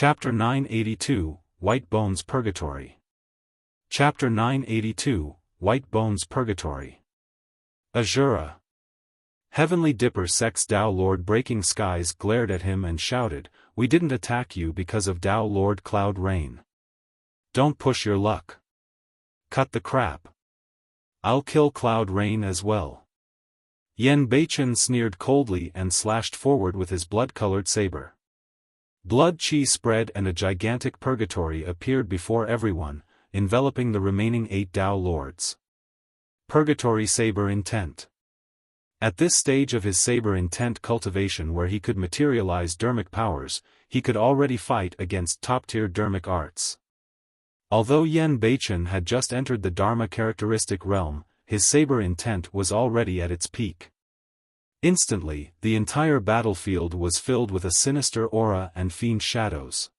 Chapter 982, White Bones Purgatory. Chapter 982, White Bones Purgatory. Asura. Heavenly Dipper Sex Tao Lord Breaking Skies glared at him and shouted, "We didn't attack you because of Tao Lord Cloud Rain. Don't push your luck. Cut the crap. I'll kill Cloud Rain as well." Yen Beichen sneered coldly and slashed forward with his blood-colored saber. Blood chi spread and a gigantic purgatory appeared before everyone, enveloping the remaining 8 Tao Lords. Purgatory Saber Intent. At this stage of his saber intent cultivation where he could materialize Dharmic powers, he could already fight against top-tier Dharmic arts. Although Yen Beichen had just entered the Dharma characteristic realm, his saber intent was already at its peak. Instantly, the entire battlefield was filled with a sinister aura and fiend shadows.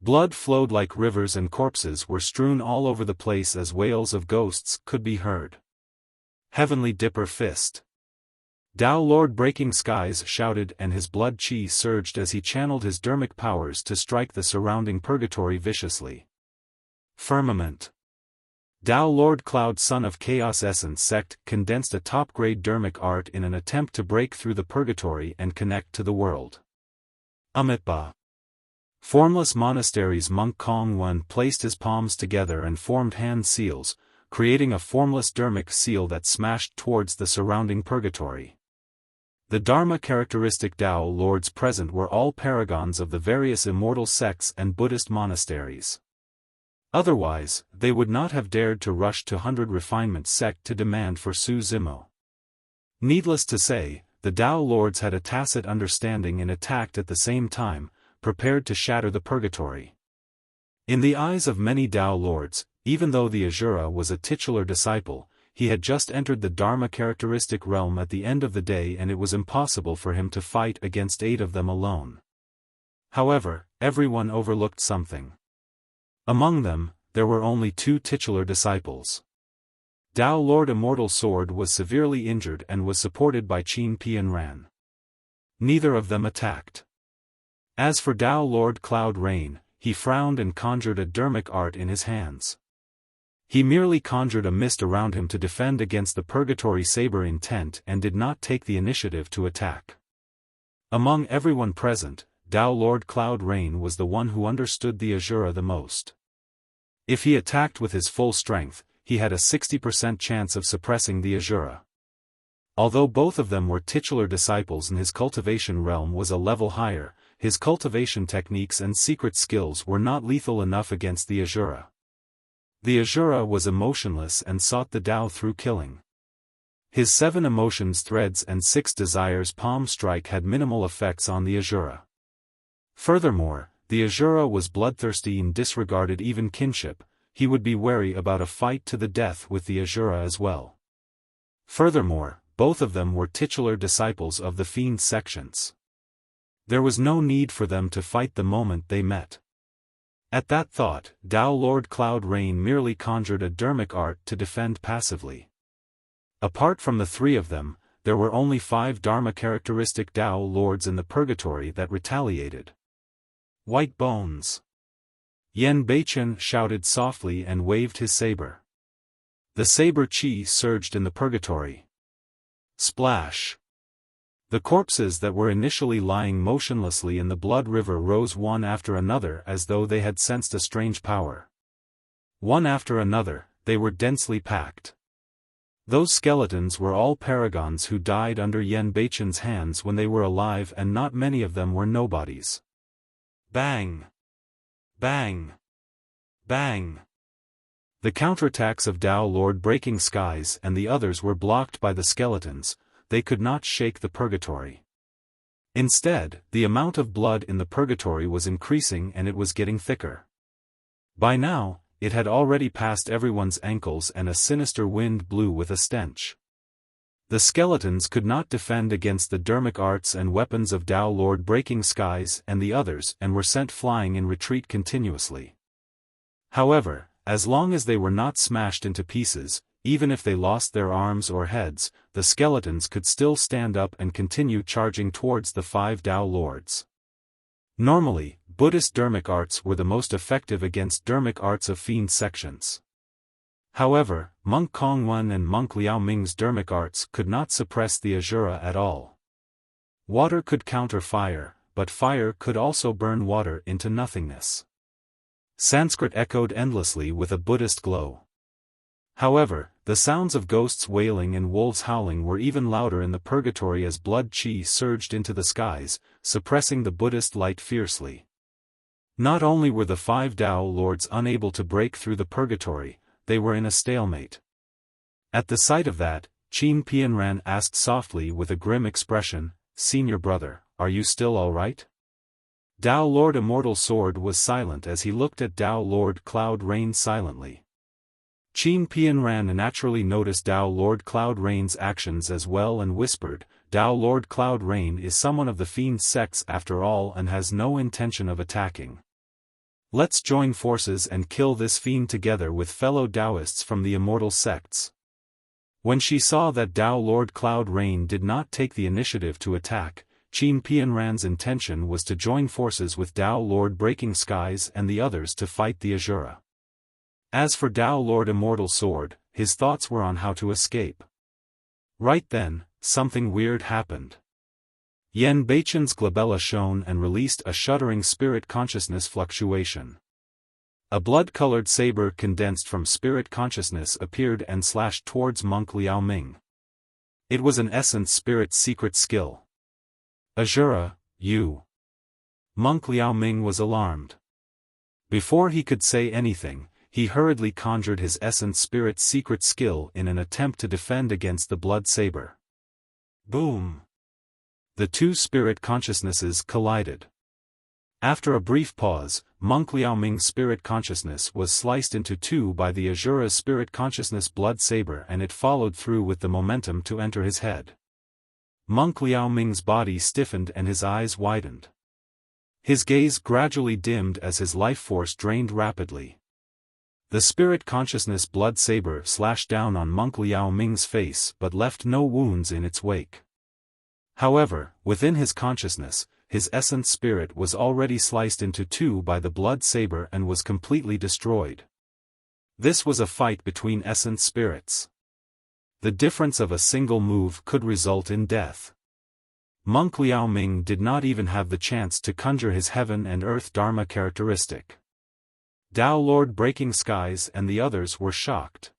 Blood flowed like rivers and corpses were strewn all over the place as wails of ghosts could be heard. Heavenly Dipper Fist. Tao Lord Breaking Skies shouted and his blood chi surged as he channeled his Dharmic powers to strike the surrounding purgatory viciously. Firmament. Tao Lord Cloud Son of Chaos Essence Sect condensed a top-grade Dharmic art in an attempt to break through the purgatory and connect to the world. Amitba. Formless Monastery's monk Kong Wen placed his palms together and formed hand seals, creating a formless Dharmic seal that smashed towards the surrounding purgatory. The Dharma characteristic Tao Lords present were all paragons of the various immortal sects and Buddhist monasteries. Otherwise, they would not have dared to rush to 100 Refinement sect to demand for Su Zimo. Needless to say, the Tao Lords had a tacit understanding and attacked at the same time, prepared to shatter the purgatory. In the eyes of many Tao Lords, even though the Asura was a titular disciple, he had just entered the Dharma characteristic realm at the end of the day and it was impossible for him to fight against 8 of them alone. However, everyone overlooked something. Among them, there were only 2 titular disciples. Tao Lord Immortal Sword was severely injured and was supported by Qin Pian Ran. Neither of them attacked. As for Tao Lord Cloud Rain, he frowned and conjured a Dharmic art in his hands. He merely conjured a mist around him to defend against the purgatory saber intent and did not take the initiative to attack. Among everyone present, Tao Lord Cloud Rain was the one who understood the Asura the most. If he attacked with his full strength, he had a 60% chance of suppressing the Asura. Although both of them were titular disciples and his cultivation realm was a level higher, his cultivation techniques and secret skills were not lethal enough against the Asura. The Asura was emotionless and sought the Tao through killing. His 7 emotions threads and 6 desires palm strike had minimal effects on the Asura. Furthermore, the Asura was bloodthirsty and disregarded even kinship, he would be wary about a fight to the death with the Asura as well. Furthermore, both of them were titular disciples of the fiend sections. There was no need for them to fight the moment they met. At that thought, Tao Lord Cloud Rain merely conjured a Dharmic art to defend passively. Apart from the 3 of them, there were only 5 Dharma characteristic Tao Lords in the purgatory that retaliated. White Bones. Yen Beichen shouted softly and waved his saber. The saber chi surged in the purgatory. Splash. The corpses that were initially lying motionlessly in the blood river rose one after another as though they had sensed a strange power. One after another, they were densely packed. Those skeletons were all paragons who died under Yen Beichen's hands when they were alive and not many of them were nobodies. Bang! Bang! Bang! The counterattacks of Tao Lord Breaking Skies and the others were blocked by the skeletons, they could not shake the purgatory. Instead, the amount of blood in the purgatory was increasing and it was getting thicker. By now, it had already passed everyone's ankles and a sinister wind blew with a stench. The skeletons could not defend against the Dharmic arts and weapons of Tao Lord Breaking Skies and the others and were sent flying in retreat continuously. However, as long as they were not smashed into pieces, even if they lost their arms or heads, the skeletons could still stand up and continue charging towards the 5 Tao Lords. Normally, Buddhist Dharmic arts were the most effective against Dharmic arts of fiend sections. However, Monk Kongwen and Monk Liao Ming's Dharmic arts could not suppress the Asura at all. Water could counter fire, but fire could also burn water into nothingness. Sanskrit echoed endlessly with a Buddhist glow. However, the sounds of ghosts wailing and wolves howling were even louder in the purgatory as blood chi surged into the skies, suppressing the Buddhist light fiercely. Not only were the 5 Tao lords unable to break through the purgatory, they were in a stalemate. At the sight of that, Qin Pianran asked softly with a grim expression, "Senior brother, are you still all right?" Tao Lord Immortal Sword was silent as he looked at Tao Lord Cloud Rain silently. Qin Pianran naturally noticed Tao Lord Cloud Rain's actions as well and whispered, "Tao Lord Cloud Rain is someone of the fiend sects after all and has no intention of attacking. Let's join forces and kill this fiend together with fellow Taoists from the immortal sects." When she saw that Tao Lord Cloud Rain did not take the initiative to attack, Qin Pianran's intention was to join forces with Tao Lord Breaking Skies and the others to fight the Asura. As for Tao Lord Immortal Sword, his thoughts were on how to escape. Right then, something weird happened. Yen Beichen's glabella shone and released a shuddering spirit consciousness fluctuation. A blood-colored saber condensed from spirit consciousness appeared and slashed towards Monk Liao Ming. It was an essence spirit secret skill. "Asura, you." Monk Liao Ming was alarmed. Before he could say anything, he hurriedly conjured his essence spirit secret skill in an attempt to defend against the blood saber. Boom! The two spirit consciousnesses collided. After a brief pause, Monk Liao Ming's spirit consciousness was sliced into two by the Asura's spirit consciousness blood saber and it followed through with the momentum to enter his head. Monk Liao Ming's body stiffened and his eyes widened. His gaze gradually dimmed as his life force drained rapidly. The spirit consciousness blood saber slashed down on Monk Liao Ming's face but left no wounds in its wake. However, within his consciousness, his essence spirit was already sliced into two by the blood saber and was completely destroyed. This was a fight between essence spirits. The difference of a single move could result in death. Monk Liao Ming did not even have the chance to conjure his heaven and earth dharma characteristic. Tao Lord Breaking Skies and the others were shocked.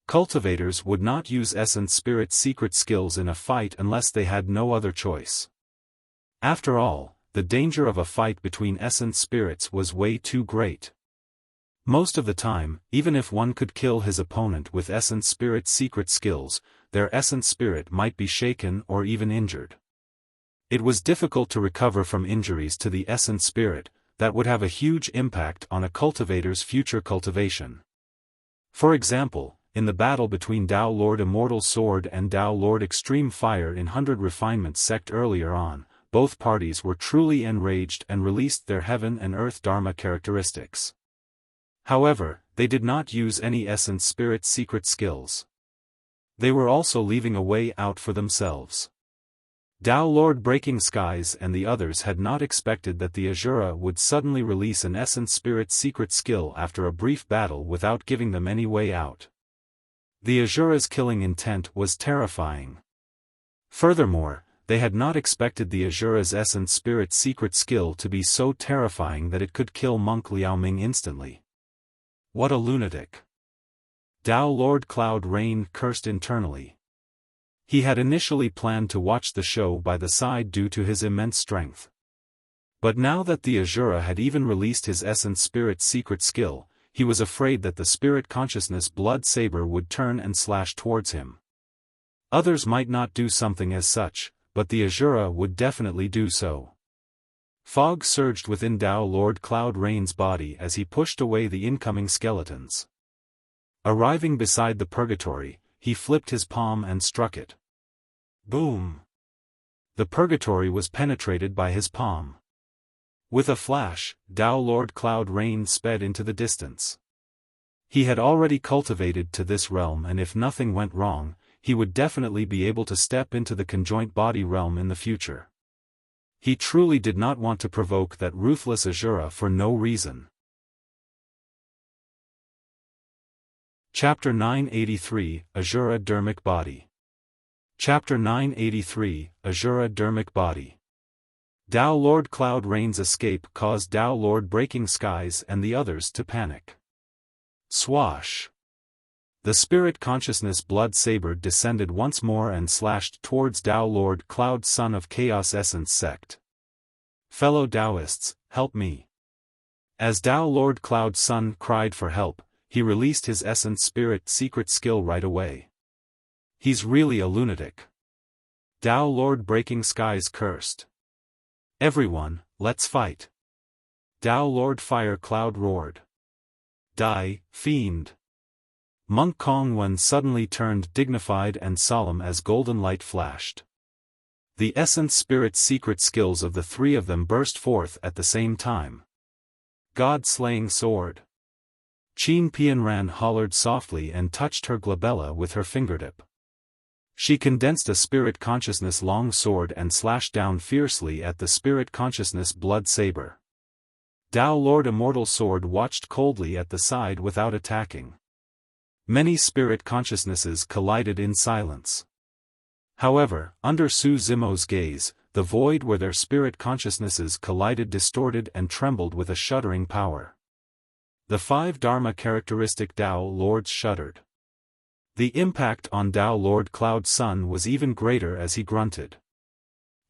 Cultivators would not use essence spirit secret skills in a fight unless they had no other choice. After all, the danger of a fight between essence spirits was way too great. Most of the time, even if one could kill his opponent with essence spirit secret skills, their essence spirit might be shaken or even injured. It was difficult to recover from injuries to the essence spirit, that would have a huge impact on a cultivator's future cultivation. For example, in the battle between Tao Lord Immortal Sword and Tao Lord Extreme Fire in 100 Refinement sect earlier on, both parties were truly enraged and released their heaven and earth dharma characteristics. However, they did not use any essence spirit secret skills. They were also leaving a way out for themselves. Tao Lord Breaking Skies and the others had not expected that the Asura would suddenly release an essence spirit secret skill after a brief battle without giving them any way out. The Asura's killing intent was terrifying. Furthermore, they had not expected the Asura's essence spirit secret skill to be so terrifying that it could kill Monk Liao Ming instantly. What a lunatic! Tao Lord Cloud Rain cursed internally. He had initially planned to watch the show by the side due to his immense strength. But now that the Asura had even released his essence spirit secret skill, he was afraid that the spirit consciousness blood saber would turn and slash towards him. Others might not do something as such, but the Asura would definitely do so. Fog surged within Tao Lord Cloud Rain's body as he pushed away the incoming skeletons. Arriving beside the purgatory, he flipped his palm and struck it. Boom! The purgatory was penetrated by his palm. With a flash, Tao Lord Cloud Rain sped into the distance. He had already cultivated to this realm and if nothing went wrong, he would definitely be able to step into the conjoint body realm in the future. He truly did not want to provoke that ruthless Asura for no reason. Chapter 983, Asura Dharmic Body. Chapter 983, Asura Dharmic Body. Tao Lord Cloud Rain's escape caused Tao Lord Breaking Skies and the others to panic. Swash! The spirit consciousness blood saber descended once more and slashed towards Tao Lord Cloud Son of Chaos Essence Sect. Fellow Taoists, help me. As Tao Lord Cloud Son cried for help, he released his Essence Spirit secret skill right away. He's really a lunatic. Tao Lord Breaking Skies cursed. Everyone, let's fight. Tao Lord Fire Cloud roared. Die, fiend. Monk Kongwen suddenly turned dignified and solemn as golden light flashed. The Essence Spirit secret skills of the three of them burst forth at the same time. God-slaying sword. Qin Pianran hollered softly and touched her glabella with her fingertip. She condensed a spirit consciousness long sword and slashed down fiercely at the spirit consciousness blood saber. Tao Lord Immortal sword watched coldly at the side without attacking. Many spirit consciousnesses collided in silence. However, under Su Zimo's gaze, the void where their spirit consciousnesses collided distorted and trembled with a shuddering power. The 5 Dharma characteristic Tao Lords shuddered. The impact on Tao Lord Cloud Sun was even greater as he grunted.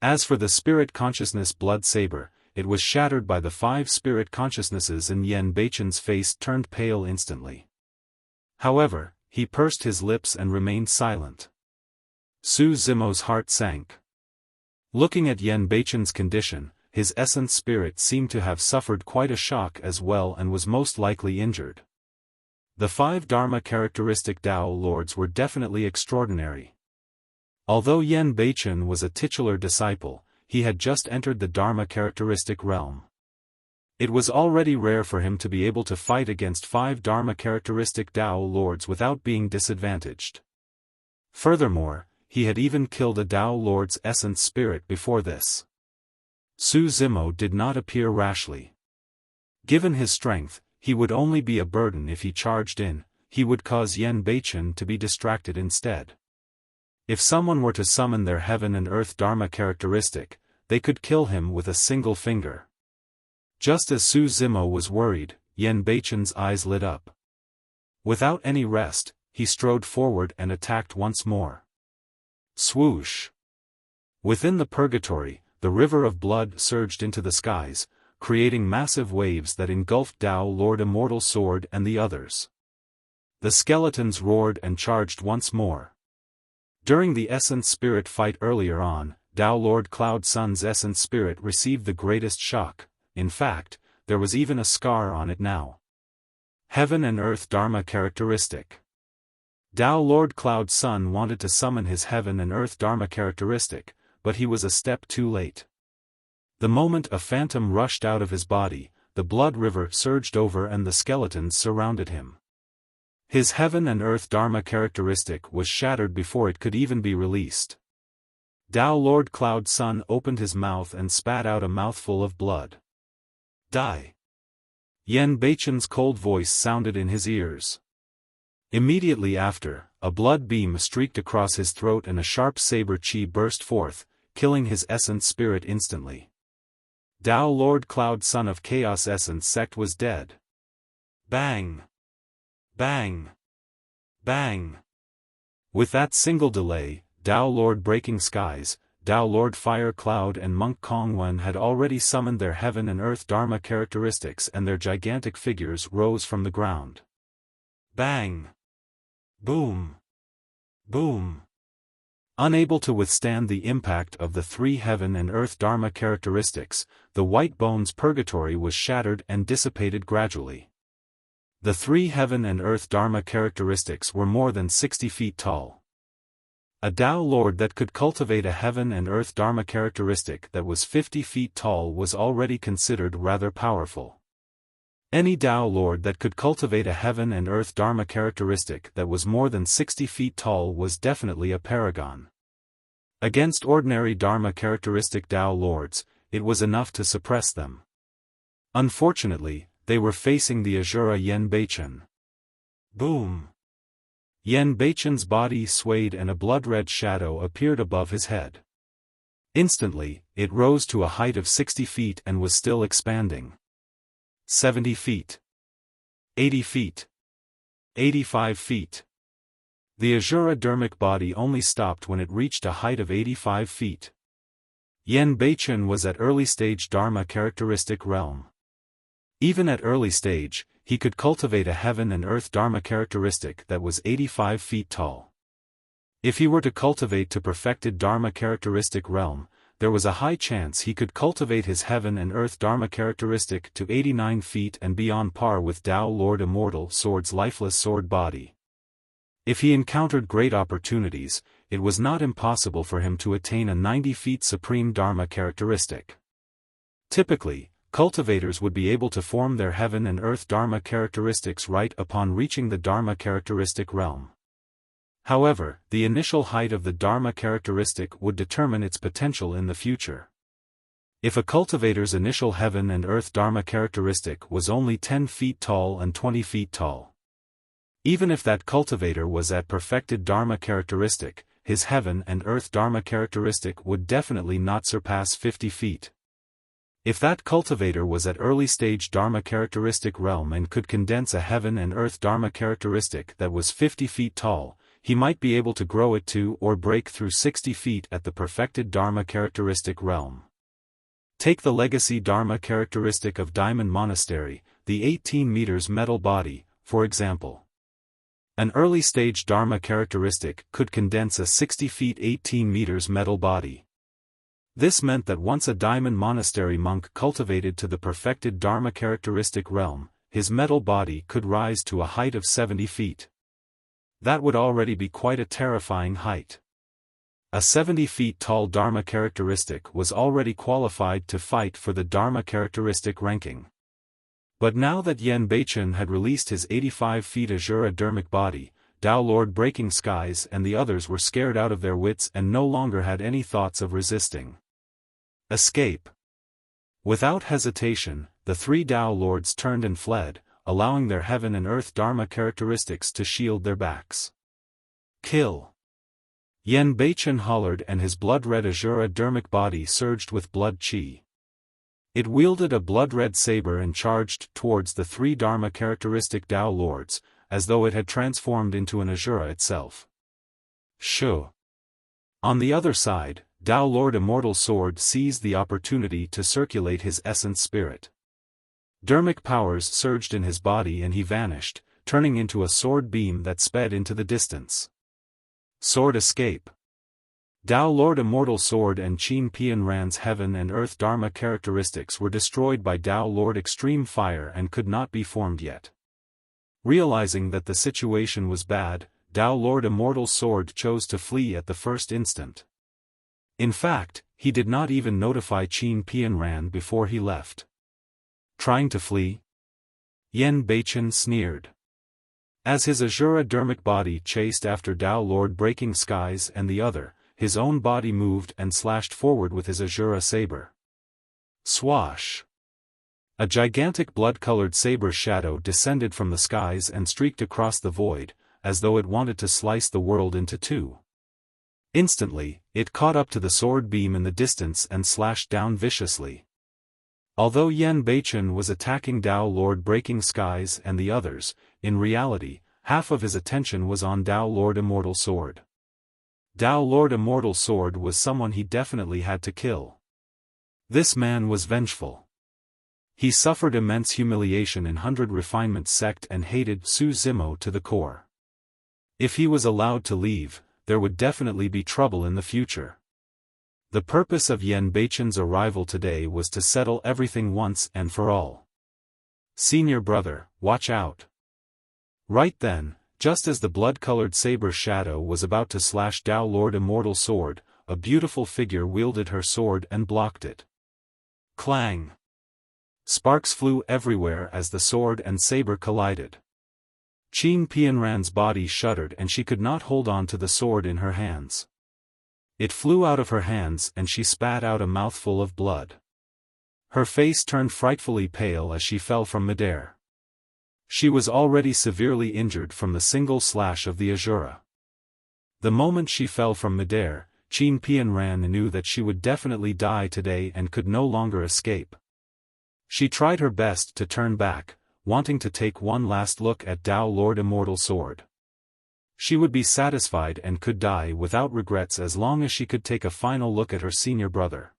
As for the spirit consciousness blood saber, it was shattered by the 5 spirit consciousnesses and Yen Beichen's face turned pale instantly. However, he pursed his lips and remained silent. Su Zimo's heart sank. Looking at Yen Beichen's condition, his essence spirit seemed to have suffered quite a shock as well and was most likely injured. The 5 Dharma characteristic Tao Lords were definitely extraordinary. Although Yen Beichen was a titular disciple, he had just entered the Dharma characteristic realm. It was already rare for him to be able to fight against 5 Dharma characteristic Tao Lords without being disadvantaged. Furthermore, he had even killed a Tao Lord's essence spirit before this. Su Zimo did not appear rashly. Given his strength, he would only be a burden if he charged in, he would cause Yen Beichen to be distracted instead. If someone were to summon their heaven and earth Dharma characteristic, they could kill him with a single finger. Just as Su Zimo was worried, Yen Beichen's eyes lit up. Without any rest, he strode forward and attacked once more. Swoosh! Within the Purgatory, the river of blood surged into the skies, creating massive waves that engulfed Tao Lord Immortal Sword and the others. The skeletons roared and charged once more. During the Essence Spirit fight earlier on, Tao Lord Cloud Sun's Essence Spirit received the greatest shock. In fact, there was even a scar on it now. Heaven and Earth Dharma characteristic. Tao Lord Cloud Sun wanted to summon his Heaven and Earth Dharma characteristic, but he was a step too late. The moment a phantom rushed out of his body, the blood river surged over and the skeletons surrounded him. His Heaven and Earth Dharma characteristic was shattered before it could even be released. Tao Lord Cloud Sun opened his mouth and spat out a mouthful of blood. Die! Yen Beichen's cold voice sounded in his ears. Immediately after, a blood beam streaked across his throat and a sharp saber chi burst forth, killing his essence spirit instantly. Tao Lord Cloud Son of Chaos Essence Sect was dead. Bang! Bang! Bang! With that single delay, Tao Lord Breaking Skies, Tao Lord Fire Cloud and Monk Kongwen had already summoned their Heaven and Earth Dharma characteristics and their gigantic figures rose from the ground. Bang! Boom! Boom! Unable to withstand the impact of the 3 Heaven and Earth Dharma characteristics, the White Bones Purgatory was shattered and dissipated gradually. The 3 Heaven and Earth Dharma characteristics were more than 60 feet tall. A Tao Lord that could cultivate a Heaven and Earth Dharma characteristic that was 50 feet tall was already considered rather powerful. Any Tao Lord that could cultivate a Heaven and Earth Dharma characteristic that was more than 60 feet tall was definitely a paragon. Against ordinary Dharma characteristic Tao Lords, it was enough to suppress them. Unfortunately, they were facing the Asura Yen Beichen. Boom! Yen Beichen's body swayed and a blood-red shadow appeared above his head. Instantly, it rose to a height of 60 feet and was still expanding. 70 feet. 80 feet. 85 feet. The Asura Dharmic body only stopped when it reached a height of 85 feet. Yen Beichen was at early stage Dharma characteristic realm. Even at early stage, he could cultivate a heaven and earth Dharma characteristic that was 85 feet tall. If he were to cultivate to perfected Dharma characteristic realm, there was a high chance he could cultivate his heaven and earth Dharma characteristic to 89 feet and be on par with Tao Lord Immortal Sword's lifeless sword body. If he encountered great opportunities, it was not impossible for him to attain a 90 feet supreme Dharma characteristic. Typically, cultivators would be able to form their heaven and earth Dharma characteristics right upon reaching the Dharma characteristic realm. However, the initial height of the Dharma characteristic would determine its potential in the future. If a cultivator's initial heaven and earth Dharma characteristic was only 10 feet tall and 20 feet tall, even if that cultivator was at perfected Dharma characteristic, his heaven and earth Dharma characteristic would definitely not surpass 50 feet. If that cultivator was at early stage Dharma characteristic realm and could condense a heaven and earth Dharma characteristic that was 50 feet tall, he might be able to grow it to or break through 60 feet at the perfected Dharma characteristic realm. Take the legacy Dharma characteristic of Diamond Monastery, the 18 meters metal body, for example. An early stage Dharma characteristic could condense a 60 feet 18 meters metal body. This meant that once a Diamond Monastery monk cultivated to the perfected Dharma characteristic realm, his metal body could rise to a height of 70 feet. That would already be quite a terrifying height. A 70 feet tall Dharma characteristic was already qualified to fight for the Dharma characteristic ranking. But now that Yen Beichen had released his 85 feet Asura Dharmic body, Tao Lord Breaking Skies and the others were scared out of their wits and no longer had any thoughts of resisting. Escape. Without hesitation, the three Tao Lords turned and fled, allowing their heaven and earth Dharma characteristics to shield their backs. Kill. Yen Beichen hollered and his blood-red Asura Dharmic body surged with blood chi. It wielded a blood-red saber and charged towards the three Dharma characteristic Tao Lords, as though it had transformed into an Asura itself. Shu. On the other side, Tao Lord Immortal Sword seized the opportunity to circulate his essence spirit. Dharmic powers surged in his body and he vanished, turning into a sword beam that sped into the distance. Sword escape. Tao Lord Immortal Sword and Qin Pian Ran's heaven and earth Dharma characteristics were destroyed by Tao Lord Extreme Fire and could not be formed yet. Realizing that the situation was bad, Tao Lord Immortal Sword chose to flee at the first instant. In fact, he did not even notify Qin Pian Ran before he left. Trying to flee? Yen Beichen sneered. As his Asura Dharmic body chased after Tao Lord Breaking Skies and the other, his own body moved and slashed forward with his Asura saber. Swash! A gigantic blood-colored saber shadow descended from the skies and streaked across the void, as though it wanted to slice the world into two. Instantly, it caught up to the sword beam in the distance and slashed down viciously. Although Yen Beichen was attacking Tao Lord Breaking Skies and the others, in reality, half of his attention was on Tao Lord Immortal Sword. Tao Lord Immortal Sword was someone he definitely had to kill. This man was vengeful. He suffered immense humiliation in 100 Refinement sect and hated Su Zimo to the core. If he was allowed to leave, there would definitely be trouble in the future. The purpose of Yen Beichen's arrival today was to settle everything once and for all. Senior brother, watch out. Right then, just as the blood-colored saber shadow was about to slash Tao Lord Immortal Sword, a beautiful figure wielded her sword and blocked it. Clang! Sparks flew everywhere as the sword and saber collided. Qin Pianran's body shuddered and she could not hold on to the sword in her hands. It flew out of her hands and she spat out a mouthful of blood. Her face turned frightfully pale as she fell from midair. She was already severely injured from the single slash of the Asura. The moment she fell from midair, Qin Pianran knew that she would definitely die today and could no longer escape. She tried her best to turn back, wanting to take one last look at Dao Lord Immortal Sword. She would be satisfied and could die without regrets as long as she could take a final look at her senior brother.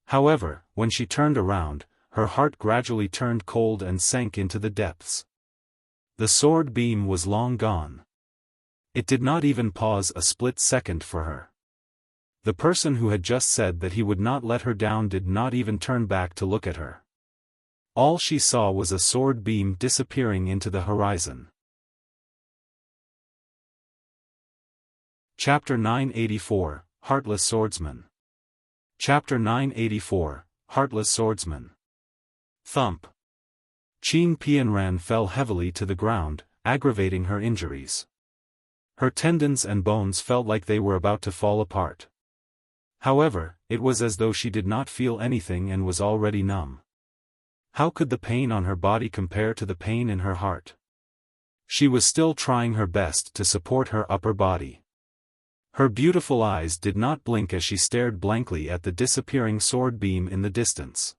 However, when she turned around, her heart gradually turned cold and sank into the depths. The sword beam was long gone. It did not even pause a split second for her. The person who had just said that he would not let her down did not even turn back to look at her. All she saw was a sword beam disappearing into the horizon. Chapter 984, Heartless Swordsman. Chapter 984, Heartless Swordsman. Thump. Qin Pianran fell heavily to the ground, aggravating her injuries. Her tendons and bones felt like they were about to fall apart. However, it was as though she did not feel anything and was already numb. How could the pain on her body compare to the pain in her heart? She was still trying her best to support her upper body. Her beautiful eyes did not blink as she stared blankly at the disappearing sword beam in the distance.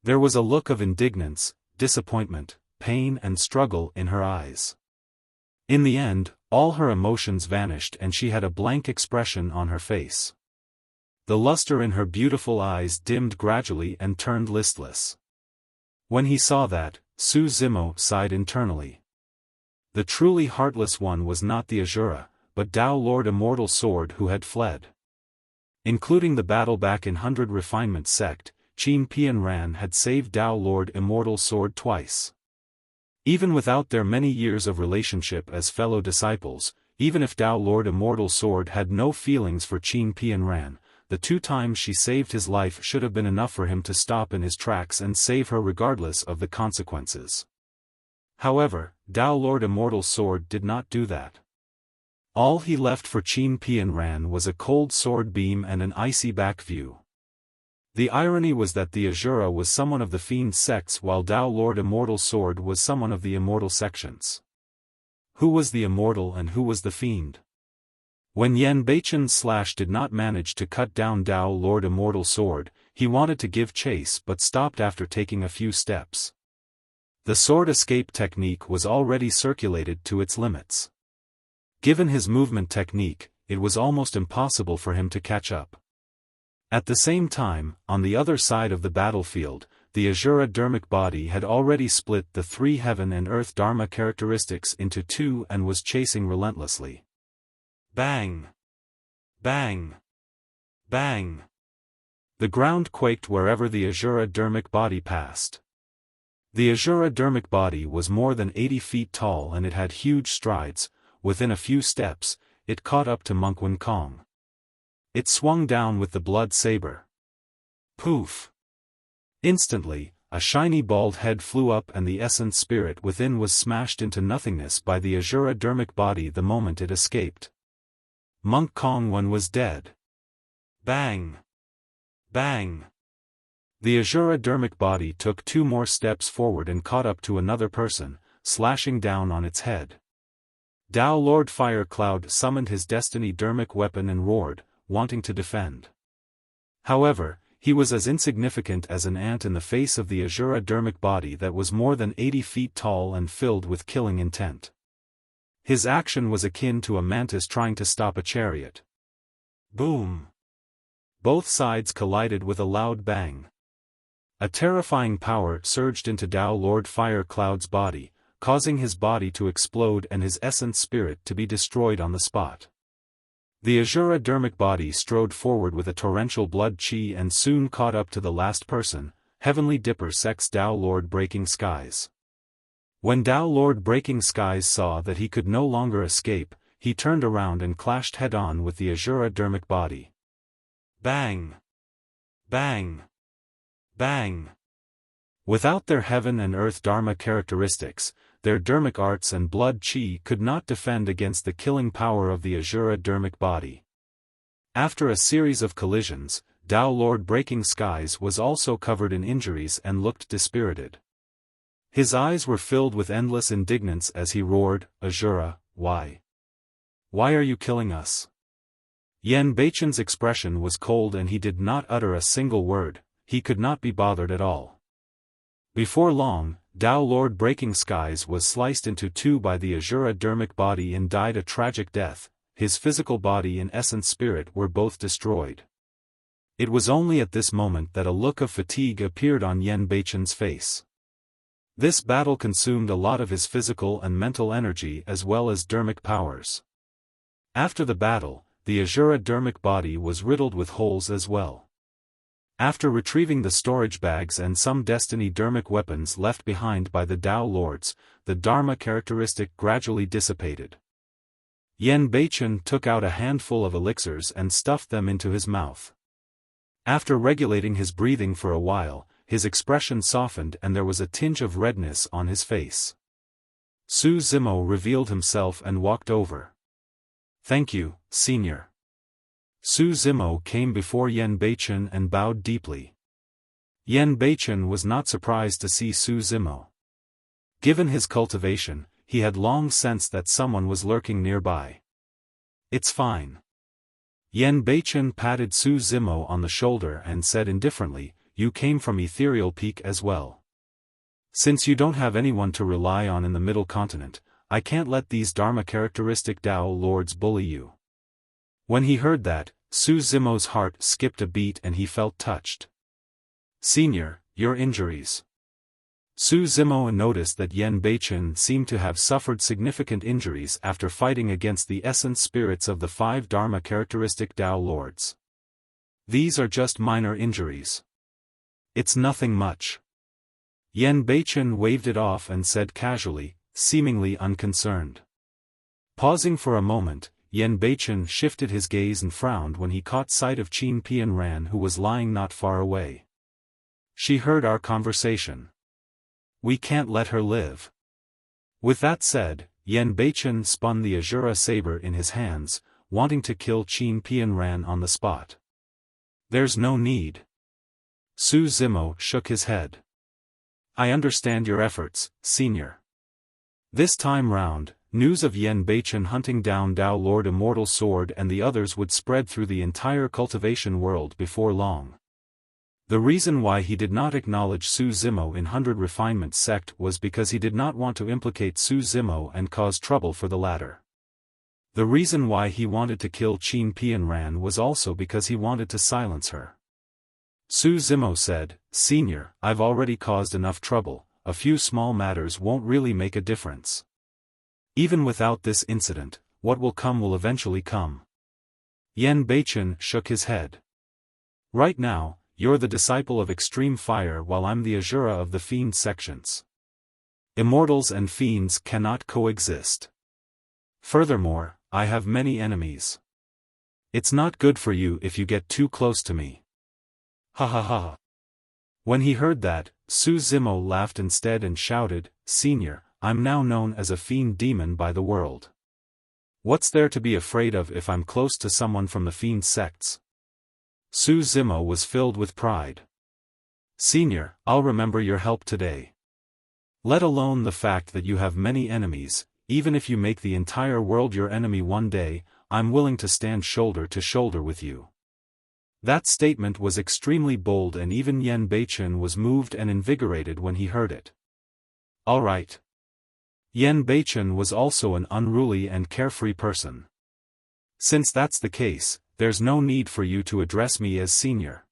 There was a look of indignance, disappointment, pain and struggle in her eyes. In the end, all her emotions vanished and she had a blank expression on her face. The luster in her beautiful eyes dimmed gradually and turned listless. When he saw that, Su Zimo sighed internally. The truly heartless one was not the Asura, but Dao Lord Immortal Sword who had fled. Including the battle back in 100 Refinement Sect, Qin Pianran had saved Dao Lord Immortal Sword twice. Even without their many years of relationship as fellow disciples, even if Dao Lord Immortal Sword had no feelings for Qin Pianran, the 2 times she saved his life should have been enough for him to stop in his tracks and save her regardless of the consequences. However, Dao Lord Immortal Sword did not do that. All he left for Qin Pianran was a cold sword beam and an icy back view. The irony was that the Asura was someone of the Fiend sects while Dao Lord Immortal Sword was someone of the Immortal sections. Who was the Immortal and who was the Fiend? When Yan Beichen's slash did not manage to cut down Dao Lord Immortal Sword, he wanted to give chase but stopped after taking a few steps. The sword escape technique was already circulated to its limits. Given his movement technique, it was almost impossible for him to catch up. At the same time, on the other side of the battlefield, the Asura Dharmic body had already split the 3 heaven and earth Dharma characteristics into 2 and was chasing relentlessly. Bang! Bang! Bang! The ground quaked wherever the Asura Dharmic body passed. The Asura Dharmic body was more than 80 feet tall and it had huge strides. Within a few steps, it caught up to Monk Wen Kong. It swung down with the blood saber. Poof! Instantly, a shiny bald head flew up and the essence spirit within was smashed into nothingness by the Asura Dharmic body the moment it escaped. Monk Kong Wen was dead. Bang! Bang! The Asura Dharmic body took 2 more steps forward and caught up to another person, slashing down on its head. Dao Lord Fire Cloud summoned his Destiny Dharmic weapon and roared, wanting to defend. However, he was as insignificant as an ant in the face of the Asura Dharmic body that was more than 80 feet tall and filled with killing intent. His action was akin to a mantis trying to stop a chariot. Boom! Both sides collided with a loud bang. A terrifying power surged into Dao Lord Fire Cloud's body, causing his body to explode and his essence spirit to be destroyed on the spot. The Asura Dharmic body strode forward with a torrential blood chi and soon caught up to the last person, Heavenly Dipper Sect's Dao Lord Breaking Skies. When Dao Lord Breaking Skies saw that he could no longer escape, he turned around and clashed head-on with the Asura Dharmic body. Bang! Bang! Bang! Without their heaven and earth Dharma characteristics, their Dharmic arts and blood chi could not defend against the killing power of the Asura Dharmic body. After a series of collisions, Tao Lord Breaking Skies was also covered in injuries and looked dispirited. His eyes were filled with endless indignance as he roared, Asura, why? Why are you killing us? Yan Beichen's expression was cold and he did not utter a single word, he could not be bothered at all. Before long, Tao Lord Breaking Skies was sliced into two by the Asura Dharmic body and died a tragic death. His physical body and essence spirit were both destroyed. It was only at this moment that a look of fatigue appeared on Yan Beichen's face. This battle consumed a lot of his physical and mental energy as well as Dharmic powers. After the battle, the Asura Dharmic body was riddled with holes as well. After retrieving the storage bags and some Destiny Dharmic weapons left behind by the Tao Lords, the Dharma characteristic gradually dissipated. Yan Beichen took out a handful of elixirs and stuffed them into his mouth. After regulating his breathing for a while, his expression softened and there was a tinge of redness on his face. Su Zimo revealed himself and walked over. Thank you, Senior. Su Zimo came before Yan Beichen and bowed deeply. Yan Beichen was not surprised to see Su Zimo. Given his cultivation, he had long sensed that someone was lurking nearby. It's fine. Yan Beichen patted Su Zimo on the shoulder and said indifferently, you came from Ethereal Peak as well. Since you don't have anyone to rely on in the Middle Continent, I can't let these Dharma characteristic Tao Lords bully you. When he heard that, Su Zimo's heart skipped a beat and he felt touched. Senior, your injuries. Su Zimo noticed that Yan Beichen seemed to have suffered significant injuries after fighting against the essence spirits of the 5 Dharma characteristic Tao Lords. These are just minor injuries. It's nothing much. Yan Beichen waved it off and said casually, seemingly unconcerned. Pausing for a moment, Yan Beichen shifted his gaze and frowned when he caught sight of Qin Pianran who was lying not far away. She heard our conversation. We can't let her live. With that said, Yan Beichen spun the Asura saber in his hands, wanting to kill Qin Pianran on the spot. There's no need. Su Zimo shook his head. I understand your efforts, Senior. This time round, news of Yan Beichen hunting down Tao Lord Immortal Sword and the others would spread through the entire cultivation world before long. The reason why he did not acknowledge Su Zimo in 100 Refinement sect was because he did not want to implicate Su Zimo and cause trouble for the latter. The reason why he wanted to kill Qin Pianran was also because he wanted to silence her. Su Zimo said, Senior, I've already caused enough trouble, a few small matters won't really make a difference. Even without this incident, what will come will eventually come. Yan Beichen shook his head. Right now, you're the disciple of extreme fire while I'm the Asura of the fiend sections. Immortals and fiends cannot coexist. Furthermore, I have many enemies. It's not good for you if you get too close to me. Ha ha ha. When he heard that, Su Zimo laughed instead and shouted, Senior, I'm now known as a fiend demon by the world. What's there to be afraid of if I'm close to someone from the fiend sects? Su Zimo was filled with pride. Senior, I'll remember your help today. Let alone the fact that you have many enemies, even if you make the entire world your enemy one day, I'm willing to stand shoulder to shoulder with you. That statement was extremely bold and even Yan Beichen was moved and invigorated when he heard it. All right. Yan Beichen was also an unruly and carefree person. Since that's the case, there's no need for you to address me as Senior.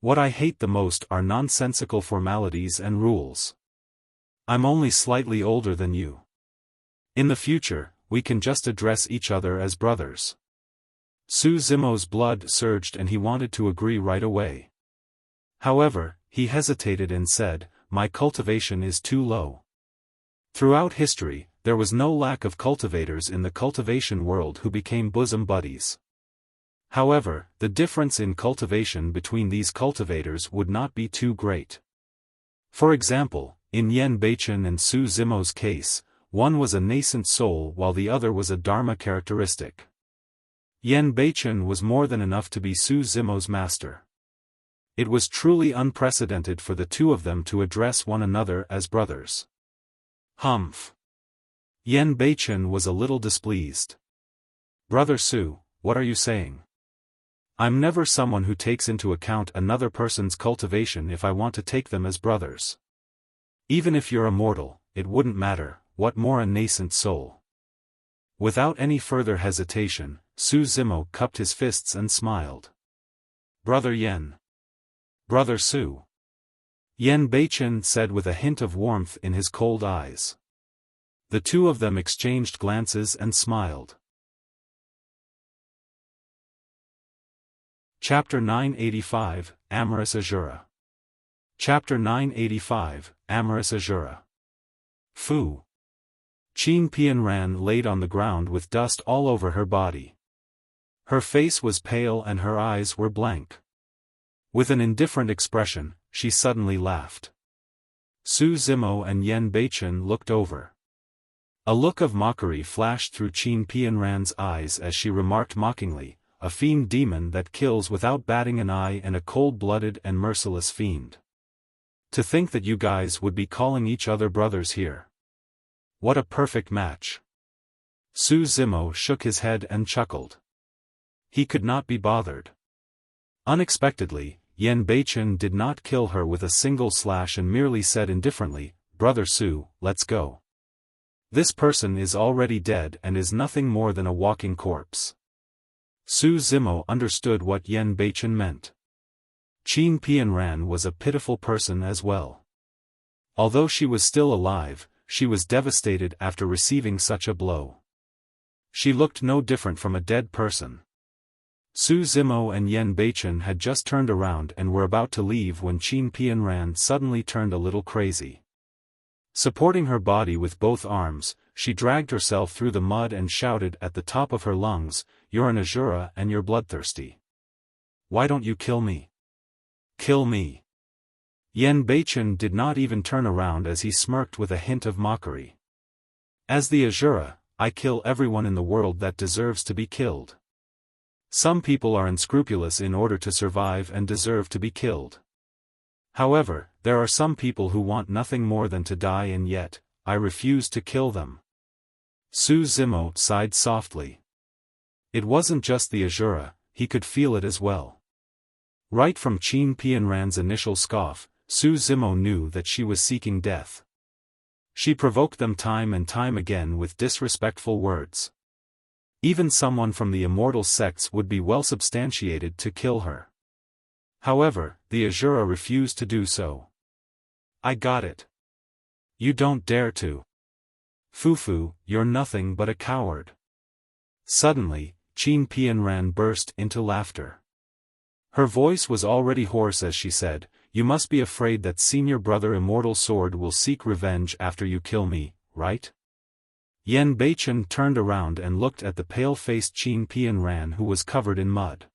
What I hate the most are nonsensical formalities and rules. I'm only slightly older than you. In the future, we can just address each other as brothers. Su Zimo's blood surged and he wanted to agree right away. However, he hesitated and said, my cultivation is too low. Throughout history, there was no lack of cultivators in the cultivation world who became bosom buddies. However, the difference in cultivation between these cultivators would not be too great. For example, in Yan Beichen and Su Zimo's case, one was a nascent soul while the other was a Dharma characteristic. Yan Beichen was more than enough to be Su Zimo's master. It was truly unprecedented for the two of them to address one another as brothers. Humph. Yan Beichen was a little displeased. Brother Su, what are you saying? I'm never someone who takes into account another person's cultivation if I want to take them as brothers. Even if you're immortal, it wouldn't matter, what more a nascent soul. Without any further hesitation, Su Zimo cupped his fists and smiled. Brother Yan. Brother Su. Yan Beichen said with a hint of warmth in his cold eyes. The two of them exchanged glances and smiled. Chapter 985, Amorous Asura. Chapter 985, Amorous Asura. Fu. Qin Pianran laid on the ground with dust all over her body. Her face was pale and her eyes were blank. With an indifferent expression, she suddenly laughed. Su Zimo and Yan Beichen looked over. A look of mockery flashed through Qin Pianran's eyes as she remarked mockingly, a fiend demon that kills without batting an eye and a cold-blooded and merciless fiend. To think that you guys would be calling each other brothers here. What a perfect match. Su Zimo shook his head and chuckled. He could not be bothered. Unexpectedly, Yan Beichen did not kill her with a single slash and merely said indifferently, Brother Su, let's go. This person is already dead and is nothing more than a walking corpse. Su Zimo understood what Yan Beichen meant. Qin Pianran was a pitiful person as well. Although she was still alive, she was devastated after receiving such a blow. She looked no different from a dead person. Su Zimo and Yan Beichen had just turned around and were about to leave when Qin Pianran suddenly turned a little crazy. Supporting her body with both arms, she dragged herself through the mud and shouted at the top of her lungs, You're an Asura and you're bloodthirsty. Why don't you kill me? Kill me. Yan Beichen did not even turn around as he smirked with a hint of mockery. As the Asura, I kill everyone in the world that deserves to be killed. Some people are unscrupulous in order to survive and deserve to be killed. However, there are some people who want nothing more than to die and yet, I refuse to kill them. Su Zimo sighed softly. It wasn't just the Asura, he could feel it as well. Right from Qin Pianran's initial scoff, Su Zimo knew that she was seeking death. She provoked them time and time again with disrespectful words. Even someone from the Immortal sects would be well substantiated to kill her. However, the Asura refused to do so. I got it. You don't dare to. Fufu, you're nothing but a coward. Suddenly, Qin Pianran burst into laughter. Her voice was already hoarse as she said, You must be afraid that senior brother Immortal Sword will seek revenge after you kill me, right? Yan Beichen turned around and looked at the pale-faced Qin Pianran who was covered in mud.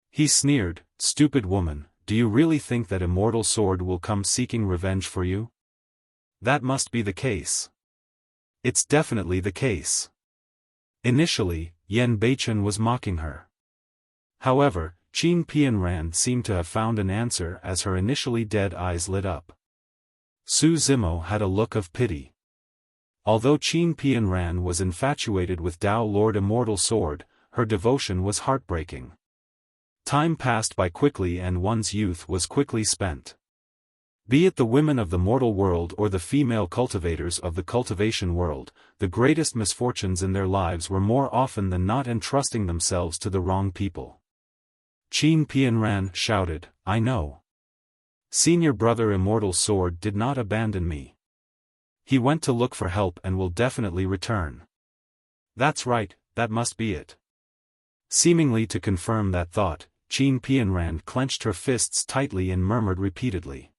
He sneered, Stupid woman, do you really think that Immortal Sword will come seeking revenge for you? That must be the case. It's definitely the case. Initially, Yan Beichen was mocking her. However, Qin Pianran seemed to have found an answer as her initially dead eyes lit up. Su Zimo had a look of pity. Although Qin Pianran was infatuated with Dao Lord Immortal Sword, her devotion was heartbreaking. Time passed by quickly and one's youth was quickly spent. Be it the women of the mortal world or the female cultivators of the cultivation world, the greatest misfortunes in their lives were more often than not entrusting themselves to the wrong people. Qin Pianran shouted, I know. Senior brother Immortal Sword did not abandon me. He went to look for help and will definitely return. That's right, that must be it. Seemingly to confirm that thought, Qin Pianran clenched her fists tightly and murmured repeatedly.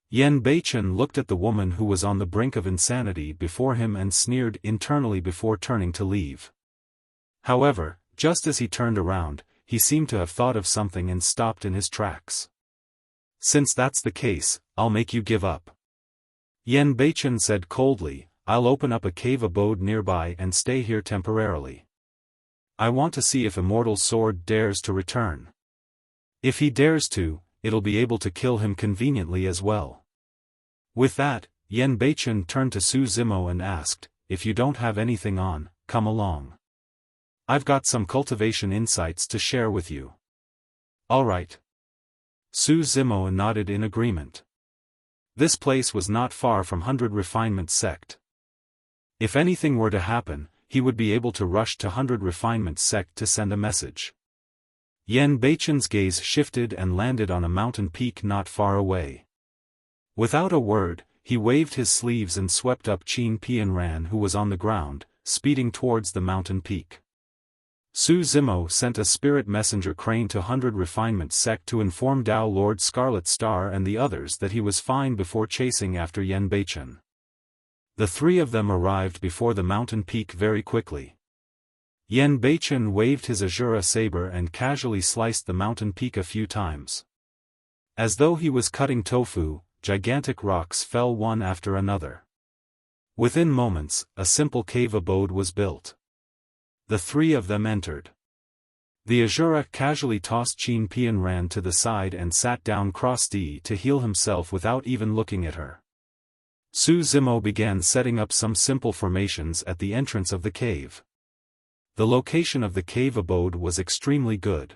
Yan Beichen looked at the woman who was on the brink of insanity before him and sneered internally before turning to leave. However, just as he turned around, he seemed to have thought of something and stopped in his tracks. Since that's the case, I'll make you give up. Yan Beichen said coldly, I'll open up a cave abode nearby and stay here temporarily. I want to see if Immortal's sword dares to return. If he dares to, it'll be able to kill him conveniently as well. With that, Yan Beichen turned to Su Zimo and asked, if you don't have anything on, come along. I've got some cultivation insights to share with you. Alright. Su Zimo nodded in agreement. This place was not far from 100 Refinement Sect. If anything were to happen, he would be able to rush to 100 Refinement Sect to send a message. Yan Beichen's gaze shifted and landed on a mountain peak not far away. Without a word, he waved his sleeves and swept up Qin Pianran, who was on the ground, speeding towards the mountain peak. Su Zimo sent a spirit messenger crane to 100 Refinement Sect to inform Dao Lord Scarlet Star and the others that he was fine before chasing after Yan Beichen. The three of them arrived before the mountain peak very quickly. Yan Beichen waved his Asura saber and casually sliced the mountain peak a few times. As though he was cutting tofu, gigantic rocks fell one after another. Within moments, a simple cave abode was built. The three of them entered. The Asura casually tossed Qin Pianran to the side and sat down cross-D to heal himself without even looking at her. Su Zimo began setting up some simple formations at the entrance of the cave. The location of the cave abode was extremely good.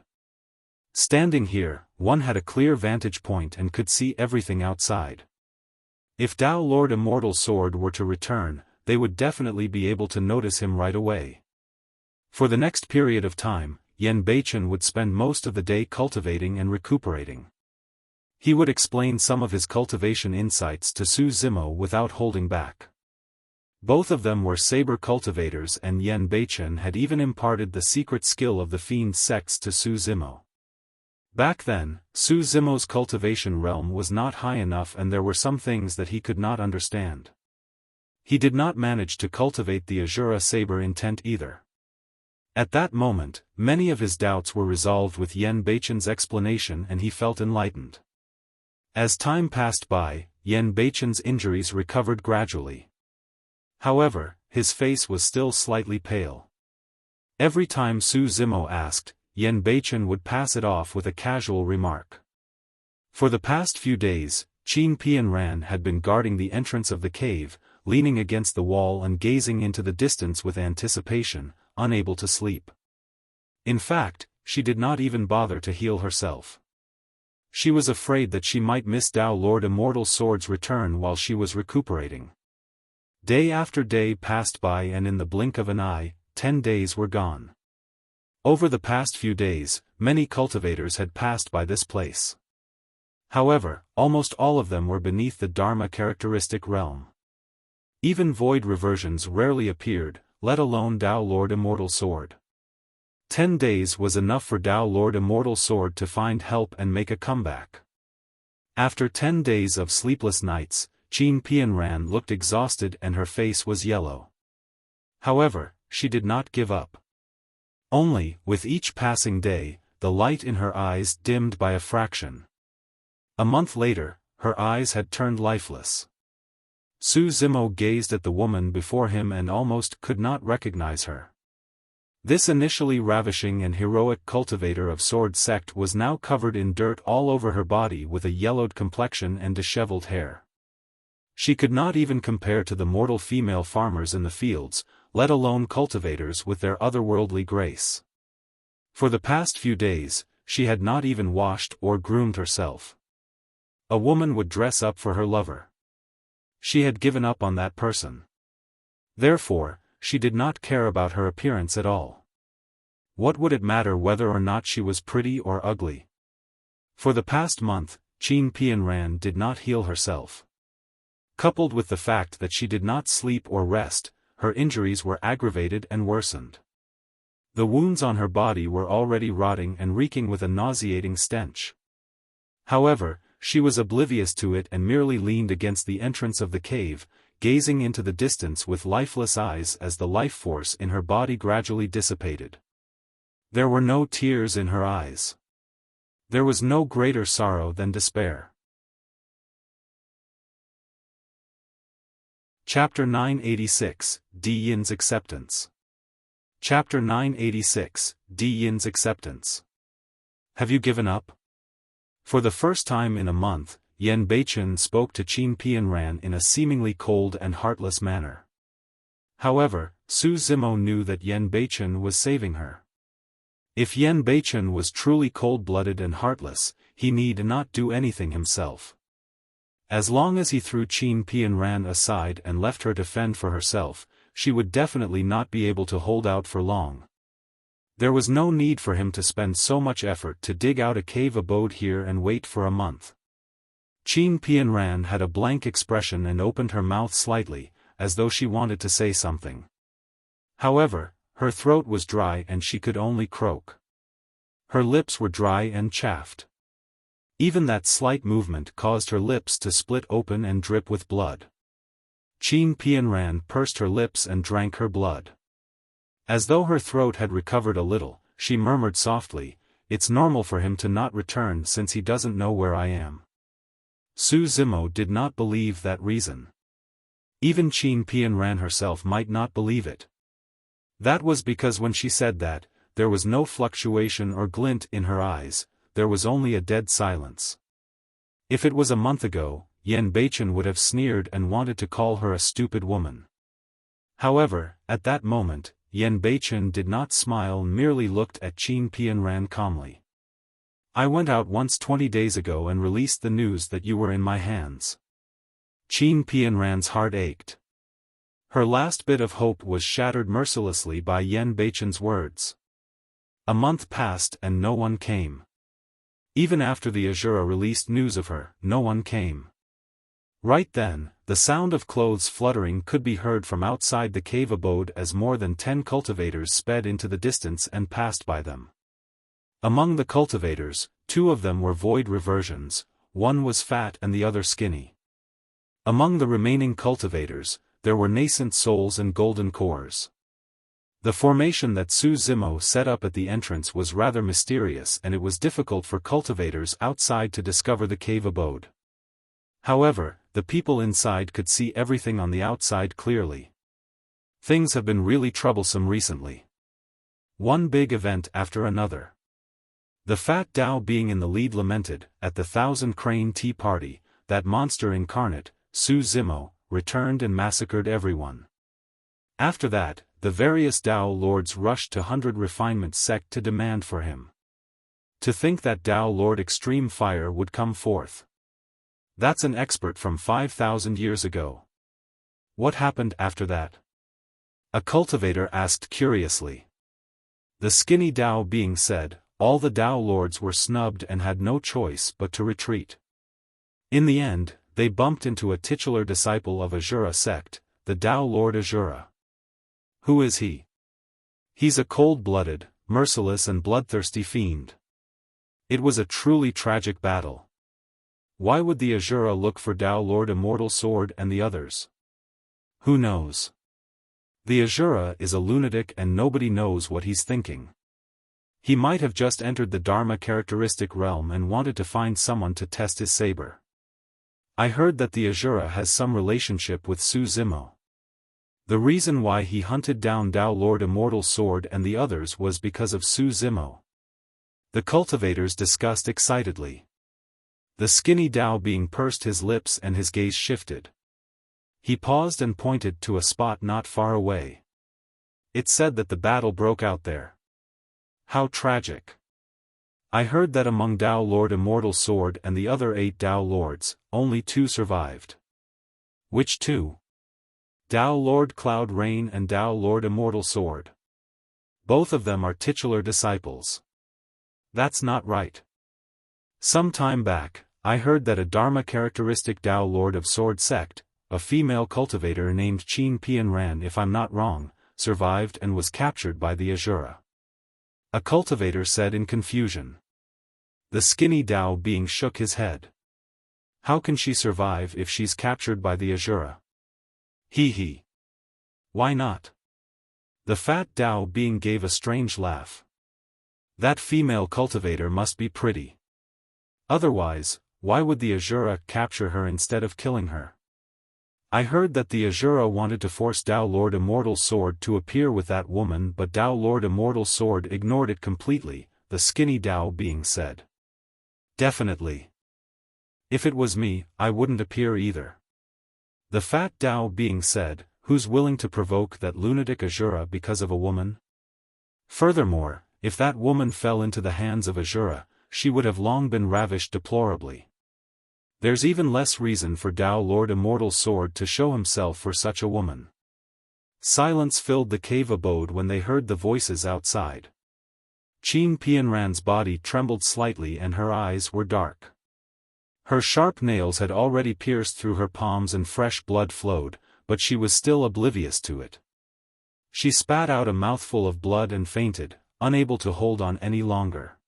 Standing here, one had a clear vantage point and could see everything outside. If Dao Lord Immortal's sword were to return, they would definitely be able to notice him right away. For the next period of time, Yan Beichen would spend most of the day cultivating and recuperating. He would explain some of his cultivation insights to Su Zimo without holding back. Both of them were saber cultivators, and Yan Beichen had even imparted the secret skill of the fiend sects to Su Zimo. Back then, Su Zimo's cultivation realm was not high enough and there were some things that he could not understand. He did not manage to cultivate the Asura saber intent either. At that moment, many of his doubts were resolved with Yan Beichen's explanation and he felt enlightened. As time passed by, Yan Beichen's injuries recovered gradually. However, his face was still slightly pale. Every time Su Zimo asked, Yan Beichen would pass it off with a casual remark. For the past few days, Qin Pianran had been guarding the entrance of the cave, leaning against the wall and gazing into the distance with anticipation, unable to sleep. In fact, she did not even bother to heal herself. She was afraid that she might miss Dao Lord Immortal's sword's return while she was recuperating. Day after day passed by and in the blink of an eye, 10 days were gone. Over the past few days, many cultivators had passed by this place. However, almost all of them were beneath the Dharma characteristic realm. Even void reversions rarely appeared, let alone Dao Lord Immortal's sword. 10 days was enough for Dao Lord Immortal's sword to find help and make a comeback. After 10 days of sleepless nights, Qin Pianran looked exhausted and her face was yellow. However, she did not give up. Only, with each passing day, the light in her eyes dimmed by a fraction. A month later, her eyes had turned lifeless. Su Zimo gazed at the woman before him and almost could not recognize her. This initially ravishing and heroic cultivator of Sword Sect was now covered in dirt all over her body with a yellowed complexion and disheveled hair. She could not even compare to the mortal female farmers in the fields, let alone cultivators with their otherworldly grace. For the past few days, she had not even washed or groomed herself. A woman would dress up for her lover. She had given up on that person. Therefore, she did not care about her appearance at all. What would it matter whether or not she was pretty or ugly? For the past month, Qin Pianran did not heal herself. Coupled with the fact that she did not sleep or rest, her injuries were aggravated and worsened. The wounds on her body were already rotting and reeking with a nauseating stench. However, she was oblivious to it and merely leaned against the entrance of the cave, gazing into the distance with lifeless eyes as the life force in her body gradually dissipated. There were no tears in her eyes. There was no greater sorrow than despair. Chapter 986, Di Yin's Acceptance. Chapter 986, Di Yin's Acceptance. Have you given up? For the first time in a month, Yan Beichen spoke to Qin Pianran in a seemingly cold and heartless manner. However, Su Zimo knew that Yan Beichen was saving her. If Yan Beichen was truly cold-blooded and heartless, he need not do anything himself. As long as he threw Qin Pianran aside and left her to fend for herself, she would definitely not be able to hold out for long. There was no need for him to spend so much effort to dig out a cave abode here and wait for a month. Qin Pianran had a blank expression and opened her mouth slightly, as though she wanted to say something. However, her throat was dry and she could only croak. Her lips were dry and chaffed. Even that slight movement caused her lips to split open and drip with blood. Qin Pianran pursed her lips and drank her blood. As though her throat had recovered a little, she murmured softly, "It's normal for him to not return since he doesn't know where I am." Su Zimo did not believe that reason. Even Qin Pianran herself might not believe it. That was because when she said that, there was no fluctuation or glint in her eyes, there was only a dead silence. If it was a month ago, Yan Beichen would have sneered and wanted to call her a stupid woman. However, at that moment, Yan Beichen did not smile, merely looked at Qin Pianran calmly. "I went out once 20 days ago and released the news that you were in my hands." Qin Pianran's heart ached. Her last bit of hope was shattered mercilessly by Yan Beichen's words. A month passed and no one came. Even after the Asura released news of her, no one came. Right then, the sound of clothes fluttering could be heard from outside the cave abode as more than 10 cultivators sped into the distance and passed by them. Among the cultivators, 2 of them were void reversions, one was fat and the other skinny. Among the remaining cultivators, there were nascent souls and golden cores. The formation that Su Zimo set up at the entrance was rather mysterious and it was difficult for cultivators outside to discover the cave abode. However, the people inside could see everything on the outside clearly. Things have been really troublesome recently. One big event after another. The fat Dao being in the lead lamented, at the 1,000 Crane Tea Party, that monster incarnate, Su Zimo, returned and massacred everyone. After that, the various Dao lords rushed to 100 Refinement sect to demand for him. To think that Dao Lord Extreme Fire would come forth. That's an expert from 5,000 years ago. What happened after that? A cultivator asked curiously. The skinny Dao being said, all the Dao lords were snubbed and had no choice but to retreat. In the end, they bumped into a titular disciple of Asura sect, the Dao Lord Asura. Who is he? He's a cold-blooded, merciless and bloodthirsty fiend. It was a truly tragic battle. Why would the Asura look for Dao Lord Immortal Sword and the others? Who knows? The Asura is a lunatic and nobody knows what he's thinking. He might have just entered the Dharma characteristic realm and wanted to find someone to test his saber. I heard that the Asura has some relationship with Su Zimo. The reason why he hunted down Dao Lord Immortal Sword and the others was because of Su Zimo. The cultivators discussed excitedly. The skinny Dao being pursed his lips and his gaze shifted. He paused and pointed to a spot not far away. It said that the battle broke out there. How tragic. I heard that among Dao Lord Immortal Sword and the other 8 Dao Lords, only 2 survived. Which 2? Dao Lord Cloud Rain and Dao Lord Immortal Sword. Both of them are titular disciples. That's not right. Some time back, I heard that a Dharma characteristic Dao Lord of Sword sect, a female cultivator named Qin Pianran if I'm not wrong, survived and was captured by the Asura. A cultivator said in confusion. The skinny Dao being shook his head. How can she survive if she's captured by the Asura? He. Why not? The fat Dao being gave a strange laugh. That female cultivator must be pretty. Otherwise, why would the Asura capture her instead of killing her? I heard that the Asura wanted to force Dao Lord Immortal's sword to appear with that woman, but Dao Lord Immortal's sword ignored it completely, the skinny Dao being said. Definitely. If it was me, I wouldn't appear either. The fat Dao being said, who's willing to provoke that lunatic Asura because of a woman? Furthermore, if that woman fell into the hands of Asura, she would have long been ravished deplorably. There's even less reason for Dao Lord Immortal's sword to show himself for such a woman. Silence filled the cave abode when they heard the voices outside. Qin Pianran's body trembled slightly and her eyes were dark. Her sharp nails had already pierced through her palms and fresh blood flowed, but she was still oblivious to it. She spat out a mouthful of blood and fainted, unable to hold on any longer.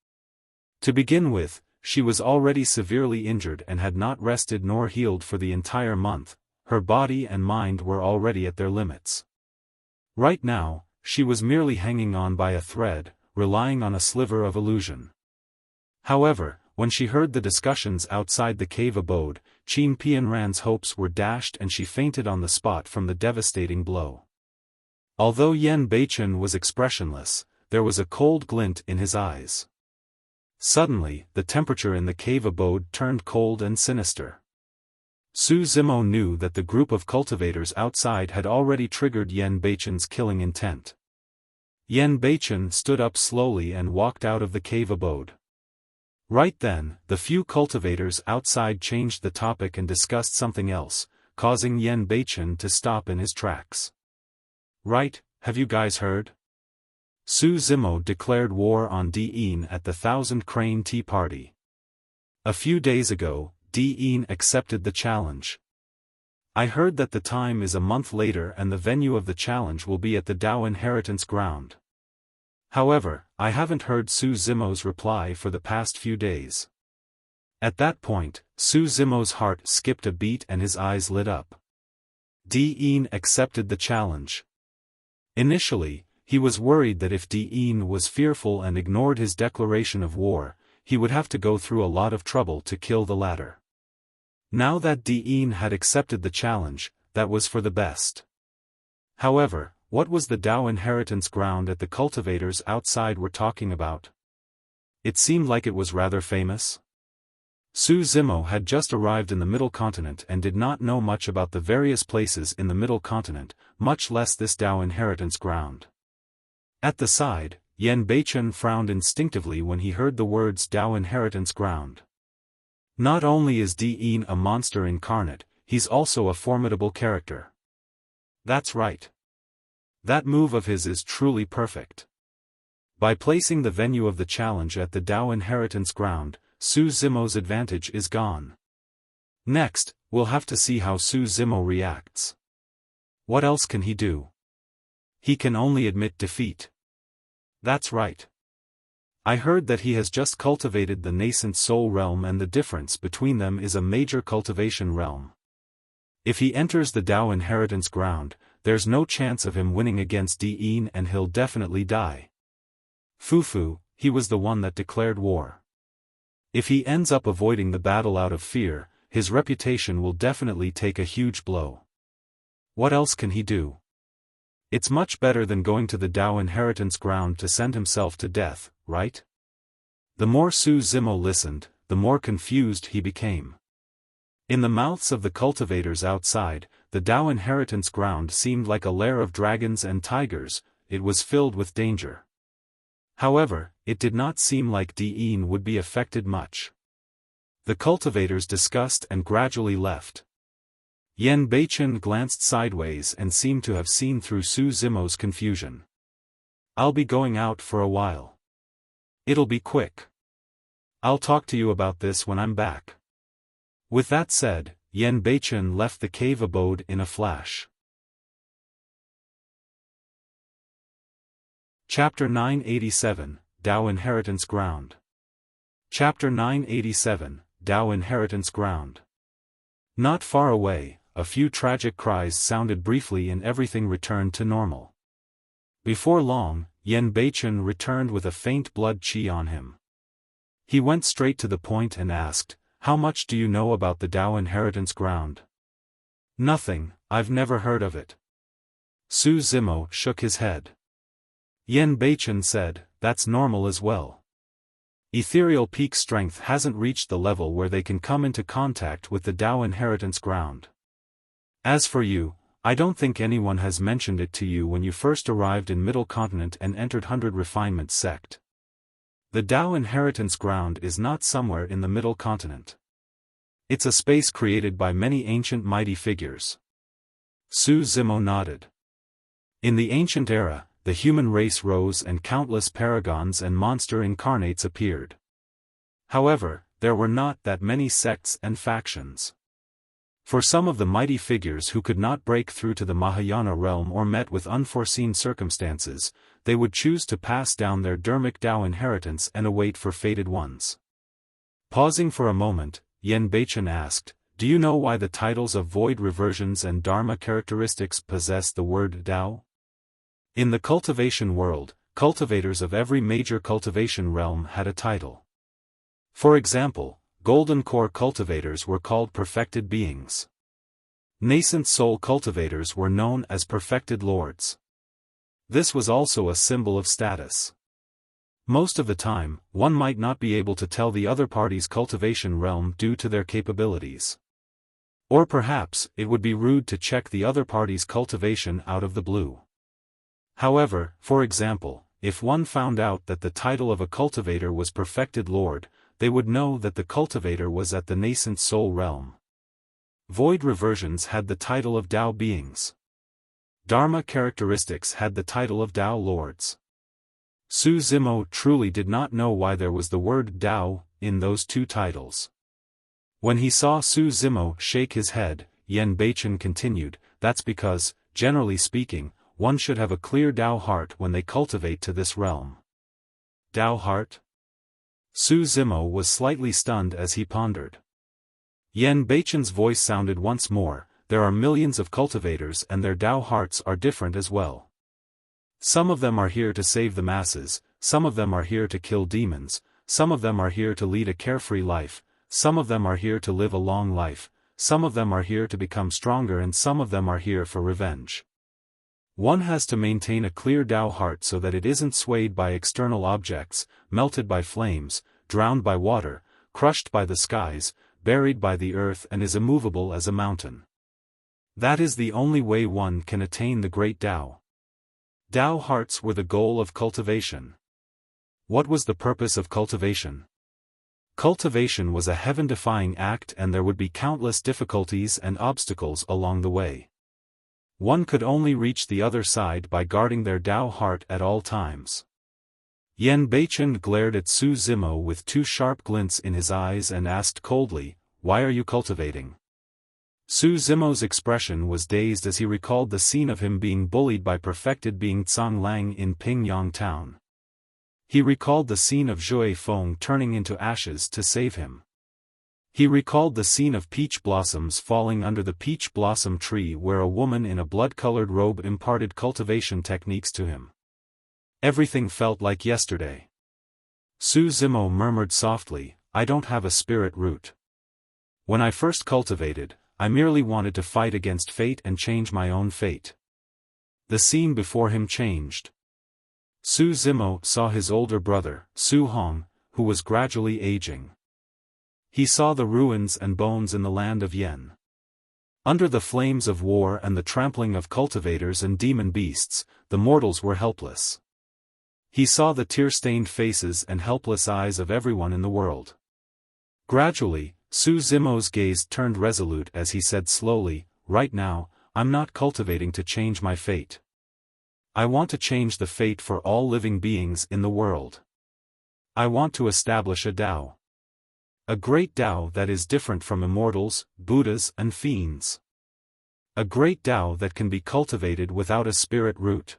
To begin with, she was already severely injured and had not rested nor healed for the entire month. Her body and mind were already at their limits. Right now, she was merely hanging on by a thread, relying on a sliver of illusion. However, when she heard the discussions outside the cave abode, Qin Pianran's hopes were dashed and she fainted on the spot from the devastating blow. Although Yan Beichen was expressionless, there was a cold glint in his eyes. Suddenly, the temperature in the cave abode turned cold and sinister. Su Zimo knew that the group of cultivators outside had already triggered Yan Beichen's killing intent. Yan Beichen stood up slowly and walked out of the cave abode. Right then, the few cultivators outside changed the topic and discussed something else, causing Yan Beichen to stop in his tracks. Right, have you guys heard? Su Zimo declared war on Di'in at the Thousand Crane Tea Party. A few days ago, Di'in accepted the challenge. I heard that the time is a month later and the venue of the challenge will be at the Dao Inheritance Ground. However, I haven't heard Su Zimo's reply for the past few days. At that point, Su Zimo's heart skipped a beat and his eyes lit up. Di'in accepted the challenge. Initially, he was worried that if Di'in was fearful and ignored his declaration of war, he would have to go through a lot of trouble to kill the latter. Now that Di'in had accepted the challenge, that was for the best. However, what was the Dao Inheritance Ground that the cultivators outside were talking about? It seemed like it was rather famous. Su Zimo had just arrived in the Middle Continent and did not know much about the various places in the Middle Continent, much less this Dao Inheritance Ground. At the side, Yan Beichen frowned instinctively when he heard the words Dao Inheritance Ground. Not only is Di'in a monster incarnate, he's also a formidable character. That's right. That move of his is truly perfect. By placing the venue of the challenge at the Dao Inheritance Ground, Su Zimo's advantage is gone. Next, we'll have to see how Su Zimo reacts. What else can he do? He can only admit defeat. That's right. I heard that he has just cultivated the nascent soul realm and the difference between them is a major cultivation realm. If he enters the Dao Inheritance Ground, there's no chance of him winning against Di'in and he'll definitely die. Fufu, he was the one that declared war. If he ends up avoiding the battle out of fear, his reputation will definitely take a huge blow. What else can he do? It's much better than going to the Dao Inheritance Ground to send himself to death, right? The more Su Zimo listened, the more confused he became. In the mouths of the cultivators outside, the Dao Inheritance Ground seemed like a lair of dragons and tigers. It was filled with danger. However, it did not seem like Di'in would be affected much. The cultivators discussed and gradually left. Yan Beichen glanced sideways and seemed to have seen through Su Zimo's confusion. I'll be going out for a while. It'll be quick. I'll talk to you about this when I'm back. With that said, Yan Beichen left the cave abode in a flash. Chapter 987, Dao Inheritance Ground. Chapter 987, Dao Inheritance Ground. Not far away, a few tragic cries sounded briefly and everything returned to normal. Before long, Yan Beichen returned with a faint blood qi on him. He went straight to the point and asked, "How much do you know about the Dao Inheritance Ground?" Nothing, I've never heard of it. Su Zimo shook his head. Yen Beichen said, that's normal as well. Ethereal peak strength hasn't reached the level where they can come into contact with the Dao inheritance ground. As for you, I don't think anyone has mentioned it to you when you first arrived in Middle Continent and entered 100 Refinement Sect. The Dao inheritance ground is not somewhere in the Middle Continent. It's a space created by many ancient mighty figures. Su Zimo nodded. In the ancient era, the human race rose and countless paragons and monster incarnates appeared. However, there were not that many sects and factions. For some of the mighty figures who could not break through to the Mahayana realm or met with unforeseen circumstances, they would choose to pass down their Dharmic Dao inheritance and await for fated ones. Pausing for a moment, Yen Beichen asked, do you know why the titles of void reversions and Dharma characteristics possess the word Dao? In the cultivation world, cultivators of every major cultivation realm had a title. For example, Golden Core cultivators were called perfected beings. Nascent soul cultivators were known as perfected lords. This was also a symbol of status. Most of the time, one might not be able to tell the other party's cultivation realm due to their capabilities. Or perhaps, it would be rude to check the other party's cultivation out of the blue. However, for example, if one found out that the title of a cultivator was Perfected Lord, they would know that the cultivator was at the nascent soul realm. Void reversions had the title of Dao beings. Dharma characteristics had the title of Dao lords. Su Zimo truly did not know why there was the word Dao in those two titles. When he saw Su Zimo shake his head, Yen Beichen continued, that's because, generally speaking, one should have a clear Dao heart when they cultivate to this realm. Dao heart? Su Zimo was slightly stunned as he pondered. Yen Beichen's voice sounded once more, there are millions of cultivators and their Dao hearts are different as well. Some of them are here to save the masses, some of them are here to kill demons, some of them are here to lead a carefree life, some of them are here to live a long life, some of them are here to become stronger and some of them are here for revenge. One has to maintain a clear Dao heart so that it isn't swayed by external objects, melted by flames, drowned by water, crushed by the skies, buried by the earth and is immovable as a mountain. That is the only way one can attain the great Dao. Dao hearts were the goal of cultivation. What was the purpose of cultivation? Cultivation was a heaven-defying act and there would be countless difficulties and obstacles along the way. One could only reach the other side by guarding their Dao heart at all times. Yen Beichen glared at Su Zimo with two sharp glints in his eyes and asked coldly, why are you cultivating? Su Zimo's expression was dazed as he recalled the scene of him being bullied by perfected being Tsang Lang in Pingyang town. He recalled the scene of Zhui Feng turning into ashes to save him. He recalled the scene of peach blossoms falling under the peach blossom tree where a woman in a blood-colored robe imparted cultivation techniques to him. Everything felt like yesterday. Su Zimo murmured softly, I don't have a spirit root. When I first cultivated, I merely wanted to fight against fate and change my own fate. The scene before him changed. Su Zimo saw his older brother, Su Hong, who was gradually aging. He saw the ruins and bones in the land of Yen. Under the flames of war and the trampling of cultivators and demon beasts, the mortals were helpless. He saw the tear-stained faces and helpless eyes of everyone in the world. Gradually, Su Zimo's gaze turned resolute as he said slowly, right now, I'm not cultivating to change my fate. I want to change the fate for all living beings in the world. I want to establish a Dao. A great Dao that is different from immortals, Buddhas and fiends. A great Dao that can be cultivated without a spirit root.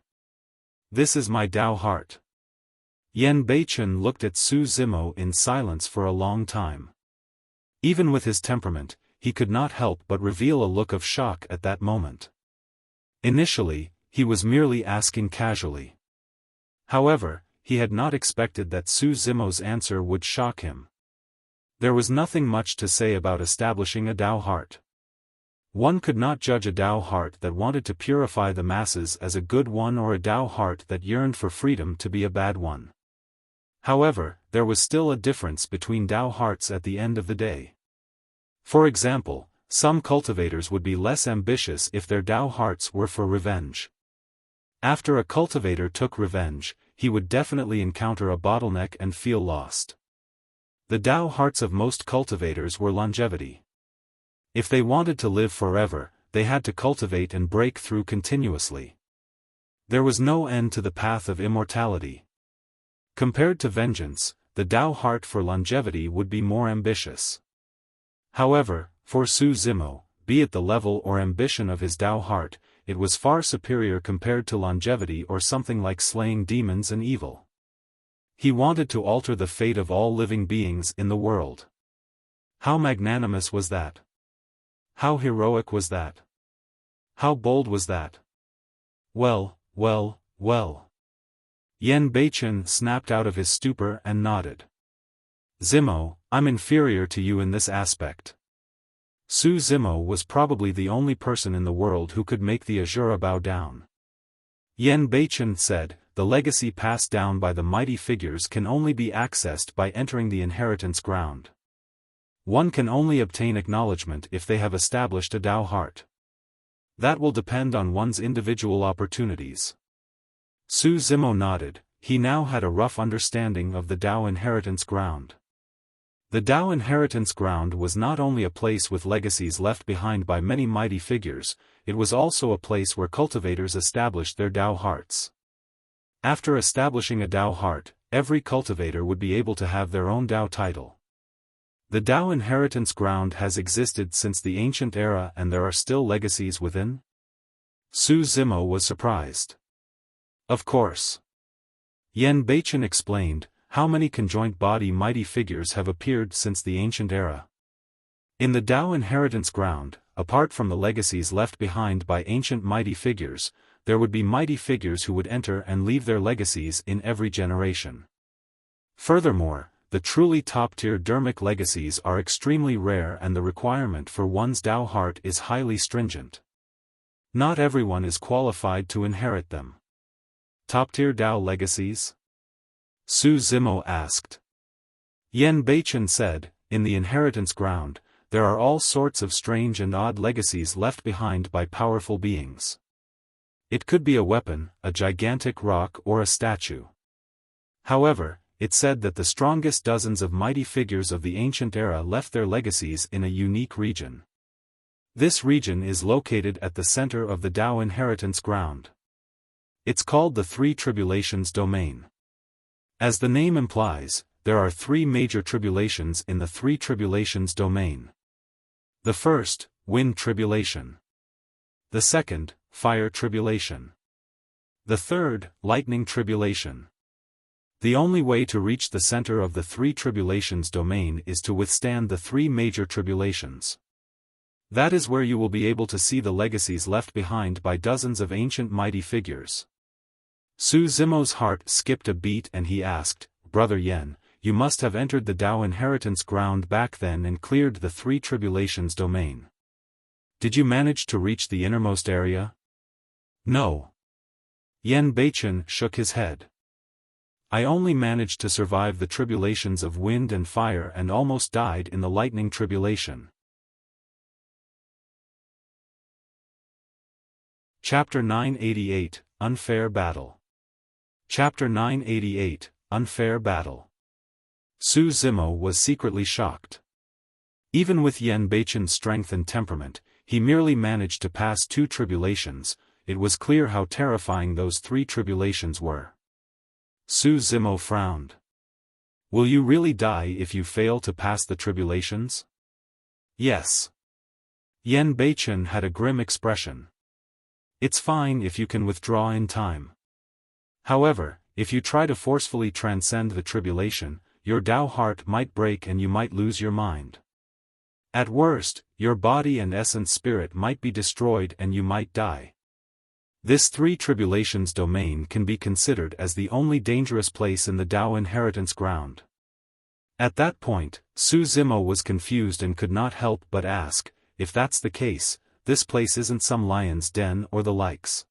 This is my Dao heart. Yen Beichen looked at Su Zimo in silence for a long time. Even with his temperament, he could not help but reveal a look of shock at that moment. Initially, he was merely asking casually. However, he had not expected that Su Zimo's answer would shock him. There was nothing much to say about establishing a Dao heart. One could not judge a Tao heart that wanted to purify the masses as a good one or a Tao heart that yearned for freedom to be a bad one. However, there was still a difference between Tao hearts at the end of the day. For example, some cultivators would be less ambitious if their Tao hearts were for revenge. After a cultivator took revenge, he would definitely encounter a bottleneck and feel lost. The Tao hearts of most cultivators were longevity. If they wanted to live forever, they had to cultivate and break through continuously. There was no end to the path of immortality. Compared to vengeance, the Tao heart for longevity would be more ambitious. However, for Su Zimo, be it the level or ambition of his Tao heart, it was far superior compared to longevity or something like slaying demons and evil. He wanted to alter the fate of all living beings in the world. How magnanimous was that? How heroic was that? How bold was that? Well. Yen Beichen snapped out of his stupor and nodded. Zimo, I'm inferior to you in this aspect. Su Zimo was probably the only person in the world who could make the Asura bow down. Yen Beichen said, the legacy passed down by the mighty figures can only be accessed by entering the inheritance ground. One can only obtain acknowledgement if they have established a Tao heart. That will depend on one's individual opportunities. Su Zimo nodded. He now had a rough understanding of the Tao inheritance ground. The Tao inheritance ground was not only a place with legacies left behind by many mighty figures, it was also a place where cultivators established their Tao hearts. After establishing a Tao heart, every cultivator would be able to have their own Tao title. The Tao inheritance ground has existed since the ancient era and there are still legacies within? Su Zimo was surprised. Of course. Yen Beichen explained, how many conjoint body mighty figures have appeared since the ancient era? In the Tao inheritance ground, apart from the legacies left behind by ancient mighty figures, there would be mighty figures who would enter and leave their legacies in every generation. Furthermore, the truly top-tier Dharmic legacies are extremely rare and the requirement for one's Tao heart is highly stringent. Not everyone is qualified to inherit them. Top-tier Tao legacies? Su Zimo asked. Yen Beichen said, in the inheritance ground, there are all sorts of strange and odd legacies left behind by powerful beings. It could be a weapon, a gigantic rock or a statue. However, it said that the strongest dozens of mighty figures of the ancient era left their legacies in a unique region. This region is located at the center of the Tao inheritance ground. It's called the Three Tribulations domain. As the name implies, there are three major tribulations in the Three Tribulations domain. The first, Wind Tribulation. The second, Fire Tribulation. The third, Lightning Tribulation. The only way to reach the center of the Three Tribulations domain is to withstand the three major tribulations. That is where you will be able to see the legacies left behind by dozens of ancient mighty figures. Su Zimo's heart skipped a beat and he asked, Brother Yen, you must have entered the Tao inheritance ground back then and cleared the Three Tribulations domain. Did you manage to reach the innermost area? No. Yen Beichen shook his head. I only managed to survive the tribulations of wind and fire and almost died in the lightning tribulation. Chapter 988, Unfair Battle. Chapter 988, Unfair Battle. Su Zimo was secretly shocked. Even with Yen Beichen's strength and temperament, he merely managed to pass two tribulations. It was clear how terrifying those three tribulations were. Su Zimo frowned. Will you really die if you fail to pass the tribulations? Yes. Yen Beichen had a grim expression. It's fine if you can withdraw in time. However, if you try to forcefully transcend the tribulation, your Tao heart might break and you might lose your mind. At worst, your body and essence spirit might be destroyed and you might die. This Three Tribulations domain can be considered as the only dangerous place in the Tao inheritance ground. At that point, Su Zimo was confused and could not help but ask, if that's the case, this place isn't some lion's den or the likes.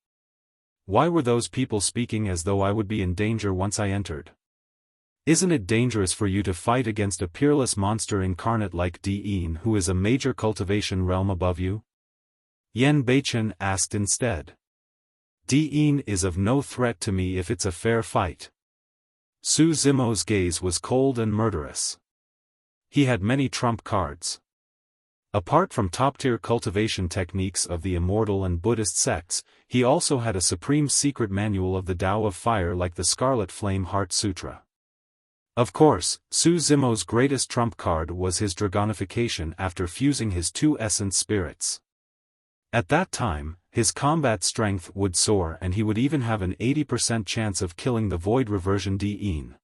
Why were those people speaking as though I would be in danger once I entered? Isn't it dangerous for you to fight against a peerless monster incarnate like Diin who is a major cultivation realm above you? Yen Beichen asked instead. Diin is of no threat to me if it's a fair fight. Su Zimo's gaze was cold and murderous. He had many trump cards. Apart from top-tier cultivation techniques of the Immortal and Buddhist sects, he also had a supreme secret manual of the Tao of Fire like the Scarlet Flame Heart Sutra. Of course, Su Zimo's greatest trump card was his dragonification after fusing his two essence spirits. At that time, his combat strength would soar and he would even have an 80% chance of killing the Void Reversion Diin.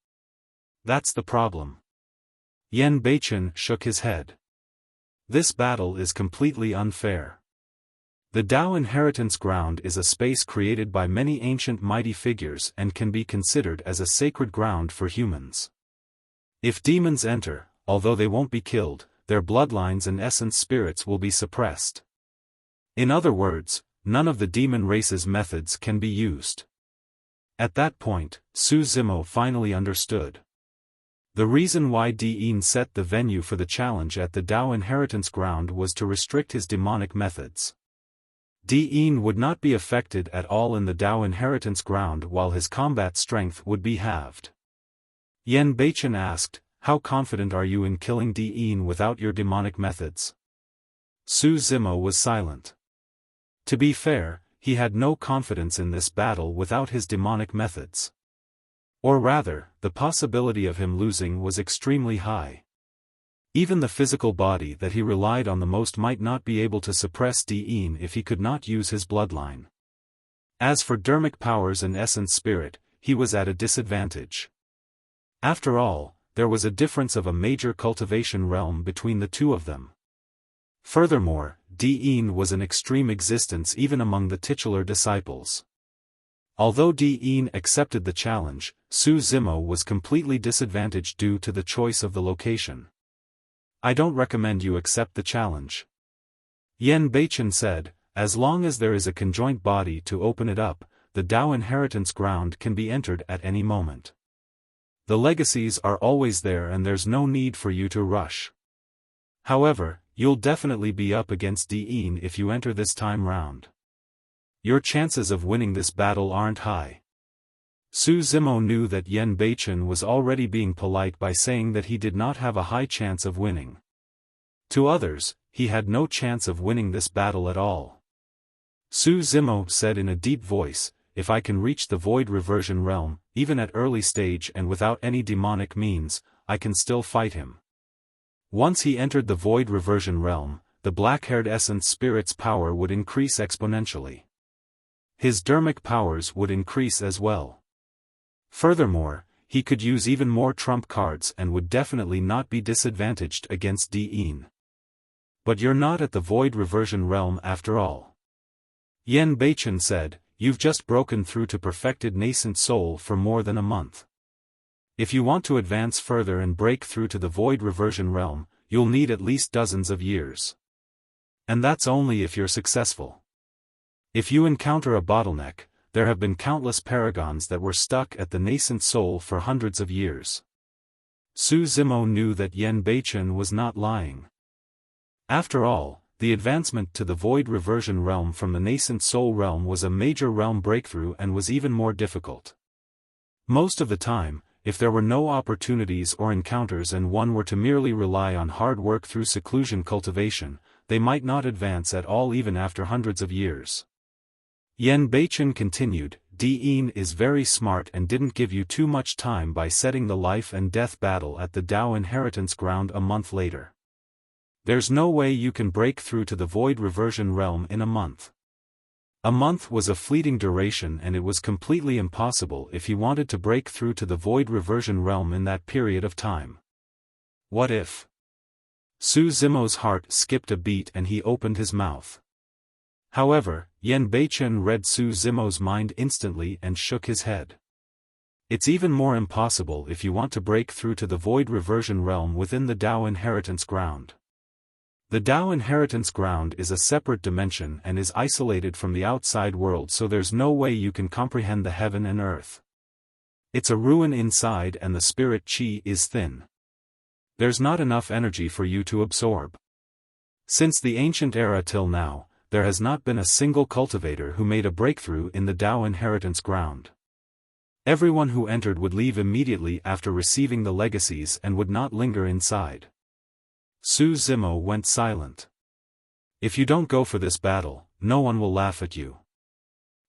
That's the problem. Yen Beichen shook his head. This battle is completely unfair. The Tao Inheritance Ground is a space created by many ancient mighty figures and can be considered as a sacred ground for humans. If demons enter, although they won't be killed, their bloodlines and essence spirits will be suppressed. In other words, none of the demon race's methods can be used. At that point, Su Zimo finally understood. The reason why Diin set the venue for the challenge at the Tao Inheritance Ground was to restrict his demonic methods. Diin would not be affected at all in the Tao Inheritance Ground while his combat strength would be halved. Yen Beichen asked, "How confident are you in killing Diin without your demonic methods?" Su Zimo was silent. To be fair, he had no confidence in this battle without his demonic methods. Or rather, the possibility of him losing was extremely high. Even the physical body that he relied on the most might not be able to suppress Diin if he could not use his bloodline. As for Dharmic powers and essence spirit, he was at a disadvantage. After all, there was a difference of a major cultivation realm between the two of them. Furthermore, Diin was an extreme existence even among the titular disciples. Although Diin accepted the challenge, Su Zimo was completely disadvantaged due to the choice of the location. "I don't recommend you accept the challenge," Yen Beichen said. "As long as there is a conjoint body to open it up, the Tao Inheritance Ground can be entered at any moment. The legacies are always there and there's no need for you to rush. However, you'll definitely be up against Diin if you enter this time round. Your chances of winning this battle aren't high." Su Zimo knew that Yen Beichen was already being polite by saying that he did not have a high chance of winning. To others, he had no chance of winning this battle at all. Su Zimo said in a deep voice, "If I can reach the Void Reversion Realm, even at early stage and without any demonic means, I can still fight him." Once he entered the Void Reversion Realm, the black-haired essence spirit's power would increase exponentially. His Dharmic powers would increase as well. Furthermore, he could use even more trump cards and would definitely not be disadvantaged against Diin. "But you're not at the Void Reversion Realm after all," Yen Beichen said. "You've just broken through to perfected nascent soul for more than a month. If you want to advance further and break through to the Void Reversion Realm, you'll need at least dozens of years. And that's only if you're successful. If you encounter a bottleneck, there have been countless paragons that were stuck at the nascent soul for hundreds of years." Su Zimo knew that Yen Beichen was not lying. After all, the advancement to the Void Reversion Realm from the nascent soul realm was a major realm breakthrough and was even more difficult. Most of the time, if there were no opportunities or encounters and one were to merely rely on hard work through seclusion cultivation, they might not advance at all even after hundreds of years. Yen Beichen continued, "Diin is very smart and didn't give you too much time by setting the life and death battle at the Tao Inheritance Ground a month later. There's no way you can break through to the Void Reversion Realm in a month. A month was a fleeting duration and it was completely impossible if he wanted to break through to the Void Reversion Realm in that period of time. What if?" Su Zimo's heart skipped a beat and he opened his mouth. However, Yen Beichen read Su Zimo's mind instantly and shook his head. "It's even more impossible if you want to break through to the Void Reversion Realm within the Tao Inheritance Ground. The Tao inheritance ground is a separate dimension and is isolated from the outside world, so there's no way you can comprehend the heaven and earth. It's a ruin inside and the spirit chi is thin. There's not enough energy for you to absorb. Since the ancient era till now, there has not been a single cultivator who made a breakthrough in the Tao inheritance ground. Everyone who entered would leave immediately after receiving the legacies and would not linger inside. Su Zimo went silent. If you don't go for this battle, no one will laugh at you.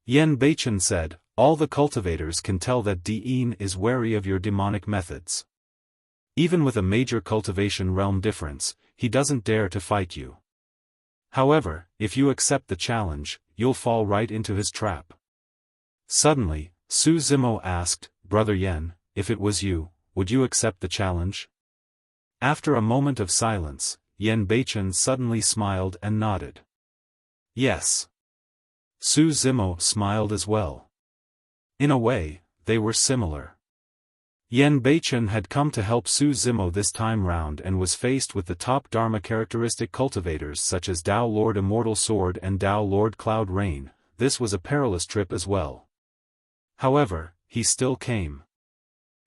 Yen Beichen said, all the cultivators can tell that Diin is wary of your demonic methods. Even with a major cultivation realm difference, he doesn't dare to fight you. However, if you accept the challenge, you'll fall right into his trap. Suddenly, Su Zimo asked, Brother Yen, if it was you, would you accept the challenge? After a moment of silence, Yen Beichen suddenly smiled and nodded. Yes. Su Zimo smiled as well. In a way, they were similar. Yen Beichen had come to help Su Zimo this time round and was faced with the top Dharma characteristic cultivators such as Tao Lord Immortal Sword and Tao Lord Cloud Rain. This was a perilous trip as well. However, he still came.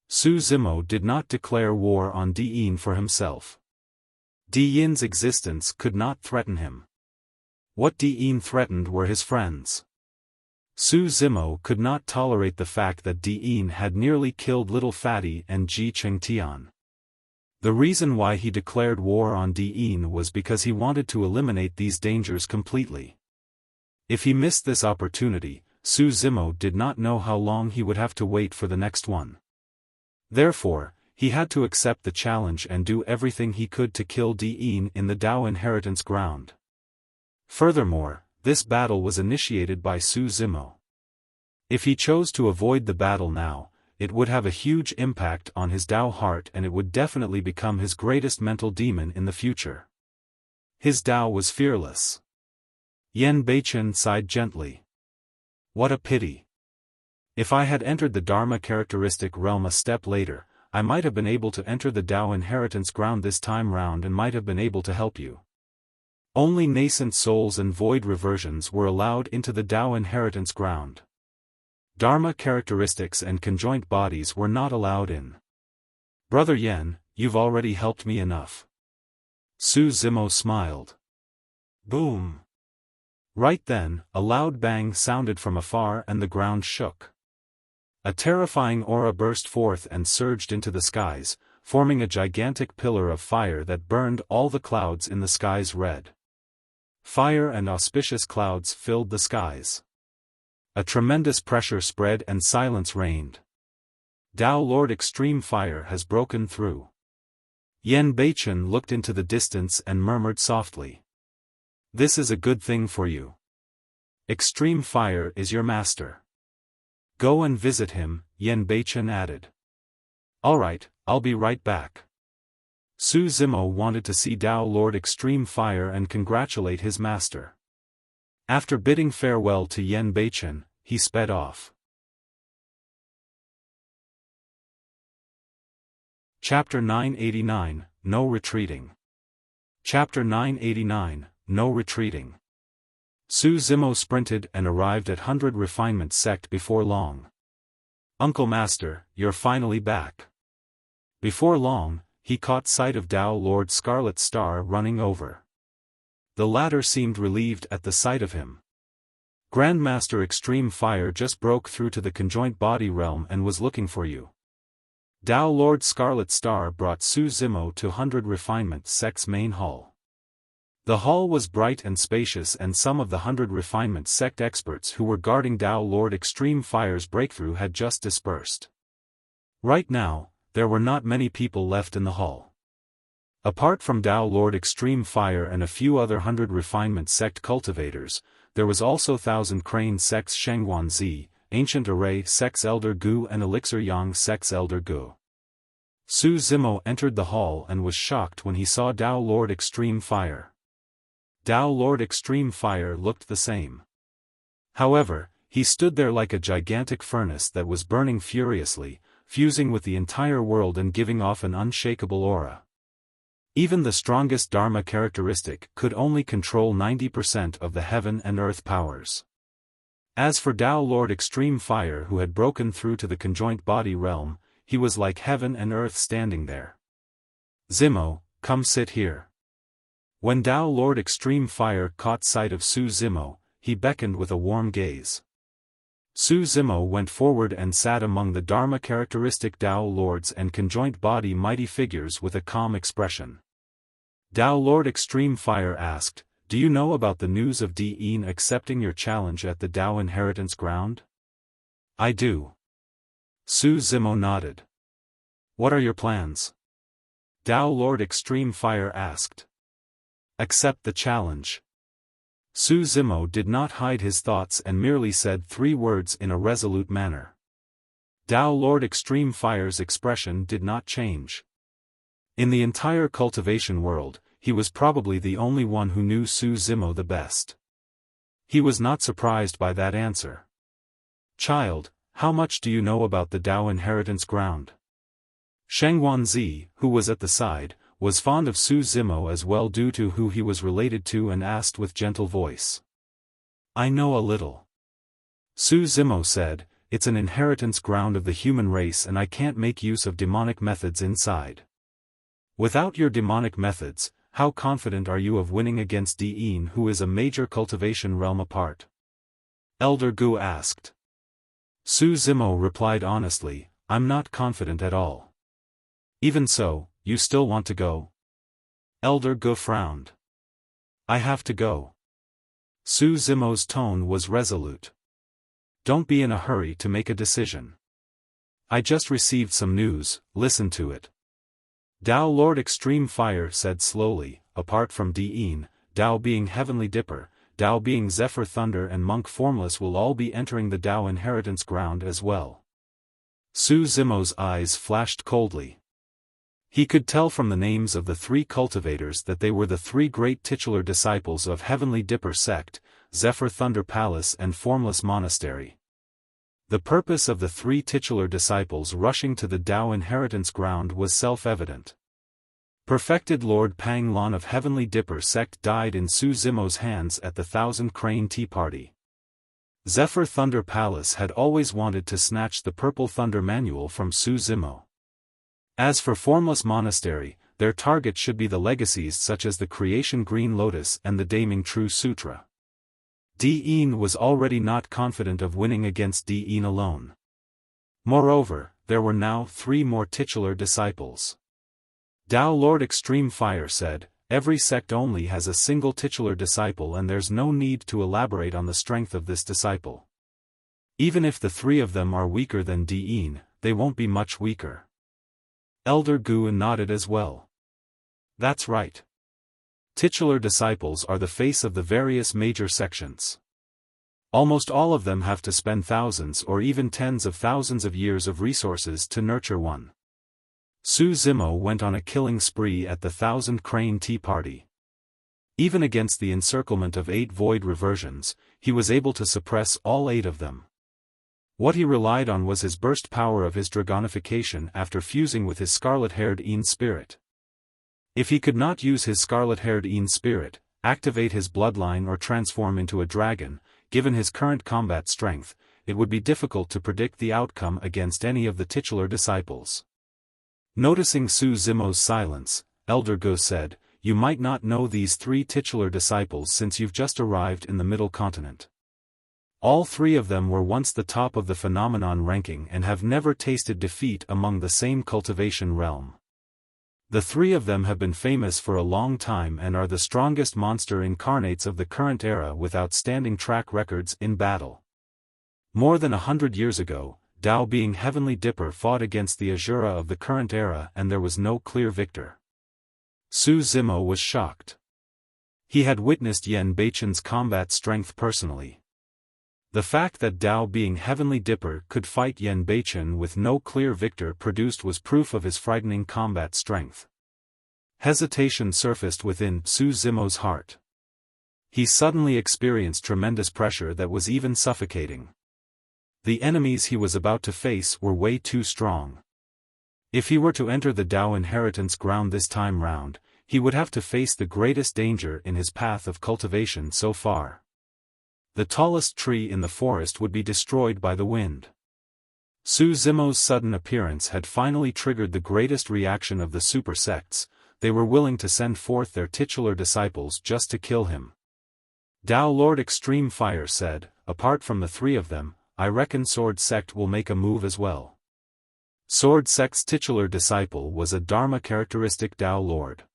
Su Zimo did not declare war on Diin for himself. Diin's existence could not threaten him. What Diin threatened were his friends. Su Zimo could not tolerate the fact that Diin had nearly killed Little Fatty and Ji Chengtian. The reason why he declared war on Diin was because he wanted to eliminate these dangers completely. If he missed this opportunity, Su Zimo did not know how long he would have to wait for the next one. Therefore, he had to accept the challenge and do everything he could to kill Diin in the Tao inheritance ground. Furthermore, this battle was initiated by Su Zimo. If he chose to avoid the battle now, it would have a huge impact on his Tao heart and it would definitely become his greatest mental demon in the future. His Tao was fearless. Yen Beichen sighed gently. What a pity. If I had entered the Dharma characteristic realm a step later, I might have been able to enter the Tao inheritance ground this time round and might have been able to help you. Only nascent souls and void reversions were allowed into the Tao inheritance ground. Dharma characteristics and conjoint bodies were not allowed in. Brother Yen, you've already helped me enough. Su Zimo smiled. Boom. Right then, a loud bang sounded from afar and the ground shook. A terrifying aura burst forth and surged into the skies, forming a gigantic pillar of fire that burned all the clouds in the skies red. Fire and auspicious clouds filled the skies. A tremendous pressure spread and silence reigned. Tao Lord Extreme Fire has broken through. Yen Beichen looked into the distance and murmured softly. This is a good thing for you. Extreme Fire is your master. Go and visit him, Yen Beichen added. Alright, I'll be right back. Su Zimo wanted to see Tao Lord Extreme Fire and congratulate his master. After bidding farewell to Yen Beichen, he sped off. Chapter 989, No Retreating. Chapter 989, No Retreating. Su Zimo sprinted and arrived at 100 Refinement Sect before long. Uncle Master, you're finally back. Before long, he caught sight of Tao Lord Scarlet Star running over. The latter seemed relieved at the sight of him. Grandmaster Extreme Fire just broke through to the conjoint body realm and was looking for you. Tao Lord Scarlet Star brought Su Zimo to 100 Refinement Sect's main hall. The hall was bright and spacious and some of the 100 Refinement Sect experts who were guarding Tao Lord Extreme Fire's breakthrough had just dispersed. Right now, there were not many people left in the hall. Apart from Tao Lord Extreme Fire and a few other 100 Refinement Sect cultivators, there was also Thousand Crane Sect's Shengguan Zi, Ancient Array Sect's Elder Gu and Elixir Yang Sect's Elder Gu. Su Zimo entered the hall and was shocked when he saw Tao Lord Extreme Fire. Tao Lord Extreme Fire looked the same. However, he stood there like a gigantic furnace that was burning furiously, fusing with the entire world and giving off an unshakable aura. Even the strongest Dharma characteristic could only control 90% of the heaven and earth powers. As for Tao Lord Extreme Fire, who had broken through to the conjoint body realm, he was like heaven and earth standing there. Zimo, come sit here. When Tao Lord Extreme Fire caught sight of Su Zimo, he beckoned with a warm gaze. Su Zimo went forward and sat among the Dharma characteristic Tao Lords and conjoint body mighty figures with a calm expression. Tao Lord Extreme Fire asked, "Do you know about the news of Di'in accepting your challenge at the Tao Inheritance Ground?" "I do." Su Zimo nodded. "What are your plans?" Tao Lord Extreme Fire asked. "Accept the challenge." Su Zimo did not hide his thoughts and merely said 3 words in a resolute manner. Tao Lord Extreme Fire's expression did not change. In the entire cultivation world, he was probably the only one who knew Su Zimo the best. He was not surprised by that answer. "Child, how much do you know about the Tao Inheritance Ground?" Sheng Wanzi, who was at the side, was fond of Su Zimo as well due to who he was related to, and asked with gentle voice. "I know a little." Su Zimo said, "It's an inheritance ground of the human race and I can't make use of demonic methods inside." "Without your demonic methods, how confident are you of winning against Di'in, who is a major cultivation realm apart?" Elder Gu asked. Su Zimo replied honestly, "I'm not confident at all." "Even so, you still want to go?" Elder Gu frowned. "I have to go." Su Zimo's tone was resolute. "Don't be in a hurry to make a decision. I just received some news, listen to it." Tao Lord Extreme Fire said slowly, "Apart from Di'in, Tao being Heavenly Dipper, Tao being Zephyr Thunder and Monk Formless will all be entering the Tao Inheritance Ground as well." Su Zimo's eyes flashed coldly. He could tell from the names of the 3 cultivators that they were the 3 great titular disciples of Heavenly Dipper sect, Zephyr Thunder Palace and Formless Monastery. The purpose of the 3 titular disciples rushing to the Tao Inheritance Ground was self-evident. Perfected Lord Pang Lon of Heavenly Dipper sect died in Su Zimo's hands at the 1000 Crane Tea Party. Zephyr Thunder Palace had always wanted to snatch the Purple Thunder Manual from Su Zimo. As for Formless Monastery, their target should be the legacies such as the Creation Green Lotus and the Daming True Sutra. Di'in was already not confident of winning against Di'in alone. Moreover, there were now 3 more titular disciples. Tao Lord Extreme Fire said, "Every sect only has a single titular disciple and there's no need to elaborate on the strength of this disciple. Even if the 3 of them are weaker than Di'in, they won't be much weaker." Elder Gu nodded as well. "That's right. Titular disciples are the face of the various major sections. Almost all of them have to spend thousands or even tens of thousands of years of resources to nurture one." Su Zimo went on a killing spree at the 1000 Crane Tea Party. Even against the encirclement of 8 void reversions, he was able to suppress all 8 of them. What he relied on was his burst power of his dragonification after fusing with his scarlet-haired Een spirit. If he could not use his scarlet-haired Een spirit, activate his bloodline or transform into a dragon, given his current combat strength, it would be difficult to predict the outcome against any of the titular disciples. Noticing Su Zimo's silence, Elder Gu said, "You might not know these 3 titular disciples since you've just arrived in the Middle Continent. All 3 of them were once the top of the phenomenon ranking and have never tasted defeat among the same cultivation realm. The 3 of them have been famous for a long time and are the strongest monster incarnates of the current era with outstanding track records in battle. More than 100 years ago, Tao being Heavenly Dipper fought against the Asura of the current era and there was no clear victor." Su Zimo was shocked. He had witnessed Yen Beichen's combat strength personally. The fact that Tao being Heavenly Dipper could fight Yen Beichen with no clear victor produced was proof of his frightening combat strength. Hesitation surfaced within Su Zimo's heart. He suddenly experienced tremendous pressure that was even suffocating. The enemies he was about to face were way too strong. If he were to enter the Tao Inheritance Ground this time round, he would have to face the greatest danger in his path of cultivation so far. The tallest tree in the forest would be destroyed by the wind. Su Zimo's sudden appearance had finally triggered the greatest reaction of the super sects. They were willing to send forth their titular disciples just to kill him. Dao Lord Extreme Fire said, apart from the three of them, I reckon Sword Sect will make a move as well. Sword Sect's titular disciple was a Dharma characteristic Dao Lord.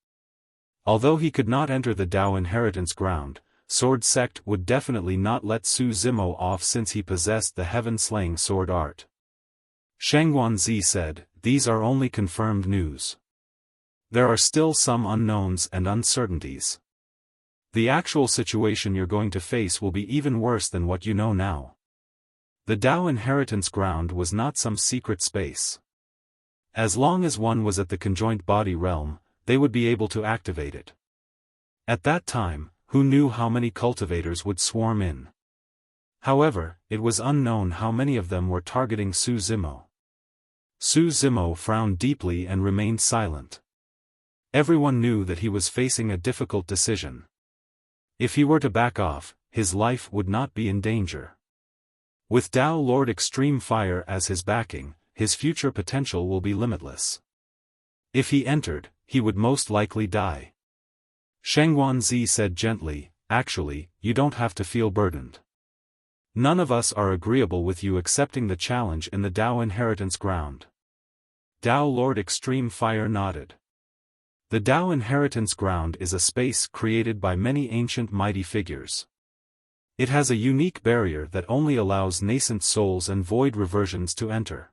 Although he could not enter the Dao inheritance ground, Sword Sect would definitely not let Su Zimo off since he possessed the heaven-slaying sword art. Shangguanzi said, these are only confirmed news. There are still some unknowns and uncertainties. The actual situation you're going to face will be even worse than what you know now. The Dao inheritance ground was not some secret space. As long as one was at the conjoined body realm, they would be able to activate it. At that time, who knew how many cultivators would swarm in? However, it was unknown how many of them were targeting Su Zimo. Su Zimo frowned deeply and remained silent. Everyone knew that he was facing a difficult decision. If he were to back off, his life would not be in danger. With Dao Lord Extreme Fire as his backing, his future potential will be limitless. If he entered, he would most likely die. Shangguanzi said gently, actually, you don't have to feel burdened. None of us are agreeable with you accepting the challenge in the Dao inheritance ground. Dao Lord Extreme Fire nodded. The Dao inheritance ground is a space created by many ancient mighty figures. It has a unique barrier that only allows nascent souls and void reversions to enter.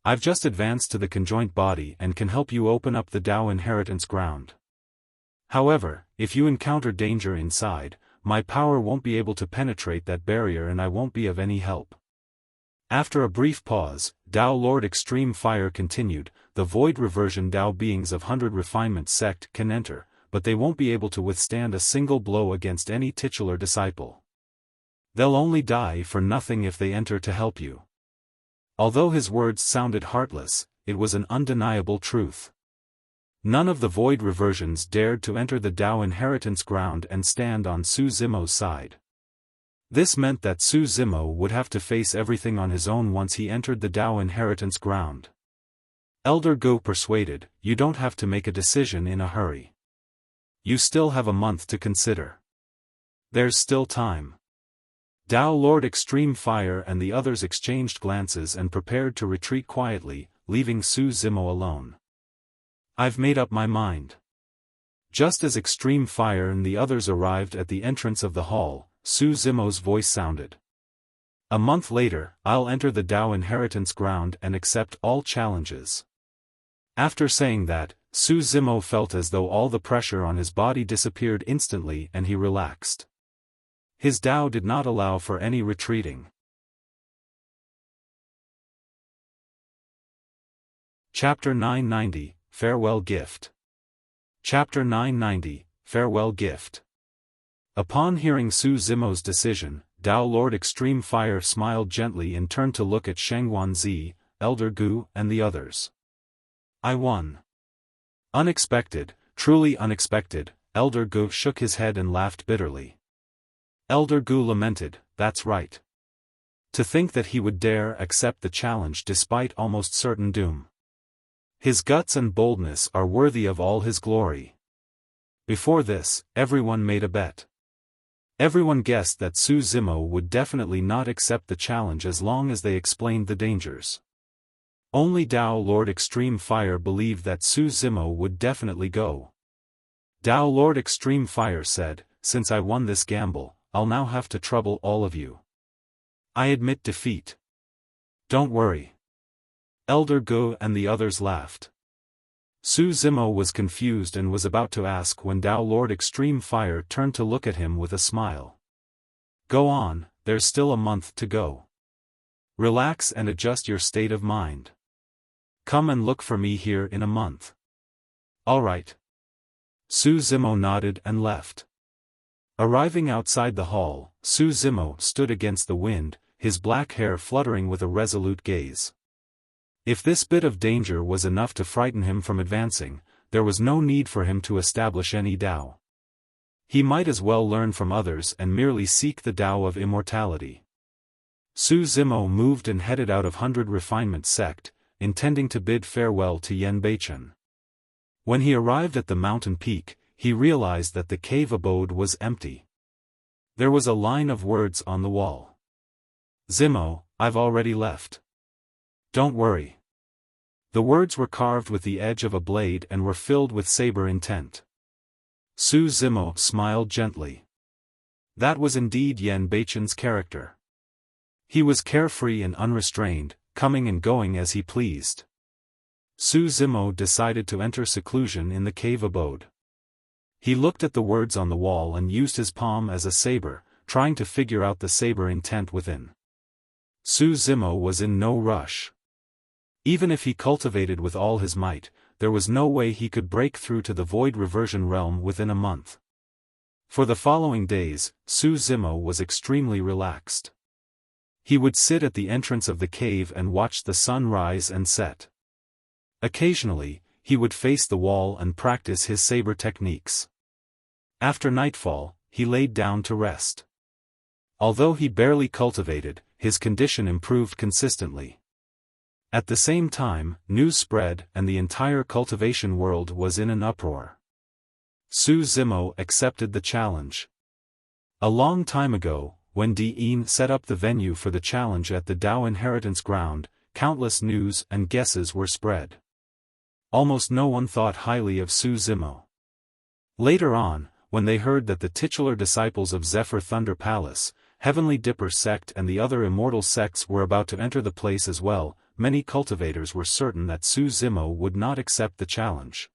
I've just advanced to the conjoint body and can help you open up the Dao inheritance ground. However, if you encounter danger inside, my power won't be able to penetrate that barrier and I won't be of any help. After a brief pause, Dao Lord Extreme Fire continued, the void reversion Dao beings of 100 Refinement sect can enter, but they won't be able to withstand a single blow against any titular disciple. They'll only die for nothing if they enter to help you. Although his words sounded heartless, it was an undeniable truth. None of the void reversions dared to enter the Dao inheritance ground and stand on Su Zimo's side. This meant that Su Zimo would have to face everything on his own once he entered the Dao inheritance ground. Elder Gu persuaded, you don't have to make a decision in a hurry. You still have a month to consider. There's still time. Dao Lord Extreme Fire and the others exchanged glances and prepared to retreat quietly, leaving Su Zimo alone. I've made up my mind. Just as Extreme Fire and the others arrived at the entrance of the hall, Su Zimo's voice sounded. A month later, I'll enter the Dao inheritance ground and accept all challenges. After saying that, Su Zimo felt as though all the pressure on his body disappeared instantly and he relaxed. His Dao did not allow for any retreating. Chapter 990, Farewell Gift. Chapter 990, Farewell Gift. Upon hearing Su Zimo's decision, Dao Lord Extreme Fire smiled gently and turned to look at Shangguanzi, Elder Gu and the others. I won. Unexpected, truly unexpected, Elder Gu shook his head and laughed bitterly. Elder Gu lamented, that's right. To think that he would dare accept the challenge despite almost certain doom. His guts and boldness are worthy of all his glory. Before this, everyone made a bet. Everyone guessed that Su Zimo would definitely not accept the challenge as long as they explained the dangers. Only Dao Lord Extreme Fire believed that Su Zimo would definitely go. Dao Lord Extreme Fire said, since I won this gamble, I'll now have to trouble all of you. I admit defeat. Don't worry. Elder Gu and the others laughed. Su Zimo was confused and was about to ask when Dao Lord Extreme Fire turned to look at him with a smile. Go on, there's still a month to go. Relax and adjust your state of mind. Come and look for me here in a month. All right. Su Zimo nodded and left. Arriving outside the hall, Su Zimo stood against the wind, his black hair fluttering with a resolute gaze. If this bit of danger was enough to frighten him from advancing, there was no need for him to establish any Tao. He might as well learn from others and merely seek the Tao of immortality. Su Zimo moved and headed out of 100 Refinement sect, intending to bid farewell to Yen Beichen. When he arrived at the mountain peak, he realized that the cave abode was empty. There was a line of words on the wall. "Zimo, I've already left. Don't worry." The words were carved with the edge of a blade and were filled with saber intent. Su Zimo smiled gently. That was indeed Yen Beichen's character. He was carefree and unrestrained, coming and going as he pleased. Su Zimo decided to enter seclusion in the cave abode. He looked at the words on the wall and used his palm as a saber, trying to figure out the saber intent within. Su Zimo was in no rush. Even if he cultivated with all his might, there was no way he could break through to the void reversion realm within a month. For the following days, Su Zimo was extremely relaxed. He would sit at the entrance of the cave and watch the sun rise and set. Occasionally, he would face the wall and practice his saber techniques. After nightfall, he laid down to rest. Although he barely cultivated, his condition improved consistently. At the same time, news spread and the entire cultivation world was in an uproar. Su Zimo accepted the challenge. A long time ago, when Di'in set up the venue for the challenge at the Dao Inheritance Ground, countless news and guesses were spread. Almost no one thought highly of Su Zimo. Later on, when they heard that the titular disciples of Zephyr Thunder Palace, Heavenly Dipper sect and the other immortal sects were about to enter the place as well, many cultivators were certain that Su Zimo would not accept the challenge.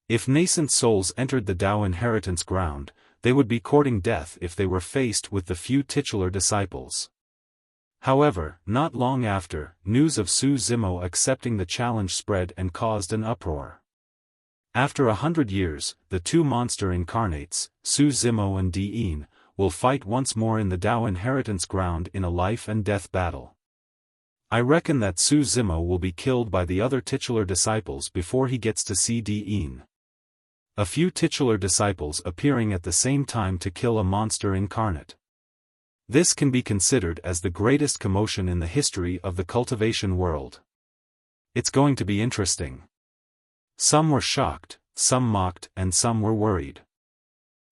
If nascent souls entered the Dao Inheritance Ground, they would be courting death if they were faced with the few titular disciples. However, not long after, news of Su Zimo accepting the challenge spread and caused an uproar. After 100 years, the two monster incarnates, Su Zimo and Di'in, will fight once more in the Dao Inheritance Ground in a life and death battle. I reckon that Su Zimo will be killed by the other titular disciples before he gets to see Di'in. A few titular disciples appearing at the same time to kill a monster incarnate. This can be considered as the greatest commotion in the history of the cultivation world. It's going to be interesting. Some were shocked, some mocked, and some were worried.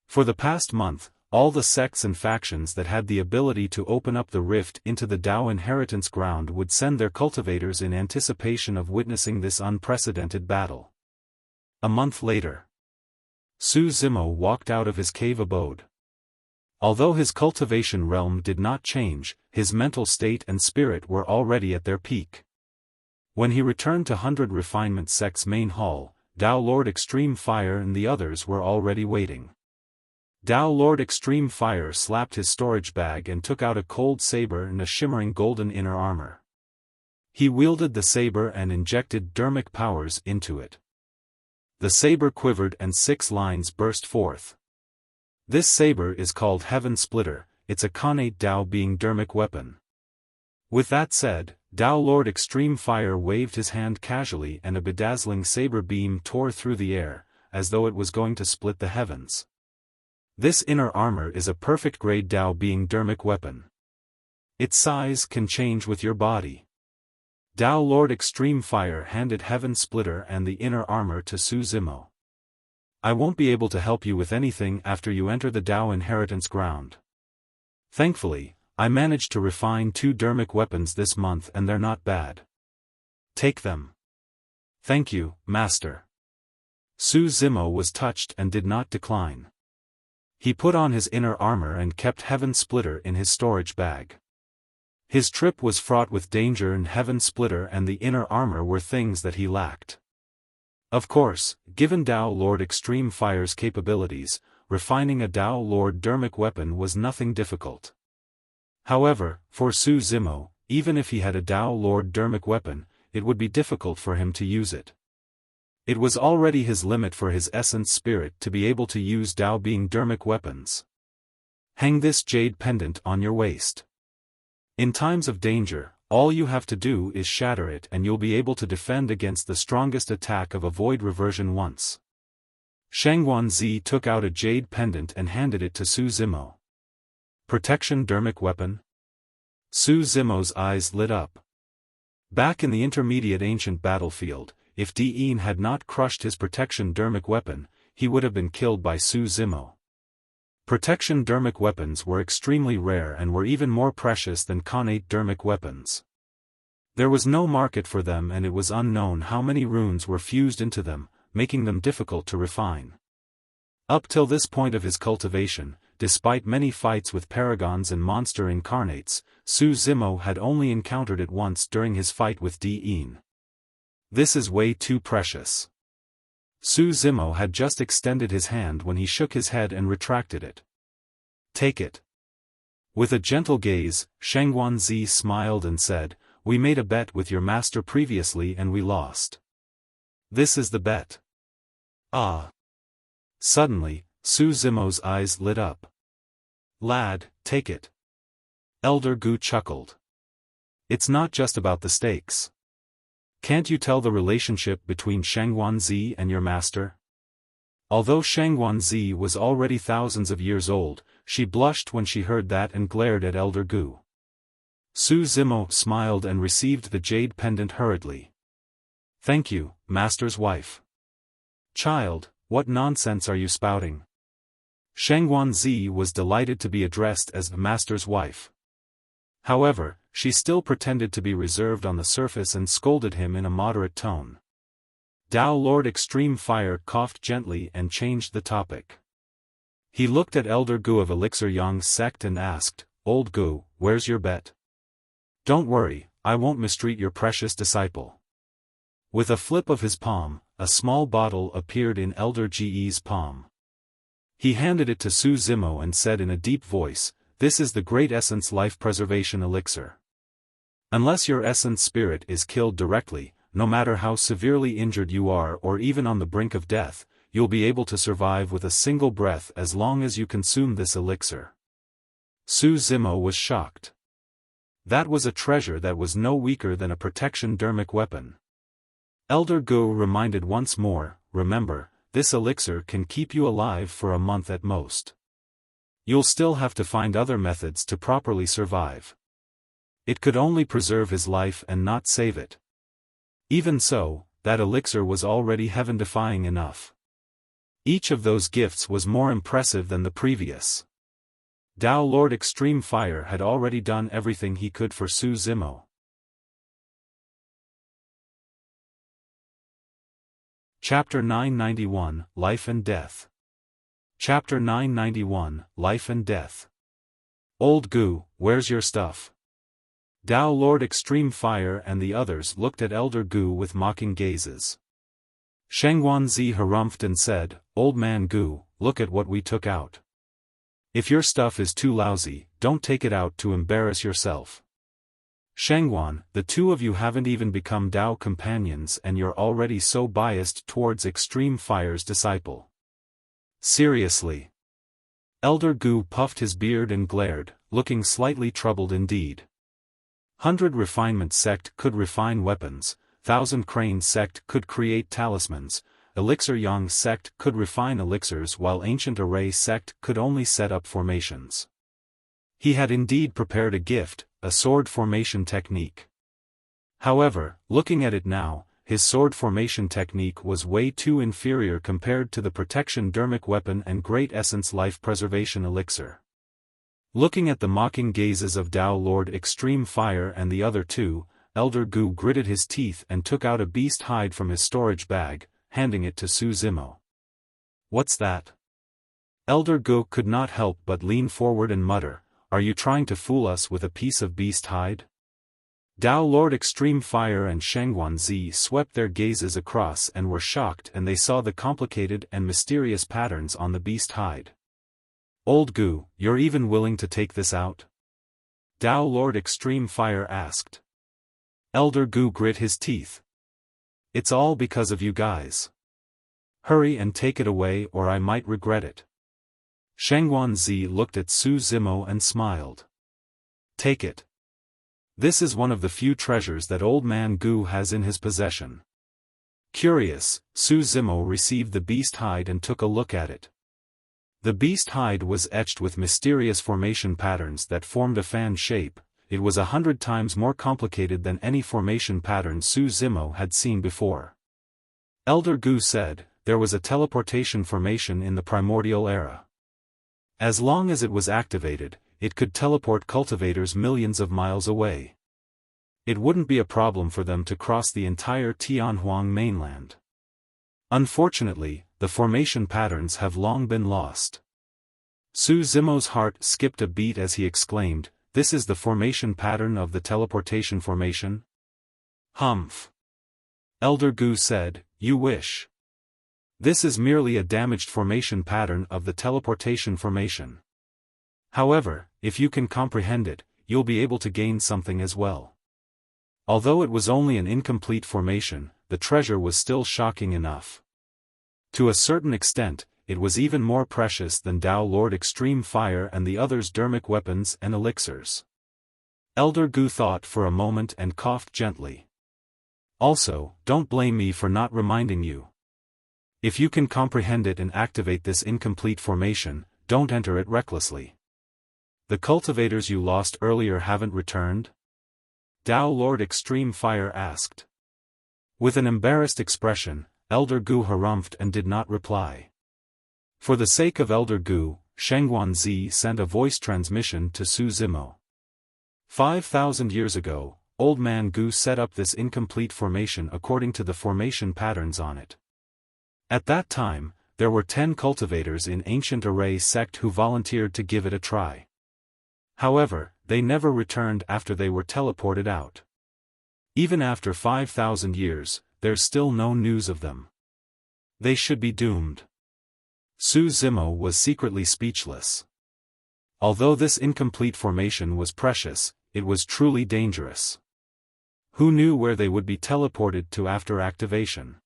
For the past month, all the sects and factions that had the ability to open up the rift into the Dao Inheritance Ground would send their cultivators in anticipation of witnessing this unprecedented battle. A month later, Su Zimo walked out of his cave abode. Although his cultivation realm did not change, his mental state and spirit were already at their peak. When he returned to 100 Refinement sect's main hall, Dao Lord Extreme Fire and the others were already waiting. Dao Lord Extreme Fire slapped his storage bag and took out a cold saber and a shimmering golden inner armor. He wielded the saber and injected Dharmic powers into it. The saber quivered and 6 lines burst forth. This saber is called Heaven Splitter, it's a connate Dao being Dharmic weapon. With that said, Dao Lord Extreme Fire waved his hand casually and a bedazzling saber beam tore through the air, as though it was going to split the heavens. This inner armor is a perfect grade Dao being Dharmic weapon. Its size can change with your body. Dao Lord Extreme Fire handed Heaven Splitter and the inner armor to Su Zimo. I won't be able to help you with anything after you enter the Dao Inheritance Ground. Thankfully, I managed to refine 2 Dharmic weapons this month and they're not bad. Take them. Thank you, Master. Su Zimo was touched and did not decline. He put on his inner armor and kept Heaven Splitter in his storage bag. His trip was fraught with danger and Heaven Splitter and the inner armor were things that he lacked. Of course, given Dao Lord Extreme Fire's capabilities, refining a Dao Lord Dharmic weapon was nothing difficult. However, for Su Zimo, even if he had a Dao Lord Dharmic weapon, it would be difficult for him to use it. It was already his limit for his essence spirit to be able to use Dao being Dharmic weapons. Hang this jade pendant on your waist. In times of danger, All you have to do is shatter it and you'll be able to defend against the strongest attack of a void reversion once. Shangguanzi took out a jade pendant and handed it to Su Zimo. Protection Dharmic weapon? Su Zimo's eyes lit up. Back in the intermediate ancient battlefield, if Di'in had not crushed his protection Dharmic weapon, he would have been killed by Su Zimo. Protection Dharmic weapons were extremely rare and were even more precious than connate Dharmic weapons. There was no market for them and it was unknown how many runes were fused into them, making them difficult to refine. Up till this point of his cultivation, despite many fights with paragons and monster incarnates, Su Zimo had only encountered it once during his fight with Di'in. This is way too precious. Su Zimo had just extended his hand when he shook his head and retracted it. Take it. With a gentle gaze, Shangguanzi smiled and said, "We made a bet with your master previously and we lost. This is the bet." Ah. Suddenly, Su Zimo's eyes lit up. "Lad, take it." Elder Gu chuckled. "It's not just about the stakes. Can't you tell the relationship between Shangguanzi and your master?" Although Shangguanzi was already thousands of years old, she blushed when she heard that and glared at Elder Gu. Su Zimo smiled and received the jade pendant hurriedly. "Thank you, master's wife." "Child, what nonsense are you spouting?" Shangguanzi was delighted to be addressed as the master's wife. However, she still pretended to be reserved on the surface and scolded him in a moderate tone. Tao Lord Extreme Fire coughed gently and changed the topic. He looked at Elder Gu of Elixir Yang's sect and asked, "Old Gu, where's your bet?" "Don't worry, I won't mistreat your precious disciple." With a flip of his palm, a small bottle appeared in Elder Ge's palm. He handed it to Su Zimo and said in a deep voice, "This is the Great Essence Life Preservation Elixir. Unless your essence spirit is killed directly, no matter how severely injured you are or even on the brink of death, you'll be able to survive with a single breath as long as you consume this elixir." Su Zimo was shocked. That was a treasure that was no weaker than a protection Dharmic weapon. Elder Gu reminded once more, "Remember, this elixir can keep you alive for a month at most. You'll still have to find other methods to properly survive." It could only preserve his life and not save it. Even so, that elixir was already heaven-defying enough. Each of those gifts was more impressive than the previous. Tao Lord Extreme Fire had already done everything he could for Su Zimo. Chapter 991, Life and Death. Chapter 991, Life and Death. "Old Gu, where's your stuff?" Tao Lord Extreme Fire and the others looked at Elder Gu with mocking gazes. Shangguanzi harumphed and said, "Old man Gu, look at what we took out. If your stuff is too lousy, don't take it out to embarrass yourself. Shangguan, the two of you haven't even become Tao companions and you're already so biased towards Extreme Fire's disciple. Seriously." Elder Gu puffed his beard and glared, looking slightly troubled indeed. 100 Refinement sect could refine weapons, 1000 Crane sect could create talismans, Elixir Yang sect could refine elixirs while Ancient Array sect could only set up formations. He had indeed prepared a gift, a sword formation technique. However, looking at it now, his sword formation technique was way too inferior compared to the protection Dharmic weapon and Great Essence Life Preservation elixir. Looking at the mocking gazes of Tao Lord Extreme Fire and the other two, Elder Gu gritted his teeth and took out a beast hide from his storage bag, handing it to Su Zimo. "What's that?" Elder Gu could not help but lean forward and mutter, "Are you trying to fool us with a piece of beast hide?" Tao Lord Extreme Fire and Shangguanzi swept their gazes across and were shocked and they saw the complicated and mysterious patterns on the beast hide. "Old Gu, you're even willing to take this out?" Tao Lord Extreme Fire asked. Elder Gu grit his teeth. "It's all because of you guys. Hurry and take it away or I might regret it." Shangguanzi looked at Su Zimo and smiled. "Take it." This is one of the few treasures that Old Man Gu has in his possession. Curious, Su Zimo received the beast hide and took a look at it. The beast hide was etched with mysterious formation patterns that formed a fan shape. It was 100 times more complicated than any formation pattern Su Zimo had seen before. Elder Gu said, there was a teleportation formation in the primordial era. As long as it was activated, it could teleport cultivators millions of miles away. It wouldn't be a problem for them to cross the entire Tianhuang mainland. Unfortunately, the formation patterns have long been lost. Su Zimo's heart skipped a beat as he exclaimed, "This is the formation pattern of the teleportation formation?" "Humph." Elder Gu said, "You wish. This is merely a damaged formation pattern of the teleportation formation. However, if you can comprehend it, you'll be able to gain something as well." Although it was only an incomplete formation, the treasure was still shocking enough. To a certain extent, it was even more precious than Tao Lord Extreme Fire and the others' Dharmic weapons and elixirs. Elder Gu thought for a moment and coughed gently. "Also, don't blame me for not reminding you. If you can comprehend it and activate this incomplete formation, don't enter it recklessly. The cultivators you lost earlier haven't returned?" Tao Lord Extreme Fire asked. With an embarrassed expression, Elder Gu harumphed and did not reply. For the sake of Elder Gu, Shengguanzi sent a voice transmission to Su Zimo. 5,000 years ago, Old Man Gu set up this incomplete formation according to the formation patterns on it. At that time, there were 10 cultivators in Ancient Array sect who volunteered to give it a try. However, they never returned after they were teleported out. Even after 5,000 years, there's still no news of them. They should be doomed. Su Zimo was secretly speechless. Although this incomplete formation was precious, it was truly dangerous. Who knew where they would be teleported to after activation?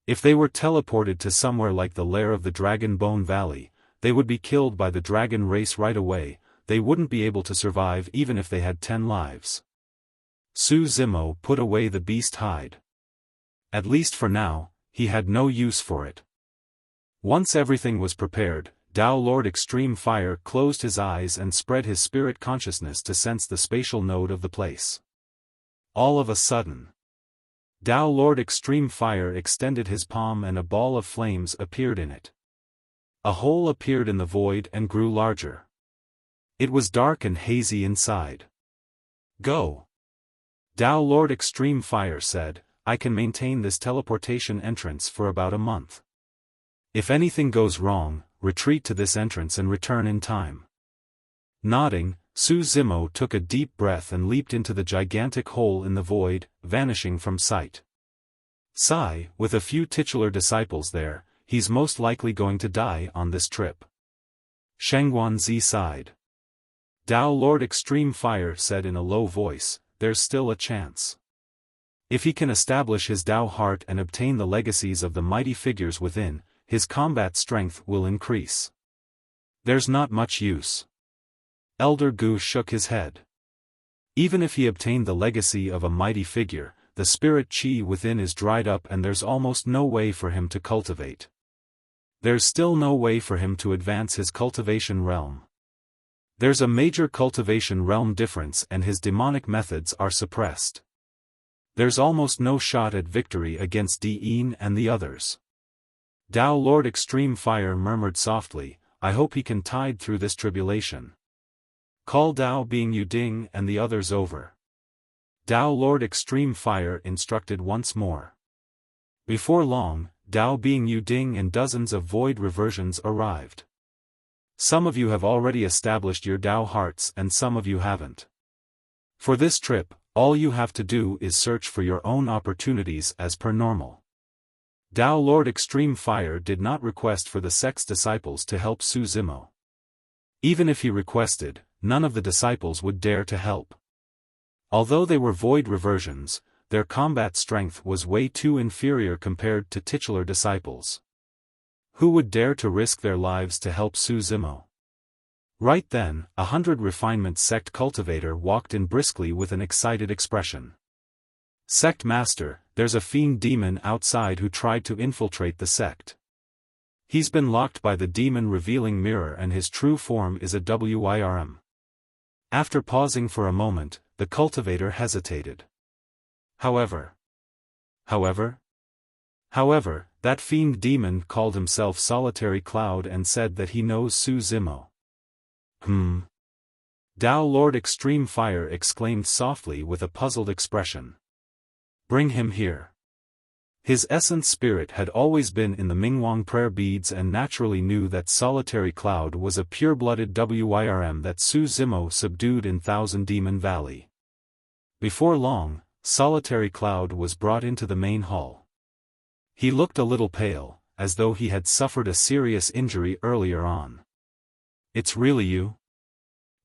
If they were teleported to somewhere like the lair of the Dragon Bone Valley, they would be killed by the dragon race right away. They wouldn't be able to survive even if they had 10 lives. Su Zimo put away the beast hide. At least for now, he had no use for it. Once everything was prepared, Tao Lord Extreme Fire closed his eyes and spread his spirit consciousness to sense the spatial node of the place. All of a sudden, Tao Lord Extreme Fire extended his palm and a ball of flames appeared in it. A hole appeared in the void and grew larger. It was dark and hazy inside. "Go." Tao Lord Extreme Fire said, "I can maintain this teleportation entrance for about a month. If anything goes wrong, retreat to this entrance and return in time." Nodding, Su Zimo took a deep breath and leaped into the gigantic hole in the void, vanishing from sight. Sigh, with a few titular disciples there, he's most likely going to die on this trip. Shengguanzi sighed. Tao Lord Extreme Fire said in a low voice, "There's still a chance. If he can establish his Tao heart and obtain the legacies of the mighty figures within, his combat strength will increase. There's not much use." Elder Gu shook his head. Even if he obtained the legacy of a mighty figure, the spirit chi within is dried up and there's almost no way for him to cultivate. There's still no way for him to advance his cultivation realm. There's a major cultivation realm difference and his demonic methods are suppressed. There's almost no shot at victory against Di'in and the others. Tao Lord Extreme Fire murmured softly, "I hope he can tide through this tribulation. Call Tao Being Yuding and the others over." Tao Lord Extreme Fire instructed once more. Before long, Tao Being Yuding and dozens of void reversions arrived. Some of you have already established your Tao hearts and some of you haven't. For this trip, all you have to do is search for your own opportunities as per normal. Tao Lord Extreme Fire did not request for the sect's disciples to help Su Zimo. Even if he requested, none of the disciples would dare to help. Although they were void reversions, their combat strength was way too inferior compared to titular disciples. Who would dare to risk their lives to help Su Zimo? Right then, 100 Refinement Sect cultivator walked in briskly with an excited expression. Sect Master, there's a fiend demon outside who tried to infiltrate the sect. He's been locked by the demon revealing mirror and his true form is a WIRM. After pausing for a moment, the cultivator hesitated. However, that fiend demon called himself Solitary Cloud and said that he knows Su Zimo. Tao Lord Extreme Fire exclaimed softly with a puzzled expression. Bring him here. His essence spirit had always been in the Mingwang prayer beads and naturally knew that Solitary Cloud was a pure-blooded WIRM that Su Zimo subdued in Thousand Demon Valley. Before long, Solitary Cloud was brought into the main hall. He looked a little pale, as though he had suffered a serious injury earlier on. It's really you?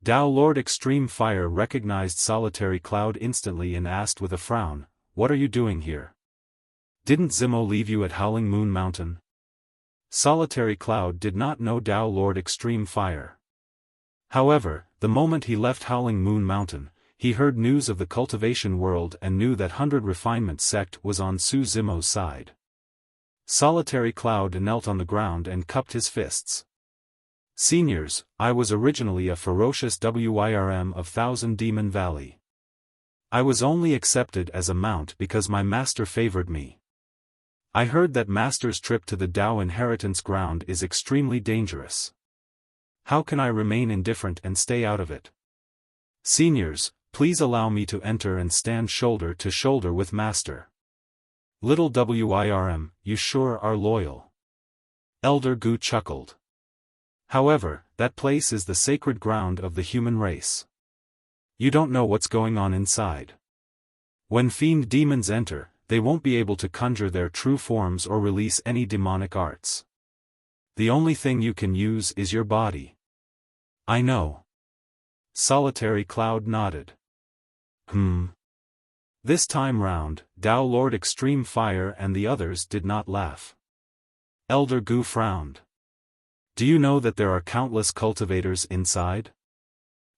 Tao Lord Extreme Fire recognized Solitary Cloud instantly and asked with a frown, "What are you doing here? Didn't Zimo leave you at Howling Moon Mountain?" Solitary Cloud did not know Tao Lord Extreme Fire. However, the moment he left Howling Moon Mountain, he heard news of the cultivation world and knew that 100 Refinement Sect was on Su Zimo's side. Solitary Cloud knelt on the ground and cupped his fists. Seniors, I was originally a ferocious WIRM of Thousand Demon Valley. I was only accepted as a mount because my master favored me. I heard that master's trip to the Tao inheritance ground is extremely dangerous. How can I remain indifferent and stay out of it? Seniors, please allow me to enter and stand shoulder to shoulder with master. Little WIRM, you sure are loyal. Elder Gu chuckled. However, that place is the sacred ground of the human race. You don't know what's going on inside. When fiend demons enter, they won't be able to conjure their true forms or release any demonic arts. The only thing you can use is your body. I know. Solitary Cloud nodded. This time round, Tao Lord Extreme Fire and the others did not laugh. Elder Gu frowned. Do you know that there are countless cultivators inside?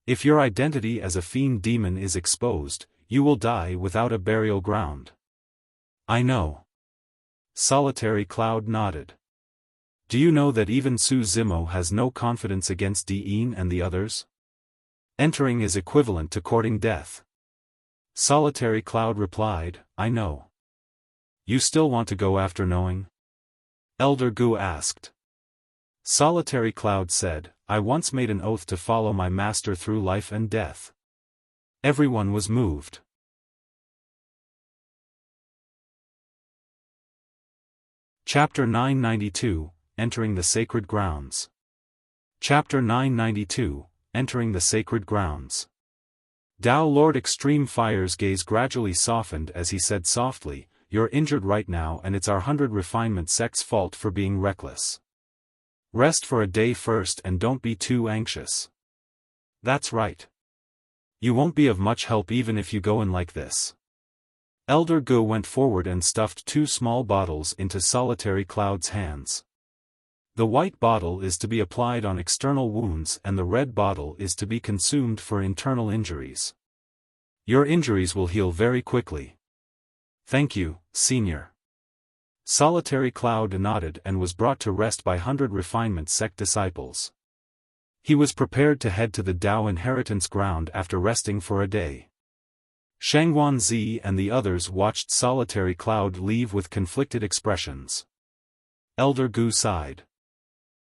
If your identity as a fiend demon is exposed, you will die without a burial ground. I know. Solitary Cloud nodded. Do you know that even Su Zimo has no confidence against Dean and the others? Entering is equivalent to courting death. Solitary Cloud replied, I know. You still want to go after knowing? Elder Gu asked. Solitary Cloud said, I once made an oath to follow my master through life and death. Everyone was moved. Chapter 992, Entering the Sacred Grounds. Chapter 992, Entering the Sacred Grounds. Tao Lord Extreme Fire's gaze gradually softened as he said softly, You're injured right now and it's our 100 Refinement Sect's fault for being reckless. Rest for a day first and don't be too anxious. That's right. You won't be of much help even if you go in like this. Elder Gu went forward and stuffed 2 small bottles into Solitary Cloud's hands. The white bottle is to be applied on external wounds and the red bottle is to be consumed for internal injuries. Your injuries will heal very quickly. Thank you, Senior. Solitary Cloud nodded and was brought to rest by 100 Refinement Sect disciples. He was prepared to head to the Tao inheritance ground after resting for a day. Shangguan and the others watched Solitary Cloud leave with conflicted expressions. Elder Gu sighed.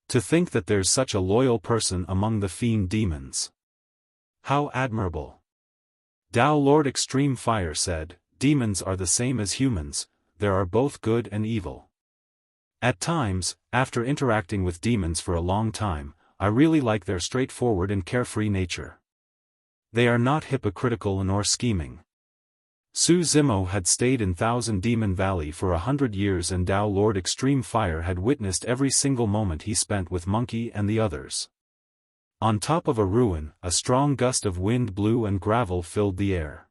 To think that there's such a loyal person among the fiend demons. How admirable. Tao Lord Extreme Fire said, Demons are the same as humans, there are both good and evil. At times, after interacting with demons for a long time, I really like their straightforward and carefree nature. They are not hypocritical nor scheming. Su Zimo had stayed in Thousand Demon Valley for 100 years and Tao Lord Extreme Fire had witnessed every single moment he spent with Monkey and the others. On top of a ruin, a strong gust of wind blew and gravel filled the air.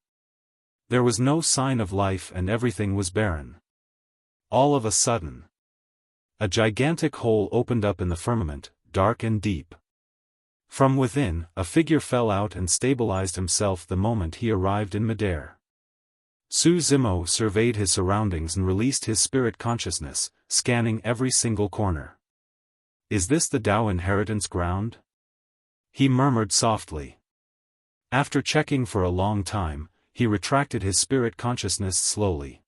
There was no sign of life and everything was barren. All of a sudden, a gigantic hole opened up in the firmament, dark and deep. From within, a figure fell out and stabilized himself the moment he arrived in midair. Su Zimo surveyed his surroundings and released his spirit consciousness, scanning every single corner. "Is this the Dao inheritance ground?" he murmured softly. After checking for a long time, he retracted his spirit consciousness slowly.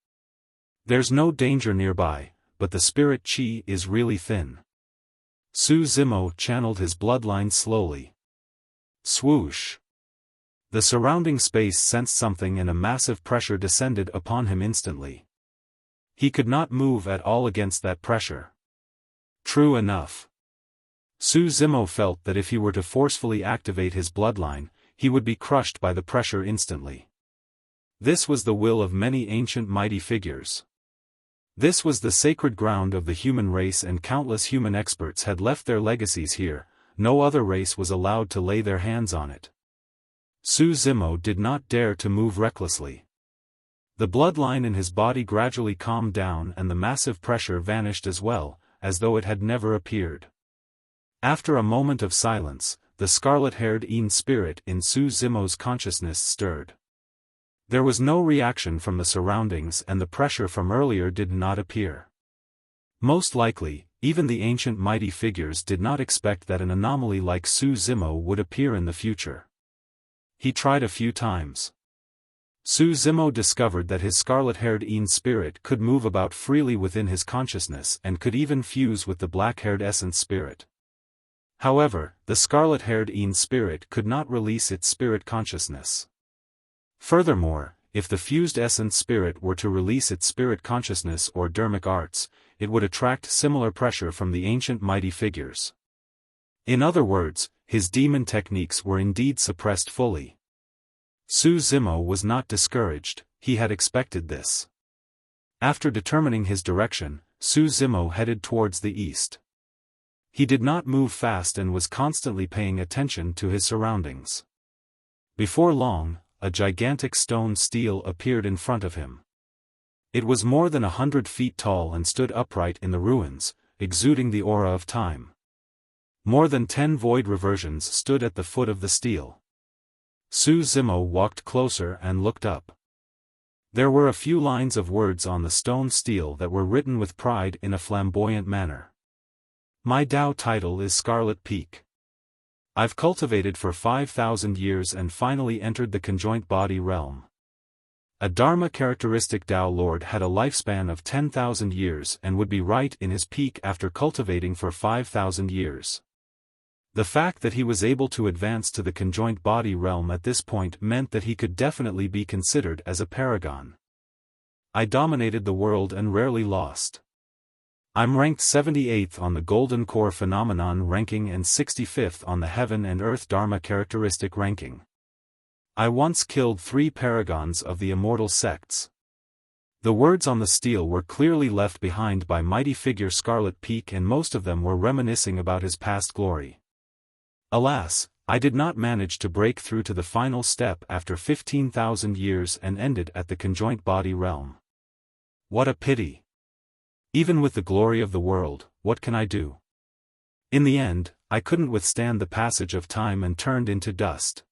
"There's no danger nearby, but the spirit chi is really thin." Su Zimo channeled his bloodline slowly. Swoosh! The surrounding space sensed something and a massive pressure descended upon him instantly. He could not move at all against that pressure. True enough. Su Zimo felt that if he were to forcefully activate his bloodline, he would be crushed by the pressure instantly. This was the will of many ancient mighty figures. This was the sacred ground of the human race, and countless human experts had left their legacies here. No other race was allowed to lay their hands on it. Su Zimo did not dare to move recklessly. The bloodline in his body gradually calmed down and the massive pressure vanished as well, as though it had never appeared. After a moment of silence, the scarlet-haired Yin spirit in Su Zimo's consciousness stirred. There was no reaction from the surroundings and the pressure from earlier did not appear. Most likely, even the ancient mighty figures did not expect that an anomaly like Su Zimo would appear in the future. He tried a few times. Su Zimo discovered that his scarlet-haired Yin spirit could move about freely within his consciousness and could even fuse with the black-haired essence spirit. However, the scarlet-haired Yin spirit could not release its spirit consciousness. Furthermore, if the fused essence spirit were to release its spirit consciousness or Dharmic arts, it would attract similar pressure from the ancient mighty figures. In other words, his demon techniques were indeed suppressed fully. Su Zimo was not discouraged, he had expected this. After determining his direction, Su Zimo headed towards the east. He did not move fast and was constantly paying attention to his surroundings. Before long, a gigantic stone stele appeared in front of him. It was more than 100 feet tall and stood upright in the ruins, exuding the aura of time. More than 10 void reversions stood at the foot of the stele. Su Zimo walked closer and looked up. There were a few lines of words on the stone stele that were written with pride in a flamboyant manner. "My Dao title is Scarlet Peak. I've cultivated for 5,000 years and finally entered the conjoint body realm. A Dharma characteristic Dao Lord had a lifespan of 10,000 years and would be right in his peak after cultivating for 5,000 years. The fact that he was able to advance to the conjoint body realm at this point meant that he could definitely be considered as a paragon. I dominated the world and rarely lost. I'm ranked 78th on the Golden Core Phenomenon ranking and 65th on the Heaven and Earth Dharma characteristic ranking. I once killed 3 paragons of the immortal sects." The words on the stele were clearly left behind by mighty figure Scarlet Peak, and most of them were reminiscing about his past glory. "Alas, I did not manage to break through to the final step after 15,000 years and ended at the conjoint body realm. What a pity. Even with the glory of the world, what can I do? In the end, I couldn't withstand the passage of time and turned into dust."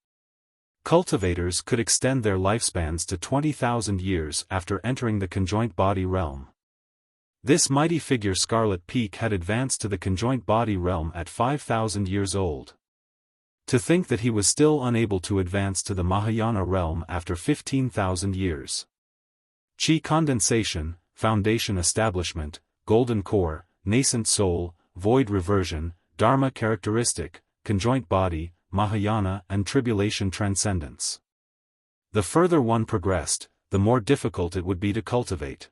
Cultivators could extend their lifespans to 20,000 years after entering the conjoint body realm. This mighty figure Scarlet Peak had advanced to the conjoint body realm at 5,000 years old. To think that he was still unable to advance to the Mahayana realm after 15,000 years. Chi condensation, foundation establishment, golden core, nascent soul, void reversion, Dharma characteristic, conjoint body, Mahayana and tribulation transcendence. The further one progressed, the more difficult it would be to cultivate.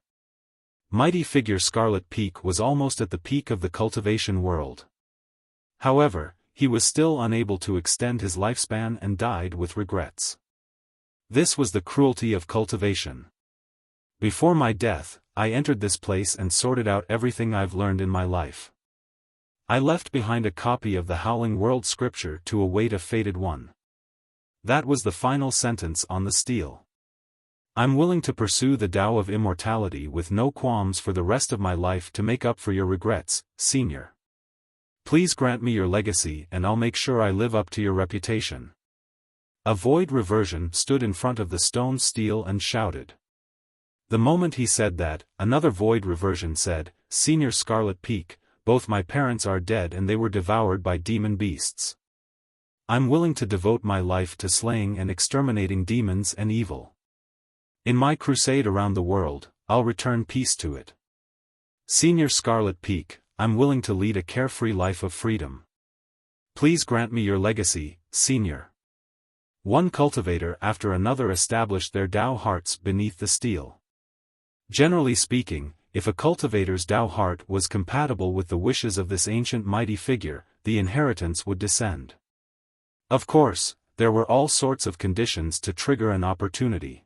Mighty figure Scarlet Peak was almost at the peak of the cultivation world. However, he was still unable to extend his lifespan and died with regrets. This was the cruelty of cultivation. Before my death, I entered this place and sorted out everything I've learned in my life. I left behind a copy of the Howling World scripture to await a fated one. That was the final sentence on the stele. I'm willing to pursue the Tao of immortality with no qualms for the rest of my life to make up for your regrets, Senior. Please grant me your legacy and I'll make sure I live up to your reputation. A void reversion stood in front of the stone stele and shouted. The moment he said that, another void reversion said, Senior Scarlet Peak, both my parents are dead and they were devoured by demon beasts. I'm willing to devote my life to slaying and exterminating demons and evil. In my crusade around the world, I'll return peace to it. Senior Scarlet Peak, I'm willing to lead a carefree life of freedom. Please grant me your legacy, Senior. One cultivator after another established their Dao hearts beneath the stele. Generally speaking, if a cultivator's Dao heart was compatible with the wishes of this ancient mighty figure, the inheritance would descend. Of course, there were all sorts of conditions to trigger an opportunity.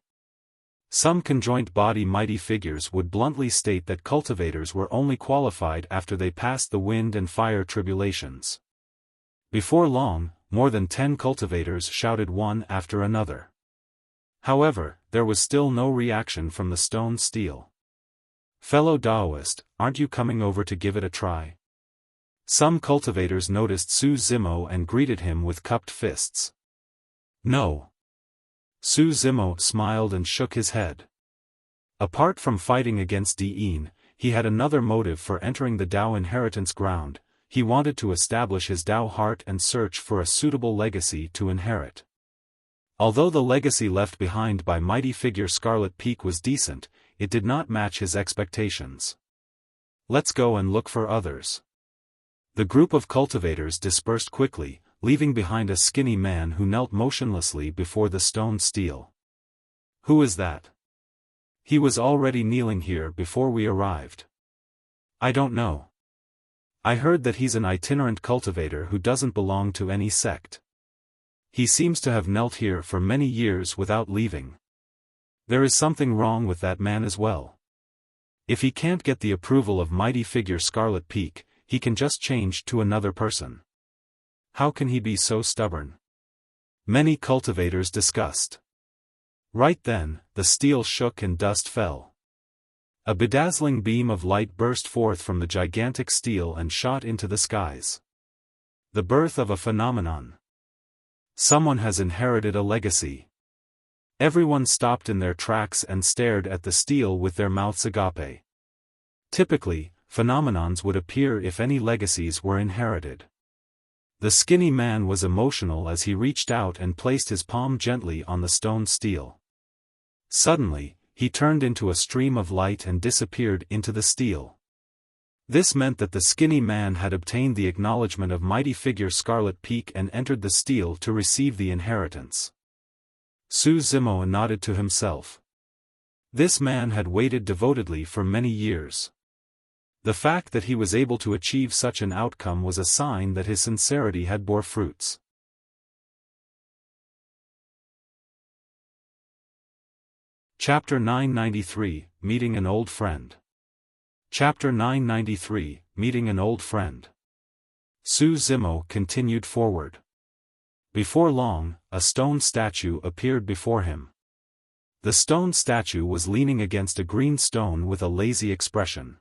Some conjoint body mighty figures would bluntly state that cultivators were only qualified after they passed the wind and fire tribulations. Before long, more than 10 cultivators shouted one after another. However, there was still no reaction from the stone stele. Fellow Daoist, aren't you coming over to give it a try? Some cultivators noticed Su Zimo and greeted him with cupped fists. No. Su Zimo smiled and shook his head. Apart from fighting against Diin, he had another motive for entering the Dao inheritance ground. He wanted to establish his Dao heart and search for a suitable legacy to inherit. Although the legacy left behind by mighty figure Scarlet Peak was decent, it did not match his expectations. Let's go and look for others. The group of cultivators dispersed quickly, leaving behind a skinny man who knelt motionlessly before the stone stele. Who is that? He was already kneeling here before we arrived. I don't know. I heard that he's an itinerant cultivator who doesn't belong to any sect. He seems to have knelt here for many years without leaving. There is something wrong with that man as well. If he can't get the approval of mighty figure Scarlet Peak, he can just change to another person. How can he be so stubborn? Many cultivators discussed. Right then, the stele shook and dust fell. A bedazzling beam of light burst forth from the gigantic stele and shot into the skies. The birth of a phenomenon. Someone has inherited a legacy. Everyone stopped in their tracks and stared at the stele with their mouths agape. Typically, phenomenons would appear if any legacies were inherited. The skinny man was emotional as he reached out and placed his palm gently on the stone stele. Suddenly, he turned into a stream of light and disappeared into the stele. This meant that the skinny man had obtained the acknowledgement of mighty figure Scarlet Peak and entered the stele to receive the inheritance. Su Zimo nodded to himself. This man had waited devotedly for many years. The fact that he was able to achieve such an outcome was a sign that his sincerity had bore fruits. Chapter 993, Meeting an Old Friend. Chapter 993, Meeting an Old Friend. Su Zimo continued forward. Before long, a stone statue appeared before him. The stone statue was leaning against a green stone with a lazy expression.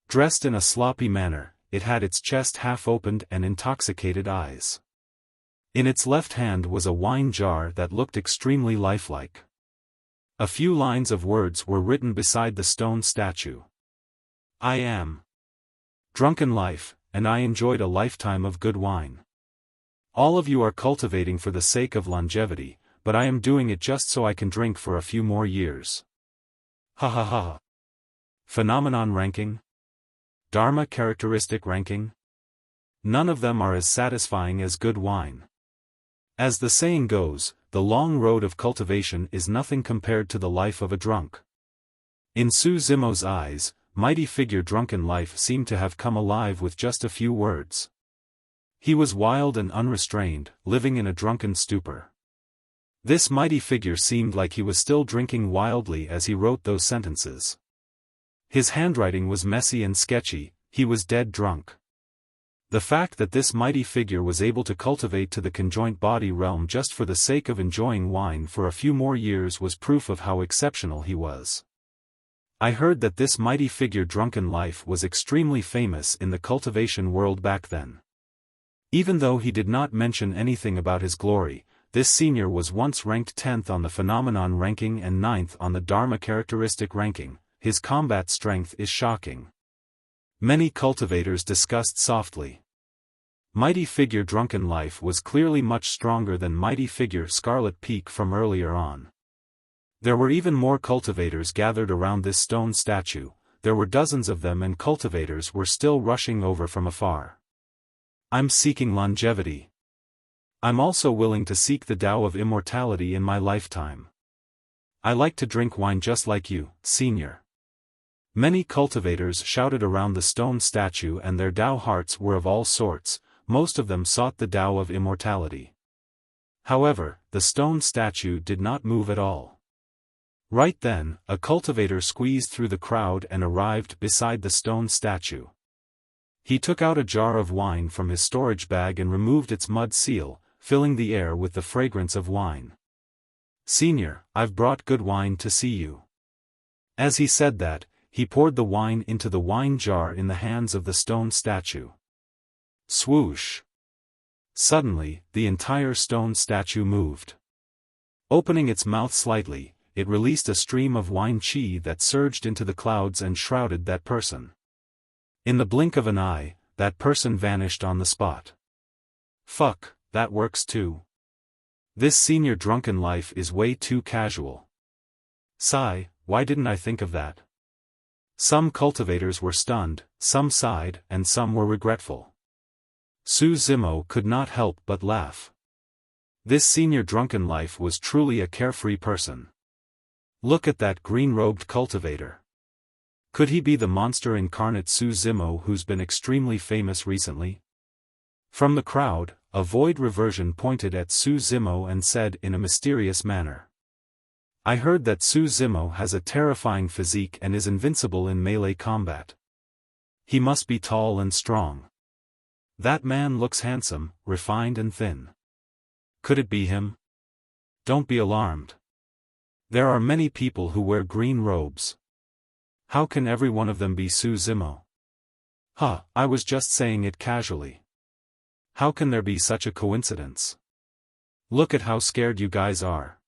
Dressed in a sloppy manner, it had its chest half opened and intoxicated eyes. In its left hand was a wine jar that looked extremely lifelike. A few lines of words were written beside the stone statue. I am drunken life, and I enjoyed a lifetime of good wine. All of you are cultivating for the sake of longevity, but I am doing it just so I can drink for a few more years. Ha ha ha. Phenomenon ranking? Dharma characteristic ranking? None of them are as satisfying as good wine. As the saying goes, the long road of cultivation is nothing compared to the life of a drunk. In Su Zimo's eyes, mighty figure drunken life seemed to have come alive with just a few words. He was wild and unrestrained, living in a drunken stupor. This mighty figure seemed like he was still drinking wildly as he wrote those sentences. His handwriting was messy and sketchy, he was dead drunk. The fact that this mighty figure was able to cultivate to the conjoint body realm just for the sake of enjoying wine for a few more years was proof of how exceptional he was. I heard that this mighty figure Drunken Life was extremely famous in the cultivation world back then. Even though he did not mention anything about his glory, this senior was once ranked 10th on the phenomenon ranking and 9th on the Dharma characteristic ranking. His combat strength is shocking. Many cultivators discussed softly. Mighty figure Drunken Life was clearly much stronger than mighty figure Scarlet Peak from earlier on. There were even more cultivators gathered around this stone statue. There were dozens of them, and cultivators were still rushing over from afar. I'm seeking longevity. I'm also willing to seek the Tao of immortality in my lifetime. I like to drink wine just like you, senior. Many cultivators shouted around the stone statue, and their Tao hearts were of all sorts. Most of them sought the Tao of immortality. However, the stone statue did not move at all. Right then, a cultivator squeezed through the crowd and arrived beside the stone statue. He took out a jar of wine from his storage bag and removed its mud seal, filling the air with the fragrance of wine. Senior, I've brought good wine to see you. As he said that, he poured the wine into the wine jar in the hands of the stone statue. Swoosh! Suddenly, the entire stone statue moved. Opening its mouth slightly, it released a stream of wine chi that surged into the clouds and shrouded that person. In the blink of an eye, that person vanished on the spot. Fuck, that works too. This senior Drunken Life is way too casual. Sigh, why didn't I think of that? Some cultivators were stunned, some sighed, and some were regretful. Su Zimo could not help but laugh. This senior Drunken Life was truly a carefree person. Look at that green-robed cultivator. Could he be the monster incarnate Su Zimo who's been extremely famous recently? From the crowd, a void reversion pointed at Su Zimo and said in a mysterious manner. I heard that Su Zimo has a terrifying physique and is invincible in melee combat. He must be tall and strong. That man looks handsome, refined and thin. Could it be him? Don't be alarmed. There are many people who wear green robes. How can every one of them be Su Zimo? I was just saying it casually. How can there be such a coincidence? Look at how scared you guys are.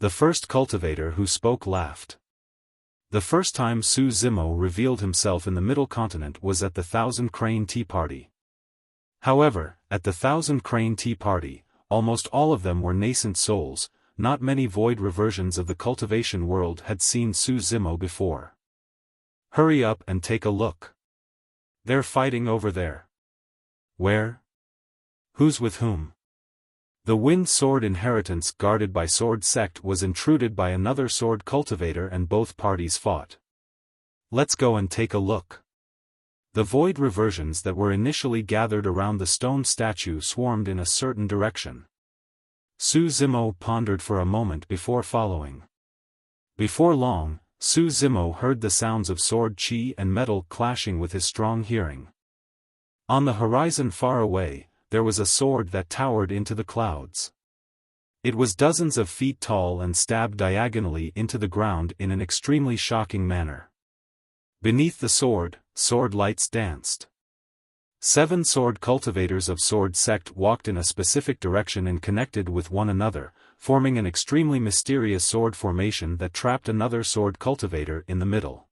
The first cultivator who spoke laughed. The first time Su Zimo revealed himself in the Middle Continent was at the Thousand Crane Tea Party. However, at the Thousand Crane Tea Party, almost all of them were nascent souls. Not many void reversions of the cultivation world had seen Su Zimo before. Hurry up and take a look. They're fighting over there. Where? Who's with whom? The Wind Sword Inheritance guarded by Sword Sect was intruded by another sword cultivator and both parties fought. Let's go and take a look. The void reversions that were initially gathered around the stone statue swarmed in a certain direction. Su Zimo pondered for a moment before following. Before long, Su Zimo heard the sounds of sword chi and metal clashing with his strong hearing. On the horizon far away, there was a sword that towered into the clouds. It was dozens of feet tall and stabbed diagonally into the ground in an extremely shocking manner. Beneath the sword, sword lights danced. 7 sword cultivators of Sword Sect walked in a specific direction and connected with one another, forming an extremely mysterious sword formation that trapped another sword cultivator in the middle.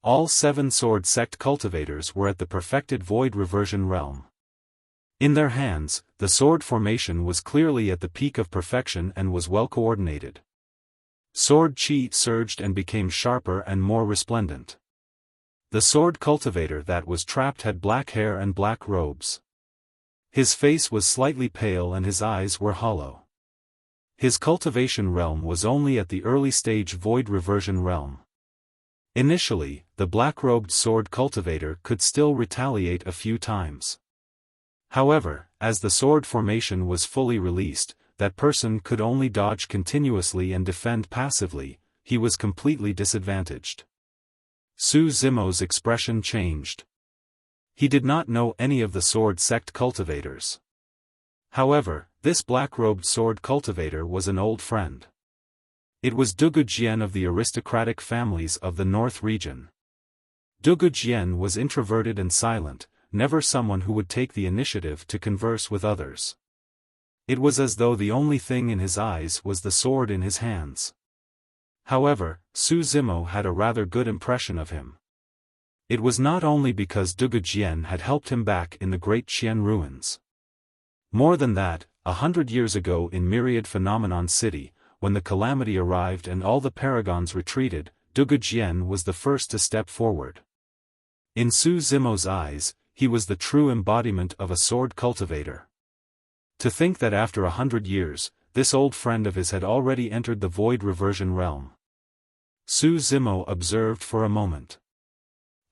All 7 Sword Sect cultivators were at the perfected void reversion realm. In their hands, the sword formation was clearly at the peak of perfection and was well coordinated. Sword chi surged and became sharper and more resplendent. The sword cultivator that was trapped had black hair and black robes. His face was slightly pale and his eyes were hollow. His cultivation realm was only at the early stage void reversion realm. Initially, the black-robed sword cultivator could still retaliate a few times. However, as the sword formation was fully released, that person could only dodge continuously and defend passively. He was completely disadvantaged. Su Zimo's expression changed. He did not know any of the Sword Sect cultivators. However, this black-robed sword cultivator was an old friend. It was Dugu Jian of the aristocratic families of the North region. Dugu Jian was introverted and silent, never someone who would take the initiative to converse with others. It was as though the only thing in his eyes was the sword in his hands. However, Su Zimo had a rather good impression of him. It was not only because Dugu Jian had helped him back in the great Qian ruins. More than that, 100 years ago in Myriad Phenomenon City, when the calamity arrived and all the paragons retreated, Dugu Jian was the first to step forward. In Su Zimo's eyes, he was the true embodiment of a sword cultivator. To think that after 100 years, this old friend of his had already entered the void reversion realm. Su Zimo observed for a moment.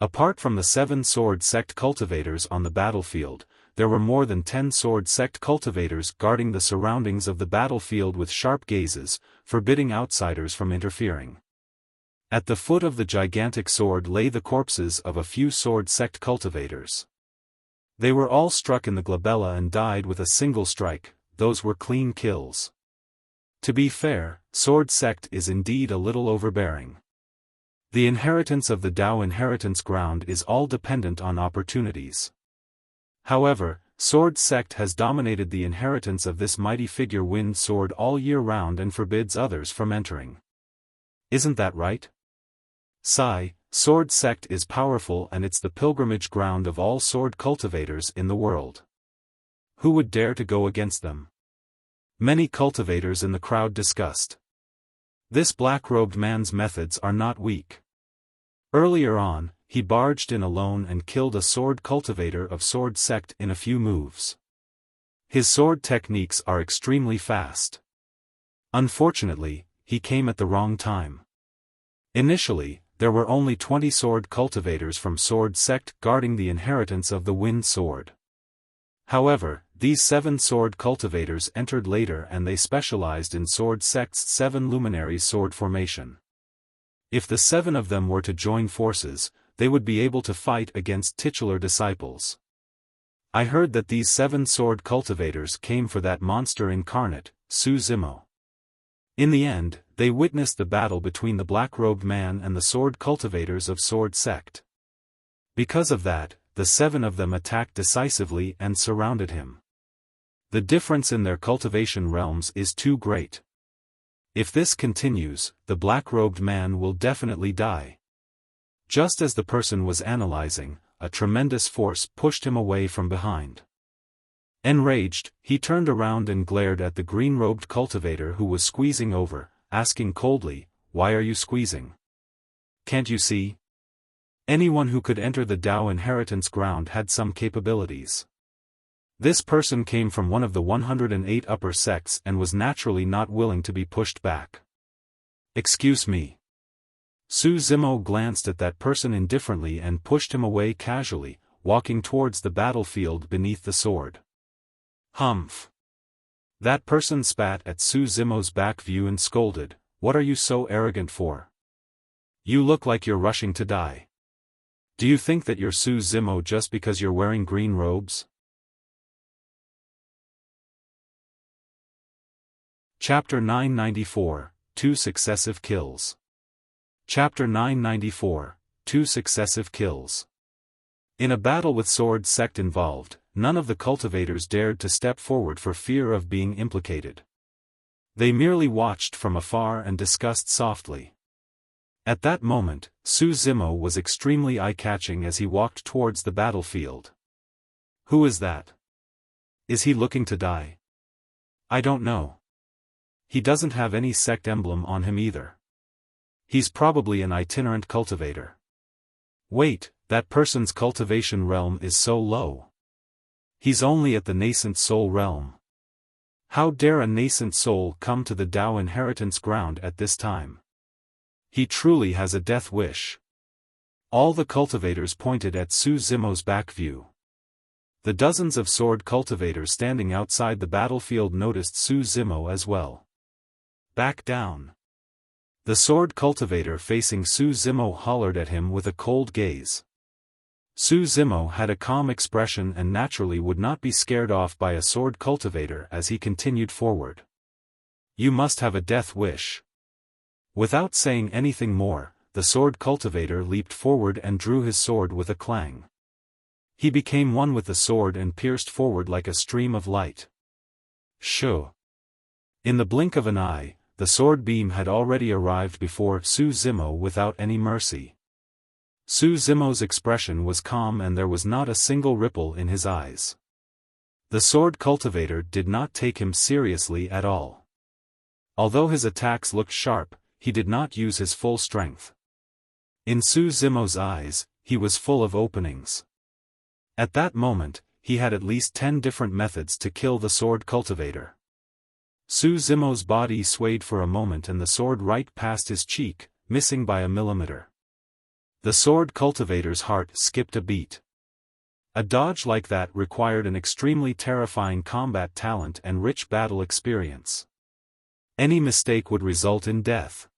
Apart from the 7 sword sect cultivators on the battlefield, there were more than 10 sword sect cultivators guarding the surroundings of the battlefield with sharp gazes, forbidding outsiders from interfering. At the foot of the gigantic sword lay the corpses of a few sword sect cultivators. They were all struck in the glabella and died with a single strike. Those were clean kills. To be fair, sword sect is indeed a little overbearing. The inheritance of the Dao inheritance ground is all dependent on opportunities. However, sword sect has dominated the inheritance of this mighty figure Wind Sword all year round and forbids others from entering. Isn't that right? Sai, sword sect is powerful and it's the pilgrimage ground of all sword cultivators in the world. Who would dare to go against them? Many cultivators in the crowd discussed. This black-robed man's methods are not weak. Earlier on, he barged in alone and killed a sword cultivator of sword sect in a few moves. His sword techniques are extremely fast. Unfortunately, he came at the wrong time. Initially, there were only 20 sword cultivators from sword sect guarding the inheritance of the Wind Sword. However, these 7 sword cultivators entered later and they specialized in sword sect's 7 luminary sword formation. If the 7 of them were to join forces, they would be able to fight against titular disciples. I heard that these 7 sword cultivators came for that monster incarnate, Su Zimo. In the end, they witnessed the battle between the black-robed man and the sword cultivators of sword sect. Because of that, the 7 of them attacked decisively and surrounded him. The difference in their cultivation realms is too great. If this continues, the black-robed man will definitely die. Just as the person was analyzing, a tremendous force pushed him away from behind. Enraged, he turned around and glared at the green-robed cultivator who was squeezing over, asking coldly, "Why are you squeezing? Can't you see? Anyone who could enter the Dao inheritance ground had some capabilities." This person came from one of the 108 upper sects and was naturally not willing to be pushed back. "Excuse me." Su Zimo glanced at that person indifferently and pushed him away casually, walking towards the battlefield beneath the sword. "Humph." That person spat at Su Zimo's back view and scolded, "What are you so arrogant for? You look like you're rushing to die. Do you think that you're Su Zimo just because you're wearing green robes?" Chapter 994, 2 Successive Kills. Chapter 994, 2 Successive Kills. In a battle with sword sect involved, none of the cultivators dared to step forward for fear of being implicated. They merely watched from afar and discussed softly. At that moment, Su Zimo was extremely eye-catching as he walked towards the battlefield. Who is that? Is he looking to die? I don't know. He doesn't have any sect emblem on him either. He's probably an itinerant cultivator. Wait, that person's cultivation realm is so low. He's only at the nascent soul realm. How dare a nascent soul come to the Dao inheritance ground at this time? He truly has a death wish. All the cultivators pointed at Su Zimo's back view. The dozens of sword cultivators standing outside the battlefield noticed Su Zimo as well. Back down. The sword cultivator facing Su Zimo hollered at him with a cold gaze. Su Zimo had a calm expression and naturally would not be scared off by a sword cultivator as he continued forward. You must have a death wish. Without saying anything more, the sword cultivator leaped forward and drew his sword with a clang. He became one with the sword and pierced forward like a stream of light. Shoo! In the blink of an eye, the sword beam had already arrived before Su Zimo without any mercy. Su Zimo's expression was calm and there was not a single ripple in his eyes. The sword cultivator did not take him seriously at all. Although his attacks looked sharp, he did not use his full strength. In Su Zimo's eyes, he was full of openings. At that moment, he had at least 10 different methods to kill the sword cultivator. Su Zimo's body swayed for a moment and the sword right past his cheek, missing by a millimeter. The sword cultivator's heart skipped a beat. A dodge like that required an extremely terrifying combat talent and rich battle experience. Any mistake would result in death.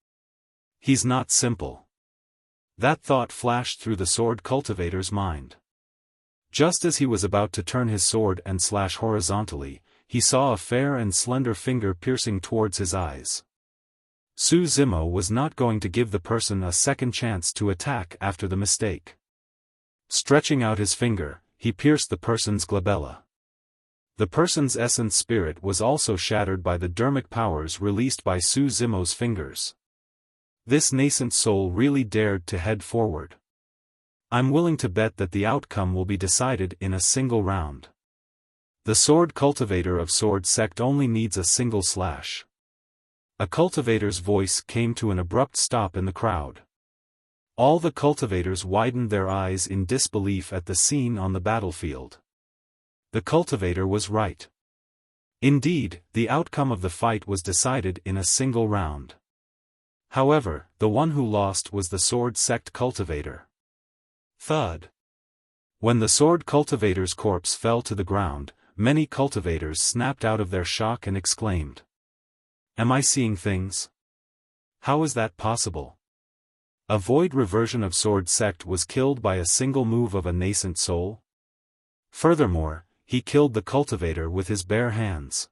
He's not simple. That thought flashed through the sword cultivator's mind. Just as he was about to turn his sword and slash horizontally, he saw a fair and slender finger piercing towards his eyes. Su Zimo was not going to give the person a second chance to attack after the mistake. Stretching out his finger, he pierced the person's glabella. The person's essence spirit was also shattered by the Dharmic powers released by Su Zimo's fingers. This nascent soul really dared to head forward. I'm willing to bet that the outcome will be decided in a single round. The sword cultivator of Sword Sect only needs a single slash. A cultivator's voice came to an abrupt stop in the crowd. All the cultivators widened their eyes in disbelief at the scene on the battlefield. The cultivator was right. Indeed, the outcome of the fight was decided in a single round. However, the one who lost was the Sword Sect cultivator. Thud. When the sword cultivator's corpse fell to the ground, many cultivators snapped out of their shock and exclaimed, "Am I seeing things? How is that possible? A void reversion of Sword Sect was killed by a single move of a nascent soul? Furthermore, he killed the cultivator with his bare hands.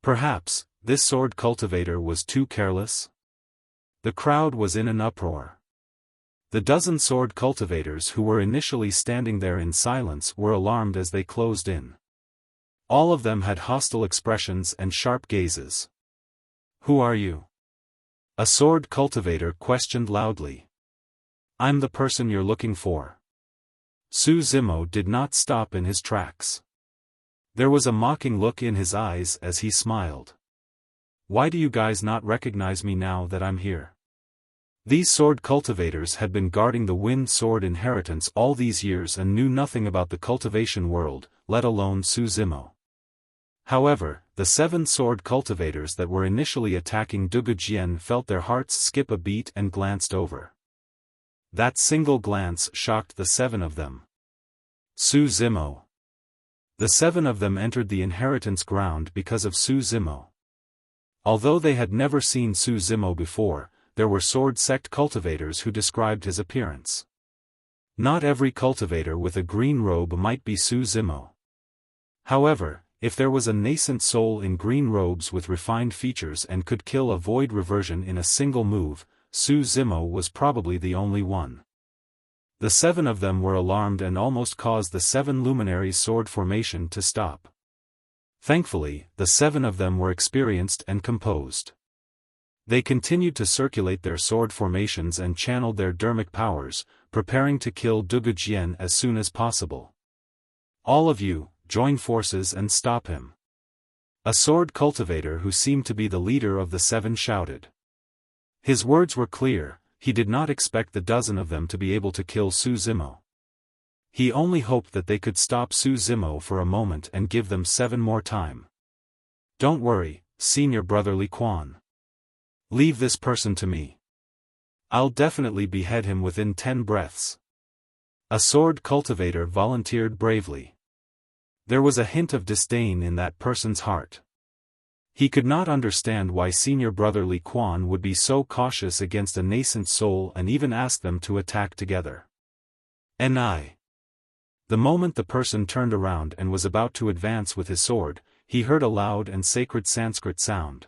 Perhaps, this sword cultivator was too careless?" The crowd was in an uproar. The dozen sword cultivators who were initially standing there in silence were alarmed as they closed in. All of them had hostile expressions and sharp gazes. "Who are you?" A sword cultivator questioned loudly. "I'm the person you're looking for." Su Zimo did not stop in his tracks. There was a mocking look in his eyes as he smiled. "Why do you guys not recognize me now that I'm here?" These sword cultivators had been guarding the Wind Sword inheritance all these years and knew nothing about the cultivation world, let alone Su Zimo. However, the 7 sword cultivators that were initially attacking Dugujian felt their hearts skip a beat and glanced over. That single glance shocked the 7 of them. Su Zimo. The 7 of them entered the inheritance ground because of Su Zimo. Although they had never seen Su Zimo before, there were Sword Sect cultivators who described his appearance. Not every cultivator with a green robe might be Su Zimo. However, if there was a nascent soul in green robes with refined features and could kill a void reversion in a single move, Su Zimo was probably the only one. The 7 of them were alarmed and almost caused the 7 luminaries' sword formation to stop. Thankfully, the 7 of them were experienced and composed. They continued to circulate their sword formations and channeled their Dharmic powers, preparing to kill Dugujian as soon as possible. "All of you, join forces and stop him." A sword cultivator who seemed to be the leader of the 7 shouted. His words were clear, he did not expect the dozen of them to be able to kill Su Zimo. He only hoped that they could stop Su Zimo for a moment and give them 7 more time. "Don't worry, senior brotherly Quan. Leave this person to me. I'll definitely behead him within 10 breaths." A sword cultivator volunteered bravely. There was a hint of disdain in that person's heart. He could not understand why senior brotherly Quan would be so cautious against a nascent soul and even ask them to attack together. "Ni." The moment the person turned around and was about to advance with his sword, he heard a loud and sacred Sanskrit sound.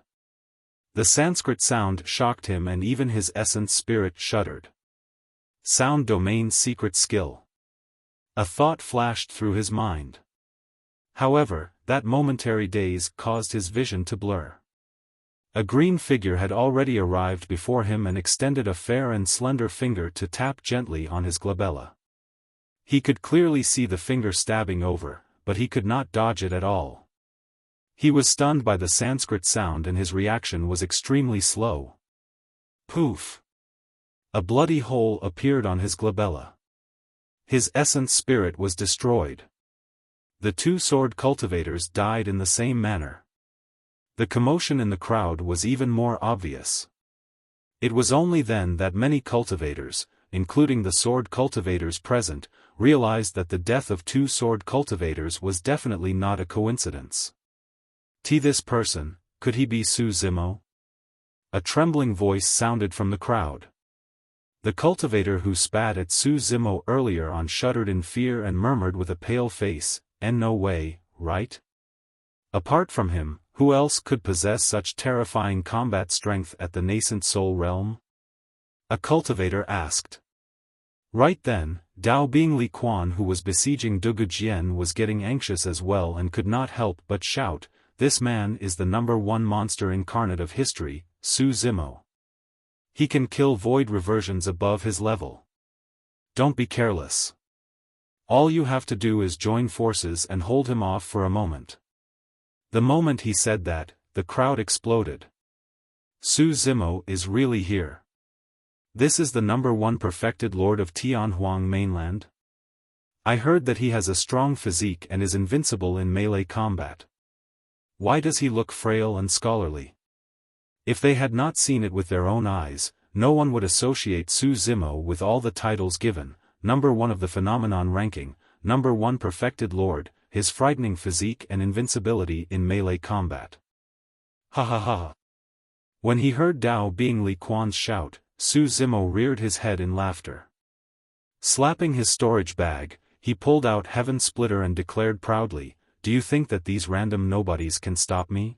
The Sanskrit sound shocked him and even his essence spirit shuddered. Sound domain's secret skill. A thought flashed through his mind. However, that momentary daze caused his vision to blur. A green figure had already arrived before him and extended a fair and slender finger to tap gently on his glabella. He could clearly see the finger stabbing over, but he could not dodge it at all. He was stunned by the Sanskrit sound and his reaction was extremely slow. Poof! A bloody hole appeared on his glabella. His essence spirit was destroyed. The two sword cultivators died in the same manner. The commotion in the crowd was even more obvious. It was only then that many cultivators, including the sword cultivators present, realized that the death of two sword cultivators was definitely not a coincidence. This person, could he be Su Zimo? A trembling voice sounded from the crowd. The cultivator who spat at Su Zimo earlier on shuddered in fear and murmured with a pale face, "And no way, right? Apart from him, who else could possess such terrifying combat strength at the nascent soul realm?" A cultivator asked. Right then, Dao Bing Li Quan who was besieging Dugu Jian was getting anxious as well and could not help but shout, "This man is the #1 monster incarnate of history, Su Zimo. He can kill void reversions above his level. Don't be careless. All you have to do is join forces and hold him off for a moment." The moment he said that, the crowd exploded. Su Zimo is really here. This is the #1 perfected lord of Tianhuang mainland? I heard that he has a strong physique and is invincible in melee combat. Why does he look frail and scholarly? If they had not seen it with their own eyes, no one would associate Su Zimo with all the titles given, #1 of the phenomenon ranking, #1 perfected lord, his frightening physique and invincibility in melee combat. Ha ha ha. When he heard Dao Bing Li Quan's shout, Su Zimo reared his head in laughter. Slapping his storage bag, he pulled out Heaven Splitter and declared proudly, "Do you think that these random nobodies can stop me?"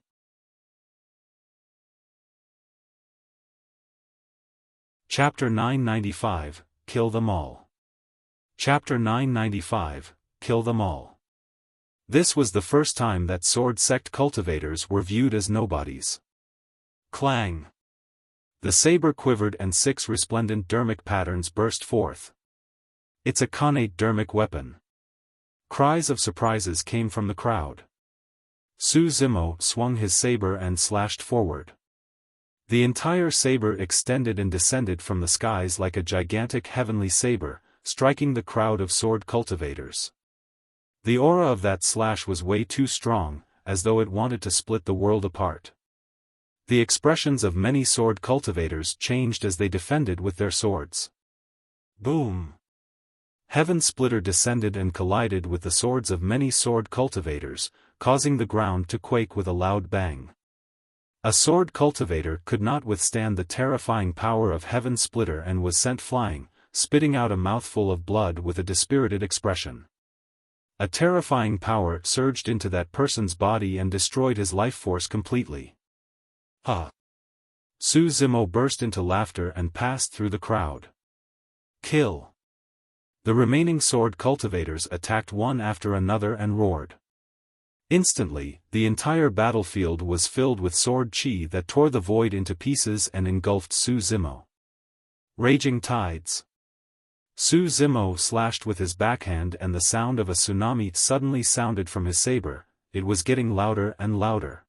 Chapter 995, Kill Them All. Chapter 995, Kill Them All. This was the first time that sword sect cultivators were viewed as nobodies. Clang! The saber quivered and 6 resplendent Dharmic patterns burst forth. It's a connate Dharmic weapon. Cries of surprises came from the crowd. Su Zimo swung his saber and slashed forward. The entire saber extended and descended from the skies like a gigantic heavenly saber, striking the crowd of sword cultivators. The aura of that slash was way too strong, as though it wanted to split the world apart. The expressions of many sword cultivators changed as they defended with their swords. Boom! Heaven Splitter descended and collided with the swords of many sword cultivators, causing the ground to quake with a loud bang. A sword cultivator could not withstand the terrifying power of Heaven Splitter and was sent flying, spitting out a mouthful of blood with a dispirited expression. A terrifying power surged into that person's body and destroyed his life force completely. Ha! Su Zimo burst into laughter and passed through the crowd. Kill! The remaining sword cultivators attacked one after another and roared. Instantly, the entire battlefield was filled with sword chi that tore the void into pieces and engulfed Su Zimo. Raging tides. Su Zimo slashed with his backhand and the sound of a tsunami suddenly sounded from his saber. It was getting louder and louder.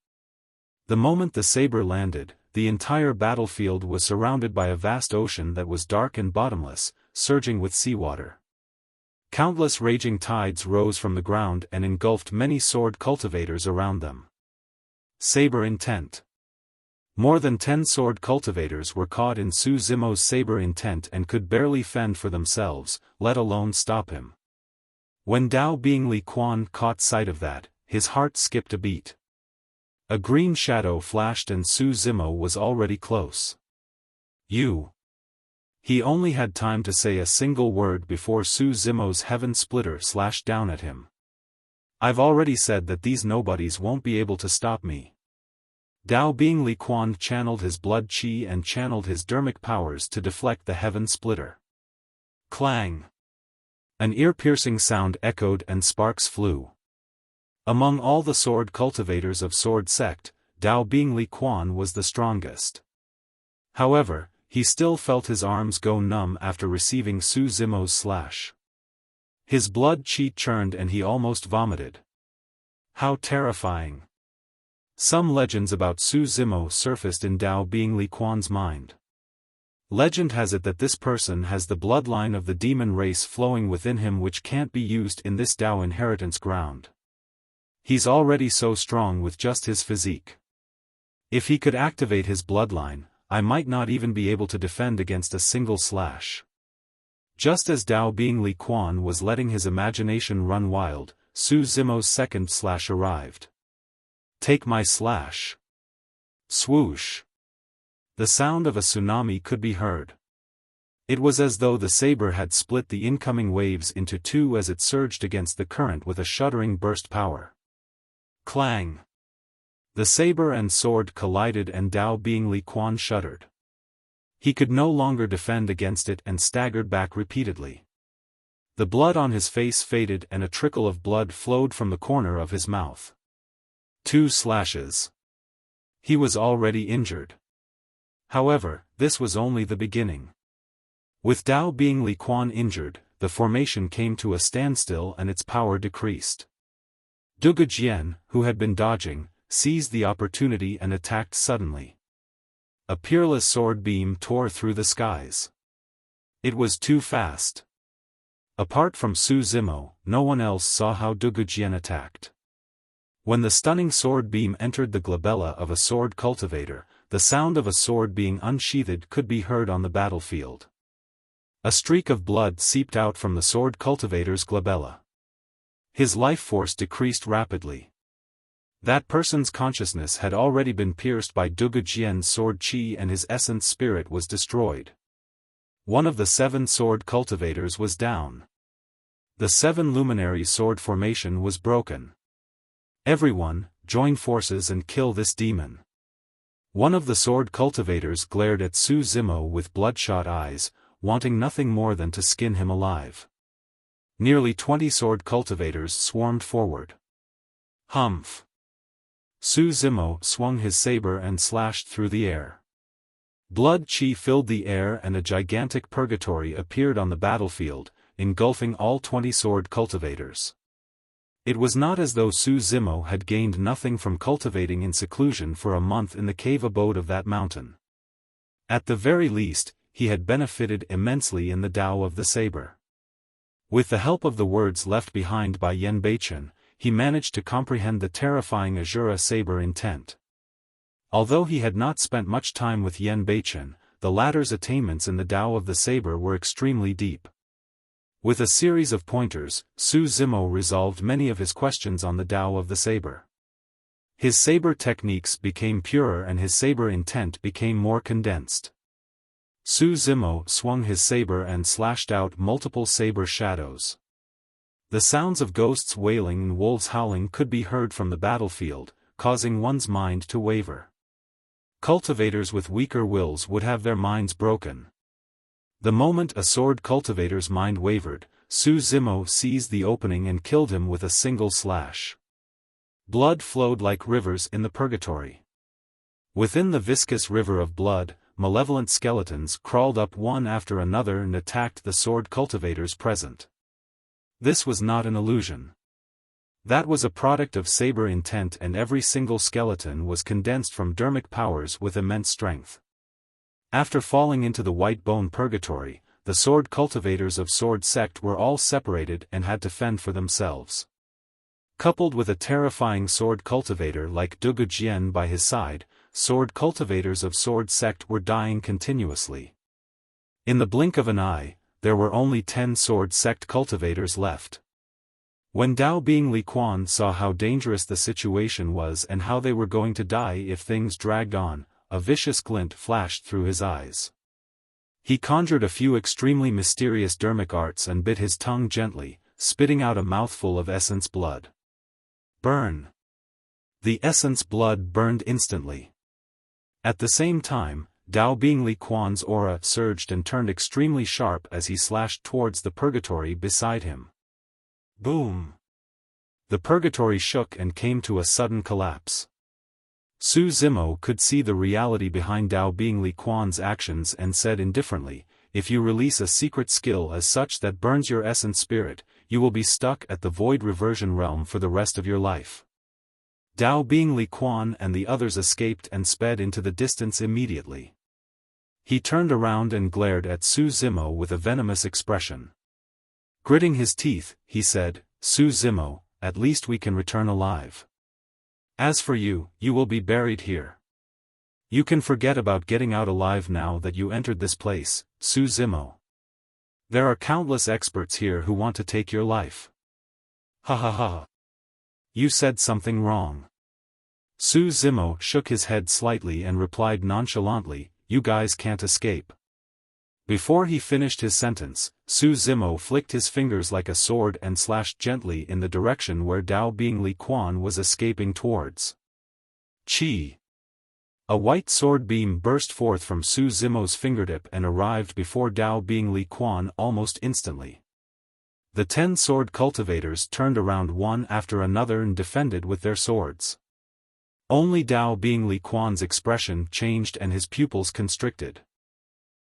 The moment the saber landed, the entire battlefield was surrounded by a vast ocean that was dark and bottomless, surging with seawater. Countless raging tides rose from the ground and engulfed many sword cultivators around them. Saber intent. More than 10 sword cultivators were caught in Su Zimo's saber intent and could barely fend for themselves, let alone stop him. When Dao Bing Li Quan caught sight of that, his heart skipped a beat. A green shadow flashed and Su Zimo was already close. You. He only had time to say a single word before Su Zimo's Heaven Splitter slashed down at him. I've already said that these nobodies won't be able to stop me. Dao Bing Li Quan channeled his blood qi and channeled his Dharmic powers to deflect the heaven splitter. Clang! An ear-piercing sound echoed and sparks flew. Among all the sword cultivators of Sword Sect, Dao Bing Li Quan was the strongest. However, he still felt his arms go numb after receiving Su Zimo's slash. His blood qi churned and he almost vomited. How terrifying! Some legends about Su Zimo surfaced in Dao Bing Li Quan's mind. Legend has it that this person has the bloodline of the demon race flowing within him, which can't be used in this Dao inheritance ground. He's already so strong with just his physique. If he could activate his bloodline, I might not even be able to defend against a single slash. Just as Dao Bing Li Quan was letting his imagination run wild, Su Zimo's second slash arrived. Take my slash. Swoosh. The sound of a tsunami could be heard. It was as though the saber had split the incoming waves into two as it surged against the current with a shuddering burst power. Clang! The saber and sword collided and Dao Bing Li Quan shuddered. He could no longer defend against it and staggered back repeatedly. The blood on his face faded and a trickle of blood flowed from the corner of his mouth. 2 slashes. He was already injured. However, this was only the beginning. With Dao Bing Li Quan injured, the formation came to a standstill and its power decreased. Duge Jian, who had been dodging, seized the opportunity and attacked suddenly. A peerless sword beam tore through the skies. It was too fast. Apart from Su Zimo, no one else saw how Duge Jian attacked. When the stunning sword beam entered the glabella of a sword cultivator, the sound of a sword being unsheathed could be heard on the battlefield. A streak of blood seeped out from the sword cultivator's glabella. His life force decreased rapidly. That person's consciousness had already been pierced by Duge Jian's sword qi and his essence spirit was destroyed. One of the 7 sword cultivators was down. The 7 luminary sword formation was broken. Everyone, join forces and kill this demon. One of the sword cultivators glared at Su Zimo with bloodshot eyes, wanting nothing more than to skin him alive. Nearly 20 sword cultivators swarmed forward. Humph! Su Zimo swung his saber and slashed through the air. Blood qi filled the air and a gigantic purgatory appeared on the battlefield, engulfing all 20 sword cultivators. It was not as though Su Zimo had gained nothing from cultivating in seclusion for a month in the cave abode of that mountain. At the very least, he had benefited immensely in the Tao of the saber. With the help of the words left behind by Yan Beichen, he managed to comprehend the terrifying Asura saber intent. Although he had not spent much time with Yan Beichen, the latter's attainments in the Tao of the saber were extremely deep. With a series of pointers, Su Zimo resolved many of his questions on the Tao of the saber. His saber techniques became purer and his saber intent became more condensed. Su Zimo swung his saber and slashed out multiple saber shadows. The sounds of ghosts wailing and wolves howling could be heard from the battlefield, causing one's mind to waver. Cultivators with weaker wills would have their minds broken. The moment a sword cultivator's mind wavered, Su Zimo seized the opening and killed him with a single slash. Blood flowed like rivers in the purgatory. Within the viscous river of blood, malevolent skeletons crawled up one after another and attacked the sword cultivators present. This was not an illusion. That was a product of saber intent, and every single skeleton was condensed from Dharmic powers with immense strength. After falling into the white bone purgatory, the sword cultivators of Sword Sect were all separated and had to fend for themselves. Coupled with a terrifying sword cultivator like Duge Jian by his side, sword cultivators of Sword Sect were dying continuously. In the blink of an eye, there were only 10 Sword Sect cultivators left. When Dao Bing Li Quan saw how dangerous the situation was and how they were going to die if things dragged on, a vicious glint flashed through his eyes. He conjured a few extremely mysterious Dharmic arts and bit his tongue gently, spitting out a mouthful of essence blood. Burn! The essence blood burned instantly. At the same time, Dao Bing Li Quan's aura surged and turned extremely sharp as he slashed towards the Purgatory beside him. Boom! The Purgatory shook and came to a sudden collapse. Su Zimo could see the reality behind Dao Bing Li Quan's actions and said indifferently, "If you release a secret skill as such that burns your essence spirit, you will be stuck at the void reversion realm for the rest of your life." Dao Bing Li Quan and the others escaped and sped into the distance immediately. He turned around and glared at Su Zimo with a venomous expression. Gritting his teeth, he said, "Su Zimo, at least we can return alive. As for you, you will be buried here. You can forget about getting out alive now that you entered this place, Su Zimo. There are countless experts here who want to take your life." "Ha ha ha. You said something wrong." Su Zimo shook his head slightly and replied nonchalantly, "You guys can't escape." Before he finished his sentence, Su Zimo flicked his fingers like a sword and slashed gently in the direction where Dao Bing Li Quan was escaping towards. Chi! A white sword beam burst forth from Su Zimo's fingertip and arrived before Dao Bing Li Quan almost instantly. The 10 sword cultivators turned around one after another and defended with their swords. Only Dao Bing Li Quan's expression changed and his pupils constricted.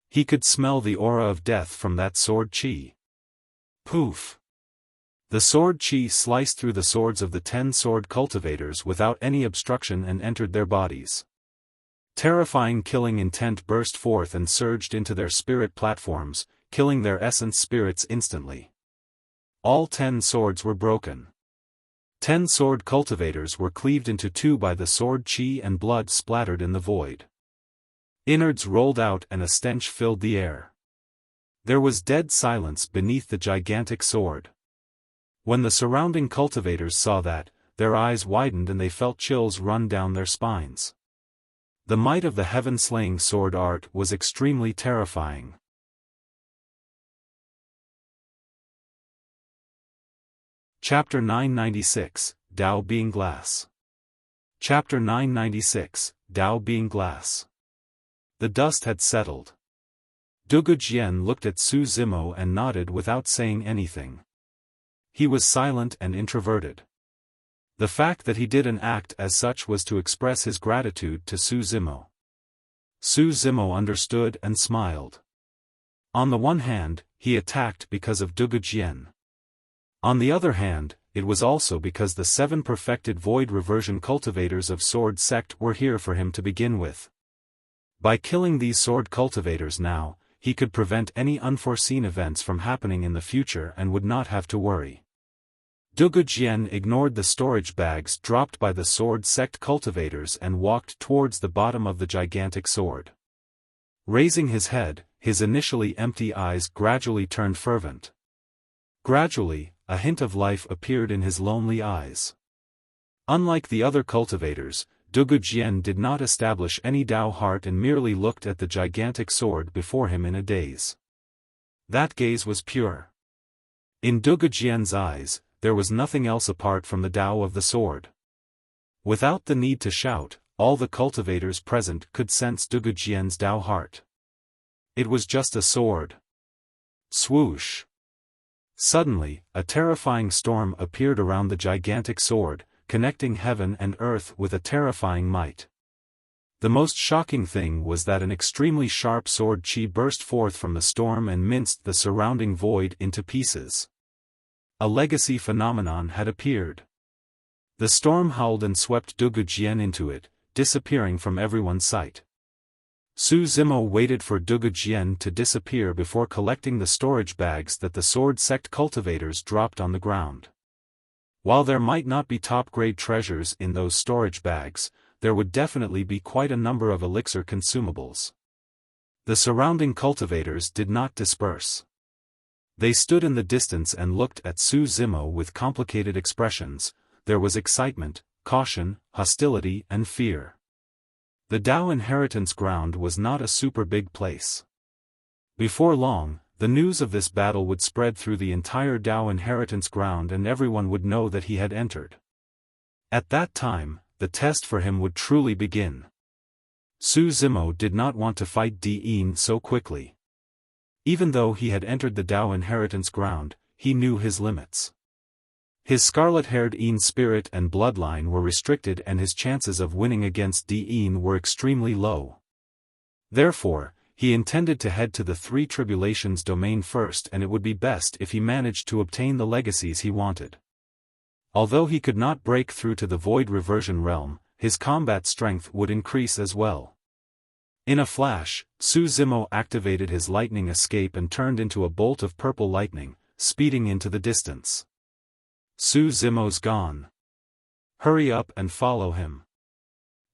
He could smell the aura of death from that sword chi. Poof! The sword chi sliced through the swords of the 10 sword cultivators without any obstruction and entered their bodies. Terrifying killing intent burst forth and surged into their spirit platforms, killing their essence spirits instantly. All 10 swords were broken. 10 sword cultivators were cleaved into 2 by the sword chi and blood splattered in the void. Innards rolled out and a stench filled the air. There was dead silence beneath the gigantic sword. When the surrounding cultivators saw that, their eyes widened and they felt chills run down their spines. The might of the heaven-slaying sword art was extremely terrifying. Chapter 996, Dao Being Glass. Chapter 996, Dao Being Glass. The dust had settled. Dugu Jian looked at Su Zimo and nodded without saying anything. He was silent and introverted. The fact that he did an act as such was to express his gratitude to Su Zimo. Su Zimo understood and smiled. On the one hand, he attacked because of Dugu Jian. On the other hand, it was also because the 7 perfected void reversion cultivators of Sword Sect were here for him to begin with. By killing these sword cultivators now, he could prevent any unforeseen events from happening in the future and would not have to worry. Dugu Jian ignored the storage bags dropped by the Sword Sect cultivators and walked towards the bottom of the gigantic sword. Raising his head, his initially empty eyes gradually turned fervent. Gradually, a hint of life appeared in his lonely eyes. Unlike the other cultivators, Dugu Jian did not establish any Dao heart and merely looked at the gigantic sword before him in a daze. That gaze was pure. In Dugu Jian's eyes, there was nothing else apart from the Dao of the sword. Without the need to shout, all the cultivators present could sense Dugu Jian's Dao heart. It was just a sword. Swoosh! Suddenly, a terrifying storm appeared around the gigantic sword, connecting heaven and earth with a terrifying might. The most shocking thing was that an extremely sharp sword chi burst forth from the storm and minced the surrounding void into pieces. A legacy phenomenon had appeared. The storm howled and swept Dugu Jian into it, disappearing from everyone's sight. Su Zimo waited for Dugu Jian to disappear before collecting the storage bags that the Sword Sect cultivators dropped on the ground. While there might not be top-grade treasures in those storage bags, there would definitely be quite a number of elixir consumables. The surrounding cultivators did not disperse. They stood in the distance and looked at Su Zimo with complicated expressions. There was excitement, caution, hostility and fear. The Dao inheritance ground was not a super big place. Before long, the news of this battle would spread through the entire Dao inheritance ground and everyone would know that he had entered. At that time, the test for him would truly begin. Su Zimo did not want to fight Dian so quickly. Even though he had entered the Dao inheritance ground, he knew his limits. His scarlet-haired Yin spirit and bloodline were restricted and his chances of winning against Dian were extremely low. Therefore, he intended to head to the Three Tribulations domain first, and it would be best if he managed to obtain the legacies he wanted. Although he could not break through to the Void Reversion realm, his combat strength would increase as well. In a flash, Su Zimo activated his lightning escape and turned into a bolt of purple lightning, speeding into the distance. Su Zimo's gone. Hurry up and follow him.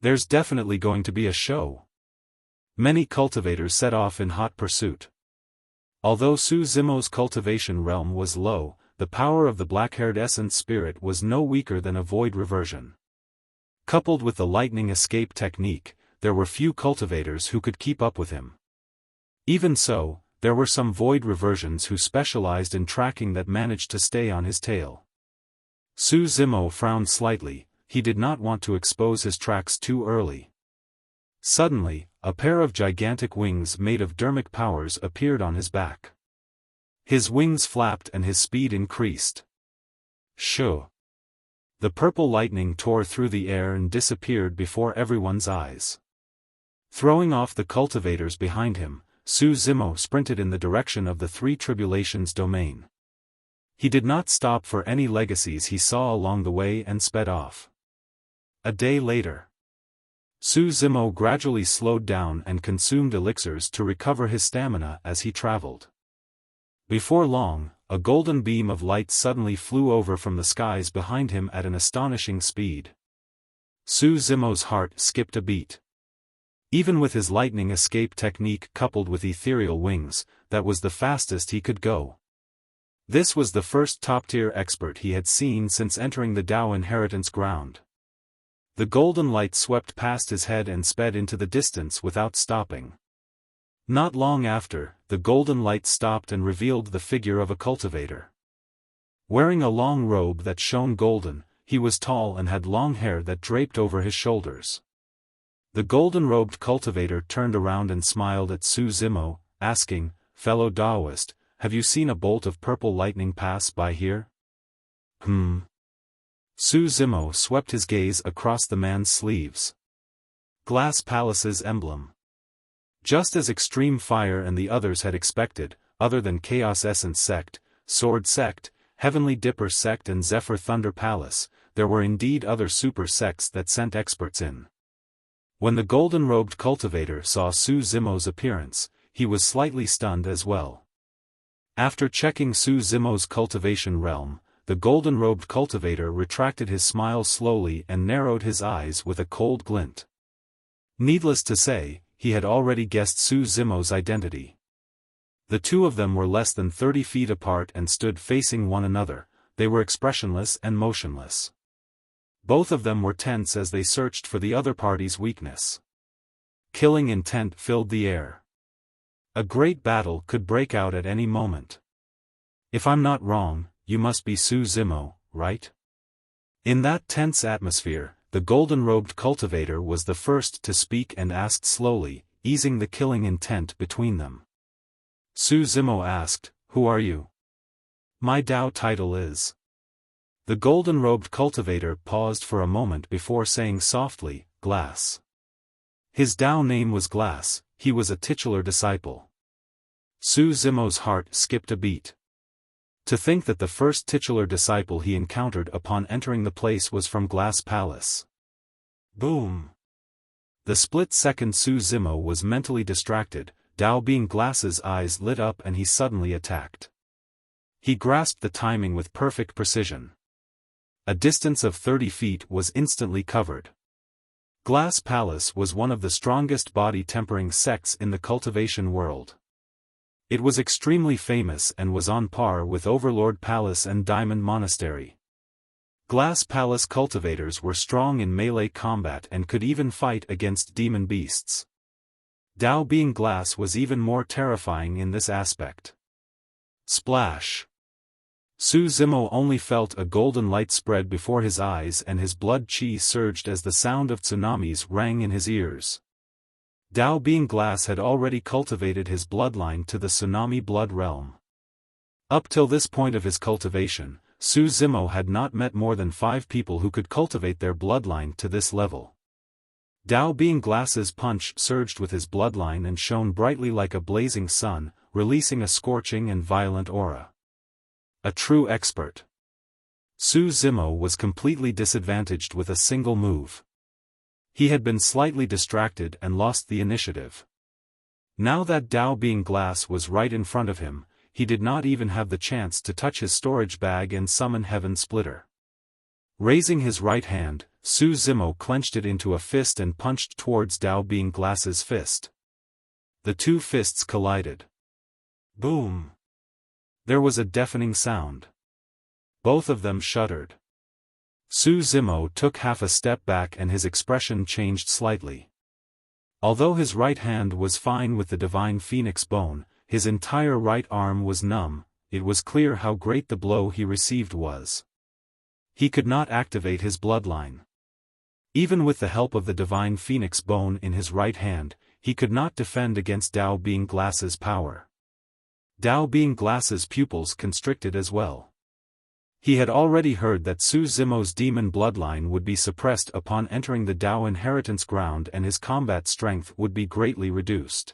There's definitely going to be a show. Many cultivators set off in hot pursuit. Although Su Zimo's cultivation realm was low, the power of the black-haired essence spirit was no weaker than a void reversion. Coupled with the lightning escape technique, there were few cultivators who could keep up with him. Even so, there were some void reversions who specialized in tracking that managed to stay on his tail. Su Zimo frowned slightly, he did not want to expose his tracks too early. Suddenly, a pair of gigantic wings made of Dharmic powers appeared on his back. His wings flapped and his speed increased. Shoo! The purple lightning tore through the air and disappeared before everyone's eyes. Throwing off the cultivators behind him, Su Zimo sprinted in the direction of the Three Tribulations domain. He did not stop for any legacies he saw along the way and sped off. A day later, Su Zimo gradually slowed down and consumed elixirs to recover his stamina as he traveled. Before long, a golden beam of light suddenly flew over from the skies behind him at an astonishing speed. Su Zimo's heart skipped a beat. Even with his lightning escape technique coupled with ethereal wings, that was the fastest he could go. This was the first top-tier expert he had seen since entering the Dao inheritance ground. The golden light swept past his head and sped into the distance without stopping. Not long after, the golden light stopped and revealed the figure of a cultivator. Wearing a long robe that shone golden, he was tall and had long hair that draped over his shoulders. The golden-robed cultivator turned around and smiled at Su Zimo, asking, "Fellow Daoist, have you seen a bolt of purple lightning pass by here?" Su Zimo swept his gaze across the man's sleeves. Glass Palace's emblem. Just as Extreme Fire and the others had expected, other than Chaos Essence Sect, Sword Sect, Heavenly Dipper Sect and Zephyr Thunder Palace, there were indeed other super sects that sent experts in. When the golden-robed cultivator saw Su Zimo's appearance, he was slightly stunned as well. After checking Su Zimo's cultivation realm, the golden-robed cultivator retracted his smile slowly and narrowed his eyes with a cold glint. Needless to say, he had already guessed Su Zimo's identity. The two of them were less than 30 feet apart and stood facing one another. They were expressionless and motionless. Both of them were tense as they searched for the other party's weakness. Killing intent filled the air. A great battle could break out at any moment. "If I'm not wrong, you must be Su Zimo, right?" In that tense atmosphere, the golden-robed cultivator was the first to speak and asked slowly, easing the killing intent between them. Su Zimo asked, "Who are you?" "My Dao title is..." The golden-robed cultivator paused for a moment before saying softly, "Glass." His Dao name was Glass, he was a titular disciple. Su Zimo's heart skipped a beat. To think that the first titular disciple he encountered upon entering the place was from Glass Palace. Boom! The split second Su Zimo was mentally distracted, Dao being Glass's eyes lit up and he suddenly attacked. He grasped the timing with perfect precision. A distance of 30 feet was instantly covered. Glass Palace was one of the strongest body-tempering sects in the cultivation world. It was extremely famous and was on par with Overlord Palace and Diamond Monastery. Glass Palace cultivators were strong in melee combat and could even fight against demon beasts. Dao being glass was even more terrifying in this aspect. Splash! Su Zimo only felt a golden light spread before his eyes and his blood chi surged as the sound of tsunamis rang in his ears. Dao being glass had already cultivated his bloodline to the tsunami blood realm. Up till this point of his cultivation, Su Zimo had not met more than 5 people who could cultivate their bloodline to this level. Dao being glass's punch surged with his bloodline and shone brightly like a blazing sun, releasing a scorching and violent aura. A true expert. Su Zimo was completely disadvantaged with a single move. He had been slightly distracted and lost the initiative. Now that Dao being glass was right in front of him, he did not even have the chance to touch his storage bag and summon Heaven Splitter. Raising his right hand, Su Zimo clenched it into a fist and punched towards Dao being glass's fist. The two fists collided. Boom! There was a deafening sound. Both of them shuddered. Su Zimo took half a step back and his expression changed slightly. Although his right hand was fine with the divine phoenix bone, his entire right arm was numb. It was clear how great the blow he received was. He could not activate his bloodline. Even with the help of the divine phoenix bone in his right hand, he could not defend against Dao being glass's power. Dao being glass's pupils constricted as well. He had already heard that Su Zimo's demon bloodline would be suppressed upon entering the Dao inheritance ground and his combat strength would be greatly reduced.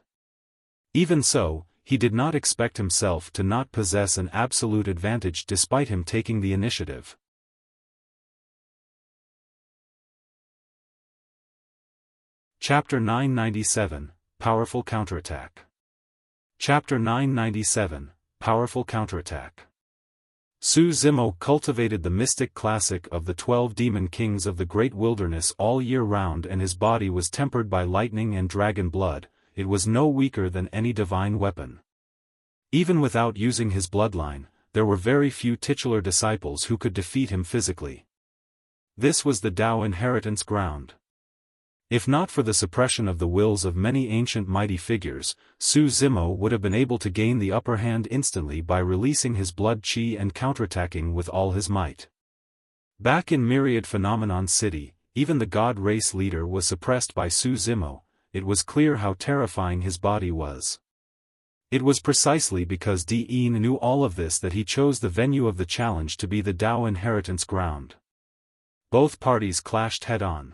Even so, he did not expect himself to not possess an absolute advantage despite him taking the initiative. Chapter 997, Powerful Counterattack. Chapter 997, Powerful Counterattack. Su Zimo cultivated the mystic classic of the 12 demon kings of the great wilderness all year round and his body was tempered by lightning and dragon blood. It was no weaker than any divine weapon. Even without using his bloodline, there were very few titular disciples who could defeat him physically. This was the Dao inheritance ground. If not for the suppression of the wills of many ancient mighty figures, Su Zimo would have been able to gain the upper hand instantly by releasing his blood chi and counterattacking with all his might. Back in Myriad Phenomenon City, even the god race leader was suppressed by Su Zimo. It was clear how terrifying his body was. It was precisely because Dean knew all of this that he chose the venue of the challenge to be the Dao inheritance ground. Both parties clashed head-on.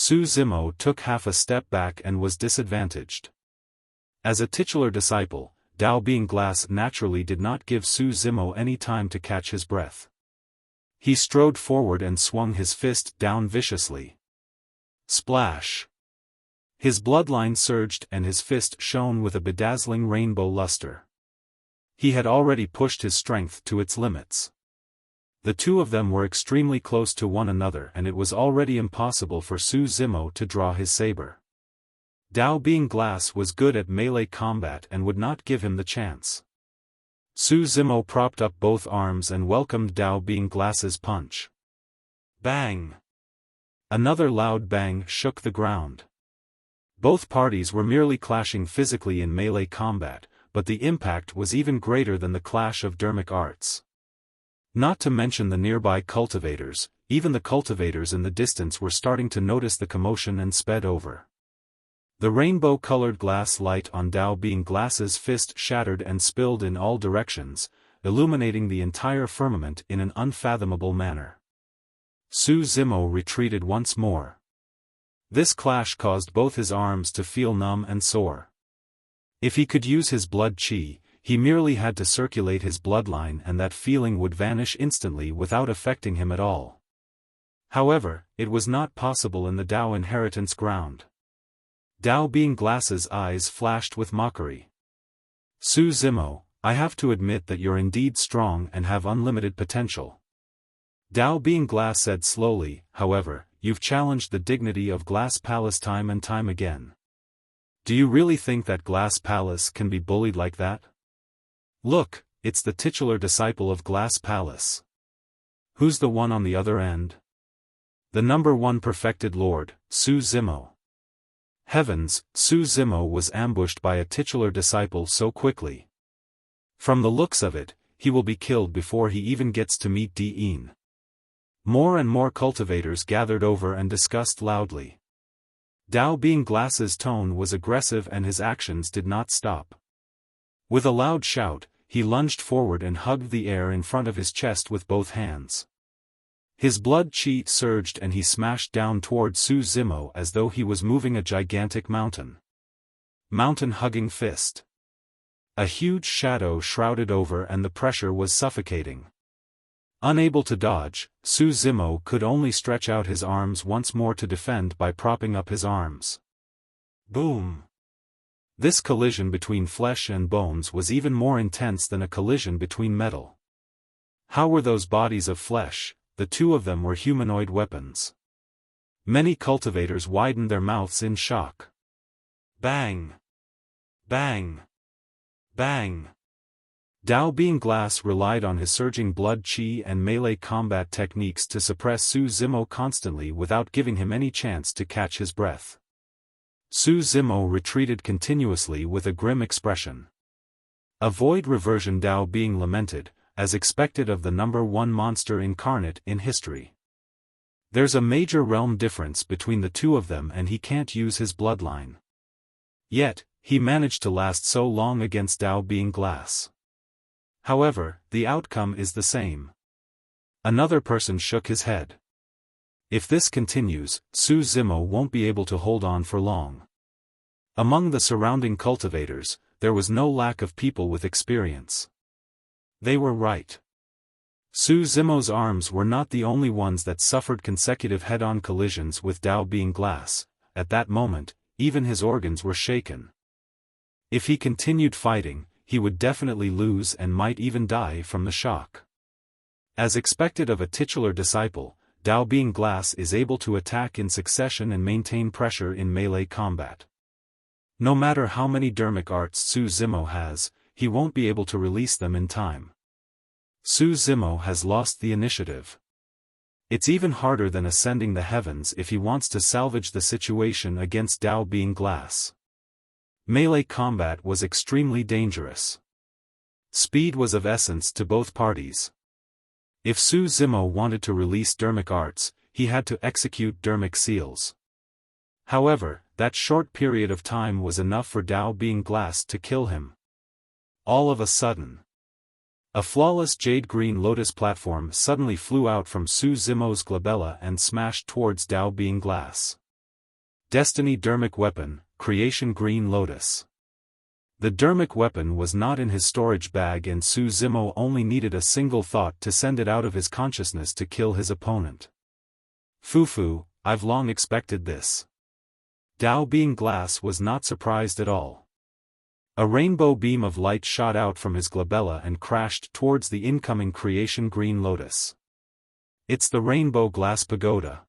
Su Zimo took half a step back and was disadvantaged. As a titular disciple, Dao being glass naturally did not give Su Zimo any time to catch his breath. He strode forward and swung his fist down viciously. Splash! His bloodline surged and his fist shone with a bedazzling rainbow luster. He had already pushed his strength to its limits. The two of them were extremely close to one another and it was already impossible for Su Zimo to draw his saber. Dao being glass was good at melee combat and would not give him the chance. Su Zimo propped up both arms and welcomed Dao being glass's punch. Bang! Another loud bang shook the ground. Both parties were merely clashing physically in melee combat, but the impact was even greater than the clash of Dharmic arts. Not to mention the nearby cultivators, even the cultivators in the distance were starting to notice the commotion and sped over. The rainbow-colored glass light on Dao being glass's fist shattered and spilled in all directions, illuminating the entire firmament in an unfathomable manner. Su Zimo retreated once more. This clash caused both his arms to feel numb and sore. If he could use his blood chi, he merely had to circulate his bloodline and that feeling would vanish instantly without affecting him at all. However, it was not possible in the Dao inheritance ground. Dao being glass's eyes flashed with mockery. Su Zimo, I have to admit that you're indeed strong and have unlimited potential. Dao being glass said slowly, however, you've challenged the dignity of Glass Palace time and time again. Do you really think that Glass Palace can be bullied like that? Look, it's the titular disciple of Glass Palace. Who's the one on the other end? The number 1 perfected lord, Su Zimo. Heavens, Su Zimo was ambushed by a titular disciple so quickly. From the looks of it, he will be killed before he even gets to meet Dean. More and more cultivators gathered over and discussed loudly. Dao Being Glass's tone was aggressive and his actions did not stop. With a loud shout, he lunged forward and hugged the air in front of his chest with both hands. His blood chi surged and he smashed down toward Su Zimo as though he was moving a gigantic mountain. Mountain-hugging fist. A huge shadow shrouded over and the pressure was suffocating. Unable to dodge, Su Zimo could only stretch out his arms once more to defend by propping up his arms. Boom! This collision between flesh and bones was even more intense than a collision between metal. How were those bodies of flesh? The two of them were humanoid weapons. Many cultivators widened their mouths in shock. Bang! Bang! Bang! Dao Being Glass relied on his surging blood chi and melee combat techniques to suppress Su Zimo constantly without giving him any chance to catch his breath. Su Zimo retreated continuously with a grim expression. Avoid reversion. Dao Being lamented, as expected of the number one monster incarnate in history. There's a major realm difference between the two of them and he can't use his bloodline. Yet, he managed to last so long against Dao Being Glass. However, the outcome is the same. Another person shook his head. If this continues, Su Zimo won't be able to hold on for long. Among the surrounding cultivators, there was no lack of people with experience. They were right. Su Zimo's arms were not the only ones that suffered consecutive head-on collisions with Dao Being Glass. At that moment, even his organs were shaken. If he continued fighting, he would definitely lose and might even die from the shock. As expected of a titular disciple, Dao Being Glass is able to attack in succession and maintain pressure in melee combat. No matter how many Dharmic arts Su Zimo has, he won't be able to release them in time. Su Zimo has lost the initiative. It's even harder than ascending the heavens if he wants to salvage the situation against Dao Being Glass. Melee combat was extremely dangerous. Speed was of essence to both parties. If Su Zimo wanted to release Dharmic arts, he had to execute Dharmic seals. However, that short period of time was enough for Dao Being Glass to kill him. All of a sudden, a flawless jade-green lotus platform suddenly flew out from Su Zimo's glabella and smashed towards Dao Being Glass. Destiny Dharmic Weapon, Creation Green Lotus. The Dharmic weapon was not in his storage bag and Su Zimo only needed a single thought to send it out of his consciousness to kill his opponent. Fufu, I've long expected this. Dao Being Glass was not surprised at all. A rainbow beam of light shot out from his glabella and crashed towards the incoming Creation Green Lotus. It's the Rainbow Glass Pagoda.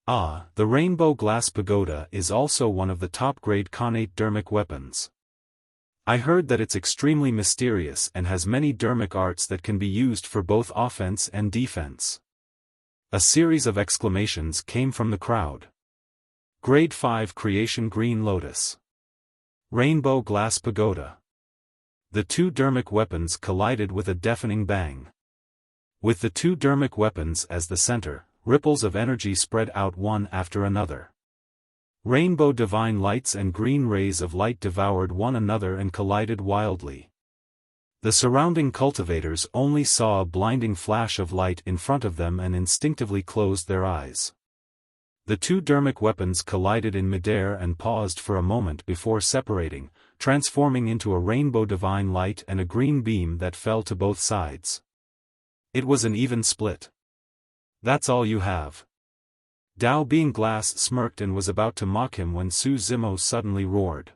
Ah, the Rainbow Glass Pagoda is also one of the top-grade connate Dharmic weapons. I heard that it's extremely mysterious and has many Dharmic arts that can be used for both offense and defense. A series of exclamations came from the crowd. Grade 5 Creation Green Lotus. Rainbow Glass Pagoda. The two Dharmic weapons collided with a deafening bang. With the two Dharmic weapons as the center, ripples of energy spread out one after another. Rainbow divine lights and green rays of light devoured one another and collided wildly. The surrounding cultivators only saw a blinding flash of light in front of them and instinctively closed their eyes. The two Dharmic weapons collided in midair and paused for a moment before separating, transforming into a rainbow divine light and a green beam that fell to both sides. It was an even split. That's all you have? Dao Being Glass smirked and was about to mock him when Su Zimo suddenly roared.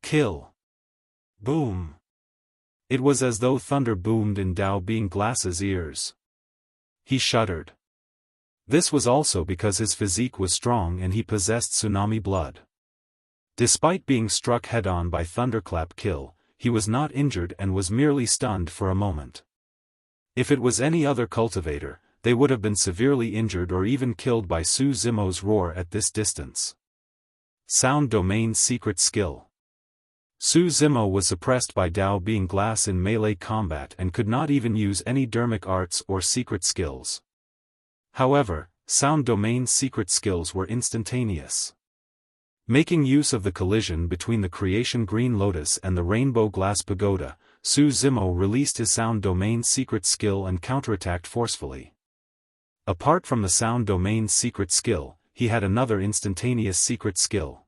Kill! Boom! It was as though thunder boomed in Dao Being Glass's ears. He shuddered. This was also because his physique was strong and he possessed tsunami blood. Despite being struck head-on by Thunderclap Kill, he was not injured and was merely stunned for a moment. If it was any other cultivator, they would have been severely injured or even killed by Su Zimo's roar at this distance. Sound Domain Secret Skill. Su Zimo was suppressed by Dao Being Glass in melee combat and could not even use any Dharmic arts or secret skills. However, Sound Domain secret skills were instantaneous. Making use of the collision between the Creation Green Lotus and the Rainbow Glass Pagoda, Su Zimo released his Sound Domain's secret skill and counterattacked forcefully. Apart from the Sound Domain's secret skill, he had another instantaneous secret skill.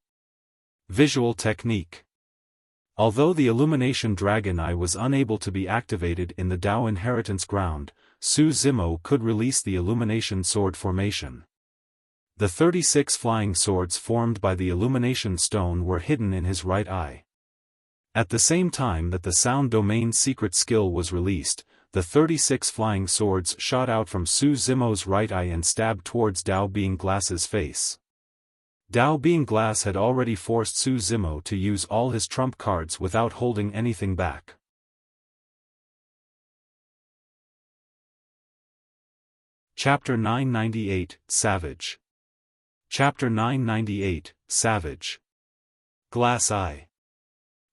Visual Technique. Although the Illumination Dragon Eye was unable to be activated in the Dao Inheritance Ground, Su Zimo could release the Illumination Sword formation. The 36 flying swords formed by the Illumination Stone were hidden in his right eye. At the same time that the Sound Domain secret skill was released, the 36 flying swords shot out from Su Zimo's right eye and stabbed towards Dao Being Glass's face. Dao Being Glass had already forced Su Zimo to use all his trump cards without holding anything back. Chapter 998, Savage. Chapter 998, Savage. Glass Eye.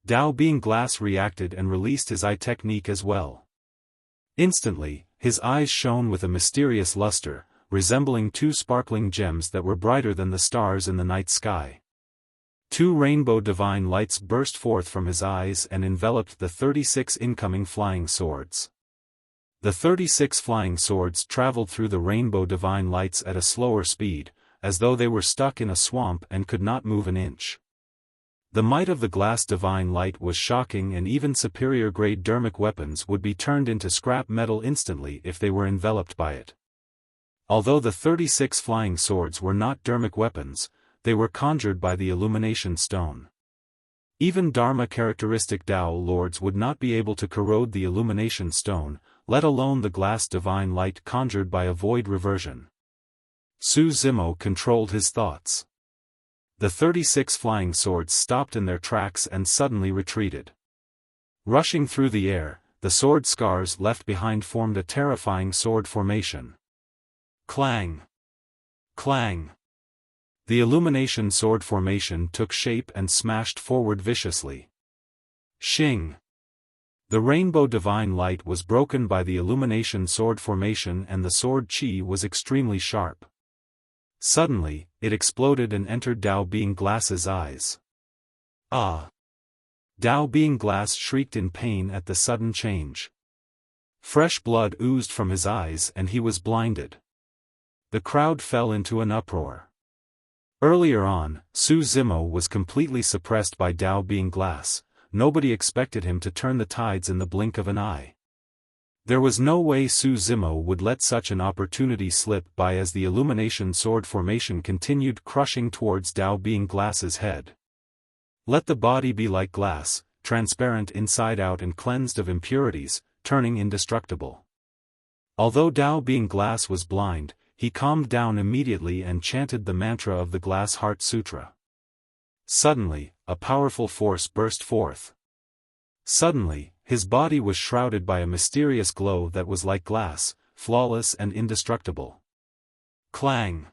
Dao Being Glass reacted and released his eye technique as well. Instantly, his eyes shone with a mysterious luster, resembling two sparkling gems that were brighter than the stars in the night sky. Two rainbow divine lights burst forth from his eyes and enveloped the 36 incoming flying swords. The 36 flying swords traveled through the rainbow divine lights at a slower speed, as though they were stuck in a swamp and could not move an inch. The might of the glass divine light was shocking, and even superior-grade Dharmic weapons would be turned into scrap metal instantly if they were enveloped by it. Although the 36 flying swords were not Dharmic weapons, they were conjured by the Illumination Stone. Even Dharma characteristic Dao Lords would not be able to corrode the Illumination Stone, let alone the glass divine light conjured by a void reversion. Su Zimo controlled his thoughts. The 36 flying swords stopped in their tracks and suddenly retreated. Rushing through the air, the sword scars left behind formed a terrifying sword formation. Clang! Clang! The Illumination Sword formation took shape and smashed forward viciously. Shing! The Rainbow Divine Light was broken by the Illumination Sword formation, and the sword chi was extremely sharp. Suddenly, it exploded and entered Dao Being Glass's eyes. Ah! Dao Being Glass shrieked in pain at the sudden change. Fresh blood oozed from his eyes and he was blinded. The crowd fell into an uproar. Earlier on, Su Zimo was completely suppressed by Dao Being Glass. Nobody expected him to turn the tides in the blink of an eye. There was no way Su Zimo would let such an opportunity slip by as the Illumination Sword formation continued crushing towards Dao Being Glass's head. Let the body be like glass, transparent inside out and cleansed of impurities, turning indestructible. Although Dao Being Glass was blind, he calmed down immediately and chanted the mantra of the Glass Heart Sutra. Suddenly, a powerful force burst forth. Suddenly, his body was shrouded by a mysterious glow that was like glass, flawless and indestructible. Clang!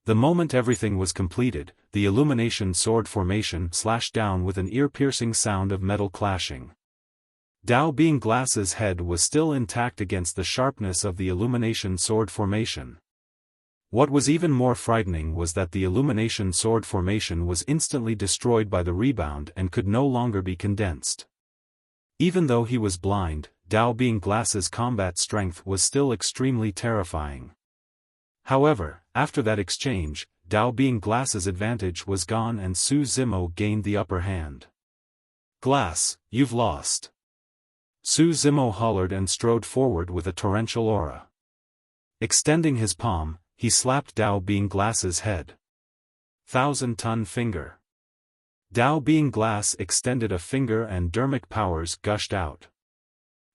The moment everything was completed, the Illumination Sword formation slashed down with an ear-piercing sound of metal clashing. Dao Being Glass's head was still intact against the sharpness of the Illumination Sword formation. What was even more frightening was that the Illumination Sword formation was instantly destroyed by the rebound and could no longer be condensed. Even though he was blind, Dao Being Glass's combat strength was still extremely terrifying. However, after that exchange, Dao Being Glass's advantage was gone and Su Zimo gained the upper hand. "Glass, you've lost." Su Zimo hollered and strode forward with a torrential aura. Extending his palm, he slapped Dao Being Glass's head. 1,000-ton finger. Dao Being Glass extended a finger and Dharmic powers gushed out.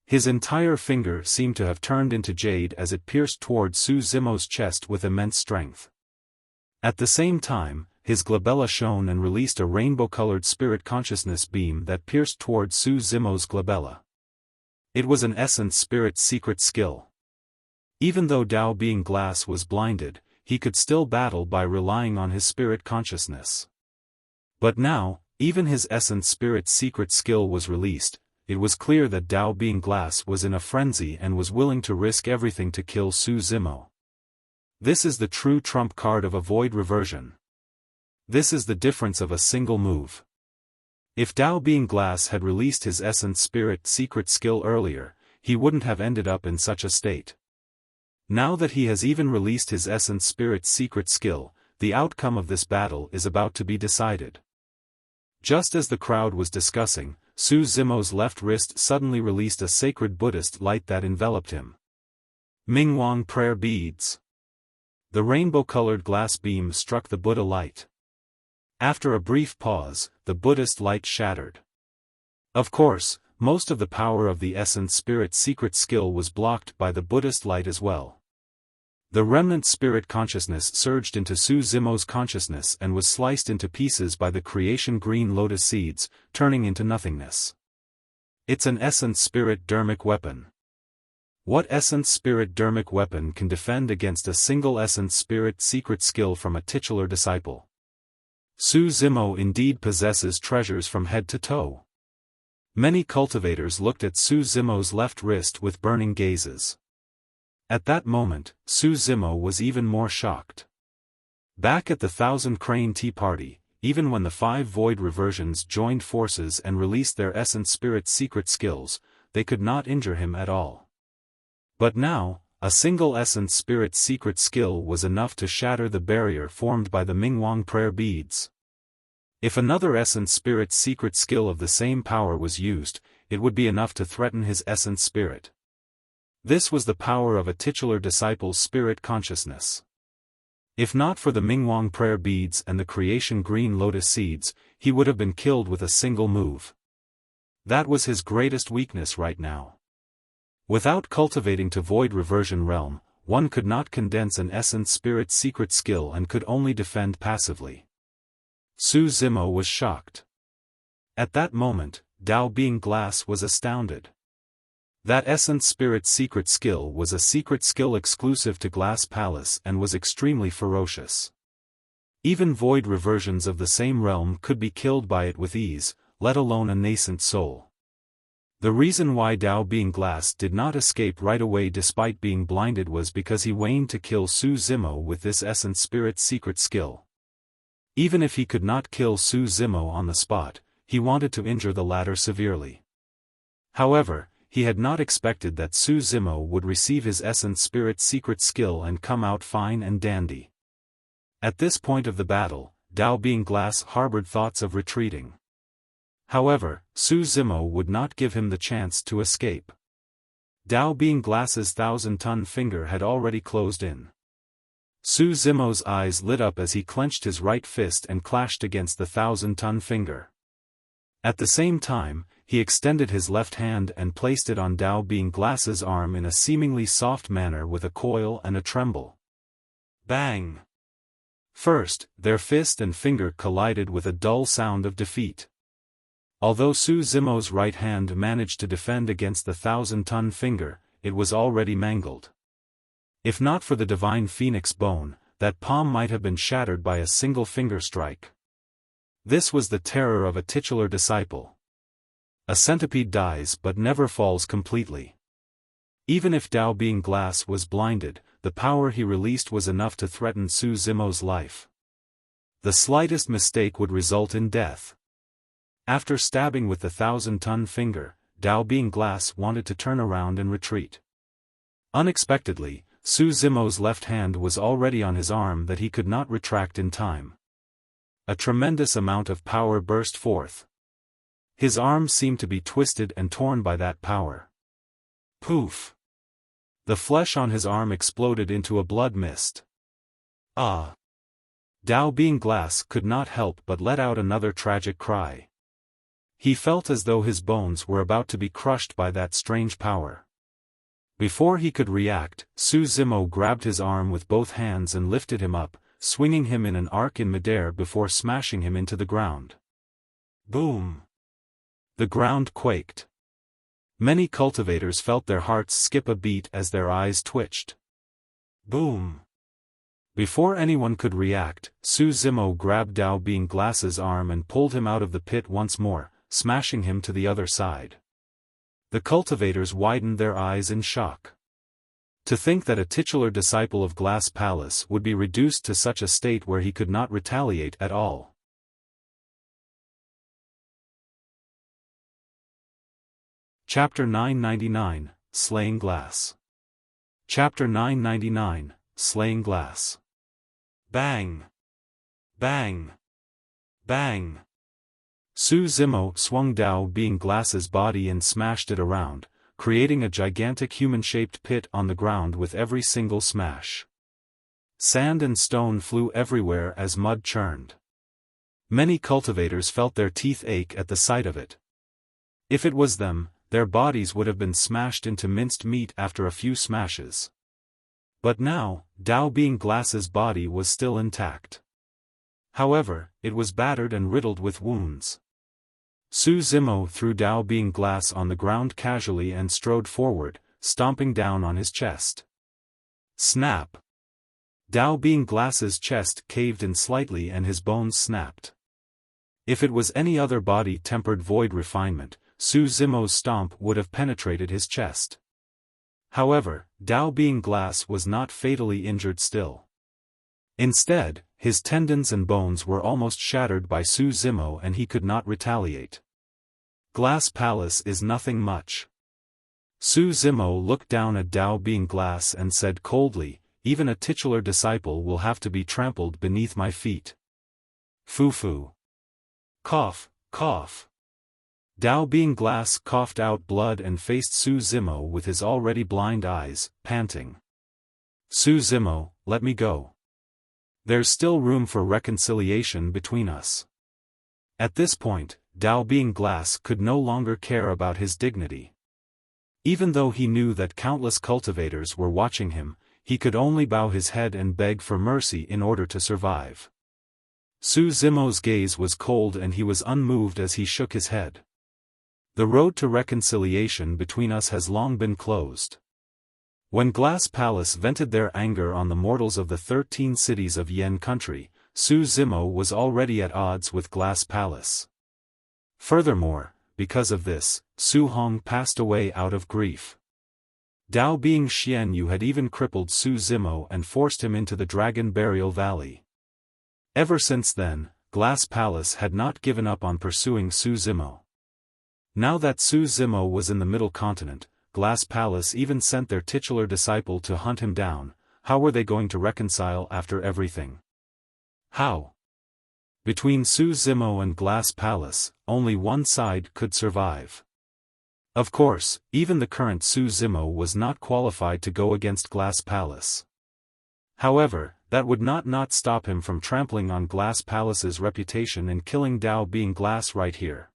His entire finger seemed to have turned into jade as it pierced toward Su Zimo's chest with immense strength. At the same time, his glabella shone and released a rainbow-colored spirit consciousness beam that pierced toward Su Zimo's glabella. It was an essence spirit secret skill. Even though Dao Being Glass was blinded, he could still battle by relying on his spirit consciousness. But now, even his essence spirit secret skill was released. It was clear that Dao Being Glass was in a frenzy and was willing to risk everything to kill Su Zimo. This is the true trump card of a void reversion. This is the difference of a single move. If Dao Being Glass had released his Essence Spirit secret skill earlier, he wouldn't have ended up in such a state. Now that he has even released his Essence Spirit secret skill, the outcome of this battle is about to be decided. Just as the crowd was discussing, Su Zimo's left wrist suddenly released a sacred Buddhist light that enveloped him. Mingwang prayer beads. The rainbow-colored glass beam struck the Buddha light. After a brief pause, the Buddhist light shattered. Of course, most of the power of the Essence Spirit secret skill was blocked by the Buddhist light as well. The remnant spirit consciousness surged into Su Zimo's consciousness and was sliced into pieces by the creation green lotus seeds, turning into nothingness. It's an Essence Spirit Dharmic weapon. What Essence Spirit Dharmic weapon can defend against a single Essence Spirit secret skill from a titular disciple? Su Zimo indeed possesses treasures from head to toe. Many cultivators looked at Su Zimo's left wrist with burning gazes. At that moment, Su Zimo was even more shocked. Back at the Thousand Crane Tea Party, even when the 5 void reversions joined forces and released their Essence Spirit secret skills, they could not injure him at all. But now, a single Essence Spirit secret skill was enough to shatter the barrier formed by the Mingwang prayer beads. If another Essence Spirit secret skill of the same power was used, it would be enough to threaten his Essence Spirit. This was the power of a titular disciple's spirit consciousness. If not for the Mingwang prayer beads and the creation green lotus seeds, he would have been killed with a single move. That was his greatest weakness right now. Without cultivating to void reversion realm, one could not condense an Essence Spirit secret skill and could only defend passively. Su Zimo was shocked. At that moment, Dao Being Glass was astounded. That Essence Spirit secret skill was a secret skill exclusive to Glass Palace and was extremely ferocious. Even void reversions of the same realm could be killed by it with ease, let alone a nascent soul. The reason why Dao Being Glass did not escape right away despite being blinded was because he waned to kill Su Zimo with this Essence Spirit secret skill. Even if he could not kill Su Zimo on the spot, he wanted to injure the latter severely. However, he had not expected that Su Zimo would receive his Essence Spirit secret skill and come out fine and dandy. At this point of the battle, Dao Being Glass harbored thoughts of retreating. However, Su Zimo would not give him the chance to escape. Dao Being Glass's 1,000-ton finger had already closed in. Su Zimo's eyes lit up as he clenched his right fist and clashed against the 1,000-ton finger. At the same time, he extended his left hand and placed it on Dao Being Glass's arm in a seemingly soft manner with a coil and a tremble. Bang! First, their fist and finger collided with a dull sound of defeat. Although Su Zimo's right hand managed to defend against the 1,000-ton finger, it was already mangled. If not for the divine phoenix bone, that palm might have been shattered by a single finger strike. This was the terror of a titular disciple. A centipede dies but never falls completely. Even if Dao Being Glass was blinded, the power he released was enough to threaten Su Zimo's life. The slightest mistake would result in death. After stabbing with the 1,000-ton finger, Dao Being Glass wanted to turn around and retreat. Unexpectedly, Su Zimo's left hand was already on his arm that he could not retract in time. A tremendous amount of power burst forth. His arm seemed to be twisted and torn by that power. Poof! The flesh on his arm exploded into a blood mist. Ah! Dao Being Glass could not help but let out another tragic cry. He felt as though his bones were about to be crushed by that strange power. Before he could react, Su Zimo grabbed his arm with both hands and lifted him up, swinging him in an arc in midair before smashing him into the ground. Boom! The ground quaked. Many cultivators felt their hearts skip a beat as their eyes twitched. Boom! Before anyone could react, Su Zimo grabbed Dao Being Glass's arm and pulled him out of the pit once more, smashing him to the other side. The cultivators widened their eyes in shock. To think that a titular disciple of Glass Palace would be reduced to such a state where he could not retaliate at all. Chapter 999, Slaying Glass. Chapter 999, Slaying Glass. Bang! Bang! Bang! Su Zimo swung Dao Being Glass's body and smashed it around, creating a gigantic human-shaped pit on the ground with every single smash. Sand and stone flew everywhere as mud churned. Many cultivators felt their teeth ache at the sight of it. If it was them, their bodies would have been smashed into minced meat after a few smashes. But now, Dao Being Glass's body was still intact. However, it was battered and riddled with wounds. Su Zimo threw Dao Being Glass on the ground casually and strode forward, stomping down on his chest. Snap! Dao Being Glass's chest caved in slightly and his bones snapped. If it was any other body tempered void refinement, Su Zimo's stomp would have penetrated his chest. However, Dao Being Glass was not fatally injured still. Instead, his tendons and bones were almost shattered by Su Zimo and he could not retaliate. Glass Palace is nothing much. Su Zimo looked down at Dao Being Glass and said coldly, even a titular disciple will have to be trampled beneath my feet. Foo-foo. Cough, cough. Dao Being Glass coughed out blood and faced Su Zimo with his already blind eyes, panting. Su Zimo, let me go. There's still room for reconciliation between us. At this point, Dao Being Glass could no longer care about his dignity. Even though he knew that countless cultivators were watching him, he could only bow his head and beg for mercy in order to survive. Su Zimo's gaze was cold and he was unmoved as he shook his head. The road to reconciliation between us has long been closed. When Glass Palace vented their anger on the mortals of the 13 cities of Yen country, Su Zimo was already at odds with Glass Palace. Furthermore, because of this, Su Hong passed away out of grief. Dao Being Xianyu had even crippled Su Zimo and forced him into the Dragon Burial Valley. Ever since then, Glass Palace had not given up on pursuing Su Zimo. Now that Su Zimo was in the Middle Continent, Glass Palace even sent their titular disciple to hunt him down. How were they going to reconcile after everything? How? Between Su Zimo and Glass Palace, only one side could survive. Of course, even the current Su Zimo was not qualified to go against Glass Palace. However, that would not stop him from trampling on Glass Palace's reputation and killing Dao Being Glass right here.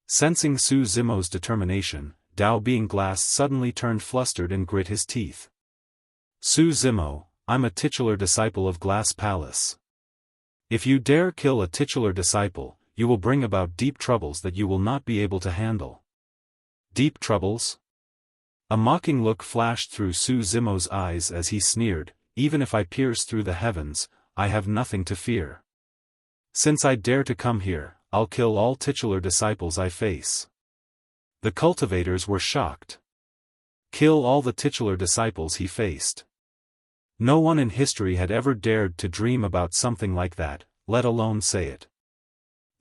Sensing Su Zimo's determination, Dao Being Glass suddenly turned flustered and grit his teeth. Su Zimo, I'm a titular disciple of Glass Palace. If you dare kill a titular disciple, you will bring about deep troubles that you will not be able to handle. Deep troubles? A mocking look flashed through Su Zimo's eyes as he sneered, even if I pierce through the heavens, I have nothing to fear. Since I dare to come here, I'll kill all titular disciples I face. The cultivators were shocked. Kill all the titular disciples he faced. No one in history had ever dared to dream about something like that, let alone say it.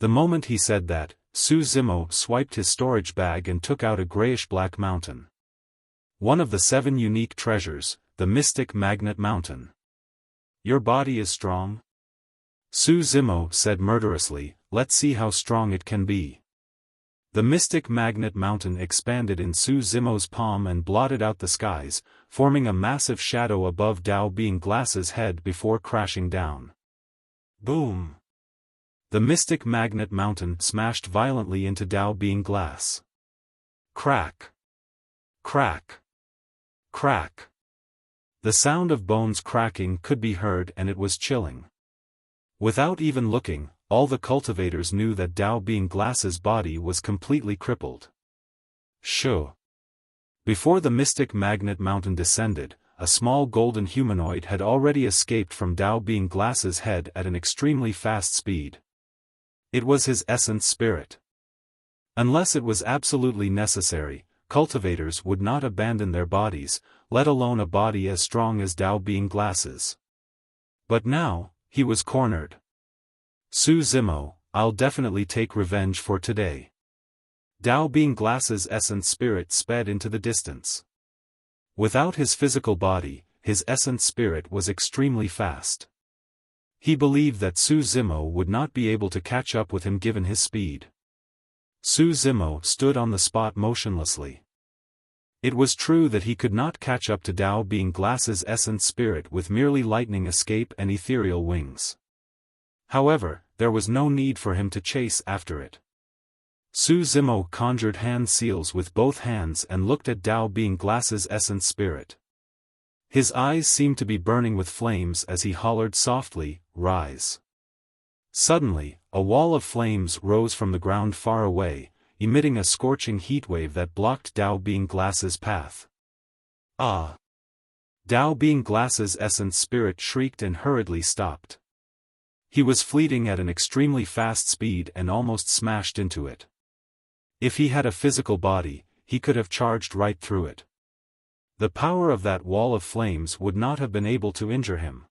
The moment he said that, Su Zimo swiped his storage bag and took out a grayish-black mountain. One of the 7 unique treasures, the Mystic Magnet Mountain. Your body is strong? Su Zimo said murderously, let's see how strong it can be. The Mystic Magnet Mountain expanded in Su Zimo's palm and blotted out the skies, forming a massive shadow above Dao Being Glass's head before crashing down. Boom! The Mystic Magnet Mountain smashed violently into Dao Being Glass. Crack! Crack! Crack! The sound of bones cracking could be heard and it was chilling. Without even looking, all the cultivators knew that Dao Being Glass's body was completely crippled. Shoo! Before the Mystic Magnet Mountain descended, a small golden humanoid had already escaped from Dao Being Glass's head at an extremely fast speed. It was his essence spirit. Unless it was absolutely necessary, cultivators would not abandon their bodies, let alone a body as strong as Dao Being Glass's. But now, he was cornered. Su Zimo, I'll definitely take revenge for today. Dao Being Glass's essence spirit sped into the distance. Without his physical body, his essence spirit was extremely fast. He believed that Su Zimo would not be able to catch up with him given his speed. Su Zimo stood on the spot motionlessly. It was true that he could not catch up to Dao Being Glass's essence spirit with merely lightning escape and ethereal wings. However, there was no need for him to chase after it. Su Zimo conjured hand seals with both hands and looked at Dao Being Glass's essence spirit. His eyes seemed to be burning with flames as he hollered softly, "Rise." Suddenly, a wall of flames rose from the ground far away, emitting a scorching heatwave that blocked Dao Being Glass's path. Ah! Dao Being Glass's essence spirit shrieked and hurriedly stopped. He was fleeting at an extremely fast speed and almost smashed into it. If he had a physical body, he could have charged right through it. The power of that wall of flames would not have been able to injure him.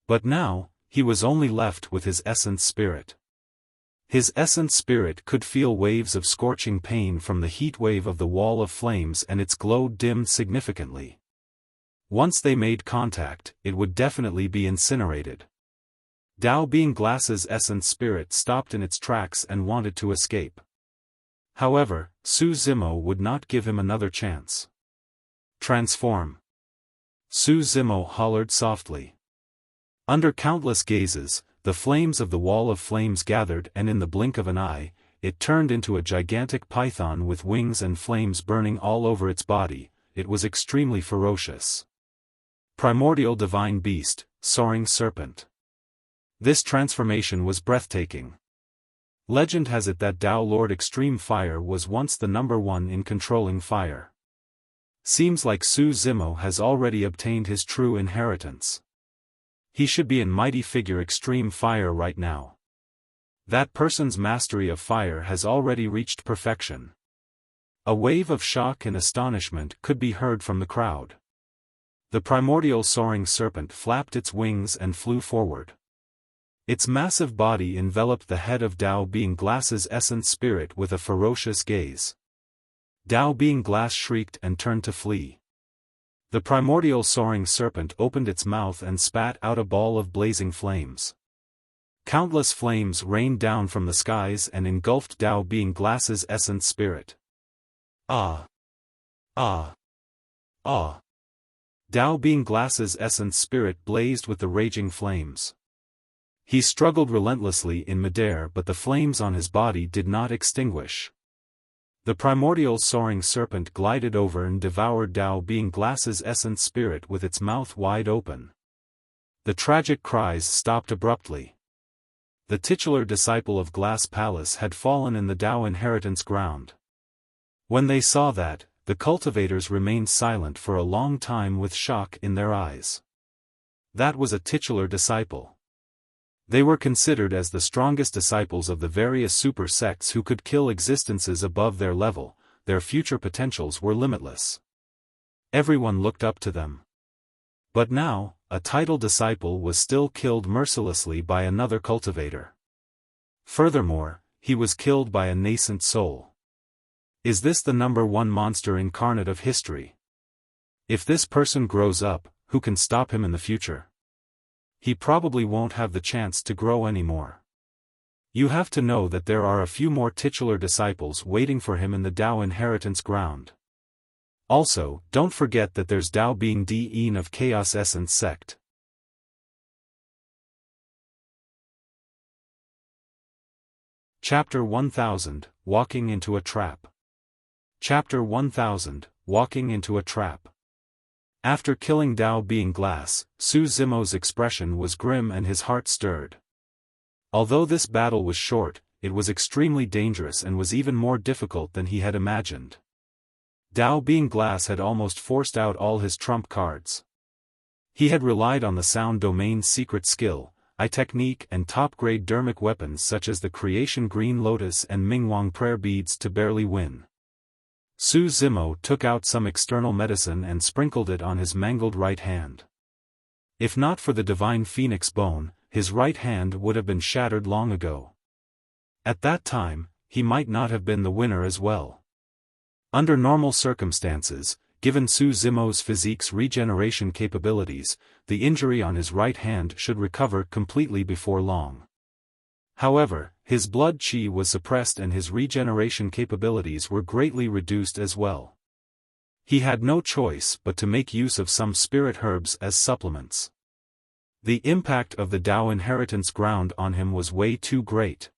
But now, he was only left with his essence spirit. His essence spirit could feel waves of scorching pain from the heat wave of the wall of flames, and its glow dimmed significantly. Once they made contact, it would definitely be incinerated. Dao Being Glass's essence spirit stopped in its tracks and wanted to escape. However, Su Zimo would not give him another chance. Transform. Su Zimo hollered softly. Under countless gazes, the flames of the wall of flames gathered, and in the blink of an eye, it turned into a gigantic python with wings and flames burning all over its body. It was extremely ferocious. Primordial Divine Beast, Soaring Serpent. This transformation was breathtaking. Legend has it that Dao Lord Extreme Fire was once the #1 in controlling fire. Seems like Su Zimo has already obtained his true inheritance. He should be in mighty figure Extreme Fire right now. That person's mastery of fire has already reached perfection. A wave of shock and astonishment could be heard from the crowd. The primordial soaring serpent flapped its wings and flew forward. Its massive body enveloped the head of Dao Being Glass's essence spirit with a ferocious gaze. Dao Being Glass shrieked and turned to flee. The primordial soaring serpent opened its mouth and spat out a ball of blazing flames. Countless flames rained down from the skies and engulfed Dao Being Glass's essence spirit. Ah! Ah! Ah! Dao Being Glass's essence spirit blazed with the raging flames. He struggled relentlessly in midair, but the flames on his body did not extinguish. The primordial soaring serpent glided over and devoured Dao Being Glass's essence spirit with its mouth wide open. The tragic cries stopped abruptly. The titular disciple of Glass Palace had fallen in the Dao inheritance ground. When they saw that, the cultivators remained silent for a long time with shock in their eyes. That was a titular disciple. They were considered as the strongest disciples of the various super sects who could kill existences above their level. Their future potentials were limitless. Everyone looked up to them. But now, a title disciple was still killed mercilessly by another cultivator. Furthermore, he was killed by a nascent soul. Is this the #1 monster incarnate of history? If this person grows up, who can stop him in the future? He probably won't have the chance to grow anymore. You have to know that there are a few more titular disciples waiting for him in the Dao inheritance ground. Also, don't forget that there's Dao Being Dean of Chaos Essence sect. Chapter 1000, Walking into a Trap. Chapter 1000, Walking into a Trap. After killing Dao Being Glass, Su Zimo's expression was grim and his heart stirred. Although this battle was short, it was extremely dangerous and was even more difficult than he had imagined. Dao Being Glass had almost forced out all his trump cards. He had relied on the Sound Domain's secret skill, eye technique and top-grade Dharmic weapons such as the Creation Green Lotus and Mingwang Prayer Beads to barely win. Su Zimo took out some external medicine and sprinkled it on his mangled right hand. If not for the divine phoenix bone, his right hand would have been shattered long ago. At that time, he might not have been the winner as well. Under normal circumstances, given Su Zimo's physique's regeneration capabilities, the injury on his right hand should recover completely before long. However, his blood chi was suppressed and his regeneration capabilities were greatly reduced as well. He had no choice but to make use of some spirit herbs as supplements. The impact of the Dao inheritance ground on him was way too great.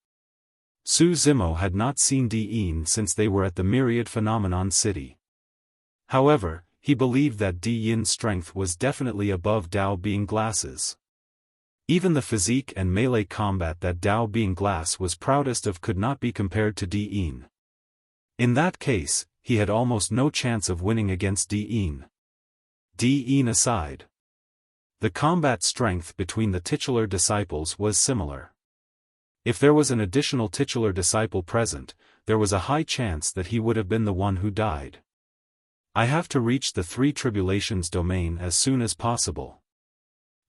Su Zimo had not seen Diyin since they were at the Myriad Phenomenon City. However, he believed that Diyin's strength was definitely above Dao Being Glass's. Even the physique and melee combat that Dao Being Glass was proudest of could not be compared to Diyin. In that case, he had almost no chance of winning against Diyin. Diyin aside, the combat strength between the titular disciples was similar. If there was an additional titular disciple present, there was a high chance that he would have been the one who died. I have to reach the Three Tribulations domain as soon as possible.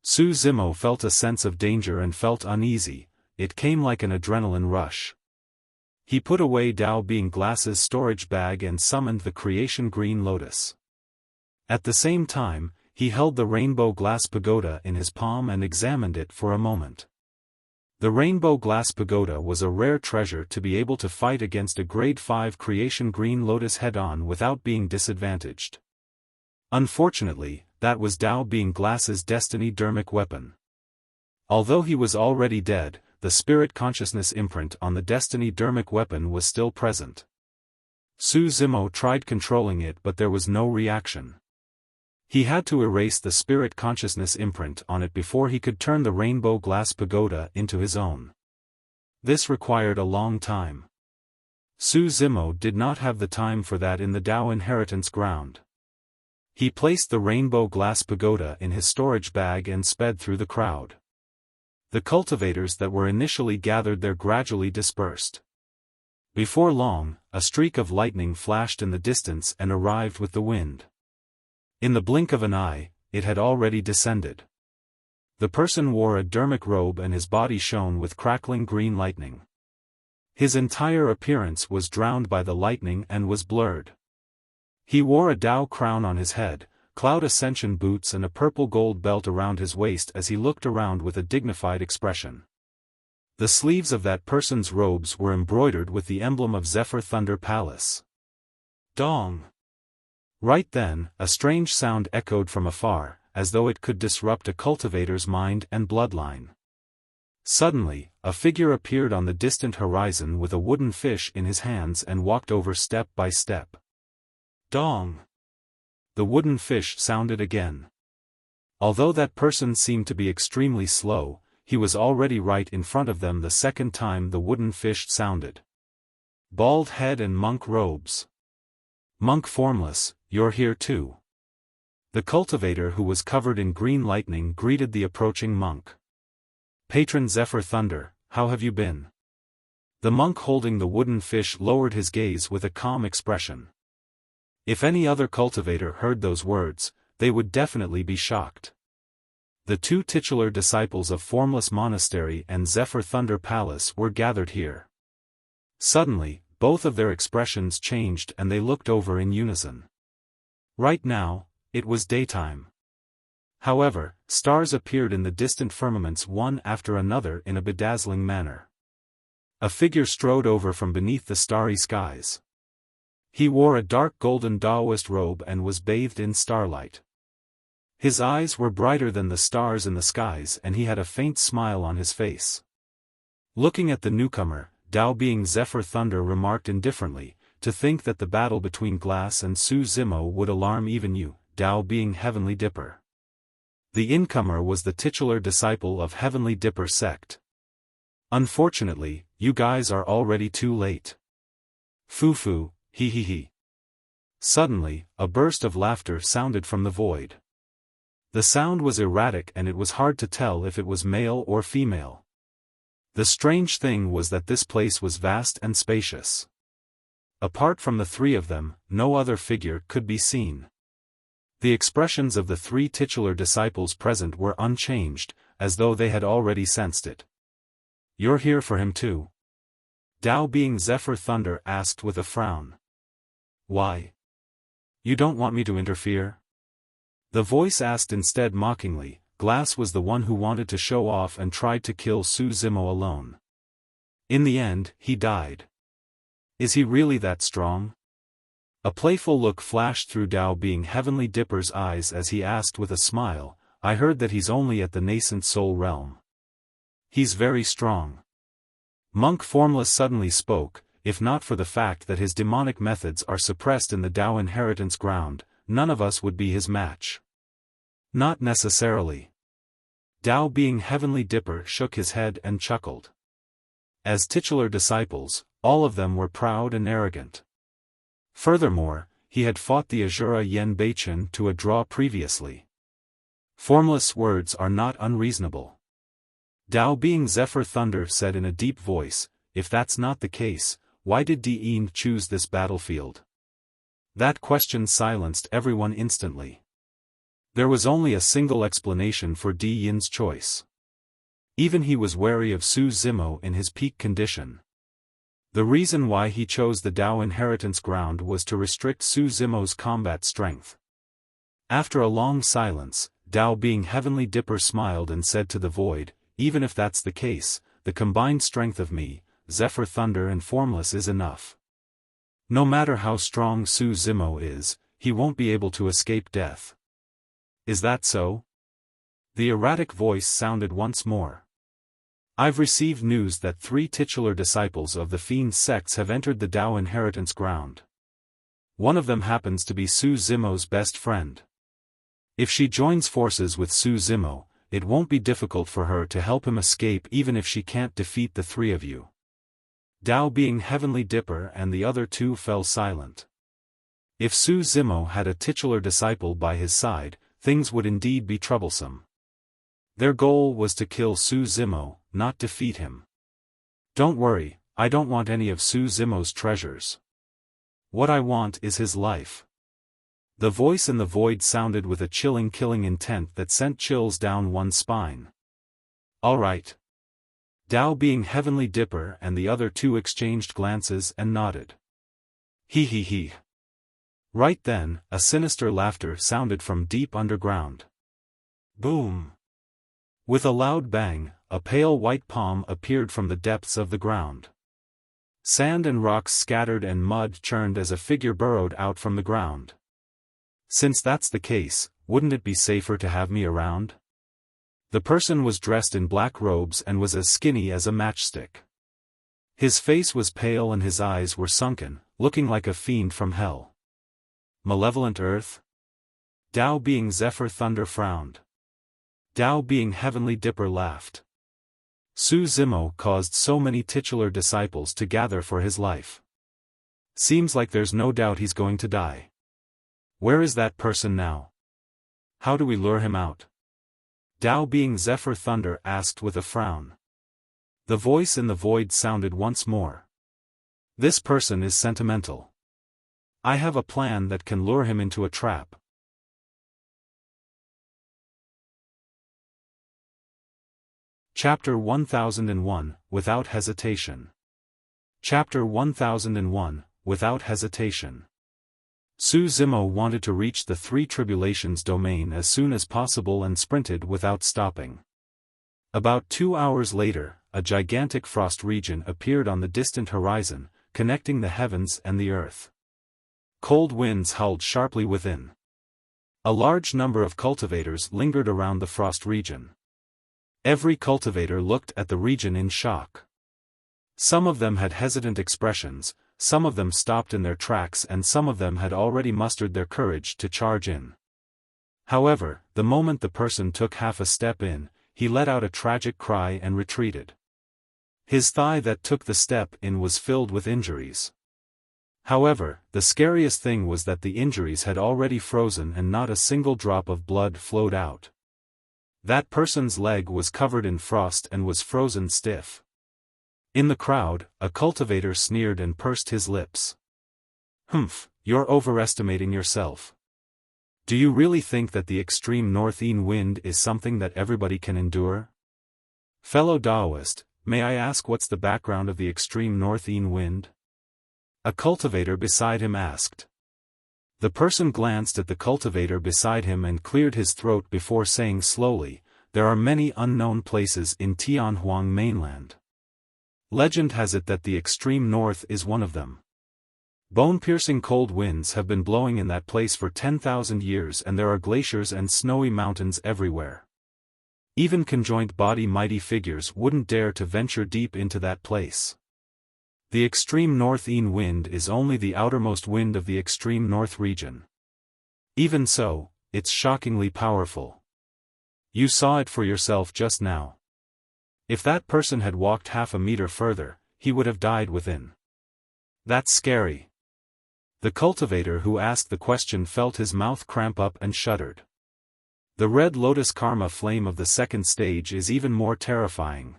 Su Zimo felt a sense of danger and felt uneasy. It came like an adrenaline rush. He put away Dao Being Glass's storage bag and summoned the Creation Green Lotus. At the same time, he held the Rainbow Glass Pagoda in his palm and examined it for a moment. The Rainbow Glass Pagoda was a rare treasure to be able to fight against a Grade 5 Creation Green Lotus head-on without being disadvantaged. Unfortunately, that was Dao Being Glass's Destiny Dharmic weapon. Although he was already dead, the spirit consciousness imprint on the Destiny Dharmic weapon was still present. Su Zimo tried controlling it but there was no reaction. He had to erase the spirit consciousness imprint on it before he could turn the Rainbow Glass Pagoda into his own. This required a long time. Su Zimo did not have the time for that in the Dao inheritance ground. He placed the Rainbow Glass Pagoda in his storage bag and sped through the crowd. The cultivators that were initially gathered there gradually dispersed. Before long, a streak of lightning flashed in the distance and arrived with the wind. In the blink of an eye, it had already descended. The person wore a Dharmic robe and his body shone with crackling green lightning. His entire appearance was drowned by the lightning and was blurred. He wore a Dao crown on his head, cloud ascension boots and a purple gold belt around his waist as he looked around with a dignified expression. The sleeves of that person's robes were embroidered with the emblem of Zephyr Thunder Palace. Dong! Right then, a strange sound echoed from afar, as though it could disrupt a cultivator's mind and bloodline. Suddenly, a figure appeared on the distant horizon with a wooden fish in his hands and walked over step by step. Dong! The wooden fish sounded again. Although that person seemed to be extremely slow, he was already right in front of them the second time the wooden fish sounded. Bald head and monk robes. Monk Formless, you're here too. The cultivator who was covered in green lightning greeted the approaching monk. Patron Zephyr Thunder, how have you been? The monk holding the wooden fish lowered his gaze with a calm expression. If any other cultivator heard those words, they would definitely be shocked. The two titular disciples of Formless Monastery and Zephyr Thunder Palace were gathered here. Suddenly, both of their expressions changed and they looked over in unison. Right now, it was daytime. However, stars appeared in the distant firmaments one after another in a bedazzling manner. A figure strode over from beneath the starry skies. He wore a dark golden Taoist robe and was bathed in starlight. His eyes were brighter than the stars in the skies and he had a faint smile on his face. Looking at the newcomer, Dao Being Zephyr Thunder remarked indifferently, to think that the battle between Glass and Su Zimo would alarm even you, Dao Being Heavenly Dipper. The incomer was the titular disciple of Heavenly Dipper sect. Unfortunately, you guys are already too late. Foo-foo, hee. Suddenly, a burst of laughter sounded from the void. The sound was erratic and it was hard to tell if it was male or female. The strange thing was that this place was vast and spacious. Apart from the three of them, no other figure could be seen. The expressions of the three titular disciples present were unchanged, as though they had already sensed it. "You're here for him too?" Dao being Zephyr Thunder asked with a frown. "Why? You don't want me to interfere?" The voice asked instead mockingly. Glass was the one who wanted to show off and tried to kill Su Zimo alone. In the end, he died. Is he really that strong? A playful look flashed through Dao being Heavenly Dipper's eyes as he asked with a smile, "I heard that he's only at the nascent soul realm." "He's very strong." Monk Formless suddenly spoke. "If not for the fact that his demonic methods are suppressed in the Dao inheritance ground, none of us would be his match." "Not necessarily." Dao being Heavenly Dipper shook his head and chuckled. As titular disciples, all of them were proud and arrogant. Furthermore, he had fought the Asura Yen Beichen to a draw previously. Formless words are not unreasonable. Dao being Zephyr Thunder said in a deep voice, "If that's not the case, why did Di Yin choose this battlefield?" That question silenced everyone instantly. There was only a single explanation for Di Yin's choice. Even he was wary of Su Zimo in his peak condition. The reason why he chose the Dao inheritance ground was to restrict Su Zimo's combat strength. After a long silence, Dao being Heavenly Dipper smiled and said to the void, "Even if that's the case, the combined strength of me, Zephyr Thunder and Formless is enough. No matter how strong Su Zimo is, he won't be able to escape death." "Is that so?" The erratic voice sounded once more. "I've received news that 3 titular disciples of the Fiend sects have entered the Dao inheritance ground. One of them happens to be Su Zimo's best friend. If she joins forces with Su Zimo, it won't be difficult for her to help him escape even if she can't defeat the 3 of you." Dao being Heavenly Dipper and the other 2 fell silent. If Su Zimo had a titular disciple by his side, things would indeed be troublesome. Their goal was to kill Su Zimo, not defeat him. "Don't worry, I don't want any of Su Zimo's treasures. What I want is his life." The voice in the void sounded with a chilling killing intent that sent chills down one's spine. "All right." Dao being Heavenly Dipper and the other 2 exchanged glances and nodded. "He he he." Right then, a sinister laughter sounded from deep underground. Boom! With a loud bang, a pale white palm appeared from the depths of the ground. Sand and rocks scattered and mud churned as a figure burrowed out from the ground. "Since that's the case, wouldn't it be safer to have me around?" The person was dressed in black robes and was as skinny as a matchstick. His face was pale and his eyes were sunken, looking like a fiend from hell. "Malevolent Earth?" Dao being Zephyr Thunder frowned. Dao being Heavenly Dipper laughed. "Su Zimo caused so many titular disciples to gather for his life. Seems like there's no doubt he's going to die. Where is that person now? How do we lure him out?" Dao being Zephyr Thunder asked with a frown. The voice in the void sounded once more. "This person is sentimental. I have a plan that can lure him into a trap." Chapter 1001, Without Hesitation. Chapter 1001, Without Hesitation. Su Zimo wanted to reach the 3 tribulations domain as soon as possible and sprinted without stopping. About 2 hours later, a gigantic frost region appeared on the distant horizon, connecting the heavens and the earth. Cold winds howled sharply within. A large number of cultivators lingered around the frost region. Every cultivator looked at the region in shock. Some of them had hesitant expressions, some of them stopped in their tracks and some of them had already mustered their courage to charge in. However, the moment the person took half a step in, he let out a tragic cry and retreated. His thigh that took the step in was filled with injuries. However, the scariest thing was that the injuries had already frozen and not a single drop of blood flowed out. That person's leg was covered in frost and was frozen stiff. In the crowd, a cultivator sneered and pursed his lips. Humph, you're overestimating yourself. Do you really think that the extreme northern wind is something that everybody can endure? Fellow Taoist, may I ask what's the background of the extreme northern wind? A cultivator beside him asked. The person glanced at the cultivator beside him and cleared his throat before saying slowly, there are many unknown places in Tianhuang mainland. Legend has it that the extreme north is one of them. Bone-piercing cold winds have been blowing in that place for 10,000 years and there are glaciers and snowy mountains everywhere. Even conjoined body mighty figures wouldn't dare to venture deep into that place. The extreme northern wind is only the outermost wind of the extreme north region. Even so, it's shockingly powerful. You saw it for yourself just now. If that person had walked half a meter further, he would have died within. That's scary. The cultivator who asked the question felt his mouth cramp up and shuddered. The red lotus karma flame of the second stage is even more terrifying.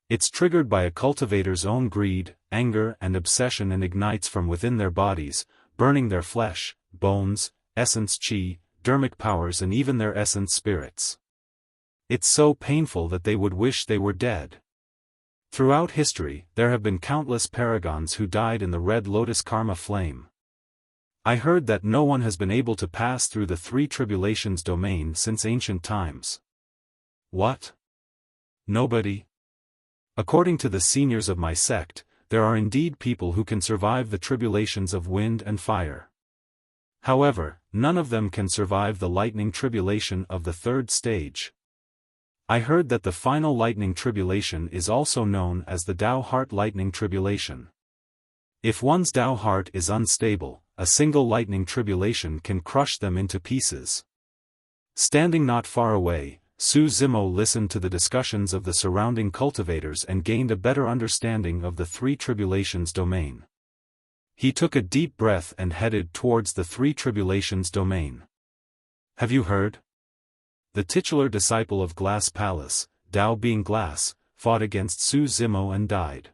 It's triggered by a cultivator's own greed, anger and obsession and ignites from within their bodies, burning their flesh, bones, essence chi, Dharmic powers and even their essence spirits. It's so painful that they would wish they were dead. Throughout history, there have been countless paragons who died in the red lotus karma flame. I heard that no one has been able to pass through the three tribulations domain since ancient times. What? Nobody? According to the seniors of my sect, there are indeed people who can survive the tribulations of wind and fire. However, none of them can survive the lightning tribulation of the third stage. I heard that the final lightning tribulation is also known as the Tao Heart lightning tribulation. If one's Tao heart is unstable, a single lightning tribulation can crush them into pieces. Standing not far away, Su Zimo listened to the discussions of the surrounding cultivators and gained a better understanding of the three tribulations domain. He took a deep breath and headed towards the three tribulations domain. Have you heard? The titular disciple of Glass Palace, Tao being glass, fought against Su Zimo and died.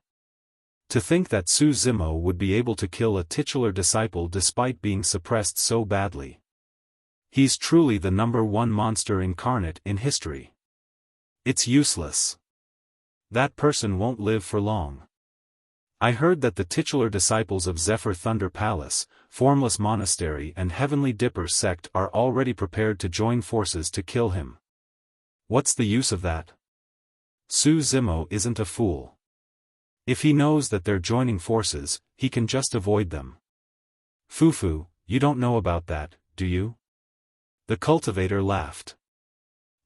To think that Su Zimo would be able to kill a titular disciple despite being suppressed so badly. He's truly the #1 monster incarnate in history. It's useless. That person won't live for long. I heard that the titular disciples of Zephyr Thunder Palace, Formless Monastery and Heavenly Dipper sect are already prepared to join forces to kill him. What's the use of that? Su Zimo isn't a fool. If he knows that they're joining forces, he can just avoid them. Fufu, you don't know about that, do you? The cultivator laughed.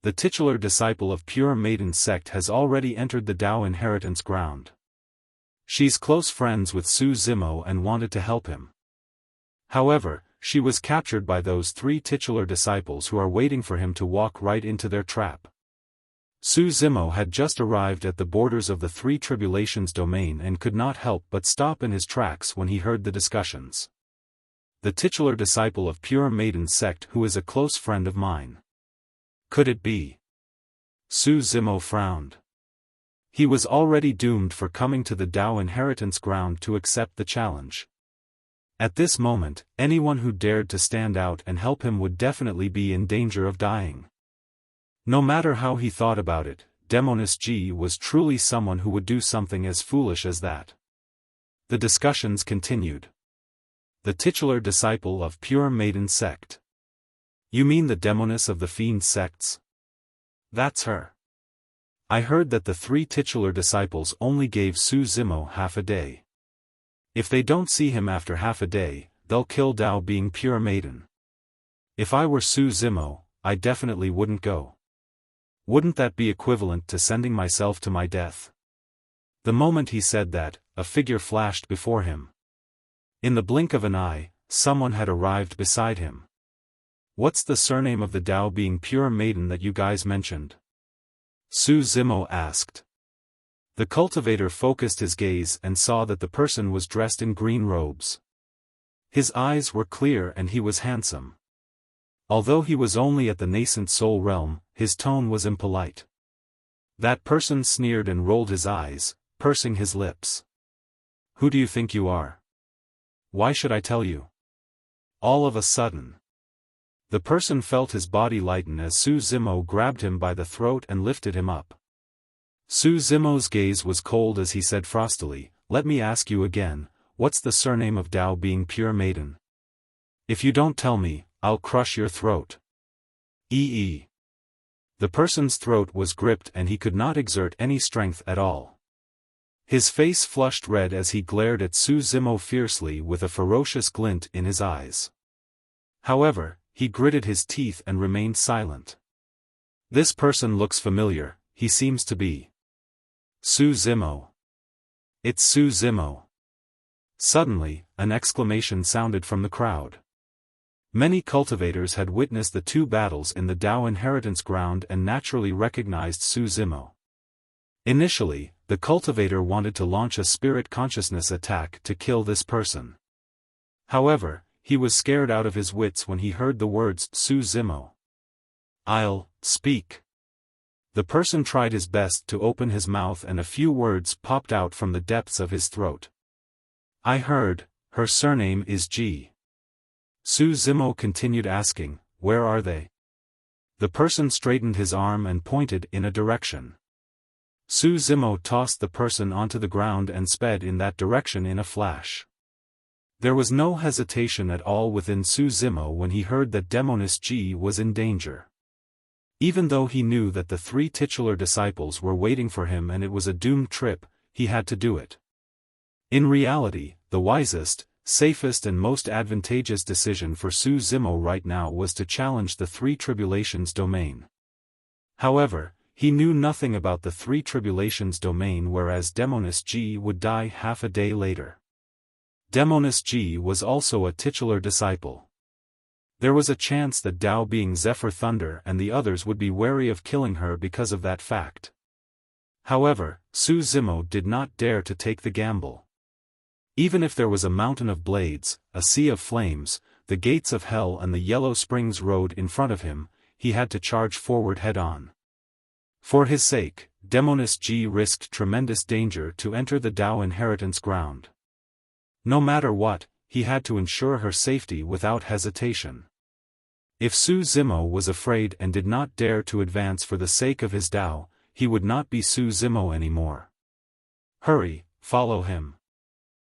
The titular disciple of Pure Maiden sect has already entered the Tao inheritance ground. She's close friends with Su Zimo and wanted to help him. However, she was captured by those three titular disciples who are waiting for him to walk right into their trap. Su Zimo had just arrived at the borders of the three tribulations domain and could not help but stop in his tracks when he heard the discussions. The titular disciple of Pure Maiden sect who is a close friend of mine. Could it be? Su Zimo frowned. He was already doomed for coming to the Tao inheritance ground to accept the challenge. At this moment, anyone who dared to stand out and help him would definitely be in danger of dying. No matter how he thought about it, Demoness G was truly someone who would do something as foolish as that. The discussions continued. The titular disciple of Pure Maiden sect. You mean the Demoness of the Fiend sects? That's her. I heard that the three titular disciples only gave Su Zimo half a day. If they don't see him after half a day, they'll kill Tao being Pure Maiden. If I were Su Zimo, I definitely wouldn't go. Wouldn't that be equivalent to sending myself to my death? The moment he said that, a figure flashed before him. In the blink of an eye, someone had arrived beside him. What's the surname of the Tao being Pure Maiden that you guys mentioned? Su Zimo asked. The cultivator focused his gaze and saw that the person was dressed in green robes. His eyes were clear and he was handsome. Although he was only at the nascent soul realm, his tone was impolite. That person sneered and rolled his eyes, pursing his lips. Who do you think you are? why should I tell you? All of a sudden, the person felt his body lighten as Su Zimo grabbed him by the throat and lifted him up. Su Zimo's gaze was cold as he said frostily, "Let me ask you again, what's the surname of Dao being pure maiden? If you don't tell me, I'll crush your throat." The person's throat was gripped and he could not exert any strength at all. His face flushed red as he glared at Su Zimo fiercely with a ferocious glint in his eyes. However, he gritted his teeth and remained silent. This person looks familiar, he seems to be Su Zimo. It's Su Zimo. Suddenly, an exclamation sounded from the crowd. Many cultivators had witnessed the two battles in the Dao inheritance ground and naturally recognized Su Zimo. Initially, the cultivator wanted to launch a spirit consciousness attack to kill this person. However, he was scared out of his wits when he heard the words Su Zimo. "I'll speak." The person tried his best to open his mouth and a few words popped out from the depths of his throat. "I heard, her surname is G." Su Zimo continued asking, "Where are they?" The person straightened his arm and pointed in a direction. Su Zimo tossed the person onto the ground and sped in that direction in a flash. There was no hesitation at all within Su Zimo when he heard that Demoness G was in danger. Even though he knew that the three titular disciples were waiting for him and it was a doomed trip, he had to do it. In reality, the wisest, safest and most advantageous decision for Su Zimo right now was to challenge the Three Tribulations domain. However, he knew nothing about the Three Tribulations domain, whereas Demoness G would die half a day later. Demoness G was also a titular disciple. There was a chance that Dao being Zephyr Thunder and the others would be wary of killing her because of that fact. However, Su Zimo did not dare to take the gamble. Even if there was a mountain of blades, a sea of flames, the gates of hell and the Yellow Springs Road in front of him, he had to charge forward head-on. For his sake, Demoness G risked tremendous danger to enter the Dao inheritance ground. No matter what, he had to ensure her safety without hesitation. If Su Zimo was afraid and did not dare to advance for the sake of his Dao, he would not be Su Zimo anymore. "Hurry, follow him.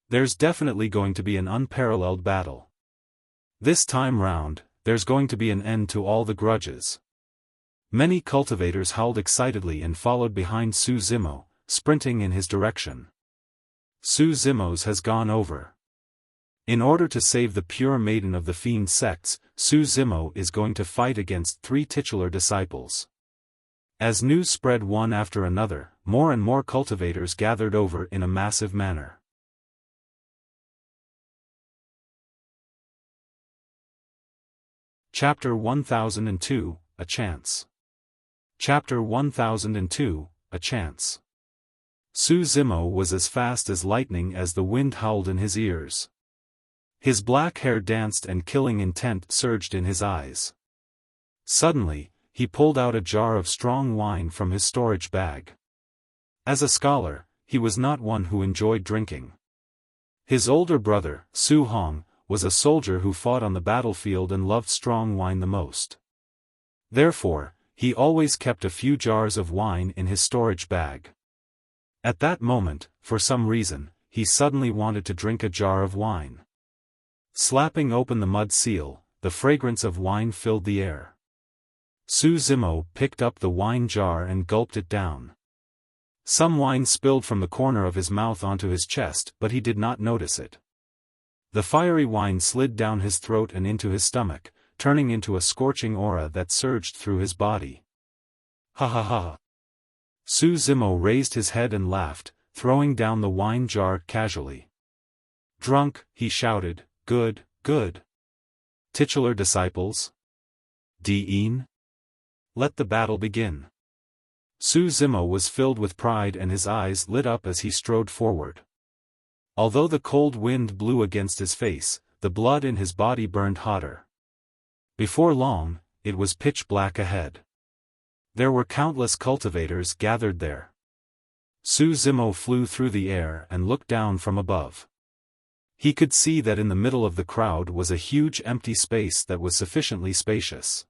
There's definitely going to be an unparalleled battle. This time round, there's going to be an end to all the grudges." Many cultivators howled excitedly and followed behind Su Zimo, sprinting in his direction. Su Zimo's has gone over. In order to save the pure maiden of the fiend sects, Su Zimo is going to fight against three titular disciples. As news spread one after another, more and more cultivators gathered over in a massive manner. Chapter 1002, A Chance. Chapter 1002, A Chance. Su Zimo was as fast as lightning as the wind howled in his ears. His black hair danced and killing intent surged in his eyes. Suddenly, he pulled out a jar of strong wine from his storage bag. As a scholar, he was not one who enjoyed drinking. His older brother, Su Hong, was a soldier who fought on the battlefield and loved strong wine the most. Therefore, he always kept a few jars of wine in his storage bag. At that moment, for some reason, he suddenly wanted to drink a jar of wine. Slapping open the mud seal, the fragrance of wine filled the air. Su Zimo picked up the wine jar and gulped it down. Some wine spilled from the corner of his mouth onto his chest, but he did not notice it. The fiery wine slid down his throat and into his stomach, turning into a scorching aura that surged through his body. "Ha ha ha!" Su Zimo raised his head and laughed, throwing down the wine jar casually. "Drunk," he shouted, "good, good. Titular disciples? Deen? Let the battle begin." Su Zimo was filled with pride and his eyes lit up as he strode forward. Although the cold wind blew against his face, the blood in his body burned hotter. Before long, it was pitch black ahead. There were countless cultivators gathered there. Su Zimo flew through the air and looked down from above. He could see that in the middle of the crowd was a huge empty space that was sufficiently spacious.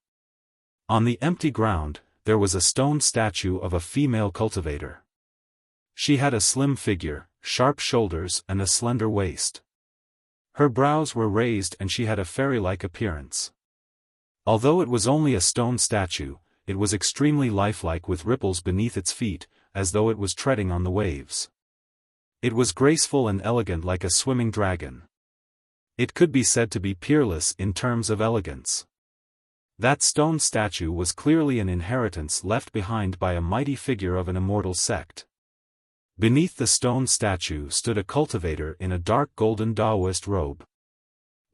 On the empty ground, there was a stone statue of a female cultivator. She had a slim figure, sharp shoulders and a slender waist. Her brows were raised and she had a fairy-like appearance. Although it was only a stone statue, it was extremely lifelike with ripples beneath its feet, as though it was treading on the waves. It was graceful and elegant like a swimming dragon. It could be said to be peerless in terms of elegance. That stone statue was clearly an inheritance left behind by a mighty figure of an immortal sect. Beneath the stone statue stood a cultivator in a dark golden Taoist robe.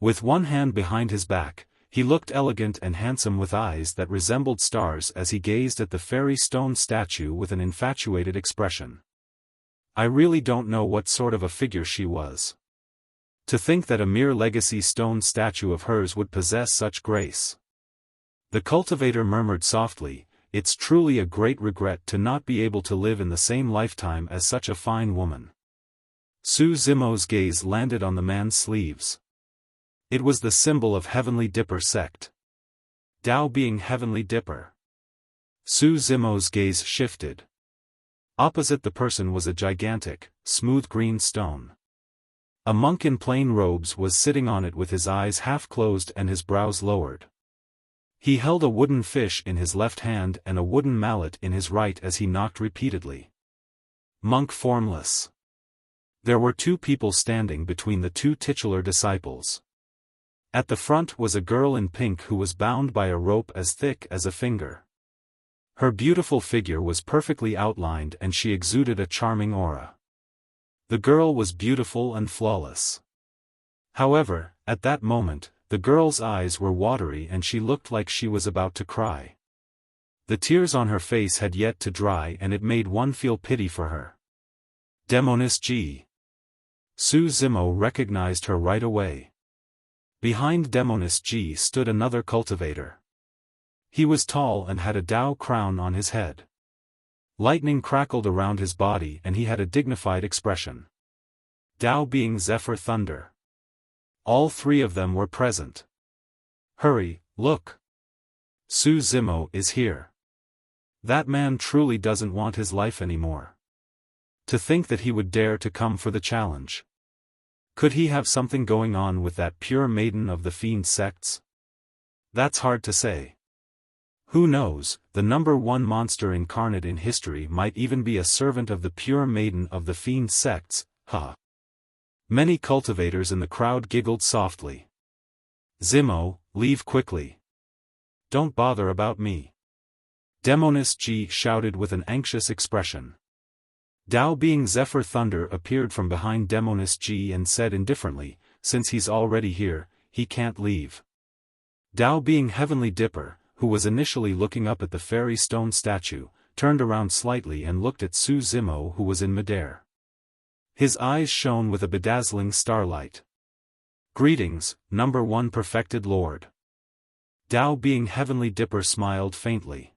With one hand behind his back, he looked elegant and handsome with eyes that resembled stars as he gazed at the fairy stone statue with an infatuated expression. I really don't know what sort of a figure she was. To think that a mere legacy stone statue of hers would possess such grace. The cultivator murmured softly, "It's truly a great regret to not be able to live in the same lifetime as such a fine woman." Su Zimo's gaze landed on the man's sleeves. It was the symbol of Heavenly Dipper sect. Tao being Heavenly Dipper. Su Zimo's gaze shifted. Opposite the person was a gigantic, smooth green stone. A monk in plain robes was sitting on it with his eyes half closed and his brows lowered. He held a wooden fish in his left hand and a wooden mallet in his right as he knocked repeatedly. Monk Formless. There were two people standing between the two titular disciples. At the front was a girl in pink who was bound by a rope as thick as a finger. Her beautiful figure was perfectly outlined and she exuded a charming aura. The girl was beautiful and flawless. However, at that moment, the girl's eyes were watery and she looked like she was about to cry. The tears on her face had yet to dry and it made one feel pity for her. Demoness G. Su Zimo recognized her right away. Behind Demoness G stood another cultivator. He was tall and had a Tao crown on his head. Lightning crackled around his body and he had a dignified expression. Tao being Zephyr Thunder. All three of them were present. Hurry, look. Su Zimo is here. That man truly doesn't want his life anymore. To think that he would dare to come for the challenge. Could he have something going on with that pure maiden of the fiend sects? That's hard to say. Who knows, the #1 monster incarnate in history might even be a servant of the pure maiden of the fiend sects, huh? Many cultivators in the crowd giggled softly. Zimo, leave quickly. Don't bother about me. Demoness G shouted with an anxious expression. Tao being Zephyr Thunder appeared from behind Demoness G and said indifferently, since he's already here, he can't leave. Tao being Heavenly Dipper, who was initially looking up at the fairy stone statue, turned around slightly and looked at Su Zimo who was in midair. His eyes shone with a bedazzling starlight. Greetings, #1 perfected Lord. Tao being Heavenly Dipper smiled faintly.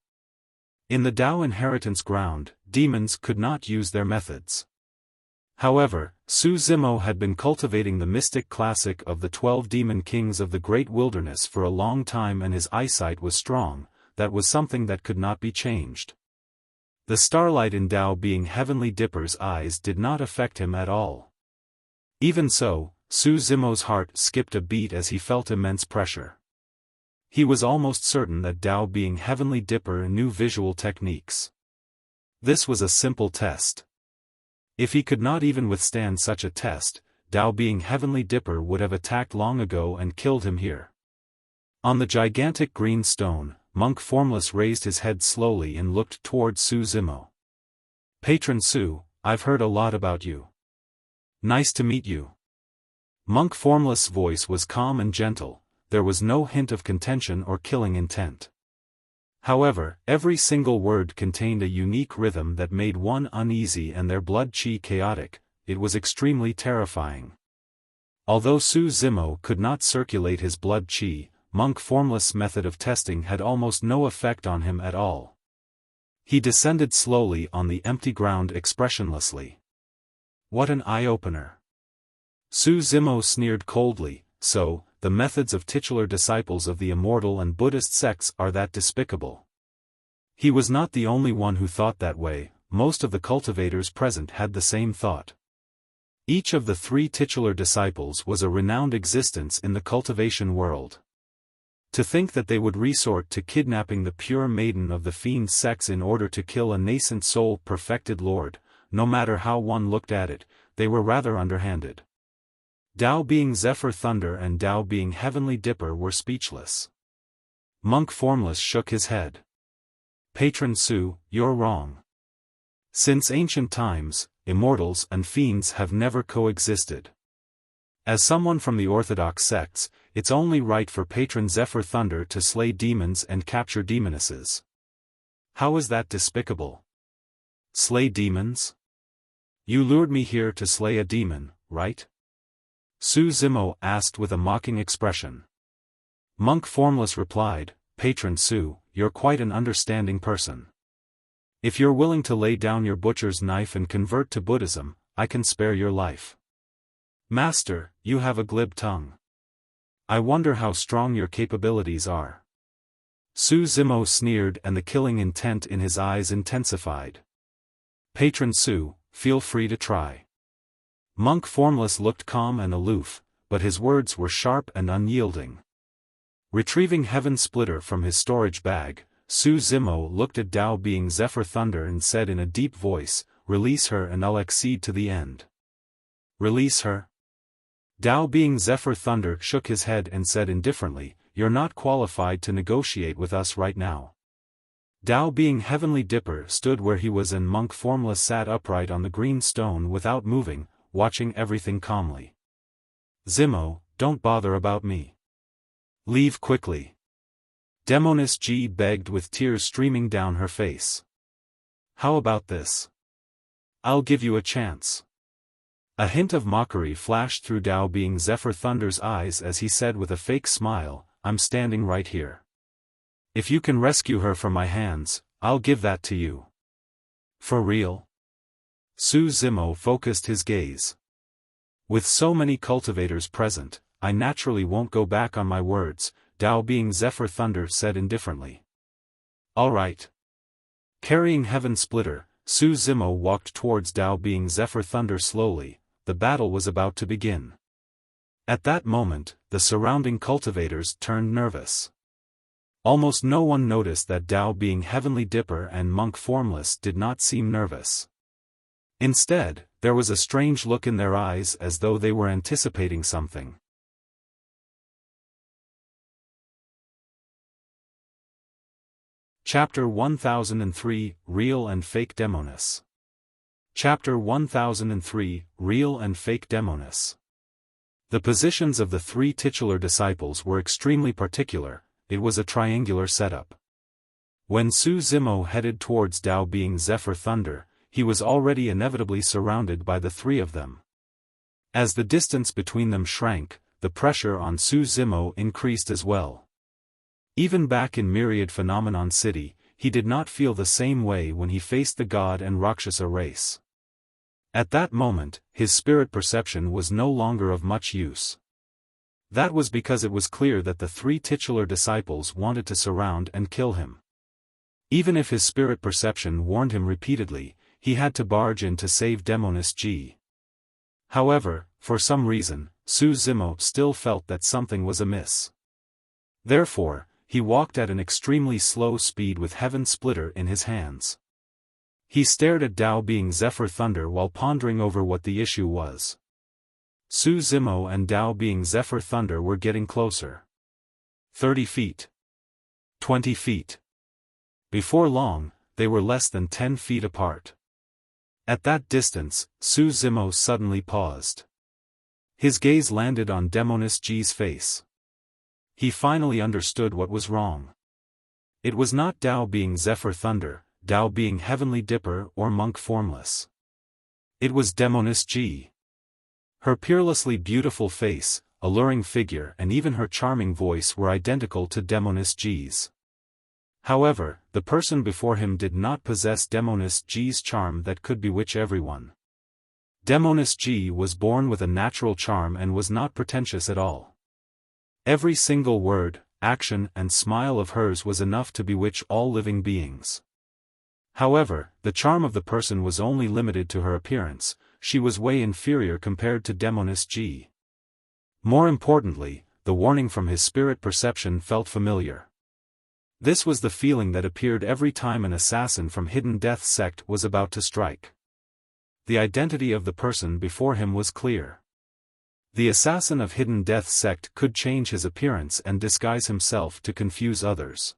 In the Tao inheritance ground, demons could not use their methods. However, Su Zimo had been cultivating the mystic classic of the 12 demon kings of the great wilderness for a long time and his eyesight was strong. That was something that could not be changed. The starlight in Tao being Heavenly Dipper's eyes did not affect him at all. Even so, Su Zimo's heart skipped a beat as he felt immense pressure. He was almost certain that Tao being Heavenly Dipper knew visual techniques. This was a simple test. If he could not even withstand such a test, Tao being Heavenly Dipper would have attacked long ago and killed him here. On the gigantic green stone, Monk Formless raised his head slowly and looked toward Su Zimo. Patron Su, I've heard a lot about you. Nice to meet you. Monk Formless' voice was calm and gentle, there was no hint of contention or killing intent. However, every single word contained a unique rhythm that made one uneasy and their blood chi chaotic. It was extremely terrifying. Although Su Zimo could not circulate his blood chi, Monk Formless' method of testing had almost no effect on him at all. He descended slowly on the empty ground expressionlessly. What an eye-opener. Su Zimo sneered coldly, so, the methods of titular disciples of the Immortal and Buddhist sects are that despicable. He was not the only one who thought that way, most of the cultivators present had the same thought. Each of the three titular disciples was a renowned existence in the cultivation world. To think that they would resort to kidnapping the pure maiden of the fiend sex in order to kill a nascent soul-perfected lord, no matter how one looked at it, they were rather underhanded. Tao being Zephyr Thunder and Tao being Heavenly Dipper were speechless. Monk Formless shook his head. Patron Su, you're wrong. Since ancient times, immortals and fiends have never coexisted. As someone from the orthodox sects, it's only right for Patron Zephyr Thunder to slay demons and capture demonesses. How is that despicable? Slay demons? You lured me here to slay a demon, right? Su Zimo asked with a mocking expression. Monk Formless replied, Patron Su, you're quite an understanding person. If you're willing to lay down your butcher's knife and convert to Buddhism, I can spare your life. Master, you have a glib tongue. I wonder how strong your capabilities are. Su Zimo sneered and the killing intent in his eyes intensified. Patron Su, feel free to try. Monk Formless looked calm and aloof, but his words were sharp and unyielding. Retrieving Heaven Splitter from his storage bag, Su Zimo looked at Tao being Zephyr Thunder and said in a deep voice, release her and I'll accede to the end. Release her? Tao being Zephyr Thunder shook his head and said indifferently, you're not qualified to negotiate with us right now. Tao being Heavenly Dipper stood where he was and Monk Formless sat upright on the green stone without moving, watching everything calmly. Zimo, don't bother about me. Leave quickly. Demoness G begged with tears streaming down her face. How about this? I'll give you a chance. A hint of mockery flashed through Tao being Zephyr Thunder's eyes as he said with a fake smile, I'm standing right here. If you can rescue her from my hands, I'll give that to you. For real? Su Zimo focused his gaze. With so many cultivators present, I naturally won't go back on my words, Tao being Zephyr Thunder said indifferently. All right. Carrying Heaven Splitter, Su Zimo walked towards Tao being Zephyr Thunder slowly. The battle was about to begin. At that moment, the surrounding cultivators turned nervous. Almost no one noticed that Tao being Heavenly Dipper and Monk Formless did not seem nervous. Instead, there was a strange look in their eyes as though they were anticipating something. Chapter 1003, Real and Fake Demoness. Chapter 1003, Real and Fake Demoness. The positions of the three titular disciples were extremely particular, it was a triangular setup. When Su Zimo headed towards Tao being Zephyr Thunder, he was already inevitably surrounded by the three of them. As the distance between them shrank, the pressure on Su Zimo increased as well. Even back in Myriad Phenomenon City, he did not feel the same way when he faced the God and Rakshasa race. At that moment, his spirit perception was no longer of much use. That was because it was clear that the three titular disciples wanted to surround and kill him. Even if his spirit perception warned him repeatedly, he had to barge in to save Demoness G. However, for some reason, Su Zimo still felt that something was amiss. Therefore, he walked at an extremely slow speed with Heaven Splitter in his hands. He stared at Tao being Zephyr Thunder while pondering over what the issue was. Su Zimo and Tao being Zephyr Thunder were getting closer. 30 feet. 20 feet. Before long, they were less than 10 feet apart. At that distance, Su Zimo suddenly paused. His gaze landed on Demoness G's face. He finally understood what was wrong. It was not Tao being Zephyr Thunder, Tao being Heavenly Dipper or Monk Formless. It was Demoness G. Her peerlessly beautiful face, alluring figure and even her charming voice were identical to Demoness G's. However, the person before him did not possess Demoness G's charm that could bewitch everyone. Demoness G was born with a natural charm and was not pretentious at all. Every single word, action and smile of hers was enough to bewitch all living beings. However, the charm of the person was only limited to her appearance. She was way inferior compared to Demoness G. More importantly, the warning from his spirit perception felt familiar. This was the feeling that appeared every time an assassin from Hidden Death sect was about to strike. The identity of the person before him was clear. The assassin of Hidden Death sect could change his appearance and disguise himself to confuse others.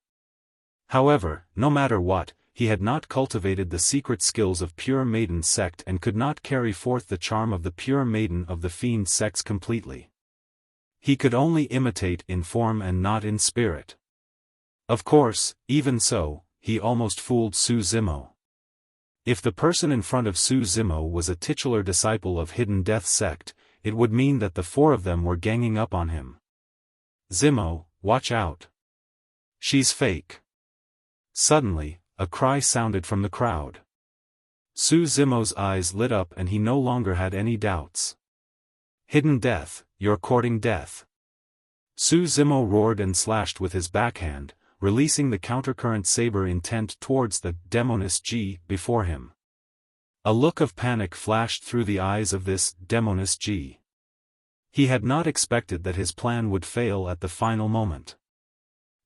However, no matter what, he had not cultivated the secret skills of Pure Maiden sect and could not carry forth the charm of the Pure Maiden of the Fiend sects completely. He could only imitate in form and not in spirit. Of course, even so, he almost fooled Su Zimo. If the person in front of Su Zimo was a titular disciple of Hidden Death sect, it would mean that the four of them were ganging up on him. Zimo, watch out. She's fake. Suddenly, a cry sounded from the crowd. Su Zimo's eyes lit up and he no longer had any doubts. Hidden Death, you're courting death. Su Zimo roared and slashed with his backhand, releasing the countercurrent saber intent towards the Demoness G before him. A look of panic flashed through the eyes of this Demoness G. He had not expected that his plan would fail at the final moment.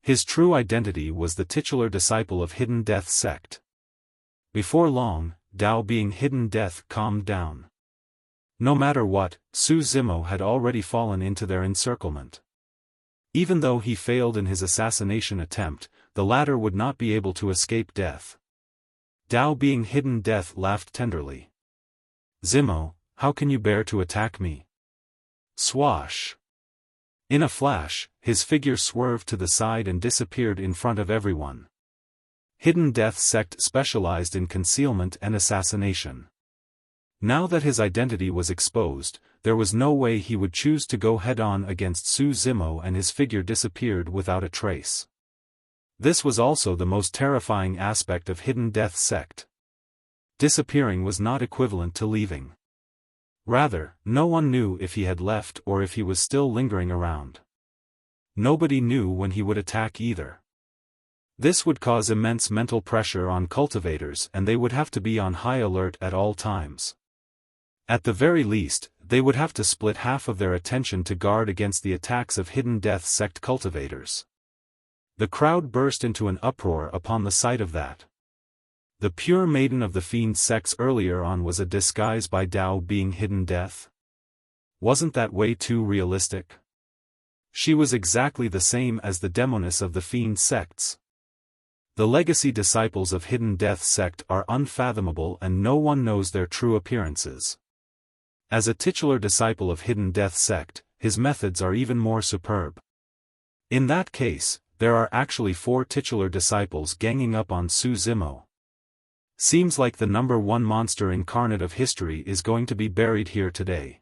His true identity was the titular disciple of Hidden Death sect. Before long, Dao being Hidden Death calmed down. No matter what, Su Zimo had already fallen into their encirclement. Even though he failed in his assassination attempt, the latter would not be able to escape death. Dao being Hidden Death laughed tenderly. Zimo, how can you bear to attack me? Swash! In a flash, his figure swerved to the side and disappeared in front of everyone. Hidden Death sect specialized in concealment and assassination. Now that his identity was exposed, there was no way he would choose to go head-on against Su Zimo, and his figure disappeared without a trace. This was also the most terrifying aspect of Hidden Death sect. Disappearing was not equivalent to leaving. Rather, no one knew if he had left or if he was still lingering around. Nobody knew when he would attack either. This would cause immense mental pressure on cultivators, and they would have to be on high alert at all times. At the very least, they would have to split half of their attention to guard against the attacks of Hidden Death sect cultivators. The crowd burst into an uproar upon the sight of that. The Pure Maiden of the Fiend sects earlier on was a disguise by Dao being Hidden Death. Wasn't that way too realistic? She was exactly the same as the Demoness of the Fiend sects. The legacy disciples of Hidden Death sect are unfathomable and no one knows their true appearances. As a titular disciple of Hidden Death sect, his methods are even more superb. In that case, there are actually 4 titular disciples ganging up on Su Zimo. Seems like the #1 monster incarnate of history is going to be buried here today.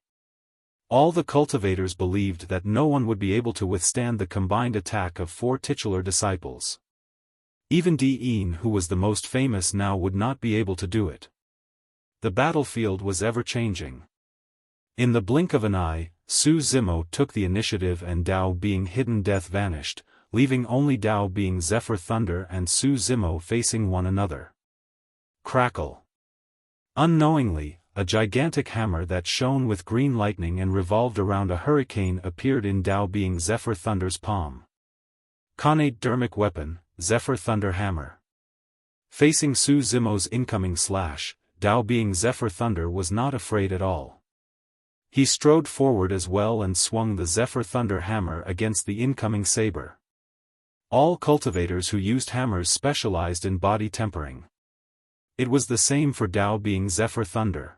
All the cultivators believed that no one would be able to withstand the combined attack of 4 titular disciples. Even Dean, who was the most famous now, would not be able to do it. The battlefield was ever-changing. In the blink of an eye, Su Zimo took the initiative and Dao being Hidden Death vanished, leaving only Dao being Zephyr Thunder and Su Zimo facing one another. Crackle. Unknowingly, a gigantic hammer that shone with green lightning and revolved around a hurricane appeared in Dao being Zephyr Thunder's palm. Connate Dharmic weapon, Zephyr Thunder hammer. Facing Su Zimo's incoming slash, Dao being Zephyr Thunder was not afraid at all. He strode forward as well and swung the Zephyr Thunder hammer against the incoming saber. All cultivators who used hammers specialized in body tempering. It was the same for Dao being Zephyr Thunder.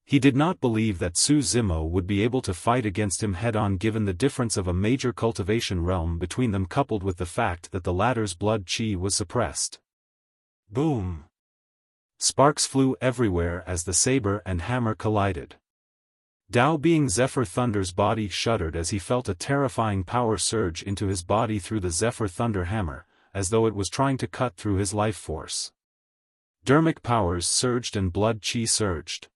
He did not believe that Su Zimo would be able to fight against him head-on given the difference of a major cultivation realm between them, coupled with the fact that the latter's blood chi was suppressed. Boom! Sparks flew everywhere as the saber and hammer collided. Dao being Zephyr Thunder's body shuddered as he felt a terrifying power surge into his body through the Zephyr Thunder hammer, as though it was trying to cut through his life force. Dharmic powers surged and blood chi surged.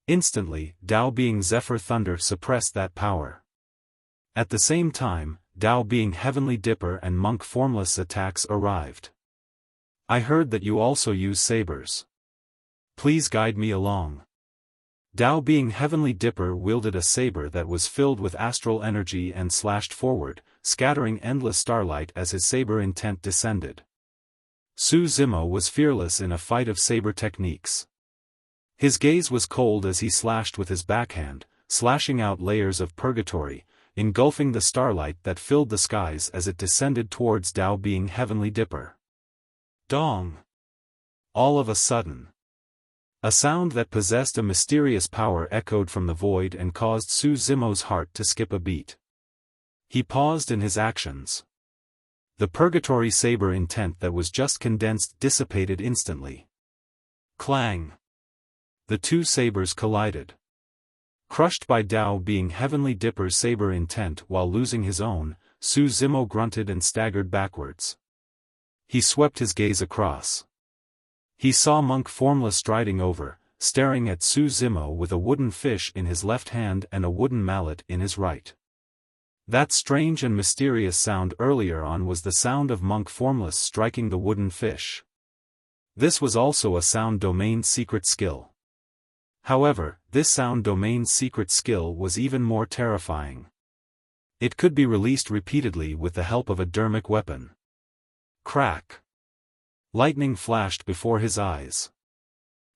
Instantly, Tao being Zephyr Thunder suppressed that power. At the same time, Tao being Heavenly Dipper and Monk Formless attacks arrived. I heard that you also use sabers. Please guide me along. Tao being Heavenly Dipper wielded a saber that was filled with astral energy and slashed forward, scattering endless starlight as his saber intent descended. Su Zimo was fearless in a fight of saber techniques. His gaze was cold as he slashed with his backhand, slashing out layers of purgatory, engulfing the starlight that filled the skies as it descended towards Tao being Heavenly Dipper. Dong! All of a sudden, a sound that possessed a mysterious power echoed from the void and caused Su Zimo's heart to skip a beat. He paused in his actions. The purgatory saber intent that was just condensed dissipated instantly. Clang! The two sabers collided. Crushed by Tao being Heavenly Dipper's saber intent while losing his own, Su Zimo grunted and staggered backwards. He swept his gaze across. He saw Monk Formless striding over, staring at Su Zimo with a wooden fish in his left hand and a wooden mallet in his right. That strange and mysterious sound earlier on was the sound of Monk Formless striking the wooden fish. This was also a sound domain secret skill. However, this sound domain's secret skill was even more terrifying. It could be released repeatedly with the help of a Dharmic weapon. Crack! Lightning flashed before his eyes.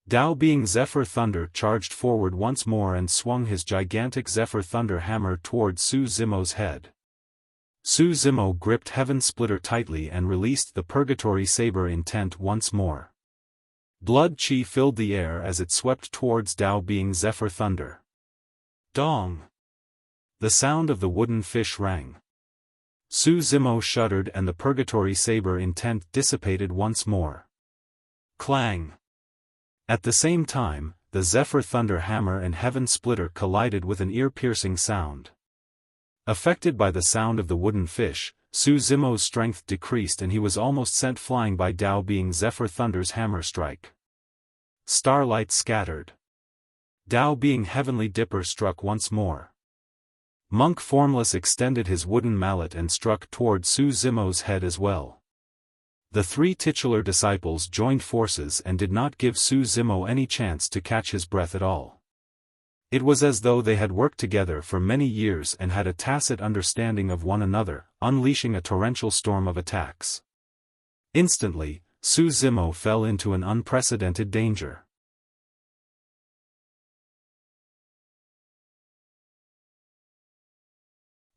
Tao being Zephyr Thunder charged forward once more and swung his gigantic Zephyr Thunder hammer towards Su Zimo's head. Su Zimo gripped Heaven Splitter tightly and released the Purgatory Saber intent once more. Blood chi filled the air as it swept towards Tao being Zephyr Thunder. Dong! The sound of the wooden fish rang. Su Zimo shuddered and the Purgatory Saber intent dissipated once more. Clang! At the same time, the Zephyr Thunder hammer and Heaven Splitter collided with an ear-piercing sound. Affected by the sound of the wooden fish, Su Zimo's strength decreased and he was almost sent flying by Tao being Zephyr Thunder's hammer strike. Starlight scattered. Tao being Heavenly Dipper struck once more. Monk Formless extended his wooden mallet and struck toward Su Zimo's head as well. The three titular disciples joined forces and did not give Su Zimo any chance to catch his breath at all. It was as though they had worked together for many years and had a tacit understanding of one another, unleashing a torrential storm of attacks. Instantly, Su Zimo fell into an unprecedented danger.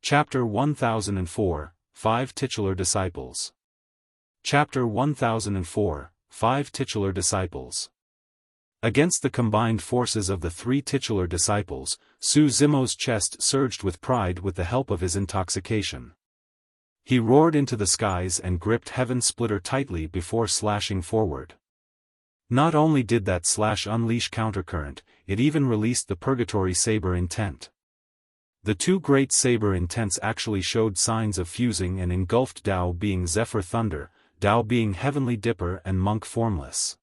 Chapter 1004, 5 Titular Disciples. Chapter 1004, 5 Titular Disciples. Against the combined forces of the three titular disciples, Su Zimo's chest surged with pride with the help of his intoxication. He roared into the skies and gripped Heaven Splitter tightly before slashing forward. Not only did that slash unleash countercurrent, it even released the Purgatory Saber intent. The two great saber intents actually showed signs of fusing and engulfed Tao being Zephyr Thunder, Tao being Heavenly Dipper and Monk Formless.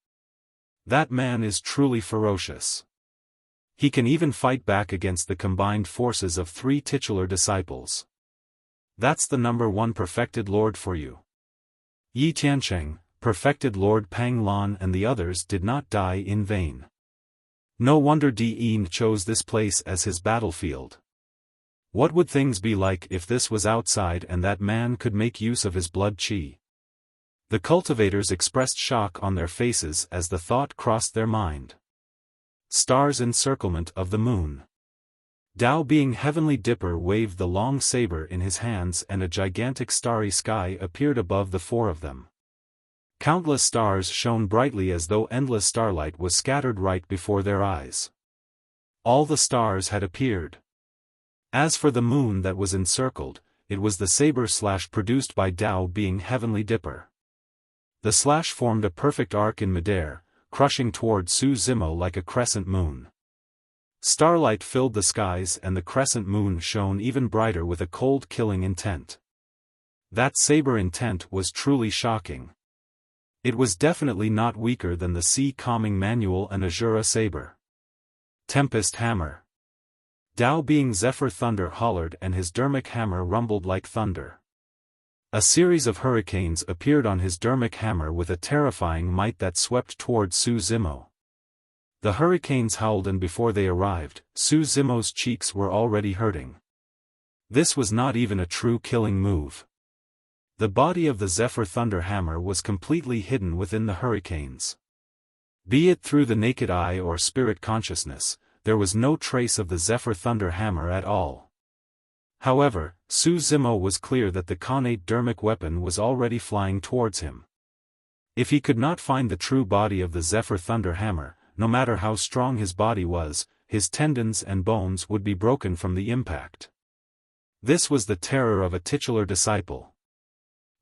That man is truly ferocious. He can even fight back against the combined forces of three titular disciples. That's the number one perfected lord for you. Yi Tiancheng, perfected Lord Pang Lan and the others did not die in vain. No wonder Di Yin chose this place as his battlefield. What would things be like if this was outside and that man could make use of his blood chi? The cultivators expressed shock on their faces as the thought crossed their mind. Stars encirclement of the moon. Tao being Heavenly Dipper waved the long saber in his hands and a gigantic starry sky appeared above the four of them. Countless stars shone brightly as though endless starlight was scattered right before their eyes. All the stars had appeared. As for the moon that was encircled, it was the saber slash produced by Tao being Heavenly Dipper. The slash formed a perfect arc in midair, crushing toward Su Zimo like a crescent moon. Starlight filled the skies and the crescent moon shone even brighter with a cold killing intent. That saber intent was truly shocking. It was definitely not weaker than the Sea Calming Manual and Asura saber. Tempest Hammer. Dao being Zephyr Thunder hollered and his Dharmic hammer rumbled like thunder. A series of hurricanes appeared on his Dharmic hammer with a terrifying might that swept toward Su Zimo. The hurricanes howled, and before they arrived, Su Zimo's cheeks were already hurting. This was not even a true killing move. The body of the Zephyr Thunder hammer was completely hidden within the hurricanes. Be it through the naked eye or spirit consciousness, there was no trace of the Zephyr Thunder hammer at all. However, Su Zimo was clear that the connate Dharmic weapon was already flying towards him. If he could not find the true body of the Zephyr Thunder hammer, no matter how strong his body was, his tendons and bones would be broken from the impact. This was the terror of a titular disciple.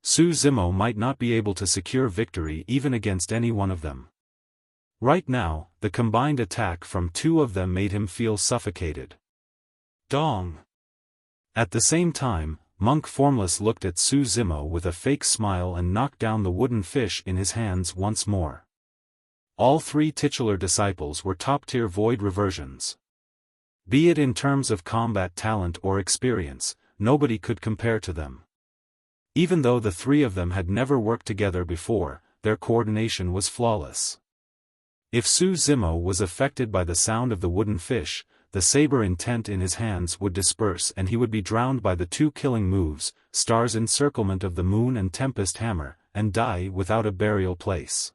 Su Zimo might not be able to secure victory even against any one of them. Right now, the combined attack from two of them made him feel suffocated. Dong! At the same time, Monk Formless looked at Su Zimo with a fake smile and knocked down the wooden fish in his hands once more. All three titular disciples were top-tier void reversions. Be it in terms of combat talent or experience, nobody could compare to them. Even though the three of them had never worked together before, their coordination was flawless. If Su Zimo was affected by the sound of the wooden fish, the saber intent in his hands would disperse and he would be drowned by the two killing moves, Star's Encirclement of the Moon and Tempest Hammer, and die without a burial place.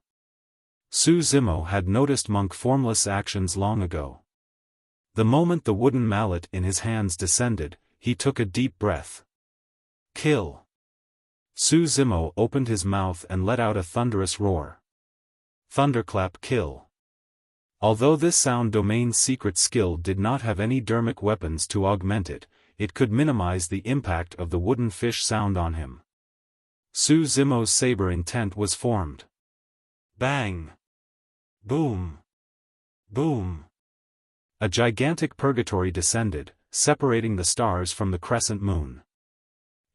Su Zimo had noticed Monk Formless' actions long ago. The moment the wooden mallet in his hands descended, he took a deep breath. Kill! Su Zimo opened his mouth and let out a thunderous roar. Thunderclap kill. Although this sound domain's secret skill did not have any Dharmic weapons to augment it, it could minimize the impact of the wooden fish sound on him. Su Zimo's saber intent was formed. Bang! Boom! Boom! A gigantic purgatory descended, separating the stars from the crescent moon.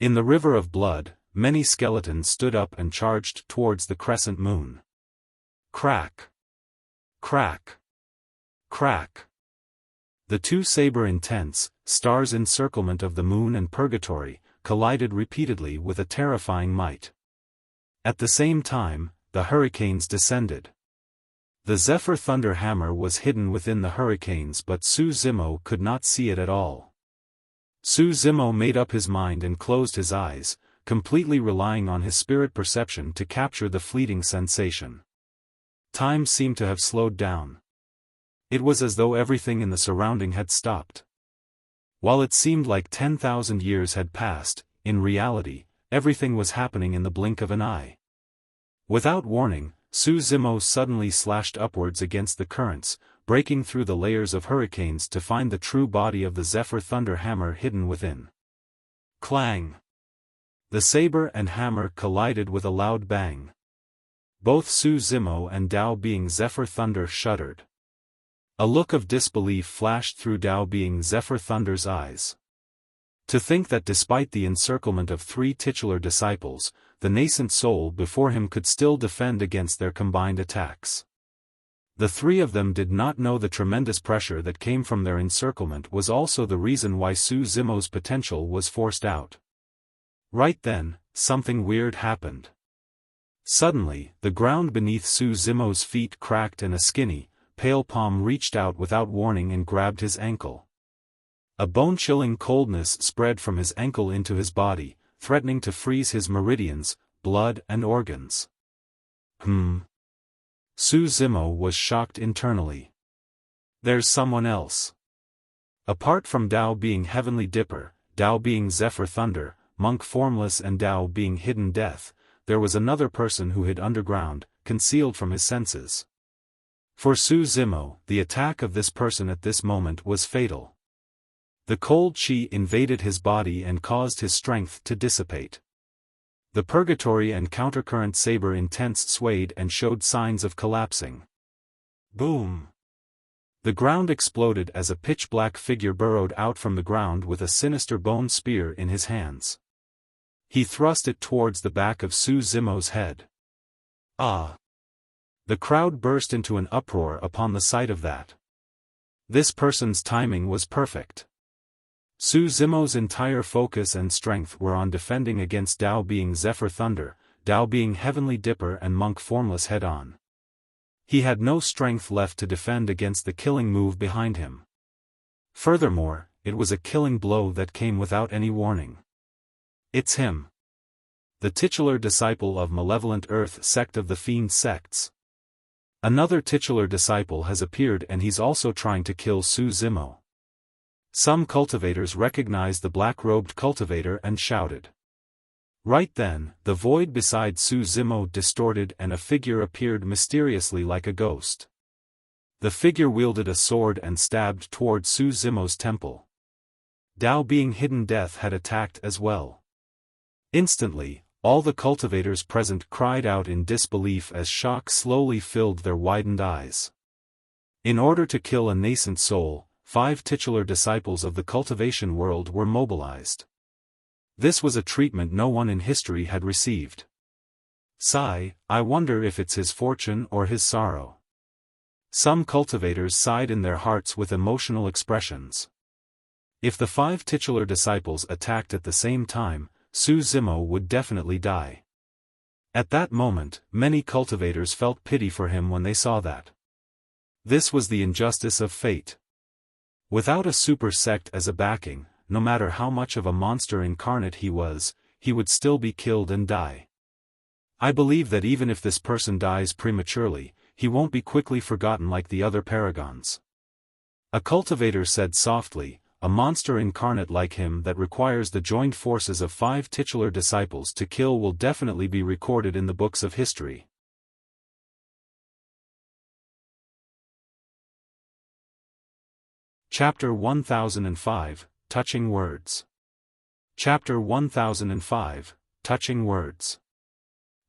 In the river of blood, many skeletons stood up and charged towards the crescent moon. Crack! Crack! Crack! The two saber intents, Star's Encirclement of the Moon and Purgatory, collided repeatedly with a terrifying might. At the same time, the hurricanes descended. The Zephyr Thunder hammer was hidden within the hurricanes, but Su Zimo could not see it at all. Su Zimo made up his mind and closed his eyes, completely relying on his spirit perception to capture the fleeting sensation. Time seemed to have slowed down. It was as though everything in the surrounding had stopped. While it seemed like 10,000 years had passed, in reality, everything was happening in the blink of an eye. Without warning, Su Zimo suddenly slashed upwards against the currents, breaking through the layers of hurricanes to find the true body of the Zephyr Thunder hammer hidden within. Clang! The saber and hammer collided with a loud bang. Both Su Zimo and Dao being Zephyr Thunder shuddered. A look of disbelief flashed through Dao being Zephyr Thunder's eyes. To think that despite the encirclement of three titular disciples, the nascent soul before him could still defend against their combined attacks. The three of them did not know the tremendous pressure that came from their encirclement was also the reason why Su Zimo's potential was forced out. Right then, something weird happened. Suddenly, the ground beneath Su Zimo's feet cracked and a skinny, pale palm reached out without warning and grabbed his ankle. A bone-chilling coldness spread from his ankle into his body, threatening to freeze his meridians, blood and organs. Su Zimo was shocked internally. There's someone else. Apart from Dao being Heavenly Dipper, Dao being Zephyr Thunder, Monk Formless and Dao being Hidden Death, there was another person who hid underground, concealed from his senses. For Su Zimo, the attack of this person at this moment was fatal. The cold chi invaded his body and caused his strength to dissipate. The Purgatory and Countercurrent saber intense swayed and showed signs of collapsing. Boom! The ground exploded as a pitch-black figure burrowed out from the ground with a sinister bone spear in his hands. He thrust it towards the back of Su Zimo's head. Ah! The crowd burst into an uproar upon the sight of that. This person's timing was perfect. Su Zimo's entire focus and strength were on defending against Dao being Zephyr Thunder, Dao being Heavenly Dipper and Monk Formless head-on. He had no strength left to defend against the killing move behind him. Furthermore, it was a killing blow that came without any warning. It's him. The titular disciple of Malevolent Earth sect of the Fiend sects. Another titular disciple has appeared and he's also trying to kill Su Zimo. Some cultivators recognized the black-robed cultivator and shouted. Right then, the void beside Su Zimo distorted and a figure appeared mysteriously like a ghost. The figure wielded a sword and stabbed toward Su Zimo's temple. Dao being Hidden Death had attacked as well. Instantly, all the cultivators present cried out in disbelief as shock slowly filled their widened eyes. In order to kill a nascent soul, 5 titular disciples of the cultivation world were mobilized. This was a treatment no one in history had received. Sigh, I wonder if it's his fortune or his sorrow. Some cultivators sighed in their hearts with emotional expressions. If the 5 titular disciples attacked at the same time, Su Zimo would definitely die. At that moment, many cultivators felt pity for him when they saw that. This was the injustice of fate. Without a super sect as a backing, no matter how much of a monster incarnate he would still be killed and die. I believe that even if this person dies prematurely, he won't be quickly forgotten like the other paragons. A cultivator said softly, a monster incarnate like him that requires the joined forces of 5 titular disciples to kill will definitely be recorded in the books of history. Chapter 1005, Touching Words. Chapter 1005, Touching Words.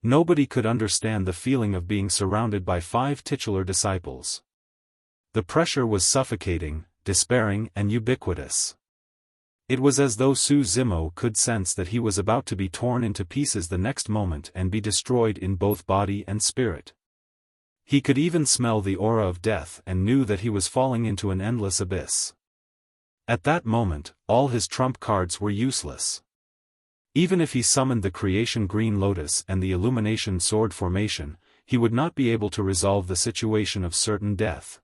Nobody could understand the feeling of being surrounded by 5 titular disciples. The pressure was suffocating, despairing and ubiquitous. It was as though Su Zimo could sense that he was about to be torn into pieces the next moment and be destroyed in both body and spirit. He could even smell the aura of death and knew that he was falling into an endless abyss. At that moment, all his trump cards were useless. Even if he summoned the Creation Green Lotus and the Illumination Sword formation, he would not be able to resolve the situation of certain death.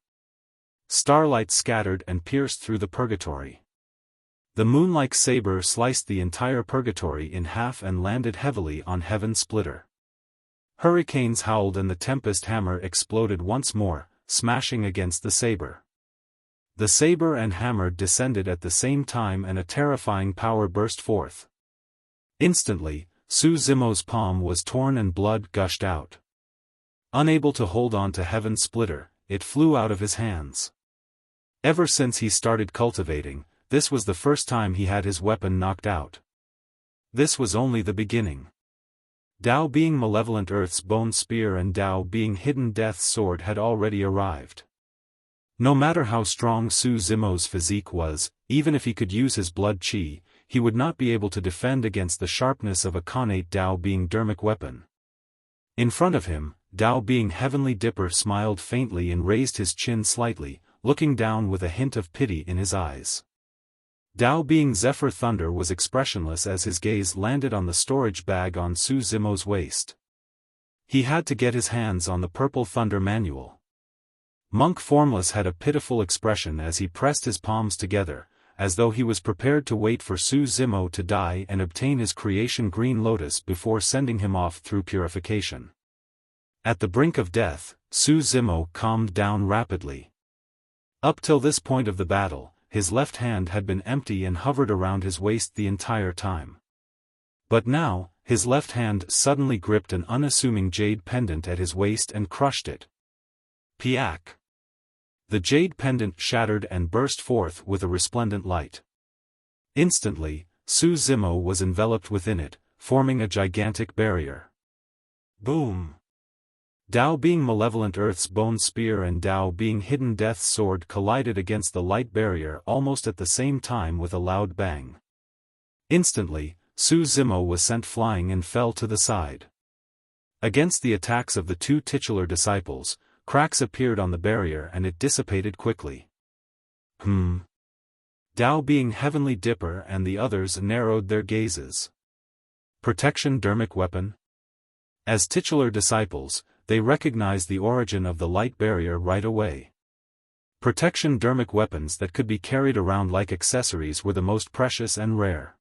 Starlight scattered and pierced through the Purgatory. The moon-like saber sliced the entire Purgatory in half and landed heavily on Heaven Splitter. Hurricanes howled and the Tempest Hammer exploded once more, smashing against the saber. The saber and hammer descended at the same time and a terrifying power burst forth. Instantly, Su Zimo's palm was torn and blood gushed out. Unable to hold on to Heaven Splitter, it flew out of his hands. Ever since he started cultivating, this was the first time he had his weapon knocked out. This was only the beginning. Dao being Malevolent Earth's Bone Spear and Dao being Hidden Death's sword had already arrived. No matter how strong Su Zimo's physique was, even if he could use his blood chi, he would not be able to defend against the sharpness of a connate Dao being Dharmic weapon. In front of him, Dao being Heavenly Dipper smiled faintly and raised his chin slightly, looking down with a hint of pity in his eyes. Dao being Zephyr Thunder was expressionless as his gaze landed on the storage bag on Su Zimo's waist. He had to get his hands on the Purple Thunder manual. Monk Formless had a pitiful expression as he pressed his palms together, as though he was prepared to wait for Su Zimo to die and obtain his Creation Green Lotus before sending him off through purification. At the brink of death, Su Zimo calmed down rapidly. Up till this point of the battle, his left hand had been empty and hovered around his waist the entire time. But now, his left hand suddenly gripped an unassuming jade pendant at his waist and crushed it. Piak! The jade pendant shattered and burst forth with a resplendent light. Instantly, Su Zimo was enveloped within it, forming a gigantic barrier. Boom! Dao being Malevolent Earth's Bone Spear and Dao being Hidden Death's sword collided against the light barrier almost at the same time with a loud bang. Instantly, Su Zimo was sent flying and fell to the side. Against the attacks of the 2 titular disciples, cracks appeared on the barrier and it dissipated quickly. Dao being Heavenly Dipper and the others narrowed their gazes. Protection Dharmic weapon? As titular disciples, they recognized the origin of the light barrier right away. Protection Dharmic weapons that could be carried around like accessories were the most precious and rare.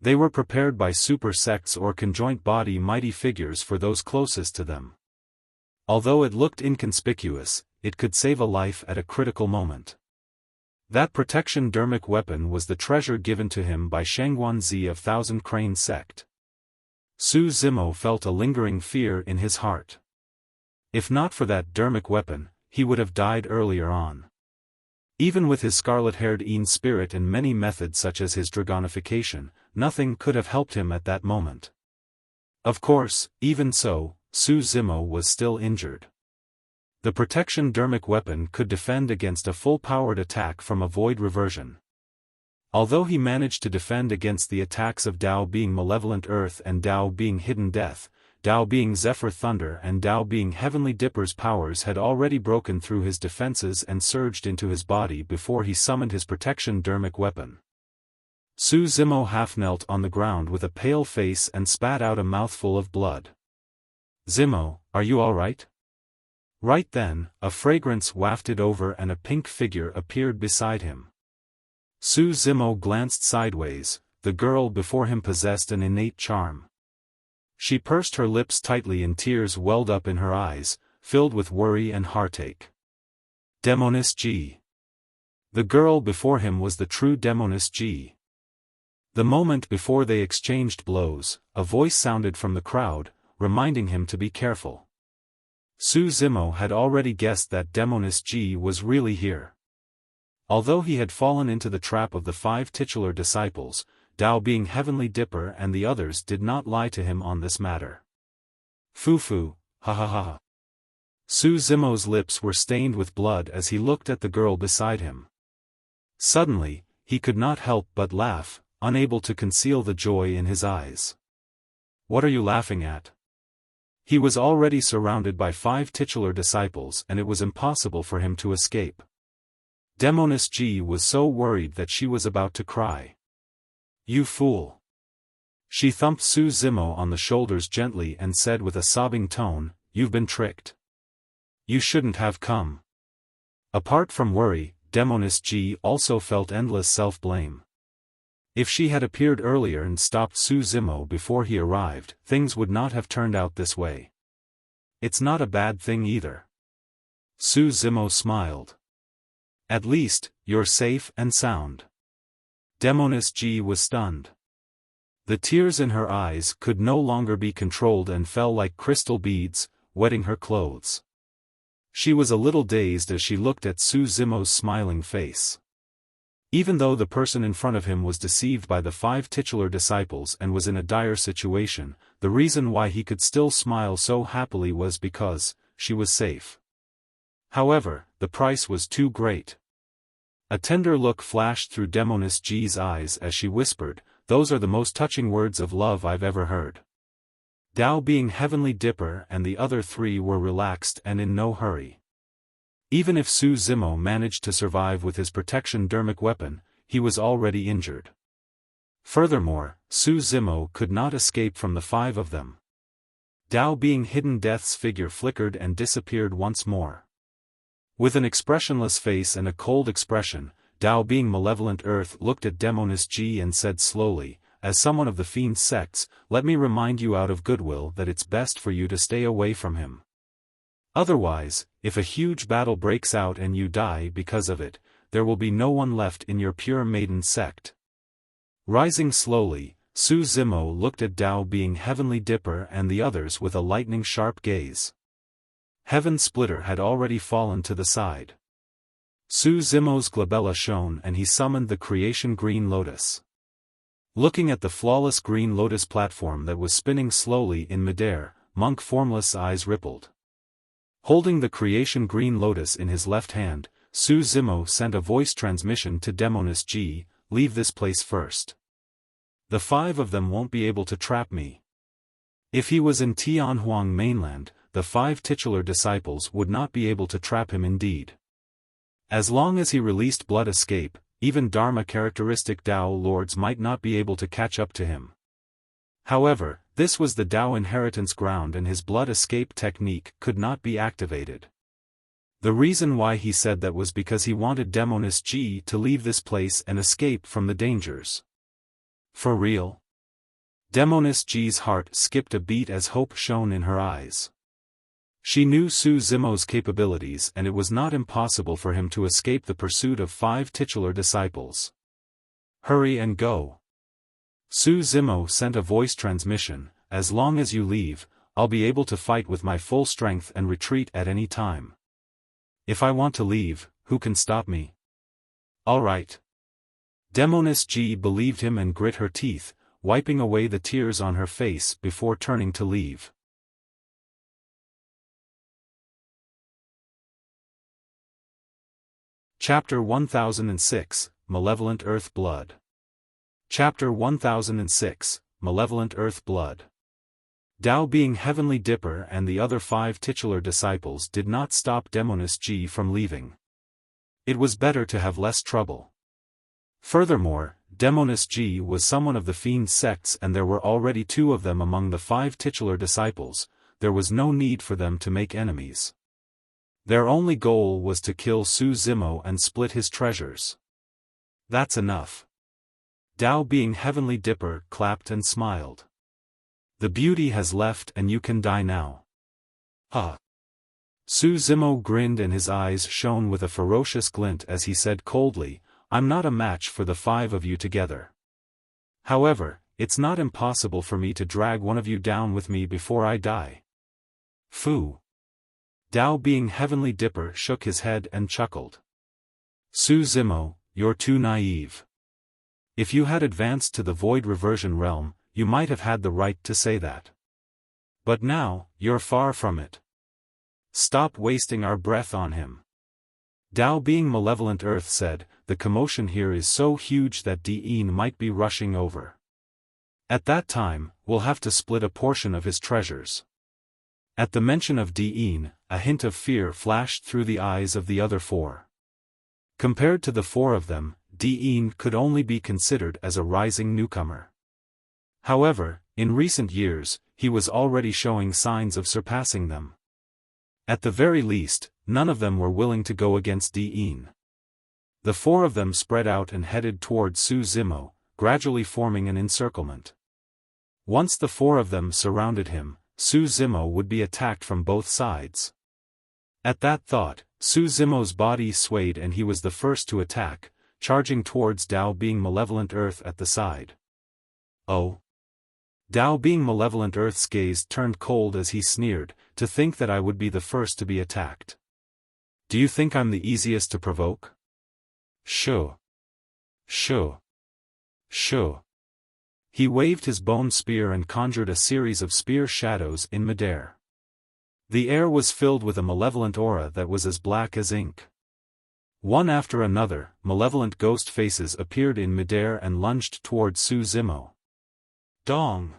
They were prepared by super sects or conjoint body mighty figures for those closest to them. Although it looked inconspicuous, it could save a life at a critical moment. That protection Dharmic weapon was the treasure given to him by Shangguanzi of Thousand Crane sect. Su Zimo felt a lingering fear in his heart. If not for that Dharmic weapon, he would have died earlier on. Even with his scarlet-haired Een spirit and many methods such as his dragonification, nothing could have helped him at that moment. Of course, even so, Su Zimo was still injured. The protection Dharmic weapon could defend against a full-powered attack from a void reversion. Although he managed to defend against the attacks of Dao being Malevolent Earth and Dao being Hidden Death, Dao being Zephyr Thunder and Dao being Heavenly Dipper's powers had already broken through his defenses and surged into his body before he summoned his protection Dharmic weapon. Su Zimo half-knelt on the ground with a pale face and spat out a mouthful of blood. "Zimo, are you all right?" Right then, a fragrance wafted over and a pink figure appeared beside him. Su Zimo glanced sideways. The girl before him possessed an innate charm. She pursed her lips tightly and tears welled up in her eyes, filled with worry and heartache. Demoness G. The girl before him was the true Demoness G. The moment before they exchanged blows, a voice sounded from the crowd, reminding him to be careful. Su Zimo had already guessed that Demoness G was really here. Although he had fallen into the trap of the 5 titular disciples, Dao being Heavenly Dipper and the others did not lie to him on this matter. Fufu, ha ha ha. Su Zimo's lips were stained with blood as he looked at the girl beside him. Suddenly, he could not help but laugh, unable to conceal the joy in his eyes. "What are you laughing at?" He was already surrounded by 5 titular disciples and it was impossible for him to escape. Demoness G was so worried that she was about to cry. "You fool!" She thumped Su Zimo on the shoulders gently and said with a sobbing tone, "You've been tricked. You shouldn't have come." Apart from worry, Demoness G also felt endless self-blame. If she had appeared earlier and stopped Su Zimo before he arrived, things would not have turned out this way. It's not a bad thing either. Su Zimo smiled. At least, you're safe and sound. Demoness G was stunned. The tears in her eyes could no longer be controlled and fell like crystal beads, wetting her clothes. She was a little dazed as she looked at Su Zimo's smiling face. Even though the person in front of him was deceived by the 5 titular disciples and was in a dire situation, the reason why he could still smile so happily was because she was safe. However, the price was too great. A tender look flashed through Demoness G's eyes as she whispered, "Those are the most touching words of love I've ever heard." Dao being Heavenly Dipper and the other 3 were relaxed and in no hurry. Even if Su Zimo managed to survive with his protection Dharmic weapon, he was already injured. Furthermore, Su Zimo could not escape from the 5 of them. Dao being Hidden Death's figure flickered and disappeared once more. With an expressionless face and a cold expression, Dao being Malevolent Earth looked at Demoness G and said slowly, "As someone of the Fiend sects, let me remind you out of goodwill that it's best for you to stay away from him. Otherwise, if a huge battle breaks out and you die because of it, there will be no one left in your pure maiden sect." Rising slowly, Su Zimo looked at Dao being Heavenly Dipper and the others with a lightning-sharp gaze. Heaven Splitter had already fallen to the side. Su Zimo's glabella shone and he summoned the creation Green Lotus. Looking at the flawless Green Lotus platform that was spinning slowly in midair, Monk Formless' eyes rippled. Holding the creation Green Lotus in his left hand, Su Zimo sent a voice transmission to Demoness G, "Leave this place first. The 5 of them won't be able to trap me." If he was in Tianhuang mainland, the 5 titular disciples would not be able to trap him indeed. As long as he released blood escape, even Dharma characteristic Dao lords might not be able to catch up to him. However, this was the Dao inheritance ground and his blood escape technique could not be activated. The reason why he said that was because he wanted Demoness G to leave this place and escape from the dangers. For real? Demoness G's heart skipped a beat as hope shone in her eyes. She knew Su Zimo's capabilities and it was not impossible for him to escape the pursuit of 5 titular disciples. Hurry and go. Su Zimo sent a voice transmission, as long as you leave, I'll be able to fight with my full strength and retreat at any time. If I want to leave, who can stop me? Alright. Demoness G believed him and grit her teeth, wiping away the tears on her face before turning to leave. Chapter 1006, Malevolent Earth Blood. Chapter 1006, Malevolent Earth Blood. Dao being Heavenly Dipper and the other 5 titular disciples did not stop Demoness G from leaving. It was better to have less trouble. Furthermore, Demoness G was someone of the fiend sects and there were already 2 of them among the 5 titular disciples, there was no need for them to make enemies. Their only goal was to kill Su Zimo and split his treasures. That's enough. Dao being Heavenly Dipper clapped and smiled. The beauty has left and you can die now. Ha! Su Zimo grinned and his eyes shone with a ferocious glint as he said coldly, I'm not a match for the 5 of you together. However, it's not impossible for me to drag one of you down with me before I die. Fu. Dao being Heavenly Dipper shook his head and chuckled. Su Zimo, you're too naive. If you had advanced to the Void Reversion realm, you might have had the right to say that. But now, you're far from it. Stop wasting our breath on him. Dao being Malevolent Earth said, the commotion here is so huge that Dean might be rushing over. At that time, we'll have to split a portion of his treasures. At the mention of Dean, a hint of fear flashed through the eyes of the other 4. Compared to the 4 of them, Dean could only be considered as a rising newcomer. However, in recent years, he was already showing signs of surpassing them. At the very least, none of them were willing to go against Dean. The 4 of them spread out and headed toward Su Zimo, gradually forming an encirclement. Once the 4 of them surrounded him, Su Zimo would be attacked from both sides. At that thought, Su Zimo's body swayed and he was the first to attack, charging towards Dao being Malevolent Earth at the side. Oh! Dao being Malevolent Earth's gaze turned cold as he sneered, to think that I would be the first to be attacked. Do you think I'm the easiest to provoke? Shoo. Shoo. Shoo. He waved his bone spear and conjured a series of spear shadows in midair. The air was filled with a malevolent aura that was as black as ink. One after another, malevolent ghost faces appeared in midair and lunged towards Su Zimo. Dong!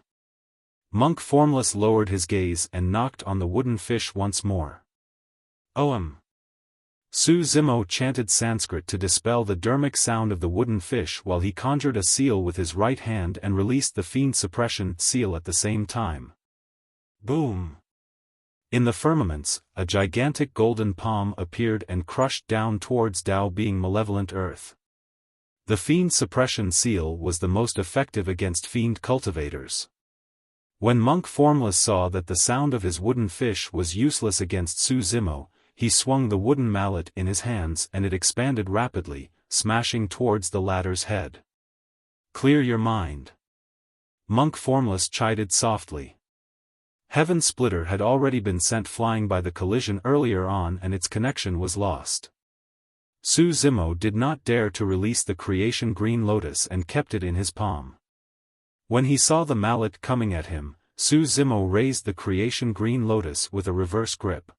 Monk Formless lowered his gaze and knocked on the wooden fish once more. Su Zimo chanted Sanskrit to dispel the Dharmic sound of the wooden fish while he conjured a seal with his right hand and released the fiend suppression seal at the same time. Boom! In the firmaments, a gigantic golden palm appeared and crushed down towards Dao being Malevolent Earth. The fiend suppression seal was the most effective against fiend cultivators. When Monk Formless saw that the sound of his wooden fish was useless against Su Zimo, he swung the wooden mallet in his hands and it expanded rapidly, smashing towards the latter's head. Clear your mind. Monk Formless chided softly. Heaven Splitter had already been sent flying by the collision earlier on and its connection was lost. Su Zimo did not dare to release the creation green lotus and kept it in his palm. When he saw the mallet coming at him, Su Zimo raised the creation green lotus with a reverse grip.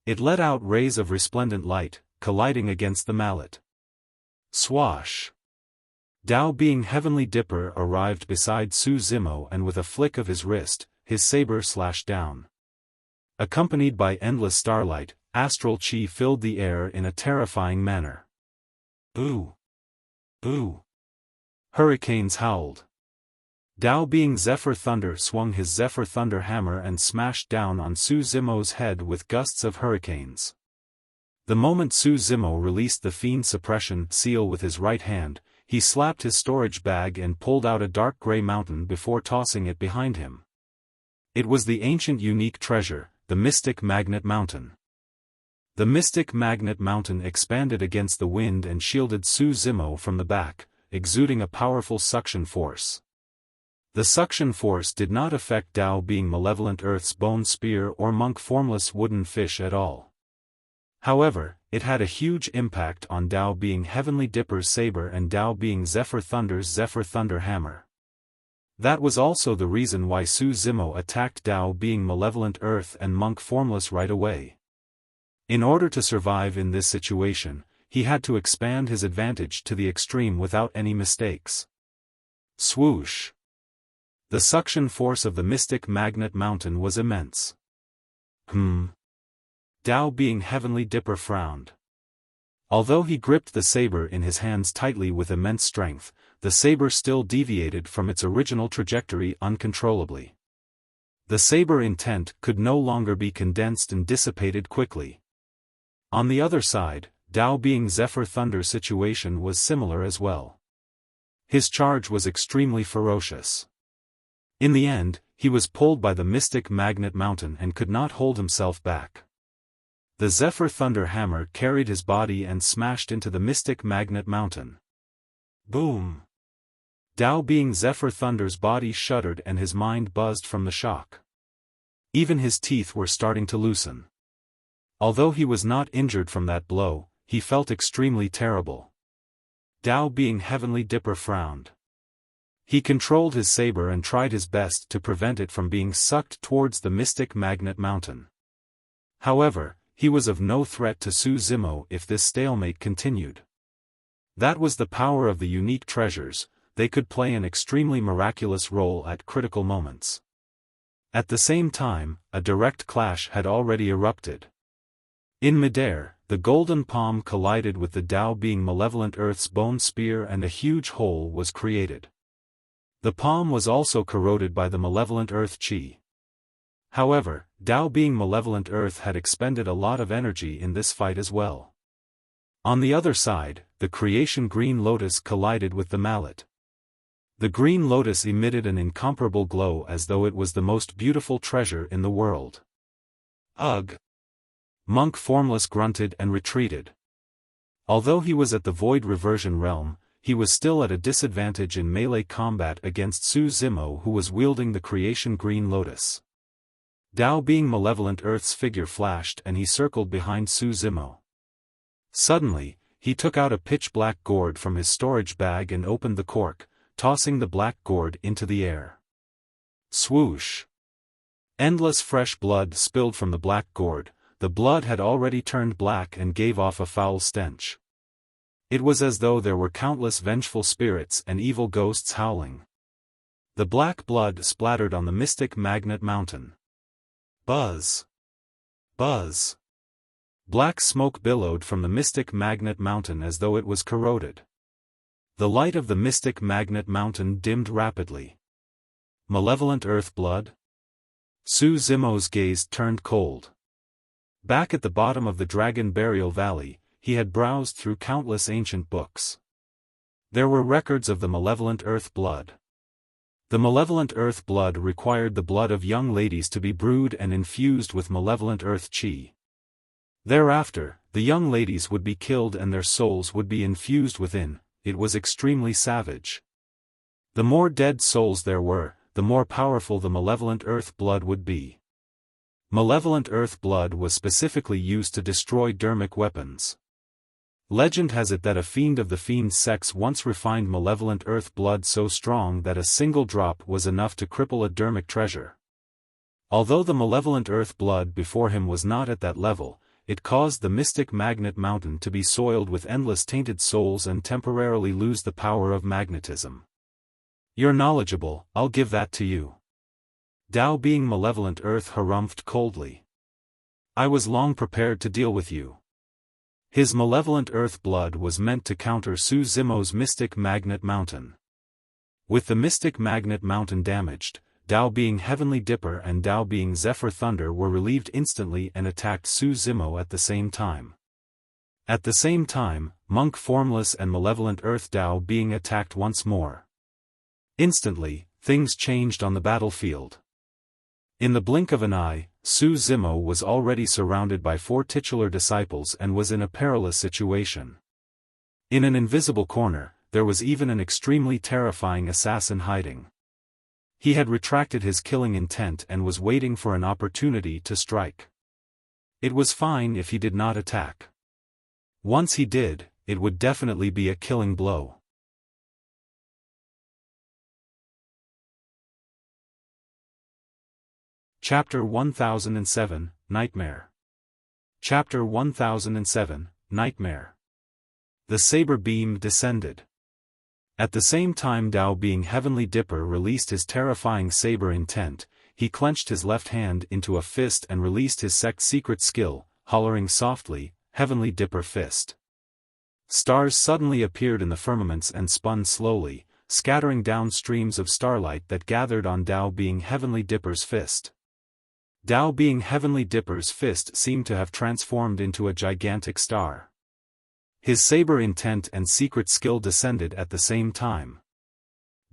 It let out rays of resplendent light, colliding against the mallet. Swash! Dao being Heavenly Dipper arrived beside Su Zimo and with a flick of his wrist, his saber slashed down. Accompanied by endless starlight, astral chi filled the air in a terrifying manner. Boo! Boo! Hurricanes howled. Dao being Zephyr Thunder swung his Zephyr Thunder hammer and smashed down on Su Zimo's head with gusts of hurricanes. The moment Su Zimo released the Fiend Suppression seal with his right hand, he slapped his storage bag and pulled out a dark gray mountain before tossing it behind him. It was the ancient unique treasure, the Mystic Magnet Mountain. The Mystic Magnet Mountain expanded against the wind and shielded Su Zimo from the back, exuding a powerful suction force. The suction force did not affect Dao being Malevolent Earth's bone spear or monk formless wooden fish at all. However, it had a huge impact on Dao being Heavenly Dipper's saber and Dao being Zephyr Thunder's Zephyr Thunder hammer. That was also the reason why Su Zimo attacked Dao being Malevolent Earth and monk formless right away. In order to survive in this situation, he had to expand his advantage to the extreme without any mistakes. Swoosh! The suction force of the Mystic Magnet Mountain was immense. Dao being Heavenly Dipper frowned. Although he gripped the saber in his hands tightly with immense strength, the saber still deviated from its original trajectory uncontrollably. The saber intent could no longer be condensed and dissipated quickly. On the other side, Dao being Zephyr Thunder's situation was similar as well. His charge was extremely ferocious. In the end, he was pulled by the Mystic Magnet Mountain and could not hold himself back. The Zephyr Thunder hammer carried his body and smashed into the Mystic Magnet Mountain. Boom! Dao being Zephyr Thunder's body shuddered and his mind buzzed from the shock. Even his teeth were starting to loosen. Although he was not injured from that blow, he felt extremely terrible. Dao being Heavenly Dipper frowned. He controlled his saber and tried his best to prevent it from being sucked towards the Mystic Magnet Mountain. However, he was of no threat to Su Zimo if this stalemate continued. That was the power of the unique treasures, they could play an extremely miraculous role at critical moments. At the same time, a direct clash had already erupted. In midair, the golden palm collided with the Dao being Malevolent Earth's bone spear and a huge hole was created. The palm was also corroded by the Malevolent Earth chi. However, Dao being Malevolent Earth had expended a lot of energy in this fight as well. On the other side, the creation Green Lotus collided with the mallet. The Green Lotus emitted an incomparable glow as though it was the most beautiful treasure in the world. Ugh! Monk Formless grunted and retreated. Although he was at the Void Reversion realm, he was still at a disadvantage in melee combat against Su Zimo who was wielding the creation Green Lotus. Dao being Malevolent Earth's figure flashed and he circled behind Su Zimo. Suddenly, he took out a pitch-black gourd from his storage bag and opened the cork, tossing the black gourd into the air. Swoosh! Endless fresh blood spilled from the black gourd, the blood had already turned black and gave off a foul stench. It was as though there were countless vengeful spirits and evil ghosts howling. The black blood splattered on the Mystic Magnet Mountain. Buzz! Buzz! Black smoke billowed from the Mystic Magnet Mountain as though it was corroded. The light of the Mystic Magnet Mountain dimmed rapidly. Malevolent Earth blood? Su Zimo's gaze turned cold. Back at the bottom of the Dragon Burial Valley, he had browsed through countless ancient books. There were records of the Malevolent Earth blood. The Malevolent Earth blood required the blood of young ladies to be brewed and infused with Malevolent Earth chi. Thereafter, the young ladies would be killed and their souls would be infused within. It was extremely savage. The more dead souls there were, the more powerful the Malevolent Earth blood would be. Malevolent Earth blood was specifically used to destroy Dharmic weapons. Legend has it that a fiend of the fiend sex once refined Malevolent Earth blood so strong that a single drop was enough to cripple a Dharmic treasure. Although the Malevolent Earth blood before him was not at that level, it caused the Mystic Magnet Mountain to be soiled with endless tainted souls and temporarily lose the power of magnetism. You're knowledgeable, I'll give that to you. Dao being Malevolent Earth harumphed coldly. I was long prepared to deal with you. His malevolent earth blood was meant to counter Su Zimo's Mystic Magnet Mountain. With the Mystic Magnet Mountain damaged, Dao being Heavenly Dipper and Dao being Zephyr Thunder were relieved instantly and attacked Su Zimo at the same time. At the same time, Monk Formless and Malevolent Earth Dao being attacked once more. Instantly, things changed on the battlefield. In the blink of an eye, Su Zimo was already surrounded by 4 titular disciples and was in a perilous situation. In an invisible corner, there was even an extremely terrifying assassin hiding. He had retracted his killing intent and was waiting for an opportunity to strike. It was fine if he did not attack. Once he did, it would definitely be a killing blow. Chapter 1007, Nightmare. Chapter 1007, Nightmare. The saber beam descended. At the same time Dao being Heavenly Dipper released his terrifying saber intent, he clenched his left hand into a fist and released his sect secret skill, hollering softly, Heavenly Dipper Fist. Stars suddenly appeared in the firmaments and spun slowly, scattering down streams of starlight that gathered on Dao being Heavenly Dipper's fist. Dao being Heavenly Dipper's fist seemed to have transformed into a gigantic star. His saber intent and secret skill descended at the same time.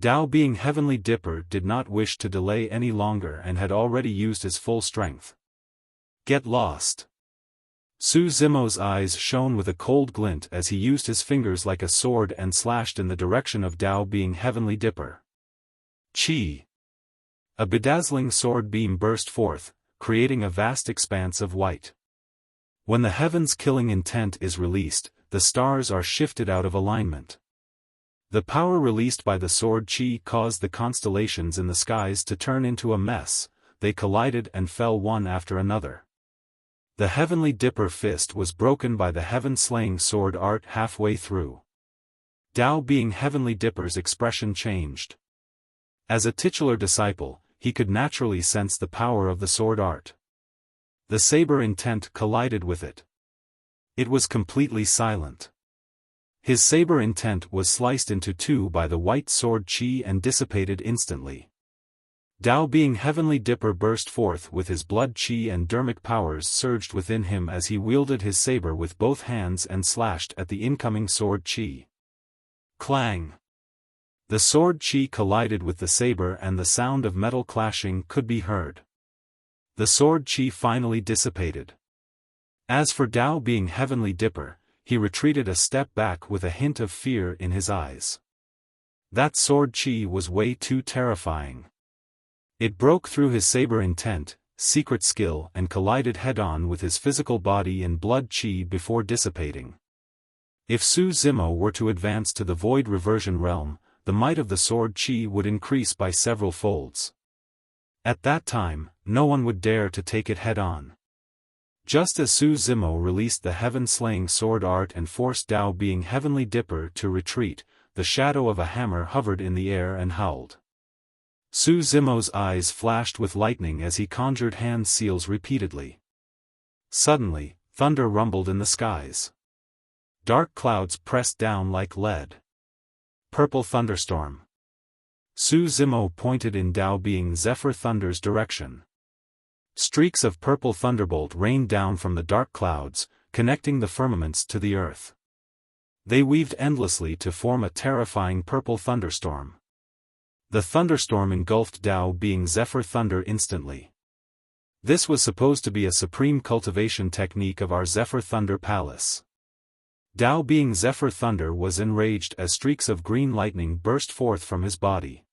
Dao being Heavenly Dipper did not wish to delay any longer and had already used his full strength. Get lost. Su Zimo's eyes shone with a cold glint as he used his fingers like a sword and slashed in the direction of Dao being Heavenly Dipper. Chi! A bedazzling sword beam burst forth, creating a vast expanse of white. When the heaven's killing intent is released, the stars are shifted out of alignment. The power released by the sword Chi caused the constellations in the skies to turn into a mess, they collided and fell one after another. The Heavenly Dipper fist was broken by the heaven-slaying sword art halfway through. Dao being Heavenly Dipper's expression changed. As a titular disciple, he could naturally sense the power of the sword art. The saber intent collided with it. It was completely silent. His saber intent was sliced into 2 by the white sword Chi and dissipated instantly. Dao being Heavenly Dipper burst forth with his blood Chi and Dharmic powers surged within him as he wielded his saber with both hands and slashed at the incoming sword Chi. Clang! The sword Chi collided with the saber and the sound of metal clashing could be heard. The sword Chi finally dissipated. As for Dao being Heavenly Dipper, he retreated a step back with a hint of fear in his eyes. That sword Chi was way too terrifying. It broke through his saber intent, secret skill and collided head-on with his physical body in blood Chi before dissipating. If Su Zimo were to advance to the Void Reversion Realm, the might of the sword Chi would increase by several folds. At that time, no one would dare to take it head-on. Just as Su Zimo released the heaven-slaying sword art and forced Dao being Heavenly Dipper to retreat, the shadow of a hammer hovered in the air and howled. Su Zimo's eyes flashed with lightning as he conjured hand seals repeatedly. Suddenly, thunder rumbled in the skies. Dark clouds pressed down like lead. Purple thunderstorm. Su Zimo pointed in Dao being Zephyr Thunder's direction. Streaks of purple thunderbolt rained down from the dark clouds, connecting the firmaments to the earth. They weaved endlessly to form a terrifying purple thunderstorm. The thunderstorm engulfed Dao being Zephyr Thunder instantly. This was supposed to be a supreme cultivation technique of our Zephyr Thunder Palace. Dao being Zephyr Thunder was enraged as streaks of green lightning burst forth from his body.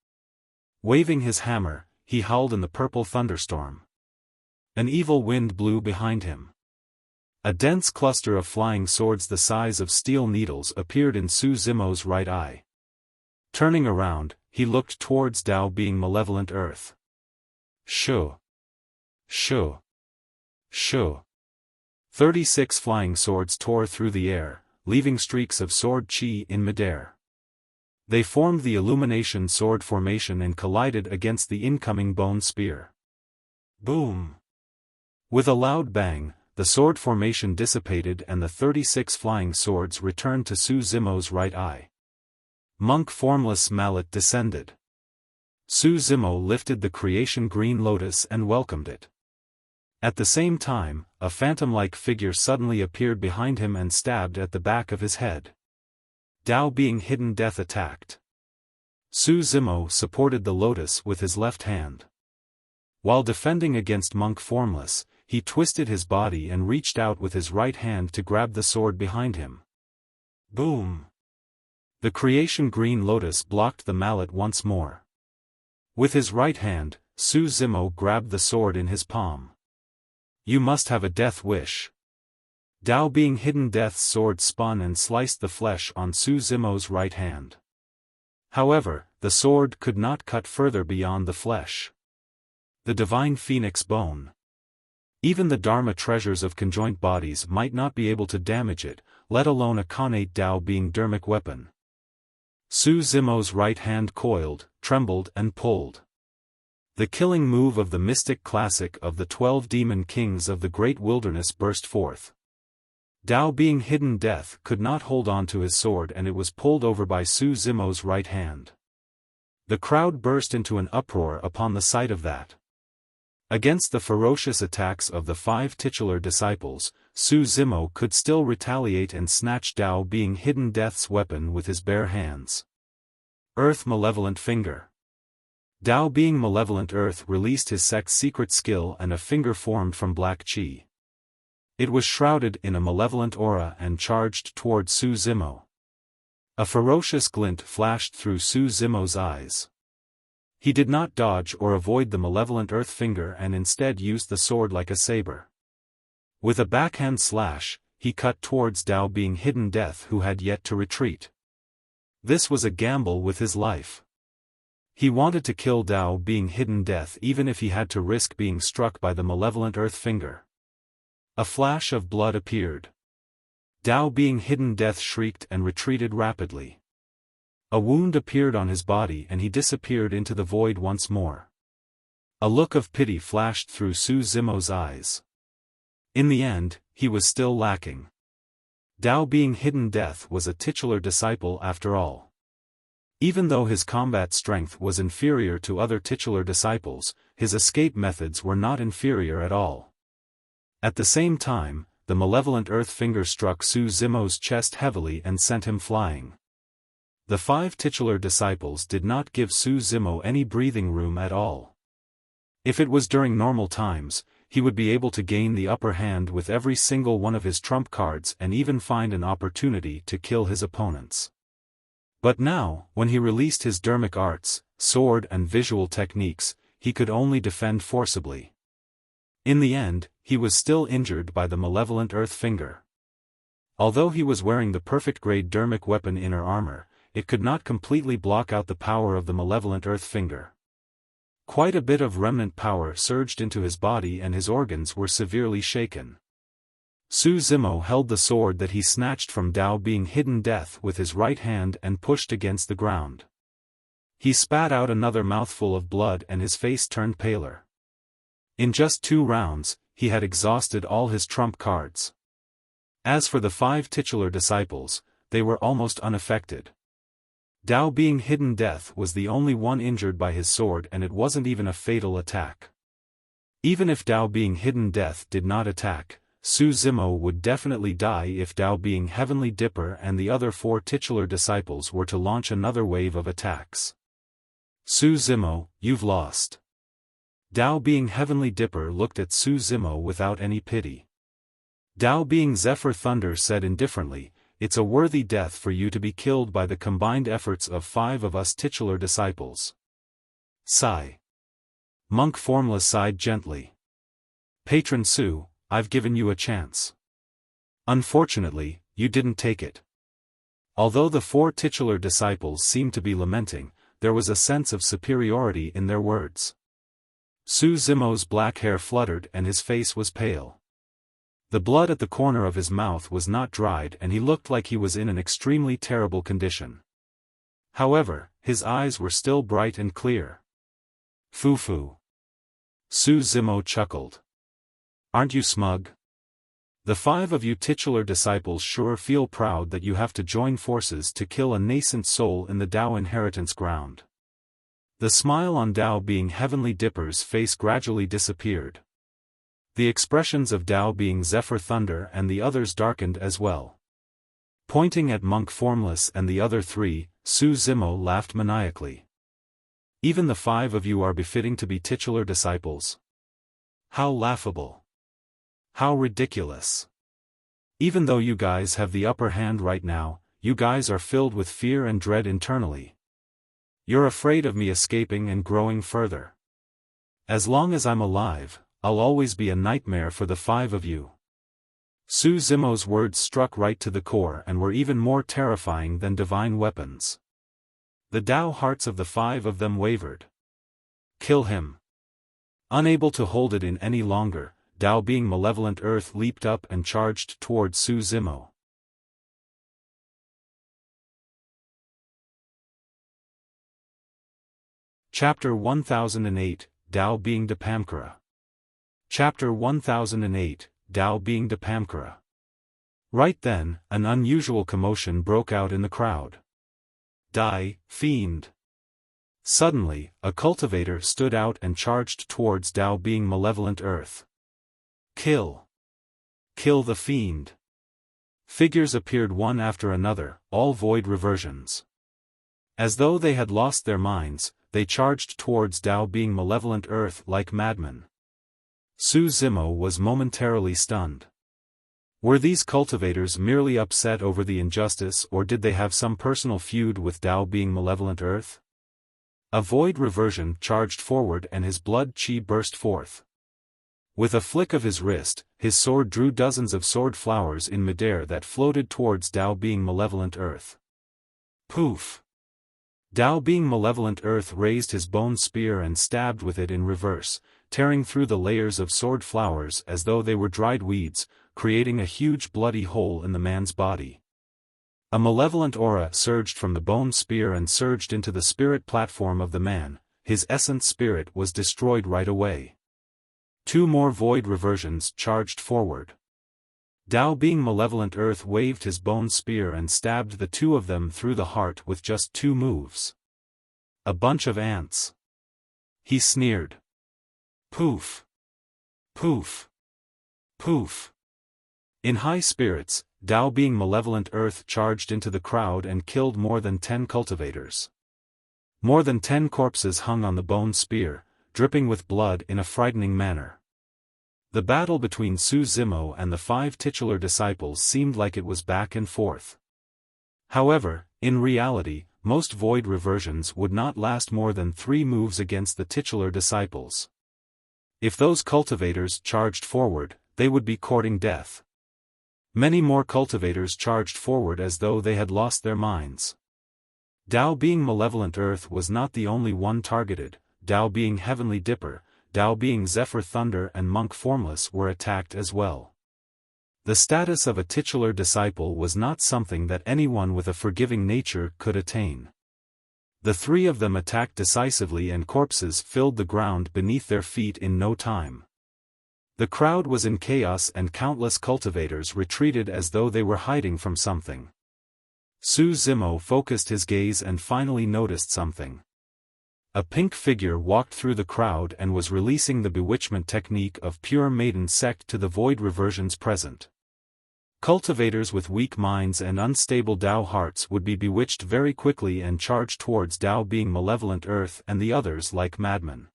Waving his hammer, he howled in the purple thunderstorm. An evil wind blew behind him. A dense cluster of flying swords the size of steel needles appeared in Su Zimo's right eye. Turning around, he looked towards Dao being Malevolent Earth. Shoo! Shoo! Shoo! 36 flying swords tore through the air, leaving streaks of sword Chi in midair. They formed the Illumination Sword formation and collided against the incoming bone spear. Boom! With a loud bang, the sword formation dissipated and the 36 flying swords returned to Su Zimo's right eye. Monk Formless Mallet descended. Su Zimo lifted the creation green lotus and welcomed it. At the same time, a phantom-like figure suddenly appeared behind him and stabbed at the back of his head. Dao being Hidden Death attacked. Su Zimo supported the lotus with his left hand. While defending against Monk Formless, he twisted his body and reached out with his right hand to grab the sword behind him. Boom! The creation green lotus blocked the mallet once more. With his right hand, Su Zimo grabbed the sword in his palm. You must have a death wish. Dao being Hidden Death's sword spun and sliced the flesh on Su Zimo's right hand. However, the sword could not cut further beyond the flesh. The divine phoenix bone. Even the Dharma treasures of conjoint bodies might not be able to damage it, let alone a connate Dao being Dharmic weapon. Su Zimo's right hand coiled, trembled and pulled. The killing move of the mystic classic of the 12 demon kings of the great wilderness burst forth. Dao being Hidden Death could not hold on to his sword and it was pulled over by Su Zimo's right hand. The crowd burst into an uproar upon the sight of that. Against the ferocious attacks of the 5 titular disciples, Su Zimo could still retaliate and snatch Dao being Hidden Death's weapon with his bare hands. Earth Malevolent Finger. Dao being Malevolent Earth released his sect's secret skill and a finger formed from black chi. It was shrouded in a malevolent aura and charged toward Su Zimo. A ferocious glint flashed through Su Zimo's eyes. He did not dodge or avoid the malevolent earth finger and instead used the sword like a saber. With a backhand slash, he cut towards Dao being Hidden Death who had yet to retreat. This was a gamble with his life. He wanted to kill Dao being Hidden Death even if he had to risk being struck by the malevolent earth finger. A flash of blood appeared. Dao being Hidden Death shrieked and retreated rapidly. A wound appeared on his body and he disappeared into the void once more. A look of pity flashed through Su Zimo's eyes. In the end, he was still lacking. Dao being Hidden Death was a titular disciple after all. Even though his combat strength was inferior to other titular disciples, his escape methods were not inferior at all. At the same time, the malevolent earth finger struck Su Zimo's chest heavily and sent him flying. The 5 titular disciples did not give Su Zimo any breathing room at all. If it was during normal times, he would be able to gain the upper hand with every single one of his trump cards and even find an opportunity to kill his opponents. But now, when he released his Dharmic arts, sword and visual techniques, he could only defend forcibly. In the end, he was still injured by the malevolent earth finger. Although he was wearing the perfect-grade Dharmic weapon inner armor, it could not completely block out the power of the malevolent earth finger. Quite a bit of remnant power surged into his body and his organs were severely shaken. Su Zimo held the sword that he snatched from Dao being Hidden Death with his right hand and pushed against the ground. He spat out another mouthful of blood and his face turned paler. In just 2 rounds, he had exhausted all his trump cards. As for the 5 titular disciples, they were almost unaffected. Dao being Hidden Death was the only one injured by his sword and it wasn't even a fatal attack. Even if Dao being Hidden Death did not attack, Su Zimo would definitely die if Dao being Heavenly Dipper and the other 4 titular disciples were to launch another wave of attacks. Su Zimo, you've lost. Dao being Heavenly Dipper looked at Su Zimo without any pity. Dao being Zephyr Thunder said indifferently, it's a worthy death for you to be killed by the combined efforts of 5 of us titular disciples. Sigh. Monk Formless sighed gently. Patron Su, I've given you a chance. Unfortunately, you didn't take it. Although the 4 titular disciples seemed to be lamenting, there was a sense of superiority in their words. Su Zimo's black hair fluttered and his face was pale. The blood at the corner of his mouth was not dried and he looked like he was in an extremely terrible condition. However, his eyes were still bright and clear. Foo-foo. Su Zimo chuckled. Aren't you smug? The 5 of you titular disciples sure feel proud that you have to join forces to kill a nascent soul in the Tao inheritance ground. The smile on Tao being Heavenly Dipper's face gradually disappeared. The expressions of Tao being Zephyr Thunder and the others darkened as well. Pointing at Monk Formless and the other 3, Su Zimo laughed maniacally. Even the 5 of you are befitting to be titular disciples. How laughable. How ridiculous. Even though you guys have the upper hand right now, you guys are filled with fear and dread internally. You're afraid of me escaping and growing further. As long as I'm alive, I'll always be a nightmare for the 5 of you. Su Zimo's words struck right to the core and were even more terrifying than divine weapons. The Tao hearts of the 5 of them wavered. Kill him. Unable to hold it in any longer, Tao being Malevolent Earth leaped up and charged toward Su Zimo. Chapter 1008, Tao being Dapamkara. Chapter 1008, Tao being Dapamkara. Right then, an unusual commotion broke out in the crowd. Die, fiend! Suddenly, a cultivator stood out and charged towards Tao being Malevolent Earth. Kill! Kill the fiend! Figures appeared one after another, all void reversions. As though they had lost their minds, they charged towards Tao being Malevolent Earth like madmen. Su Zimo was momentarily stunned. Were these cultivators merely upset over the injustice, or did they have some personal feud with Tao being Malevolent Earth? A void reversion charged forward and his blood chi burst forth. With a flick of his wrist, his sword drew dozens of sword flowers in midair that floated towards Tao being Malevolent Earth. Poof! Tao being Malevolent Earth raised his bone spear and stabbed with it in reverse, tearing through the layers of sword flowers as though they were dried weeds, creating a huge bloody hole in the man's body. A malevolent aura surged from the bone spear and surged into the spirit platform of the man. His essence spirit was destroyed right away. 2 more void reversions charged forward. Tao being Malevolent Earth waved his bone spear and stabbed the 2 of them through the heart with just 2 moves. A bunch of ants. He sneered. Poof! Poof! Poof! In high spirits, Tao being Malevolent Earth charged into the crowd and killed more than 10 cultivators. More than 10 corpses hung on the bone spear, dripping with blood in a frightening manner. The battle between Su Zimo and the 5 titular disciples seemed like it was back and forth. However, in reality, most void reversions would not last more than 3 moves against the titular disciples. If those cultivators charged forward, they would be courting death. Many more cultivators charged forward as though they had lost their minds. Tao being Malevolent Earth was not the only one targeted. Tao being Heavenly Dipper, Tao being Zephyr Thunder and Monk Formless were attacked as well. The status of a titular disciple was not something that anyone with a forgiving nature could attain. The 3 of them attacked decisively and corpses filled the ground beneath their feet in no time. The crowd was in chaos and countless cultivators retreated as though they were hiding from something. Su Zimo focused his gaze and finally noticed something. A pink figure walked through the crowd and was releasing the bewitchment technique of pure maiden sect to the void reversions present. Cultivators with weak minds and unstable Tao hearts would be bewitched very quickly and charge towards Tao being Malevolent Earth and the others like madmen.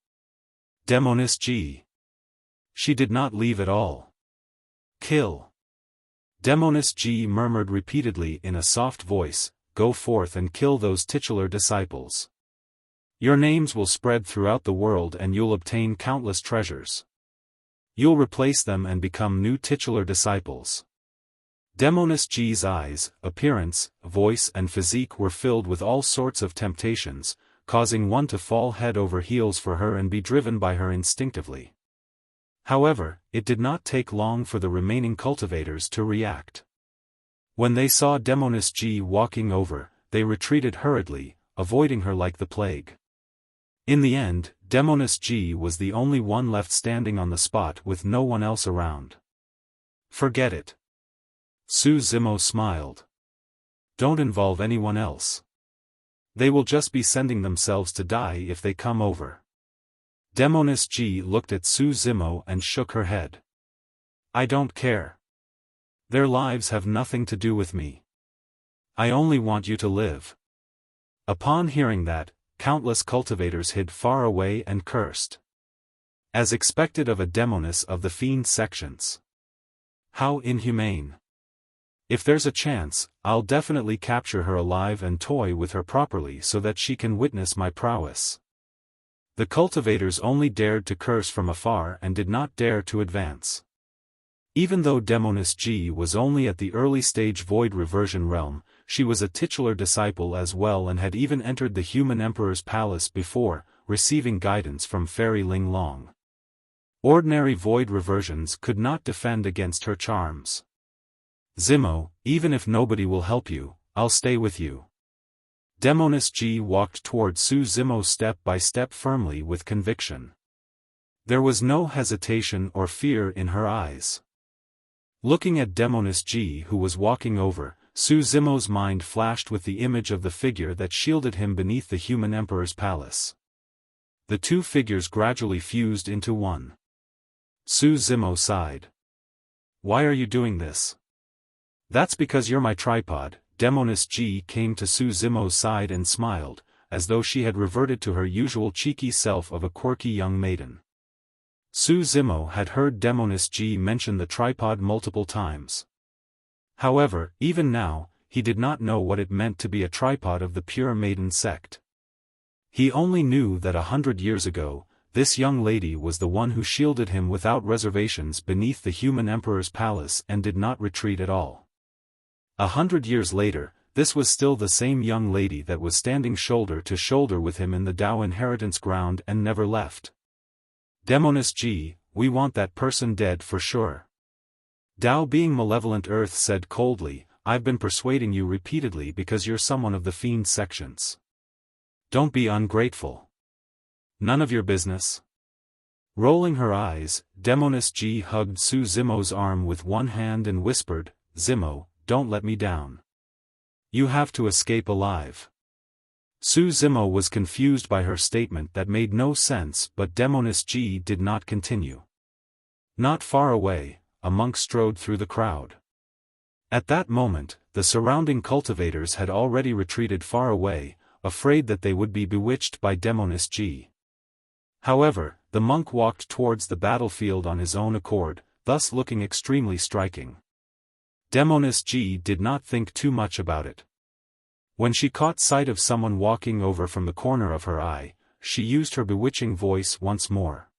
Demoness G. She did not leave at all. Kill. Demoness G murmured repeatedly in a soft voice, go forth and kill those titular disciples. Your names will spread throughout the world and you'll obtain countless treasures. You'll replace them and become new titular disciples. Demoness G's eyes, appearance, voice and physique were filled with all sorts of temptations, causing one to fall head over heels for her and be driven by her instinctively. However, it did not take long for the remaining cultivators to react. When they saw Demoness G walking over, they retreated hurriedly, avoiding her like the plague. In the end, Demoness G was the only one left standing on the spot with no one else around. Forget it. Su Zimo smiled. Don't involve anyone else. They will just be sending themselves to die if they come over. Demoness G looked at Su Zimo and shook her head. I don't care. Their lives have nothing to do with me. I only want you to live. Upon hearing that, countless cultivators hid far away and cursed. As expected of a Demoness of the Fiend sections. How inhumane. If there's a chance, I'll definitely capture her alive and toy with her properly so that she can witness my prowess. The cultivators only dared to curse from afar and did not dare to advance. Even though Demoness G was only at the early stage Void Reversion realm, she was a titular disciple as well and had even entered the human emperor's palace before, receiving guidance from Fairy Ling Long. Ordinary Void Reversions could not defend against her charms. Zimo, even if nobody will help you, I'll stay with you. Demoness G walked toward Su Zimo step by step firmly with conviction. There was no hesitation or fear in her eyes. Looking at Demoness G who was walking over, Su Zimo's mind flashed with the image of the figure that shielded him beneath the human emperor's palace. The two figures gradually fused into one. Su Zimo sighed. Why are you doing this? That's because you're my tripod. Demoness G came to Su Zimo's side and smiled, as though she had reverted to her usual cheeky self of a quirky young maiden. Su Zimo had heard Demoness G mention the tripod multiple times. However, even now, he did not know what it meant to be a tripod of the pure maiden sect. He only knew that 100 years ago, this young lady was the one who shielded him without reservations beneath the human emperor's palace and did not retreat at all. 100 years later, this was still the same young lady that was standing shoulder to shoulder with him in the Dao inheritance ground and never left. Demoness G, we want that person dead for sure. Dao being Malevolent Earth said coldly, I've been persuading you repeatedly because you're someone of the Fiend sections. Don't be ungrateful. None of your business. Rolling her eyes, Demoness G hugged Su Zimo's arm with one hand and whispered, Zimo, don't let me down. You have to escape alive. Su Zimo was confused by her statement that made no sense, but Demoness G did not continue. Not far away, a monk strode through the crowd. At that moment, the surrounding cultivators had already retreated far away, afraid that they would be bewitched by Demoness G. However, the monk walked towards the battlefield on his own accord, thus looking extremely striking. Demoness G did not think too much about it. When she caught sight of someone walking over from the corner of her eye, she used her bewitching voice once more.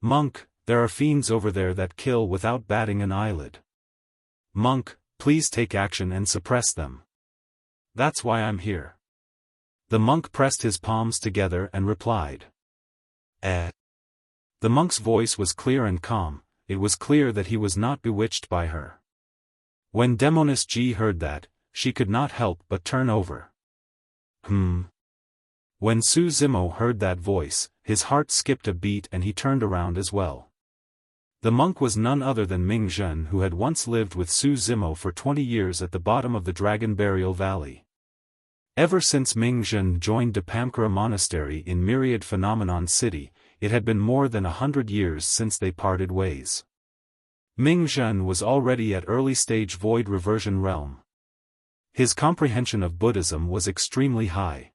Monk, there are fiends over there that kill without batting an eyelid. Monk, please take action and suppress them. That's why I'm here. The monk pressed his palms together and replied. The monk's voice was clear and calm, it was clear that he was not bewitched by her. When Demoness G heard that, she could not help but turn over. When Su Zimo heard that voice, his heart skipped a beat and he turned around as well. The monk was none other than Ming Zhen, who had once lived with Su Zimo for 20 years at the bottom of the Dragon Burial Valley. Ever since Ming Zhen joined Dapamkara Monastery in Myriad Phenomenon City, it had been more than 100 years since they parted ways. Ming Zhen was already at early-stage Void Reversion realm. His comprehension of Buddhism was extremely high.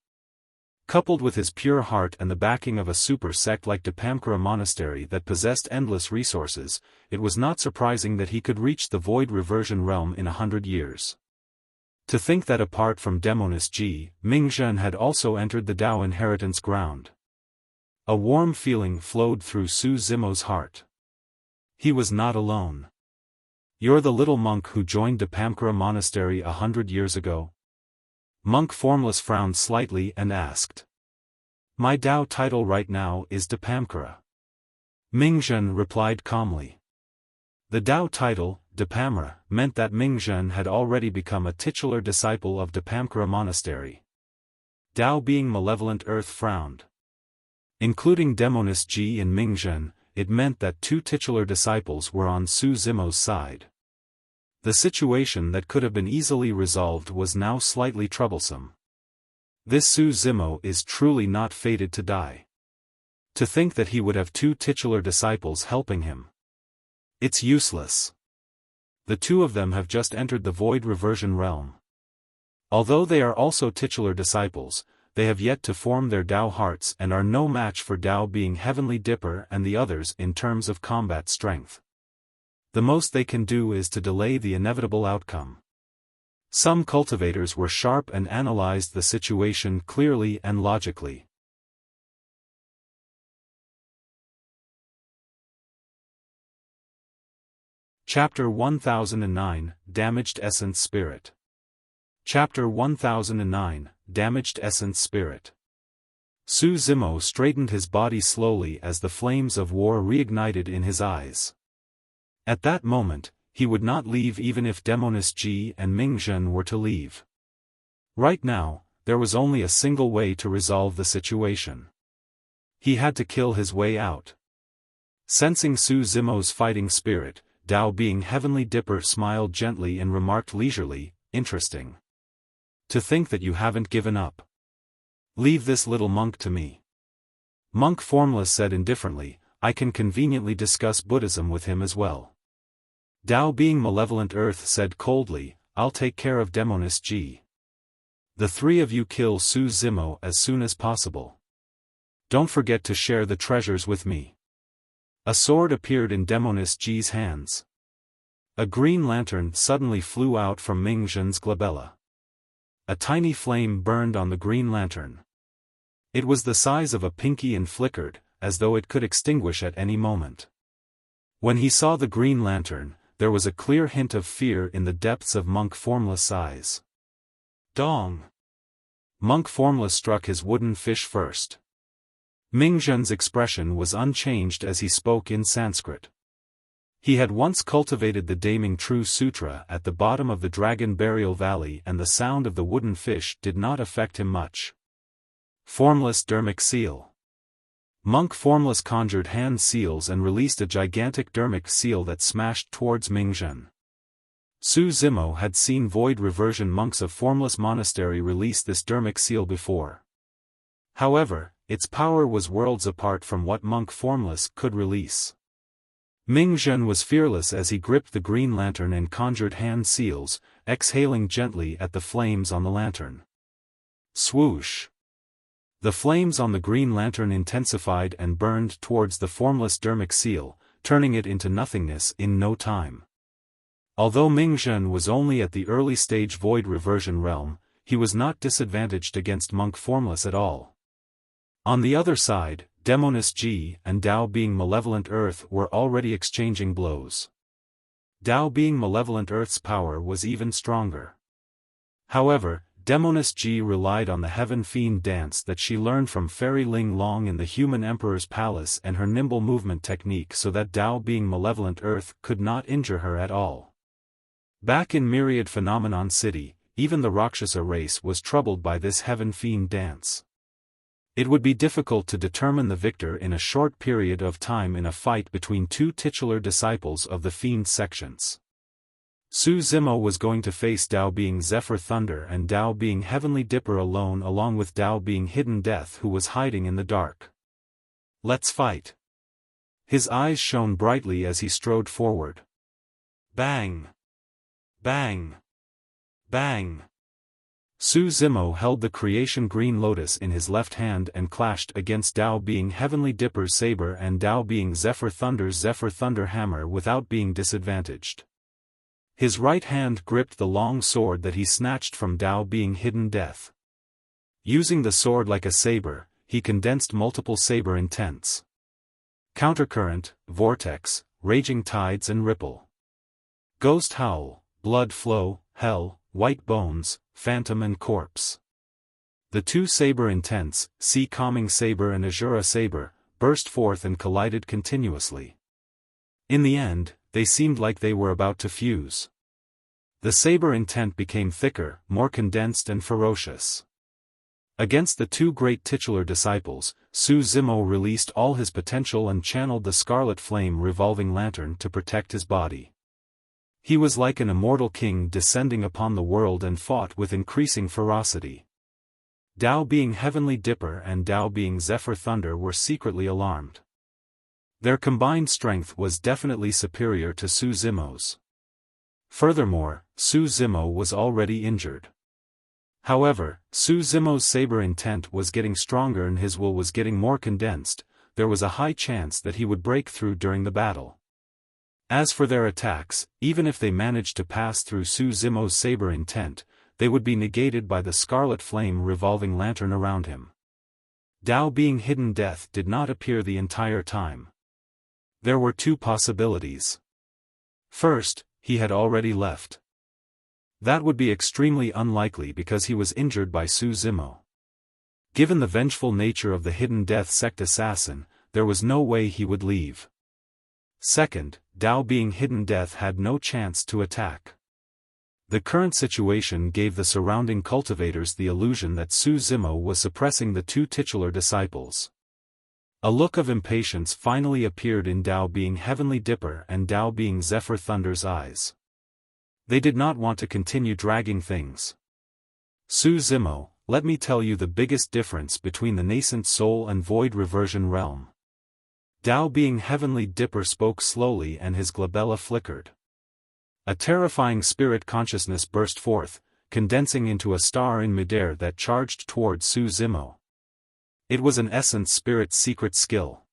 Coupled with his pure heart and the backing of a super sect like Dapamkara Monastery that possessed endless resources, it was not surprising that he could reach the Void Reversion realm in 100 years. To think that apart from Demoness G, Ming Zhen had also entered the Dao inheritance ground. A warm feeling flowed through Su Zimo's heart. He was not alone. You're the little monk who joined Dapamkara Monastery 100 years ago? Monk Formless frowned slightly and asked. My Dao title right now is Dapamkara. Ming Zhen replied calmly. The Dao title, Dapamkara, meant that Ming Zhen had already become a titular disciple of Dapamkara Monastery. Dao being Malevolent Earth frowned. Including Demoness G and Ming Zhen, it meant that two titular disciples were on Su Zimo's side. The situation that could have been easily resolved was now slightly troublesome. This Su Zimo is truly not fated to die. To think that he would have two titular disciples helping him. It's useless. The two of them have just entered the void reversion realm. Although they are also titular disciples, they have yet to form their Dao hearts and are no match for Dao being Heavenly Dipper and the others in terms of combat strength. The most they can do is to delay the inevitable outcome. Some cultivators were sharp and analyzed the situation clearly and logically. Chapter 1009, Damaged Essence Spirit. Chapter 1009, Damaged Essence Spirit. Su Zimo straightened his body slowly as the flames of war reignited in his eyes. At that moment, he would not leave even if Demoness Ji and Mingzhen were to leave. Right now, there was only a single way to resolve the situation. He had to kill his way out. Sensing Su Zimo's fighting spirit, Dao being Heavenly Dipper smiled gently and remarked leisurely, "Interesting. To think that you haven't given up. Leave this little monk to me." Monk Formless said indifferently, "I can conveniently discuss Buddhism with him as well." Dao being Malevolent Earth said coldly, "I'll take care of Demoness Ji. The three of you kill Su Zimo as soon as possible. Don't forget to share the treasures with me." A sword appeared in Demoness Ji's hands. A green lantern suddenly flew out from Mingzhen's glabella. A tiny flame burned on the green lantern. It was the size of a pinky and flickered, as though it could extinguish at any moment. When he saw the green lantern, there was a clear hint of fear in the depths of Monk Formless' eyes. Dong! Monk Formless struck his wooden fish first. Mingzhen's expression was unchanged as he spoke in Sanskrit. He had once cultivated the Daming True Sutra at the bottom of the Dragon Burial Valley and the sound of the wooden fish did not affect him much. Formless Dharmic Seal. Monk Formless conjured hand seals and released a gigantic Dharmic seal that smashed towards Mingzhen. Su Zimo had seen void reversion monks of Formless Monastery release this Dharmic seal before. However, its power was worlds apart from what Monk Formless could release. Mingzhen was fearless as he gripped the green lantern and conjured hand seals, exhaling gently at the flames on the lantern. Swoosh! The flames on the green lantern intensified and burned towards the formless Dharmic seal, turning it into nothingness in no time. Although Mingzhen was only at the early stage void reversion realm, he was not disadvantaged against Monk Formless at all. On the other side, Demoness Ji and Dao being Malevolent Earth were already exchanging blows. Dao being Malevolent Earth's power was even stronger. However, Demoness Ji relied on the Heaven Fiend dance that she learned from Fairy Ling Long in the Human Emperor's Palace and her nimble movement technique so that Dao being Malevolent Earth could not injure her at all. Back in Myriad Phenomenon City, even the Rakshasa race was troubled by this Heaven Fiend dance. It would be difficult to determine the victor in a short period of time in a fight between two titular disciples of the Fiend sections. Su Zimo was going to face Dao being Zephyr Thunder and Dao being Heavenly Dipper alone along with Dao being Hidden Death who was hiding in the dark. Let's fight. His eyes shone brightly as he strode forward. Bang! Bang! Bang! Su Zimo held the Creation Green Lotus in his left hand and clashed against Dao being Heavenly Dipper's saber and Dao being Zephyr Thunder's Zephyr Thunder hammer without being disadvantaged. His right hand gripped the long sword that he snatched from Dao being Hidden Death. Using the sword like a saber, he condensed multiple saber intents. Countercurrent, Vortex, Raging Tides and Ripple. Ghost Howl, Blood Flow, Hell, White Bones, Phantom and Corpse. The two saber intents, Sea Calming Saber and Asura Saber, burst forth and collided continuously. In the end, they seemed like they were about to fuse. The saber intent became thicker, more condensed and ferocious. Against the two great titular disciples, Su Zimo released all his potential and channeled the scarlet flame revolving lantern to protect his body. He was like an immortal king descending upon the world and fought with increasing ferocity. Dao being Heavenly Dipper and Dao being Zephyr Thunder were secretly alarmed. Their combined strength was definitely superior to Su Zimo's. Furthermore, Su Zimo was already injured. However, Su Zimo's saber intent was getting stronger and his will was getting more condensed. There was a high chance that he would break through during the battle. As for their attacks, even if they managed to pass through Su Zimo's saber intent, they would be negated by the scarlet flame revolving lantern around him. Dao being hidden death did not appear the entire time. There were two possibilities. First, he had already left. That would be extremely unlikely because he was injured by Su Zimo. Given the vengeful nature of the hidden death sect assassin, there was no way he would leave. Second, Dao being hidden death had no chance to attack. The current situation gave the surrounding cultivators the illusion that Su Zimo was suppressing the two titular disciples. A look of impatience finally appeared in Dao being Heavenly Dipper and Dao being Zephyr Thunder's eyes. They did not want to continue dragging things. Su Zimo, let me tell you the biggest difference between the nascent soul and void reversion realm. Dao being Heavenly Dipper spoke slowly and his glabella flickered. A terrifying spirit consciousness burst forth, condensing into a star in midair that charged towards Su Zimo. It was an essence spirit's secret skill.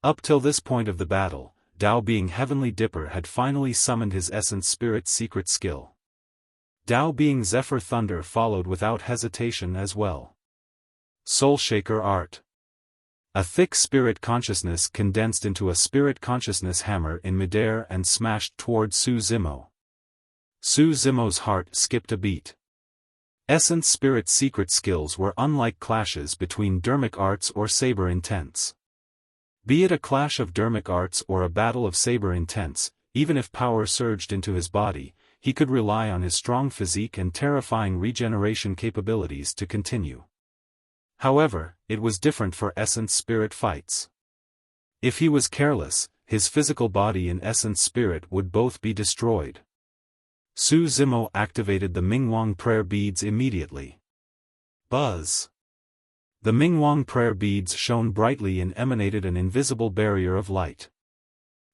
Up till this point of the battle, Dao being Heavenly Dipper had finally summoned his essence spirit's secret skill. Dao being Zephyr Thunder followed without hesitation as well. Soul Shaker Art. A thick spirit consciousness condensed into a spirit consciousness hammer in midair and smashed towards Su Zimo. Su Zimo's heart skipped a beat. Essence spirit's secret skills were unlike clashes between Dharmic arts or saber intents. Be it a clash of Dharmic arts or a battle of saber intents, even if power surged into his body, he could rely on his strong physique and terrifying regeneration capabilities to continue. However, it was different for essence spirit fights. If he was careless, his physical body and essence spirit would both be destroyed. Su Zimo activated the Mingwang prayer beads immediately. Buzz. The Mingwang prayer beads shone brightly and emanated an invisible barrier of light.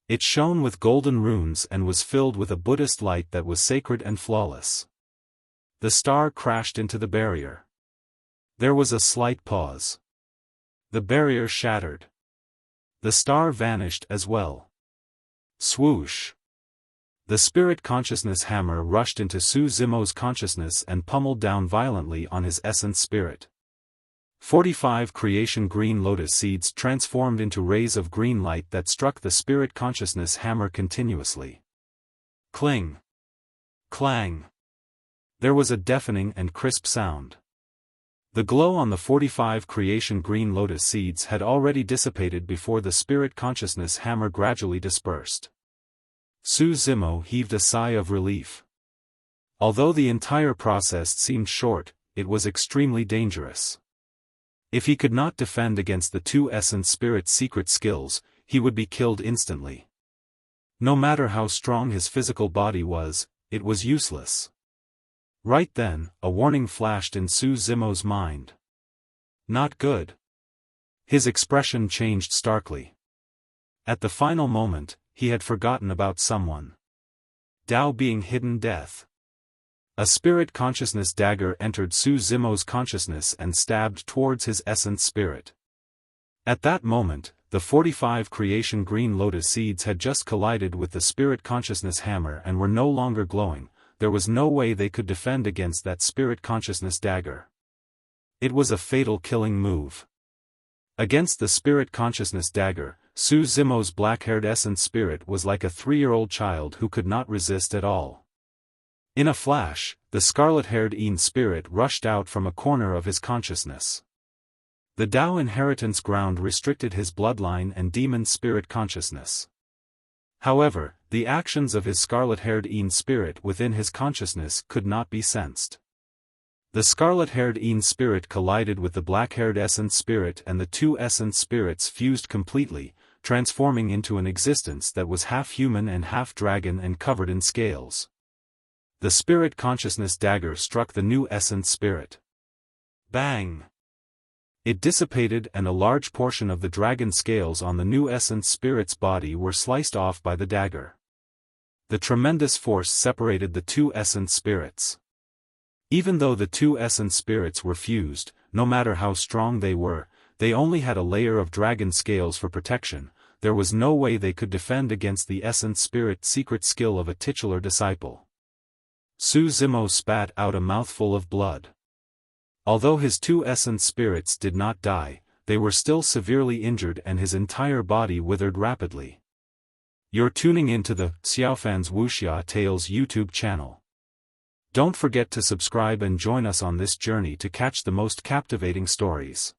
It shone with golden runes and was filled with a Buddhist light that was sacred and flawless. The star crashed into the barrier. There was a slight pause. The barrier shattered. The star vanished as well. Swoosh. The spirit consciousness hammer rushed into Su Zimo's consciousness and pummeled down violently on his essence spirit. 45 creation green lotus seeds transformed into rays of green light that struck the spirit consciousness hammer continuously. Cling. Clang. There was a deafening and crisp sound. The glow on the 45 creation green lotus seeds had already dissipated before the spirit consciousness hammer gradually dispersed. Su Zimo heaved a sigh of relief. Although the entire process seemed short, it was extremely dangerous. If he could not defend against the two essence spirit's secret skills, he would be killed instantly. No matter how strong his physical body was, it was useless. Right then, a warning flashed in Su Zimo's mind. Not good. His expression changed starkly. At the final moment, he had forgotten about someone. Dao being hidden death. A spirit consciousness dagger entered Su Zimo's consciousness and stabbed towards his essence spirit. At that moment, the 45 creation green lotus seeds had just collided with the spirit consciousness hammer and were no longer glowing. There was no way they could defend against that spirit consciousness dagger. It was a fatal killing move. Against the spirit consciousness dagger, Su Zimo's black-haired essence spirit was like a 3-year-old child who could not resist at all. In a flash, the scarlet-haired Een spirit rushed out from a corner of his consciousness. The Dao inheritance ground restricted his bloodline and demon spirit consciousness. However, the actions of his scarlet-haired Een spirit within his consciousness could not be sensed. The scarlet-haired Een spirit collided with the black-haired Essence spirit, and the two Essence spirits fused completely, transforming into an existence that was half human and half dragon and covered in scales. The spirit consciousness dagger struck the new Essence spirit. Bang! It dissipated, and a large portion of the dragon scales on the new Essence spirit's body were sliced off by the dagger. The tremendous force separated the two Essence spirits. Even though the two Essence spirits were fused, no matter how strong they were, they only had a layer of dragon scales for protection. There was no way they could defend against the Essence spirit's secret skill of a titular disciple. Su Zimo spat out a mouthful of blood. Although his two Essence spirits did not die, they were still severely injured and his entire body withered rapidly. You're tuning into the Xiaofan's Wuxia Tales YouTube channel. Don't forget to subscribe and join us on this journey to catch the most captivating stories.